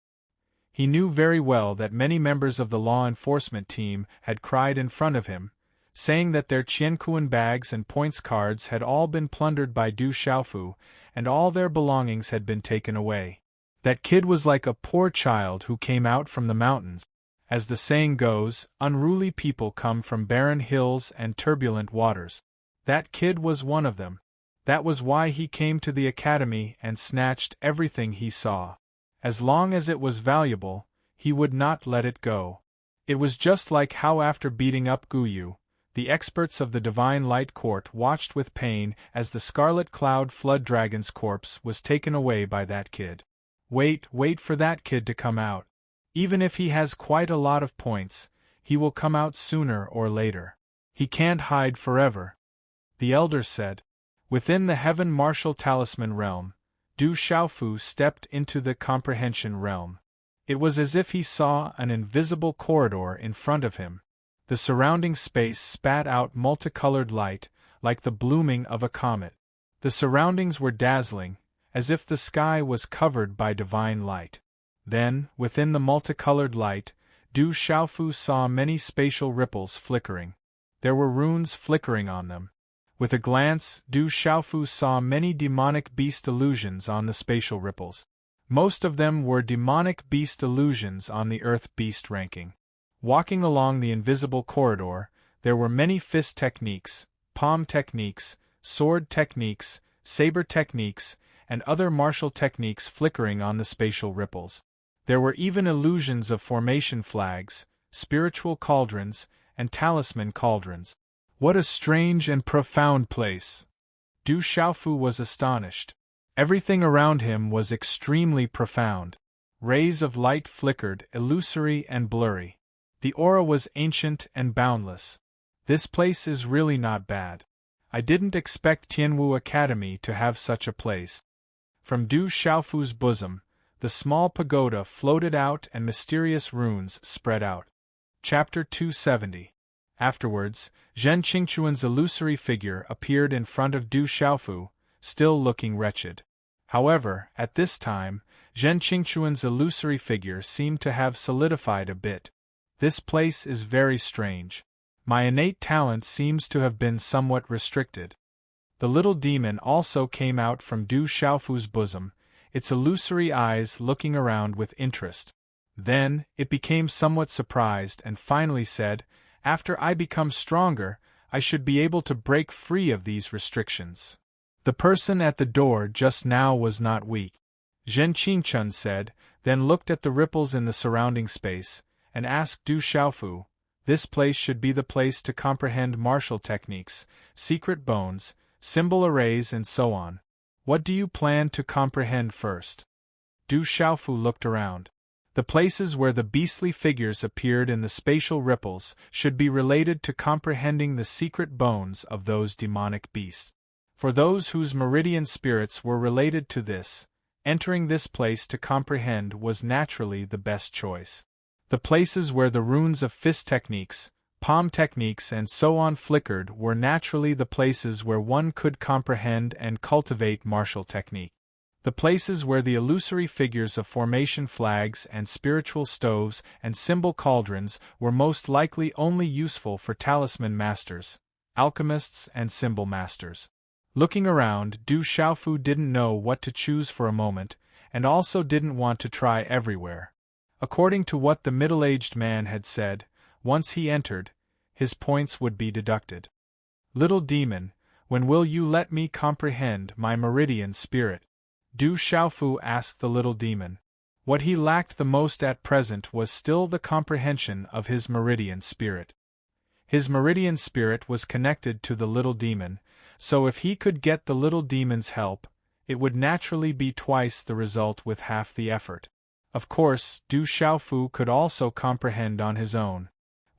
He knew very well that many members of the law enforcement team had cried in front of him, saying that their Qiankuan bags and points cards had all been plundered by Du Xiaofu, and all their belongings had been taken away. That kid was like a poor child who came out from the mountains. As the saying goes, unruly people come from barren hills and turbulent waters. That kid was one of them. That was why he came to the academy and snatched everything he saw. As long as it was valuable, he would not let it go. It was just like how after beating up Guyu, the experts of the Divine Light Court watched with pain as the Scarlet Cloud Flood Dragon's corpse was taken away by that kid. Wait for that kid to come out. Even if he has quite a lot of points, he will come out sooner or later. He can't hide forever. The elder said. Within the Heaven Martial Talisman Realm, Du Xiaofu stepped into the Comprehension Realm. It was as if he saw an invisible corridor in front of him. The surrounding space spat out multicolored light, like the blooming of a comet. The surroundings were dazzling, as if the sky was covered by divine light. Then, within the multicolored light, Du Xiaofu saw many spatial ripples flickering. There were runes flickering on them. With a glance, Du Xiaofu saw many demonic beast illusions on the spatial ripples. Most of them were demonic beast illusions on the Earth Beast ranking. Walking along the invisible corridor, there were many fist techniques, palm techniques, sword techniques, saber techniques, and other martial techniques flickering on the spatial ripples. There were even illusions of formation flags, spiritual cauldrons, and talisman cauldrons. What a strange and profound place! Du Xiaofu was astonished. Everything around him was extremely profound. Rays of light flickered, illusory and blurry. The aura was ancient and boundless. This place is really not bad. I didn't expect Tianwu Academy to have such a place. From Du Xiaofu's bosom, the small pagoda floated out and mysterious runes spread out. Chapter 270. Afterwards, Zhen Qingchuan's illusory figure appeared in front of Du Xiaofu, still looking wretched. However, at this time, Zhen Qingchuan's illusory figure seemed to have solidified a bit. This place is very strange. My innate talent seems to have been somewhat restricted. The little demon also came out from Du Xiaofu's bosom, its illusory eyes looking around with interest. Then, it became somewhat surprised and finally said, "After I become stronger, I should be able to break free of these restrictions." The person at the door just now was not weak. Zhen Qingchun said, then looked at the ripples in the surrounding space, and asked Du Xiaofu, "This place should be the place to comprehend martial techniques, secret bones, symbol arrays and so on. What do you plan to comprehend first?" Du Xiaofu looked around. The places where the beastly figures appeared in the spatial ripples should be related to comprehending the secret bones of those demonic beasts. For those whose meridian spirits were related to this, entering this place to comprehend was naturally the best choice. The places where the runes of fist techniques, palm techniques and so on flickered were naturally the places where one could comprehend and cultivate martial technique. The places where the illusory figures of formation flags and spiritual stoves and symbol cauldrons were most likely only useful for talisman masters, alchemists and symbol masters. Looking around, Du Xiaofu didn't know what to choose for a moment, and also didn't want to try everywhere. According to what the middle-aged man had said, once he entered, his points would be deducted. "Little demon, when will you let me comprehend my meridian spirit?" Du Xiaofu asked the little demon. What he lacked the most at present was still the comprehension of his meridian spirit. His meridian spirit was connected to the little demon, so if he could get the little demon's help, it would naturally be twice the result with half the effort. Of course, Du Xiaofu could also comprehend on his own.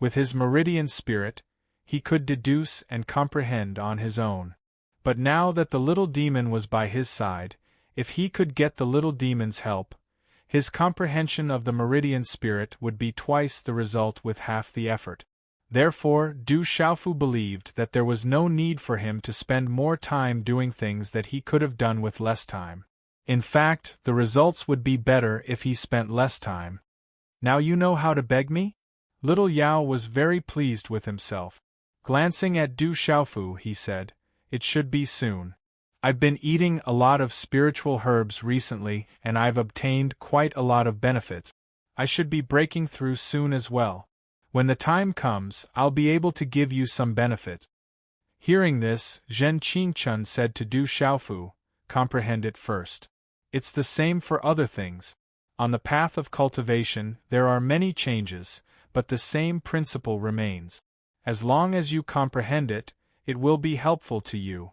With his meridian spirit, he could deduce and comprehend on his own. But now that the little demon was by his side, if he could get the little demon's help, his comprehension of the meridian spirit would be twice the result with half the effort. Therefore, Du Xiaofu believed that there was no need for him to spend more time doing things that he could have done with less time. In fact, the results would be better if he spent less time. "Now you know how to beg me?" Little Yao was very pleased with himself. Glancing at Du Xiaofu, he said, "It should be soon. I've been eating a lot of spiritual herbs recently and I've obtained quite a lot of benefits. I should be breaking through soon as well. When the time comes, I'll be able to give you some benefits." Hearing this, Zhen Qingchun said to Du Xiaofu, "Comprehend it first. It's the same for other things. On the path of cultivation, there are many changes, but the same principle remains. As long as you comprehend it, it will be helpful to you."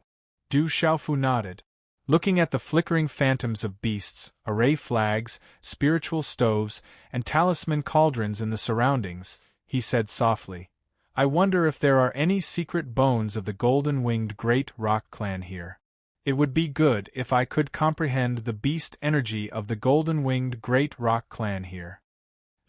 Du Xiaofu nodded. Looking at the flickering phantoms of beasts, array flags, spiritual stoves, and talisman cauldrons in the surroundings, he said softly, "I wonder if there are any secret bones of the golden-winged great rock clan here. It would be good if I could comprehend the beast energy of the golden-winged great rock clan here.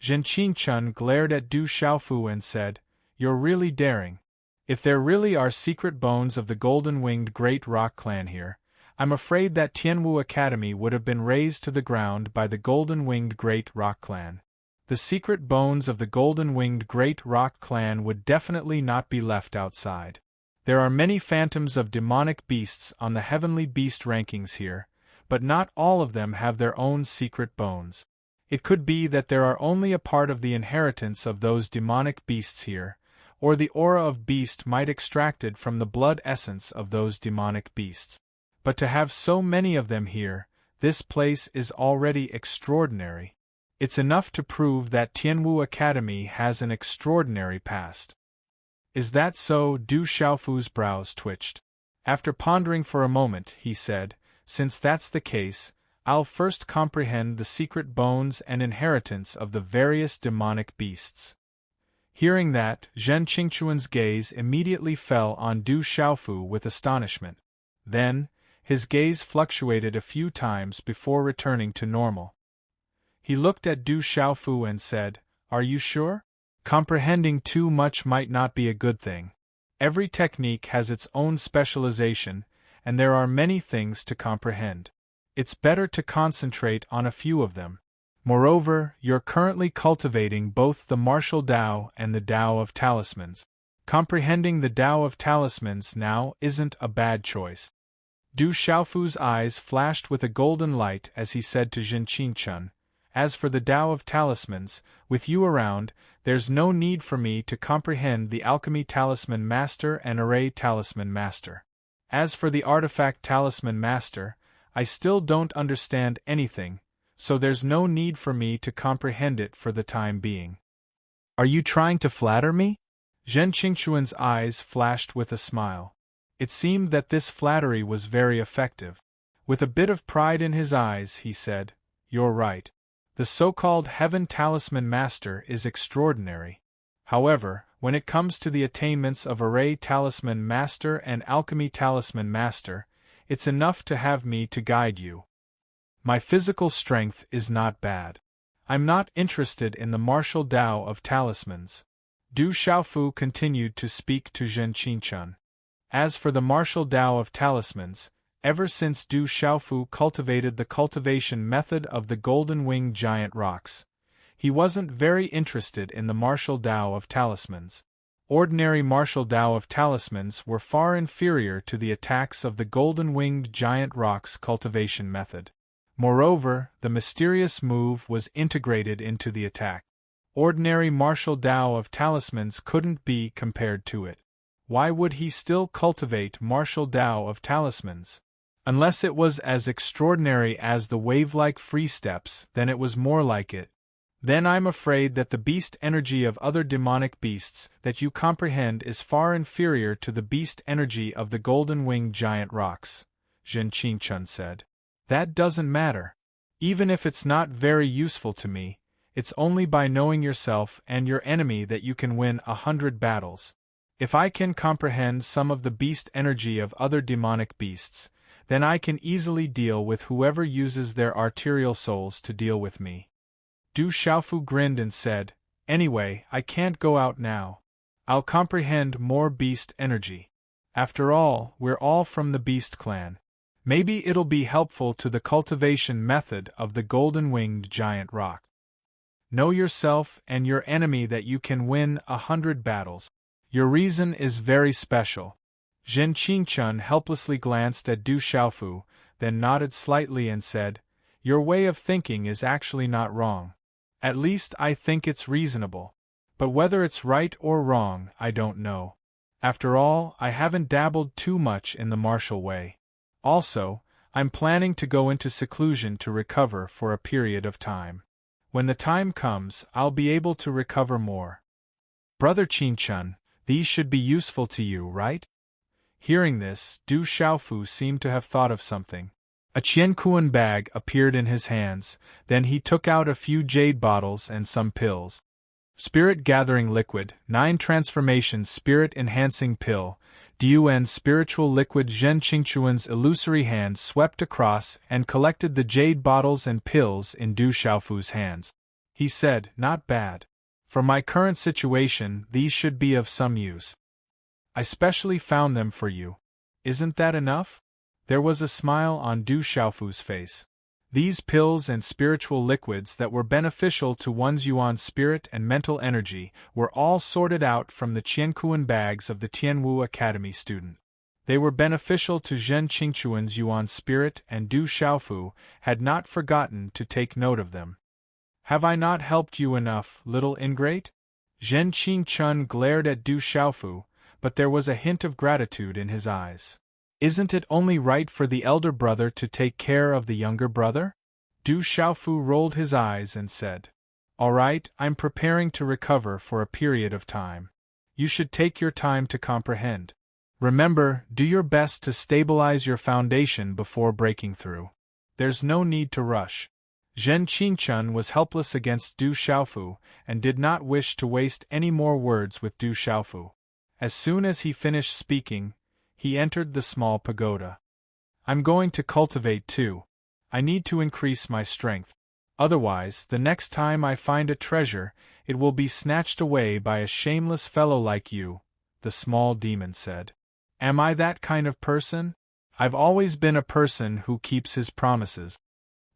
Zhen Qingchun glared at Du Xiaofu and said, "You're really daring. If there really are secret bones of the golden-winged great rock clan here, I'm afraid that Tianwu Academy would have been razed to the ground by the golden-winged great rock clan. The secret bones of the golden-winged great rock clan would definitely not be left outside. There are many phantoms of demonic beasts on the heavenly beast rankings here, but not all of them have their own secret bones. It could be that there are only a part of the inheritance of those demonic beasts here, or the aura of beast might extracted from the blood essence of those demonic beasts. But to have so many of them here, this place is already extraordinary. It's enough to prove that Tianwu Academy has an extraordinary past." "Is that so?" Du Xiaofu's brows twitched. After pondering for a moment, he said, "Since that's the case, I'll first comprehend the secret bones and inheritance of the various demonic beasts." Hearing that, Zhen Qingchuan's gaze immediately fell on Du Xiaofu with astonishment. Then, his gaze fluctuated a few times before returning to normal. He looked at Du Xiaofu and said, "Are you sure? Comprehending too much might not be a good thing. Every technique has its own specialization, and there are many things to comprehend. It's better to concentrate on a few of them. Moreover, you're currently cultivating both the martial Tao and the Tao of Talismans. Comprehending the Tao of Talismans now isn't a bad choice." Du Xiaofu's eyes flashed with a golden light as he said to Zhen Qingchun, "As for the Tao of Talismans, with you around, there's no need for me to comprehend the Alchemy Talisman Master and Array Talisman Master. As for the Artifact Talisman Master, I still don't understand anything, so there's no need for me to comprehend it for the time being." "Are you trying to flatter me?" Zhen Qingchuan's eyes flashed with a smile. It seemed that this flattery was very effective. With a bit of pride in his eyes, he said, "You're right. The so-called Heaven Talisman Master is extraordinary. However, when it comes to the attainments of Array Talisman Master and Alchemy Talisman Master, it's enough to have me to guide you. My physical strength is not bad. I'm not interested in the martial Tao of Talismans." Du Xiaofu continued to speak to Zhen Qingchun. As for the martial Tao of Talismans, ever since Du Xiaofu cultivated the cultivation method of the golden-winged giant rocks, he wasn't very interested in the martial Tao of Talismans. Ordinary martial Tao of Talismans were far inferior to the attacks of the golden-winged giant rocks cultivation method. Moreover, the mysterious move was integrated into the attack. Ordinary martial Tao of Talismans couldn't be compared to it. Why would he still cultivate martial Tao of Talismans? Unless it was as extraordinary as the wave-like free steps, then it was more like it. Then I'm afraid that the beast energy of other demonic beasts that you comprehend is far inferior to the beast energy of the golden-winged giant rocks," Zhen Qingchun said. "That doesn't matter. Even if it's not very useful to me, it's only by knowing yourself and your enemy that you can win 100 battles. If I can comprehend some of the beast energy of other demonic beasts, then I can easily deal with whoever uses their arterial souls to deal with me." Du Xiaofu grinned and said, "Anyway, I can't go out now. I'll comprehend more beast energy. After all, we're all from the beast clan. Maybe it'll be helpful to the cultivation method of the golden-winged giant rock. Know yourself and your enemy that you can win 100 battles. Your reason is very special." Zhen Qingchun helplessly glanced at Du Xiaofu, then nodded slightly and said, "Your way of thinking is actually not wrong. At least I think it's reasonable. But whether it's right or wrong, I don't know. After all, I haven't dabbled too much in the martial way. Also, I'm planning to go into seclusion to recover for a period of time. When the time comes, I'll be able to recover more." "Brother Qingchun, these should be useful to you, right?" Hearing this, Du Xiaofu seemed to have thought of something. A Qiankuan bag appeared in his hands, then he took out a few jade bottles and some pills. Spirit Gathering Liquid, 9 Transformations Spirit Enhancing Pill, DUN Spiritual Liquid. Zhen Qingchuan's illusory hand swept across and collected the jade bottles and pills in Du Xiaofu's hands. He said, "Not bad. For my current situation, these should be of some use. I specially found them for you. Isn't that enough?" There was a smile on Du Xiaofu's face. These pills and spiritual liquids that were beneficial to one's yuan spirit and mental energy were all sorted out from the Qiankuan bags of the Tianwu Academy student. They were beneficial to Zhen Qingchuan's yuan spirit, and Du Xiaofu had not forgotten to take note of them. "Have I not helped you enough, little ingrate?" Zhen Qingchun glared at Du Xiaofu, but there was a hint of gratitude in his eyes. "Isn't it only right for the elder brother to take care of the younger brother?" Du Xiaofu rolled his eyes and said, "All right, I'm preparing to recover for a period of time. You should take your time to comprehend. Remember, do your best to stabilize your foundation before breaking through. There's no need to rush." Zhen Qingchun was helpless against Du Xiaofu and did not wish to waste any more words with Du Xiaofu. As soon as he finished speaking, he entered the small pagoda. "I'm going to cultivate too. I need to increase my strength. Otherwise, the next time I find a treasure, it will be snatched away by a shameless fellow like you," the small demon said. "Am I that kind of person? I've always been a person who keeps his promises,"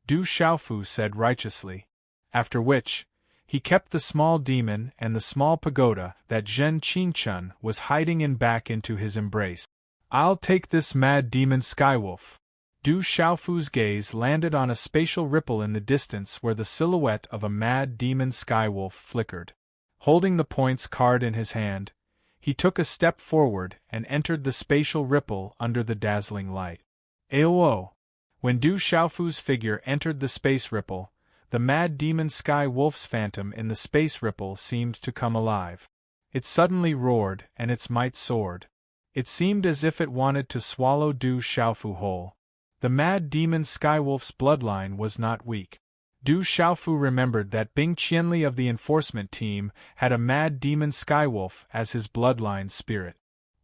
Du Xiaofu said righteously. After which, he kept the small demon and the small pagoda that Zhen Qingchun was hiding in back into his embrace. "I'll take this mad demon Skywolf." Du Xiaofu's gaze landed on a spatial ripple in the distance where the silhouette of a mad demon Skywolf flickered. Holding the points card in his hand, he took a step forward and entered the spatial ripple under the dazzling light. Aowo! When Du Xiaofu's figure entered the space ripple, the mad demon Sky Wolf's phantom in the space ripple seemed to come alive. It suddenly roared, and its might soared. It seemed as if it wanted to swallow Du Xiaofu whole. The mad demon Skywolf's bloodline was not weak. Du Xiaofu remembered that Bing Qianli of the enforcement team had a mad demon Skywolf as his bloodline spirit.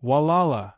Walala!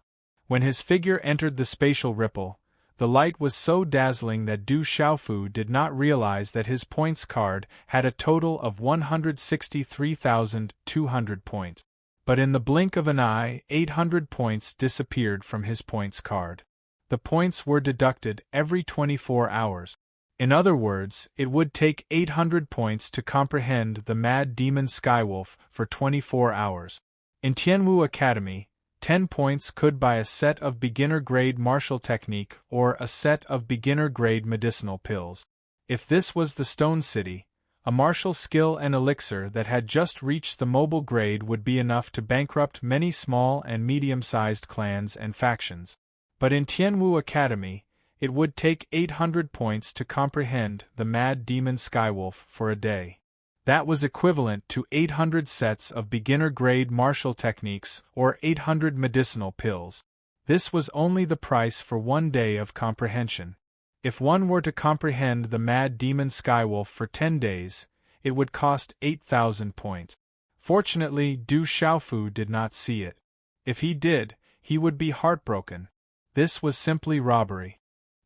When his figure entered the spatial ripple, the light was so dazzling that Du Xiaofu did not realize that his points card had a total of 163,200 points. But in the blink of an eye, 800 points disappeared from his points card. The points were deducted every 24 hours. In other words, it would take 800 points to comprehend the mad demon Skywolf for 24 hours. In Tianwu Academy, 10 points could buy a set of beginner-grade martial technique or a set of beginner-grade medicinal pills. If this was the Stone City, a martial skill and elixir that had just reached the mobile grade would be enough to bankrupt many small and medium-sized clans and factions. But in Tianwu Academy, it would take 800 points to comprehend the mad demon Skywolf for a day. That was equivalent to 800 sets of beginner-grade martial techniques or 800 medicinal pills. This was only the price for 1 day of comprehension. If one were to comprehend the mad demon Skywolf for 10 days, it would cost 8,000 points. Fortunately, Du Xiaofu did not see it. If he did, he would be heartbroken. This was simply robbery.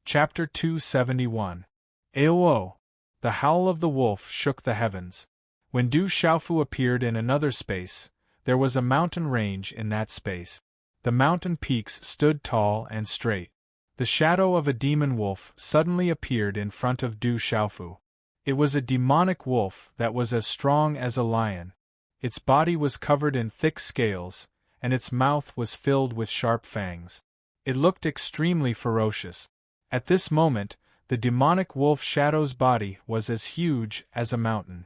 Chapter 271. Aowo! The howl of the wolf shook the heavens. When Du Xiaofu appeared in another space, there was a mountain range in that space. The mountain peaks stood tall and straight. The shadow of a demon wolf suddenly appeared in front of Du Xiaofu. It was a demonic wolf that was as strong as a lion. Its body was covered in thick scales, and its mouth was filled with sharp fangs. It looked extremely ferocious. At this moment, the demonic wolf shadow's body was as huge as a mountain.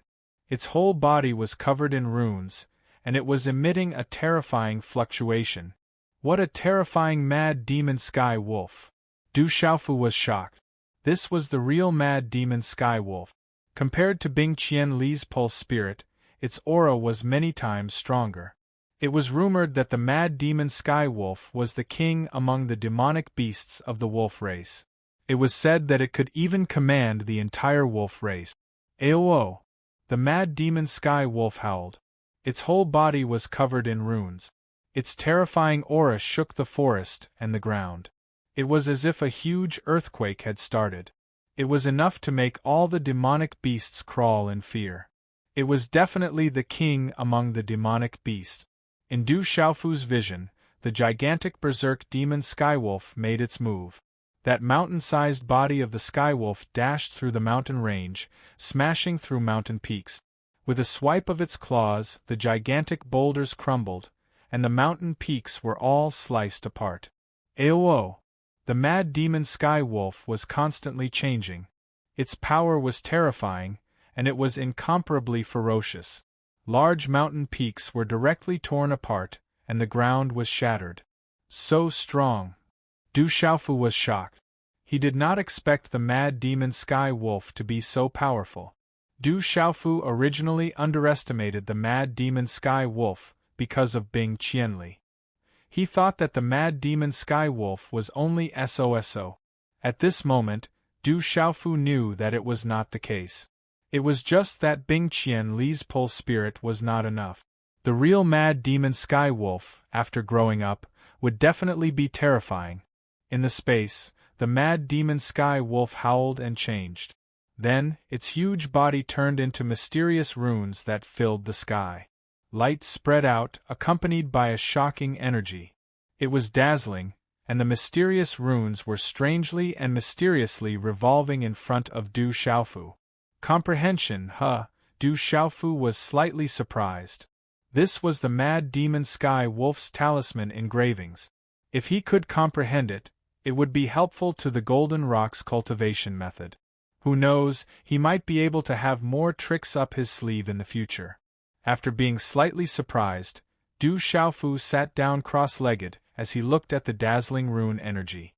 Its whole body was covered in runes, and it was emitting a terrifying fluctuation. What a terrifying mad demon Sky Wolf! Du Xiaofu was shocked. This was the real mad demon Sky Wolf. Compared to Bing Qianli's pulse spirit, its aura was many times stronger. It was rumored that the mad demon Sky Wolf was the king among the demonic beasts of the wolf race. It was said that it could even command the entire wolf race. Aowo! The mad demon Sky Wolf howled. Its whole body was covered in runes. Its terrifying aura shook the forest and the ground. It was as if a huge earthquake had started. It was enough to make all the demonic beasts crawl in fear. It was definitely the king among the demonic beasts. In Du Xiaofu's vision, the gigantic berserk demon skywolf made its move. That mountain-sized body of the skywolf dashed through the mountain range, smashing through mountain peaks. With a swipe of its claws, the gigantic boulders crumbled, and the mountain peaks were all sliced apart. Aowo! The mad demon skywolf was constantly changing. Its power was terrifying, and it was incomparably ferocious. Large mountain peaks were directly torn apart, and the ground was shattered. So strong! Du Xiaofu was shocked. He did not expect the mad demon sky wolf to be so powerful. Du Xiaofu originally underestimated the mad demon sky wolf because of Bing Qianli. He thought that the mad demon sky wolf was only SOSO. At this moment, Du Xiaofu knew that it was not the case. It was just that Bing Qianli's pole spirit was not enough. The real mad demon sky wolf, after growing up, would definitely be terrifying. In the space, the mad demon sky wolf howled and changed. Then, its huge body turned into mysterious runes that filled the sky. Light spread out, accompanied by a shocking energy. It was dazzling, and the mysterious runes were strangely and mysteriously revolving in front of Du Xiaofu. Comprehension, Du Xiaofu was slightly surprised. This was the mad demon sky wolf's talisman engravings. If he could comprehend it, it would be helpful to the Golden Rocks cultivation method. Who knows, he might be able to have more tricks up his sleeve in the future. After being slightly surprised, Du Xiaofu sat down cross-legged as he looked at the dazzling rune energy.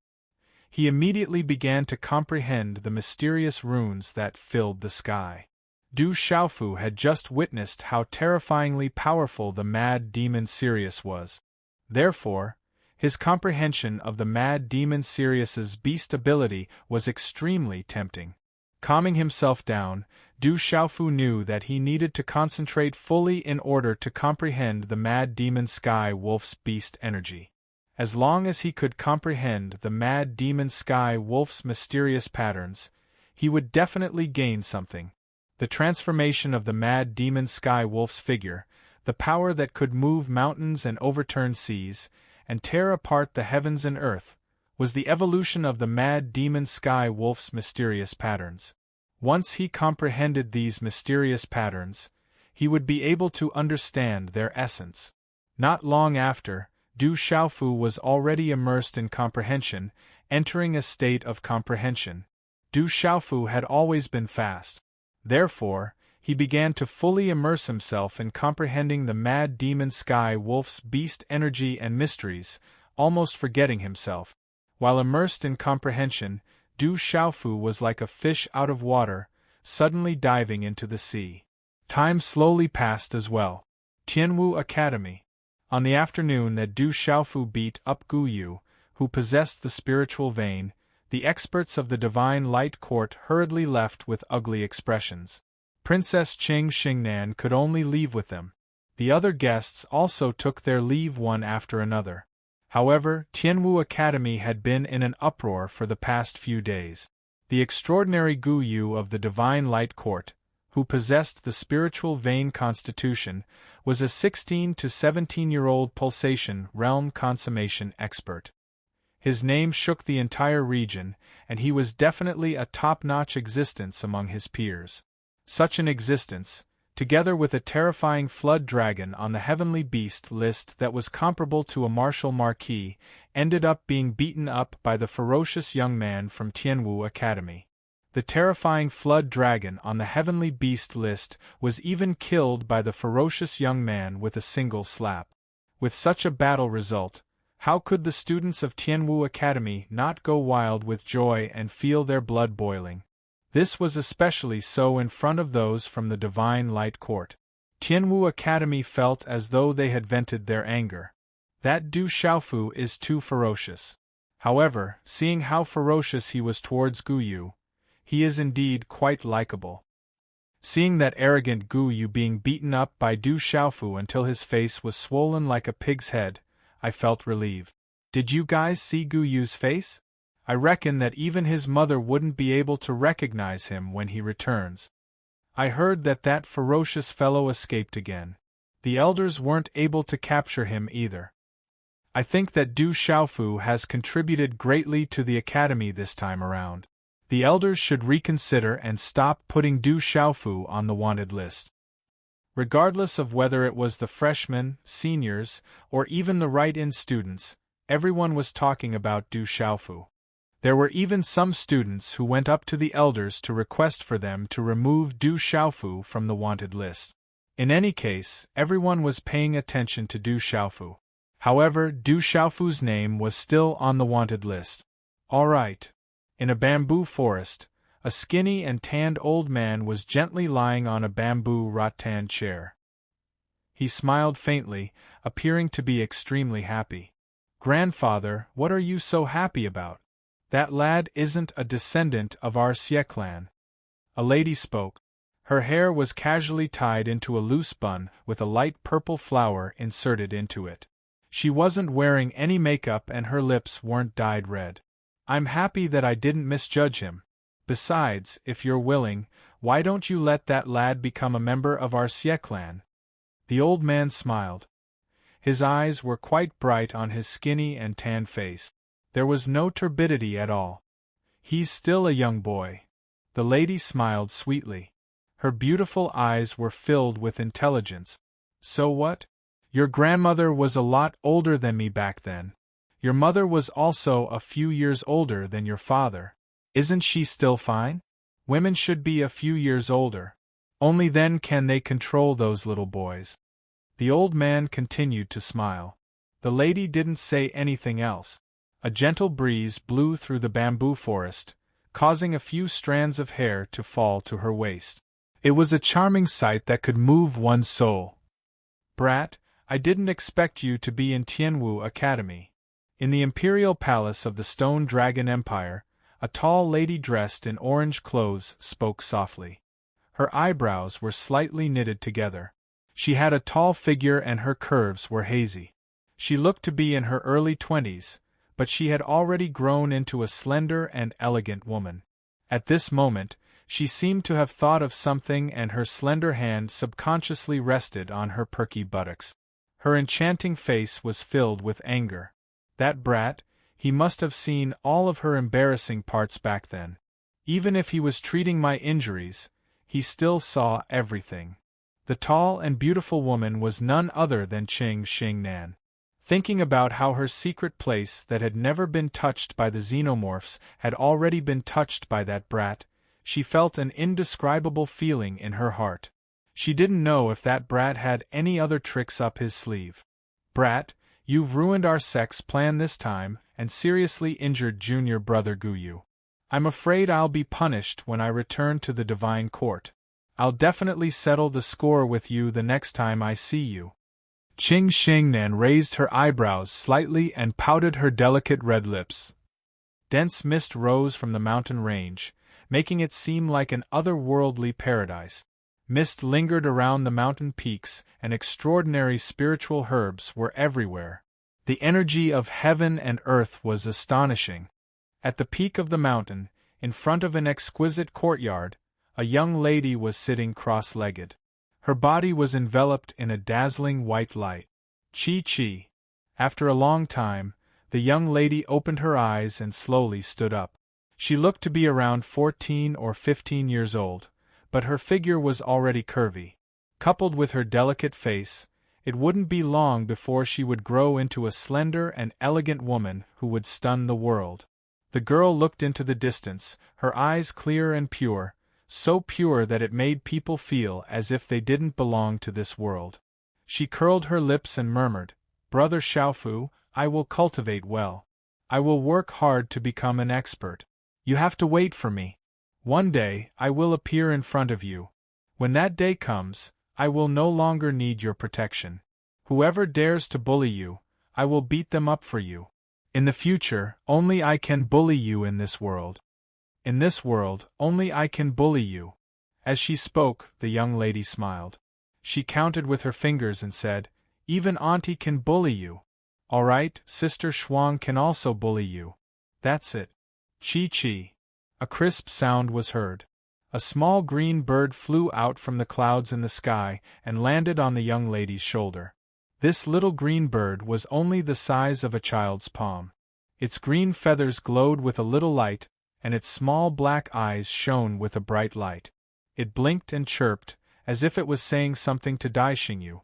He immediately began to comprehend the mysterious runes that filled the sky. Du Xiaofu had just witnessed how terrifyingly powerful the mad demon Sirius was. Therefore, his comprehension of the mad demon Sirius's beast ability was extremely tempting. Calming himself down, Du Xiaofu knew that he needed to concentrate fully in order to comprehend the mad demon sky wolf's beast energy. As long as he could comprehend the mad demon sky wolf's mysterious patterns, he would definitely gain something. The transformation of the mad demon sky wolf's figure, the power that could move mountains and overturn seas, and tear apart the heavens and earth, was the evolution of the mad demon sky wolf's mysterious patterns. Once he comprehended these mysterious patterns, he would be able to understand their essence. Not long after, Du Xiaofu was already immersed in comprehension, entering a state of comprehension. Du Xiaofu had always been fast. Therefore, he began to fully immerse himself in comprehending the mad demon sky wolf's beast energy and mysteries, almost forgetting himself. While immersed in comprehension, Du Xiaofu was like a fish out of water, suddenly diving into the sea. Time slowly passed as well. Tianwu Academy. On the afternoon that Du Xiaofu beat up Gu Yu, who possessed the spiritual vein, the experts of the Divine Light Court hurriedly left with ugly expressions. Princess Qing Xingnan could only leave with them. The other guests also took their leave one after another. However, Tianwu Academy had been in an uproar for the past few days. The extraordinary Gu Yu of the Divine Light Court, who possessed the spiritual vein constitution, was a 16 to 17-year-old pulsation realm consummation expert. His name shook the entire region, and he was definitely a top-notch existence among his peers. Such an existence, together with a terrifying flood dragon on the heavenly beast list that was comparable to a martial marquis, ended up being beaten up by the ferocious young man from Tianwu Academy. The terrifying flood dragon on the heavenly beast list was even killed by the ferocious young man with a single slap. With such a battle result, how could the students of Tianwu Academy not go wild with joy and feel their blood boiling? This was especially so in front of those from the Divine Light Court. Tianwu Academy felt as though they had vented their anger. That Du Xiaofu is too ferocious. However, seeing how ferocious he was towards Gu Yu, he is indeed quite likable. Seeing that arrogant Gu Yu being beaten up by Du Xiaofu until his face was swollen like a pig's head, I felt relieved. Did you guys see Gu Yu's face? I reckon that even his mother wouldn't be able to recognize him when he returns. I heard that ferocious fellow escaped again. The elders weren't able to capture him either. I think that Du Xiaofu has contributed greatly to the academy this time around. The elders should reconsider and stop putting Du Xiaofu on the wanted list. Regardless of whether it was the freshmen, seniors, or even the write-in students, everyone was talking about Du Xiaofu. There were even some students who went up to the elders to request for them to remove Du Xiaofu from the wanted list. In any case, everyone was paying attention to Du Xiaofu. However, Du Xiaofu's name was still on the wanted list. All right. In a bamboo forest, a skinny and tanned old man was gently lying on a bamboo rattan chair. He smiled faintly, appearing to be extremely happy. "Grandfather, what are you so happy about? That lad isn't a descendant of our Xie clan." A lady spoke. Her hair was casually tied into a loose bun with a light purple flower inserted into it. She wasn't wearing any makeup and her lips weren't dyed red. "I'm happy that I didn't misjudge him. Besides, if you're willing, why don't you let that lad become a member of our Xie clan?" The old man smiled. His eyes were quite bright on his skinny and tan face. There was no turbidity at all. "He's still a young boy." The lady smiled sweetly. Her beautiful eyes were filled with intelligence. "So what? Your grandmother was a lot older than me back then. Your mother was also a few years older than your father. Isn't she still fine? Women should be a few years older. Only then can they control those little boys." The old man continued to smile. The lady didn't say anything else. A gentle breeze blew through the bamboo forest, causing a few strands of hair to fall to her waist. It was a charming sight that could move one's soul. "Brat, I didn't expect you to be in Tianwu Academy." In the imperial palace of the Stone Dragon Empire, a tall lady dressed in orange clothes spoke softly. Her eyebrows were slightly knitted together. She had a tall figure and her curves were hazy. She looked to be in her early 20s, but she had already grown into a slender and elegant woman. At this moment, she seemed to have thought of something and her slender hand subconsciously rested on her perky buttocks. Her enchanting face was filled with anger. That brat, he must have seen all of her embarrassing parts back then. Even if he was treating my injuries, he still saw everything. The tall and beautiful woman was none other than Qing Xingnan. Thinking about how her secret place that had never been touched by the xenomorphs had already been touched by that brat, she felt an indescribable feeling in her heart. She didn't know if that brat had any other tricks up his sleeve. "Brat, you've ruined our sex plan this time and seriously injured junior brother Guyu. I'm afraid I'll be punished when I return to the Divine Court. I'll definitely settle the score with you the next time I see you." Qing Xingnan raised her eyebrows slightly and pouted her delicate red lips. Dense mist rose from the mountain range, making it seem like an otherworldly paradise. Mist lingered around the mountain peaks and extraordinary spiritual herbs were everywhere. The energy of heaven and earth was astonishing. At the peak of the mountain, in front of an exquisite courtyard, a young lady was sitting cross-legged. Her body was enveloped in a dazzling white light. Chi. After a long time, the young lady opened her eyes and slowly stood up. She looked to be around 14 or 15 years old, but her figure was already curvy. Coupled with her delicate face, it wouldn't be long before she would grow into a slender and elegant woman who would stun the world. The girl looked into the distance, her eyes clear and pure, so pure that it made people feel as if they didn't belong to this world. She curled her lips and murmured, "Brother Xiaofu, I will cultivate well. I will work hard to become an expert. You have to wait for me. One day, I will appear in front of you. When that day comes, I will no longer need your protection. Whoever dares to bully you, I will beat them up for you. In the future, only I can bully you in this world. In this world, only I can bully you." As she spoke, the young lady smiled. She counted with her fingers and said, "Even Auntie can bully you. All right, Sister Shuang can also bully you. That's it. Chi. A crisp sound was heard. A small green bird flew out from the clouds in the sky and landed on the young lady's shoulder. This little green bird was only the size of a child's palm. Its green feathers glowed with a little light, and its small black eyes shone with a bright light. It blinked and chirped, as if it was saying something to Dai Xingyu.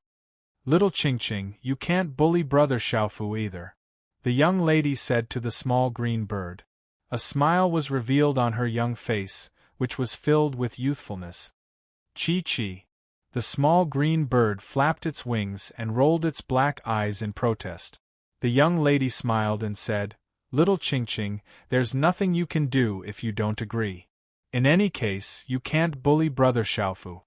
"Little Qingqing, you can't bully Brother Xiaofu either," the young lady said to the small green bird. A smile was revealed on her young face, which was filled with youthfulness. "Chi-chi." The small green bird flapped its wings and rolled its black eyes in protest. The young lady smiled and said, "Little Qingqing, there's nothing you can do if you don't agree. In any case, you can't bully Brother Xiaofu."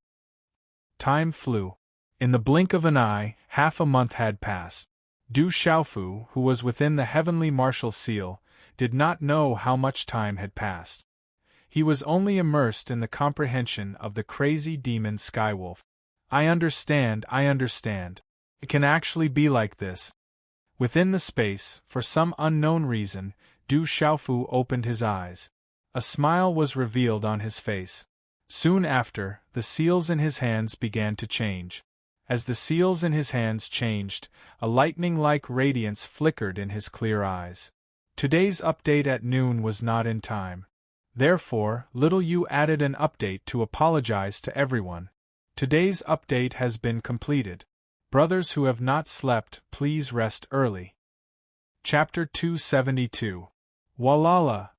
Time flew. In the blink of an eye, half a month had passed. Du Xiaofu, who was within the heavenly martial seal, did not know how much time had passed. He was only immersed in the comprehension of the crazy demon Skywolf. I understand. It can actually be like this." Within the space, for some unknown reason, Du Xiaofu opened his eyes. A smile was revealed on his face. Soon after, the seals in his hands began to change. As the seals in his hands changed, a lightning-like radiance flickered in his clear eyes. Today's update at noon was not in time. Therefore, Little Yu added an update to apologize to everyone. Today's update has been completed. Brothers who have not slept, please rest early. Chapter 272. Walala.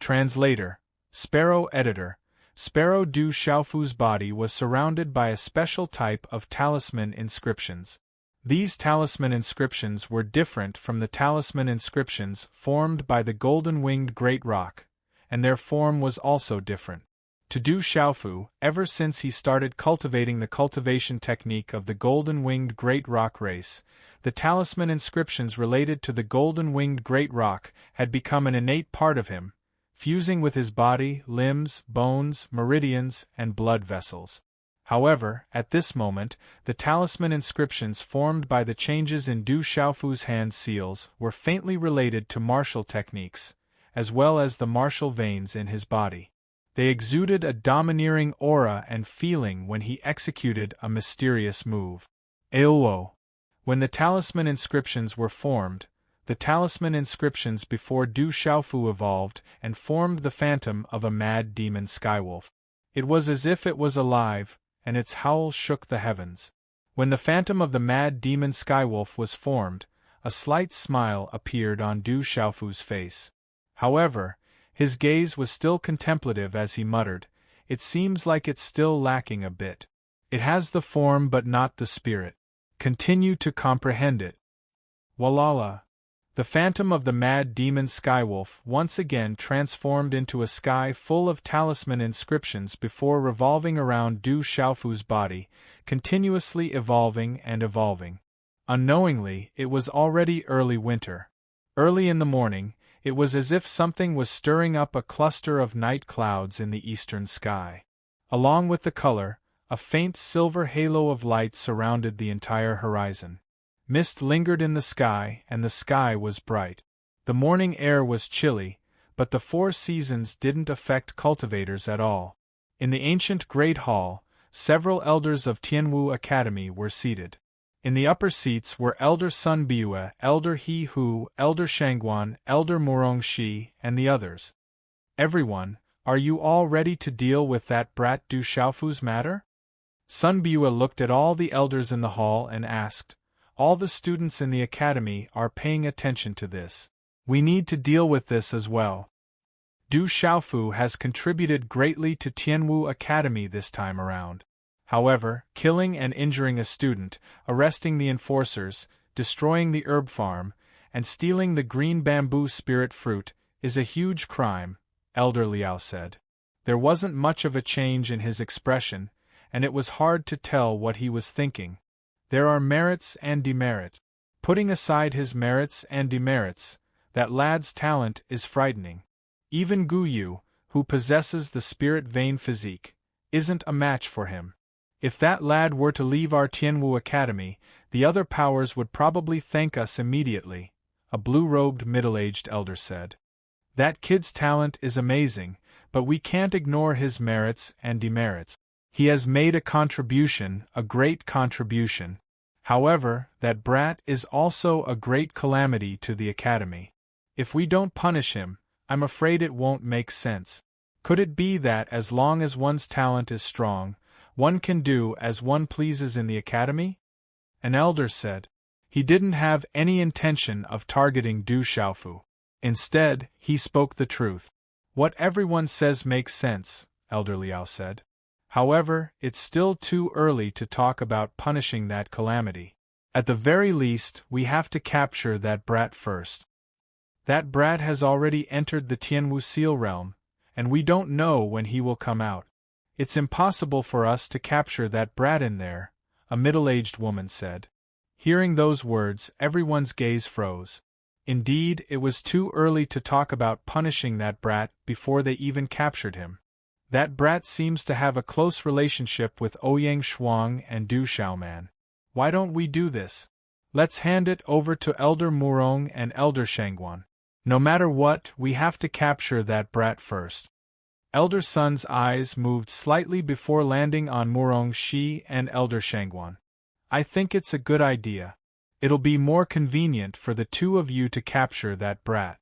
Translator. Sparrow Editor. Sparrow Du Xiaofu's body was surrounded by a special type of talisman inscriptions. These talisman inscriptions were different from the talisman inscriptions formed by the golden-winged great roc, and their form was also different. To Du Xiaofu, ever since he started cultivating the cultivation technique of the golden-winged great roc race, the talisman inscriptions related to the golden-winged great roc had become an innate part of him, fusing with his body, limbs, bones, meridians, and blood vessels. However, at this moment, the talisman inscriptions formed by the changes in Du Xiaofu's hand seals were faintly related to martial techniques, as well as the martial veins in his body. They exuded a domineering aura and feeling when he executed a mysterious move. Aowo. When the talisman inscriptions were formed, the talisman inscriptions before Du Xiaofu evolved and formed the phantom of a mad demon Skywolf. It was as if it was alive, and its howl shook the heavens. When the phantom of the mad demon Skywolf was formed, a slight smile appeared on Du Xiaofu's face. However, his gaze was still contemplative as he muttered, "It seems like it's still lacking a bit. It has the form but not the spirit. Continue to comprehend it." Walala. The phantom of the mad demon Skywolf once again transformed into a sky full of talisman inscriptions before revolving around Du Xiaofu's body, continuously evolving and evolving. Unknowingly, it was already early winter. Early in the morning, it was as if something was stirring up a cluster of night clouds in the eastern sky. Along with the color, a faint silver halo of light surrounded the entire horizon. Mist lingered in the sky, and the sky was bright. The morning air was chilly, but the 4 seasons didn't affect cultivators at all. In the ancient Great Hall, several elders of Tianwu Academy were seated. In the upper seats were Elder Sun Biue, Elder He Hu, Elder Shangguan, Elder Murongxi, and the others. "Everyone, are you all ready to deal with that brat Du Xiaofu's matter?" Sun Biue looked at all the elders in the hall and asked, "All the students in the academy are paying attention to this. We need to deal with this as well. Du Xiaofu has contributed greatly to Tianwu Academy this time around. However, killing and injuring a student, arresting the enforcers, destroying the herb farm, and stealing the green bamboo spirit fruit is a huge crime," Elder Liao said. There wasn't much of a change in his expression, and it was hard to tell what he was thinking. There are merits and demerits. Putting aside his merits and demerits, that lad's talent is frightening. Even Gu Yu, who possesses the spirit vein physique, isn't a match for him. If that lad were to leave our Tianwu Academy, the other powers would probably thank us immediately, a blue-robed middle-aged elder said. That kid's talent is amazing, but we can't ignore his merits and demerits. He has made a contribution, a great contribution. However, that brat is also a great calamity to the Academy. If we don't punish him, I'm afraid it won't make sense. Could it be that as long as one's talent is strong, one can do as one pleases in the Academy? An elder said. He didn't have any intention of targeting Du Xiaofu. Instead, he spoke the truth. What everyone says makes sense, Elder Liao said. However, it's still too early to talk about punishing that calamity. At the very least, we have to capture that brat first. That brat has already entered the Tianwu Seal realm, and we don't know when he will come out. It's impossible for us to capture that brat in there, a middle-aged woman said. Hearing those words, everyone's gaze froze. Indeed, it was too early to talk about punishing that brat before they even captured him. That brat seems to have a close relationship with Ouyang Shuang and Du Xiaoman. Why don't we do this? Let's hand it over to Elder Murong and Elder Shangguan. No matter what, we have to capture that brat first. Elder Sun's eyes moved slightly before landing on Murong Shi and Elder Shangguan. I think it's a good idea. It'll be more convenient for the two of you to capture that brat.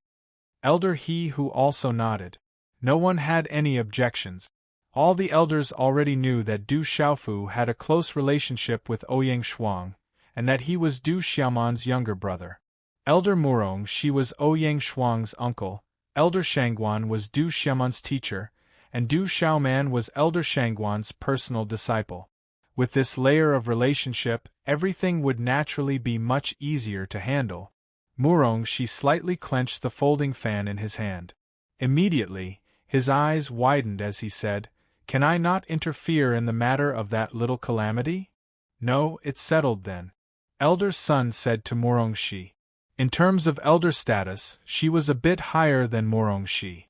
Elder He Hu also nodded. No one had any objections. All the elders already knew that Du Xiaofu had a close relationship with Ouyang Shuang, and that he was Du Xiaoman's younger brother. Elder Murong Shi was Ouyang Shuang's uncle, Elder Shangguan was Du Xiaoman's teacher, and Du Xiaoman was Elder Shangguan's personal disciple. With this layer of relationship, everything would naturally be much easier to handle. Murong Shi slightly clenched the folding fan in his hand. Immediately, his eyes widened as he said, "Can I not interfere in the matter of that little calamity?" "No, it's settled then," Elder Sun said to Murong Shi. In terms of elder status, she was a bit higher than Murong Shi.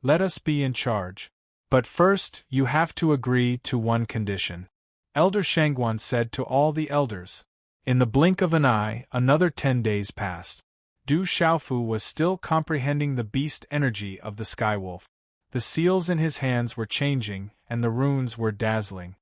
"Let us be in charge. But first, you have to agree to one condition," Elder Shangguan said to all the elders. In the blink of an eye, another 10 days passed. Du Xiaofu was still comprehending the beast energy of the Skywolf. The seals in his hands were changing, and the runes were dazzling.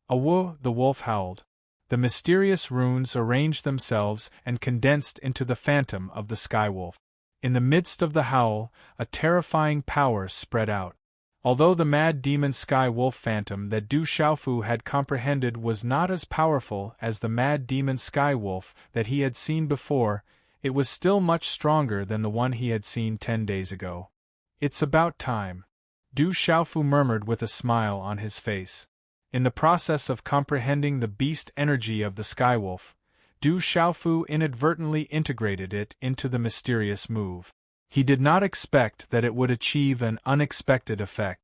"Awu," the wolf howled. The mysterious runes arranged themselves and condensed into the phantom of the Skywolf. In the midst of the howl, a terrifying power spread out. Although the mad demon Sky Wolf phantom that Du Xiaofu had comprehended was not as powerful as the mad demon Sky Wolf that he had seen before, it was still much stronger than the one he had seen 10 days ago. "It's about time," Du Xiaofu murmured with a smile on his face. In the process of comprehending the beast energy of the Skywolf, Du Xiaofu inadvertently integrated it into the mysterious move. He did not expect that it would achieve an unexpected effect.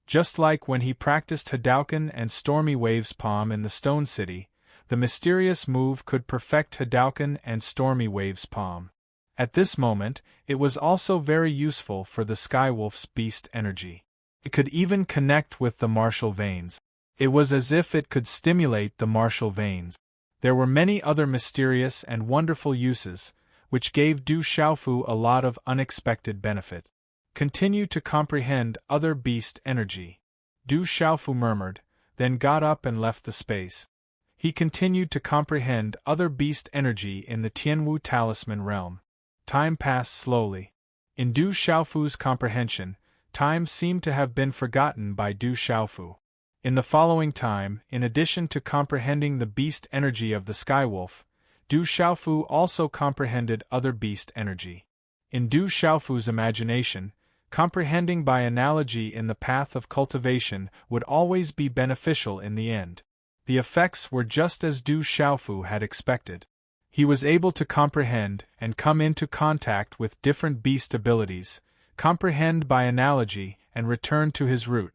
Just like when he practiced Hadouken and Stormy Wave's palm in the Stone City, the mysterious move could perfect Hadouken and Stormy Wave's palm. At this moment, it was also very useful for the Skywolf's beast energy. It could even connect with the martial veins. It was as if it could stimulate the martial veins. There were many other mysterious and wonderful uses, which gave Du Xiaofu a lot of unexpected benefit. "Continue to comprehend other beast energy," Du Xiaofu murmured, then got up and left the space. He continued to comprehend other beast energy in the Tianwu Talisman realm. Time passed slowly. In Du Xiaofu's comprehension, time seemed to have been forgotten by Du Xiaofu. In the following time, in addition to comprehending the beast energy of the Skywolf, Du Xiaofu also comprehended other beast energy. In Du Xiaofu's imagination, comprehending by analogy in the path of cultivation would always be beneficial in the end. The effects were just as Du Xiaofu had expected. He was able to comprehend and come into contact with different beast abilities, comprehend by analogy, and return to his root.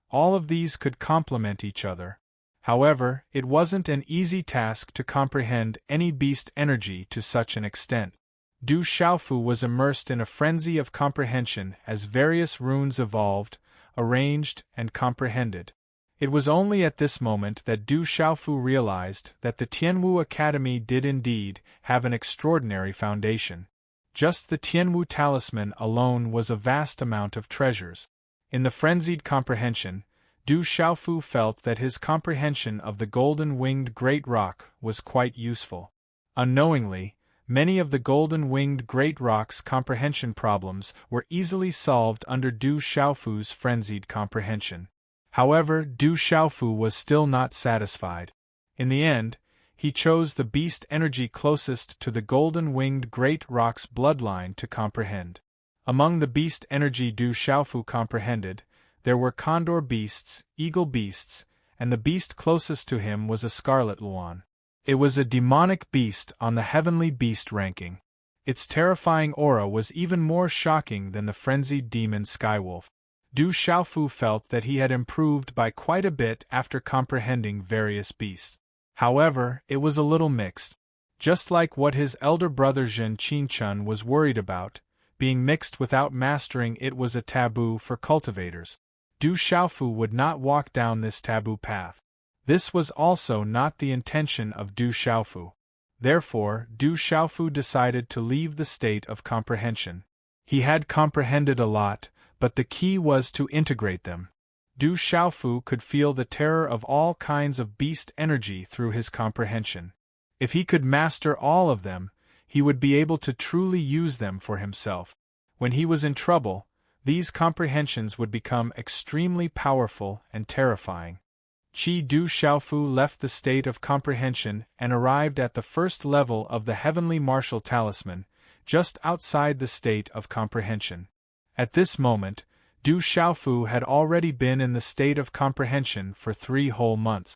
All of these could complement each other. However, it wasn't an easy task to comprehend any beast energy to such an extent. Du Xiaofu was immersed in a frenzy of comprehension as various runes evolved, arranged, and comprehended. It was only at this moment that Du Xiaofu realized that the Tianwu Academy did indeed have an extraordinary foundation. Just the Tianwu Talisman alone was a vast amount of treasures. In the frenzied comprehension, Du Xiaofu felt that his comprehension of the golden-winged great rock was quite useful. Unknowingly, many of the golden-winged great rock's comprehension problems were easily solved under Du Xiaofu's frenzied comprehension. However, Du Xiaofu was still not satisfied. In the end, he chose the beast energy closest to the golden-winged great rock's bloodline to comprehend. Among the beast energy Du Xiaofu comprehended, there were condor beasts, eagle beasts, and the beast closest to him was a scarlet luan. It was a demonic beast on the heavenly beast ranking. Its terrifying aura was even more shocking than the frenzied demon Skywolf. Du Xiaofu felt that he had improved by quite a bit after comprehending various beasts. However, it was a little mixed. Just like what his elder brother Zhen Qingchun was worried about, being mixed without mastering it was a taboo for cultivators. Du Xiaofu would not walk down this taboo path. This was also not the intention of Du Xiaofu. Therefore, Du Xiaofu decided to leave the state of comprehension. He had comprehended a lot, but the key was to integrate them. Du Xiaofu could feel the terror of all kinds of beast energy through his comprehension. If he could master all of them, he would be able to truly use them for himself. When he was in trouble, these comprehensions would become extremely powerful and terrifying. Du Xiaofu left the state of comprehension and arrived at the first level of the heavenly martial talisman, just outside the state of comprehension. At this moment, Du Xiaofu had already been in the state of comprehension for 3 whole months.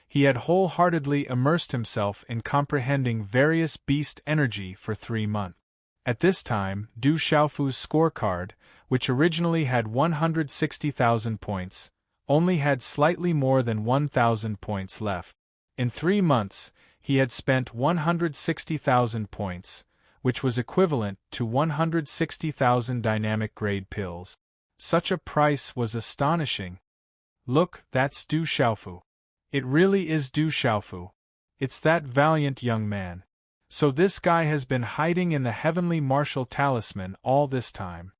He had wholeheartedly immersed himself in comprehending various beast energy for 3 months. At this time, Du Xiaofu's scorecard, which originally had 160,000 points, only had slightly more than 1,000 points left. In 3 months, he had spent 160,000 points, which was equivalent to 160,000 dynamic-grade pills. Such a price was astonishing. Look, that's Du Xiaofu. It really is Du Xiaofu. It's that valiant young man. So this guy has been hiding in the heavenly martial talisman all this time.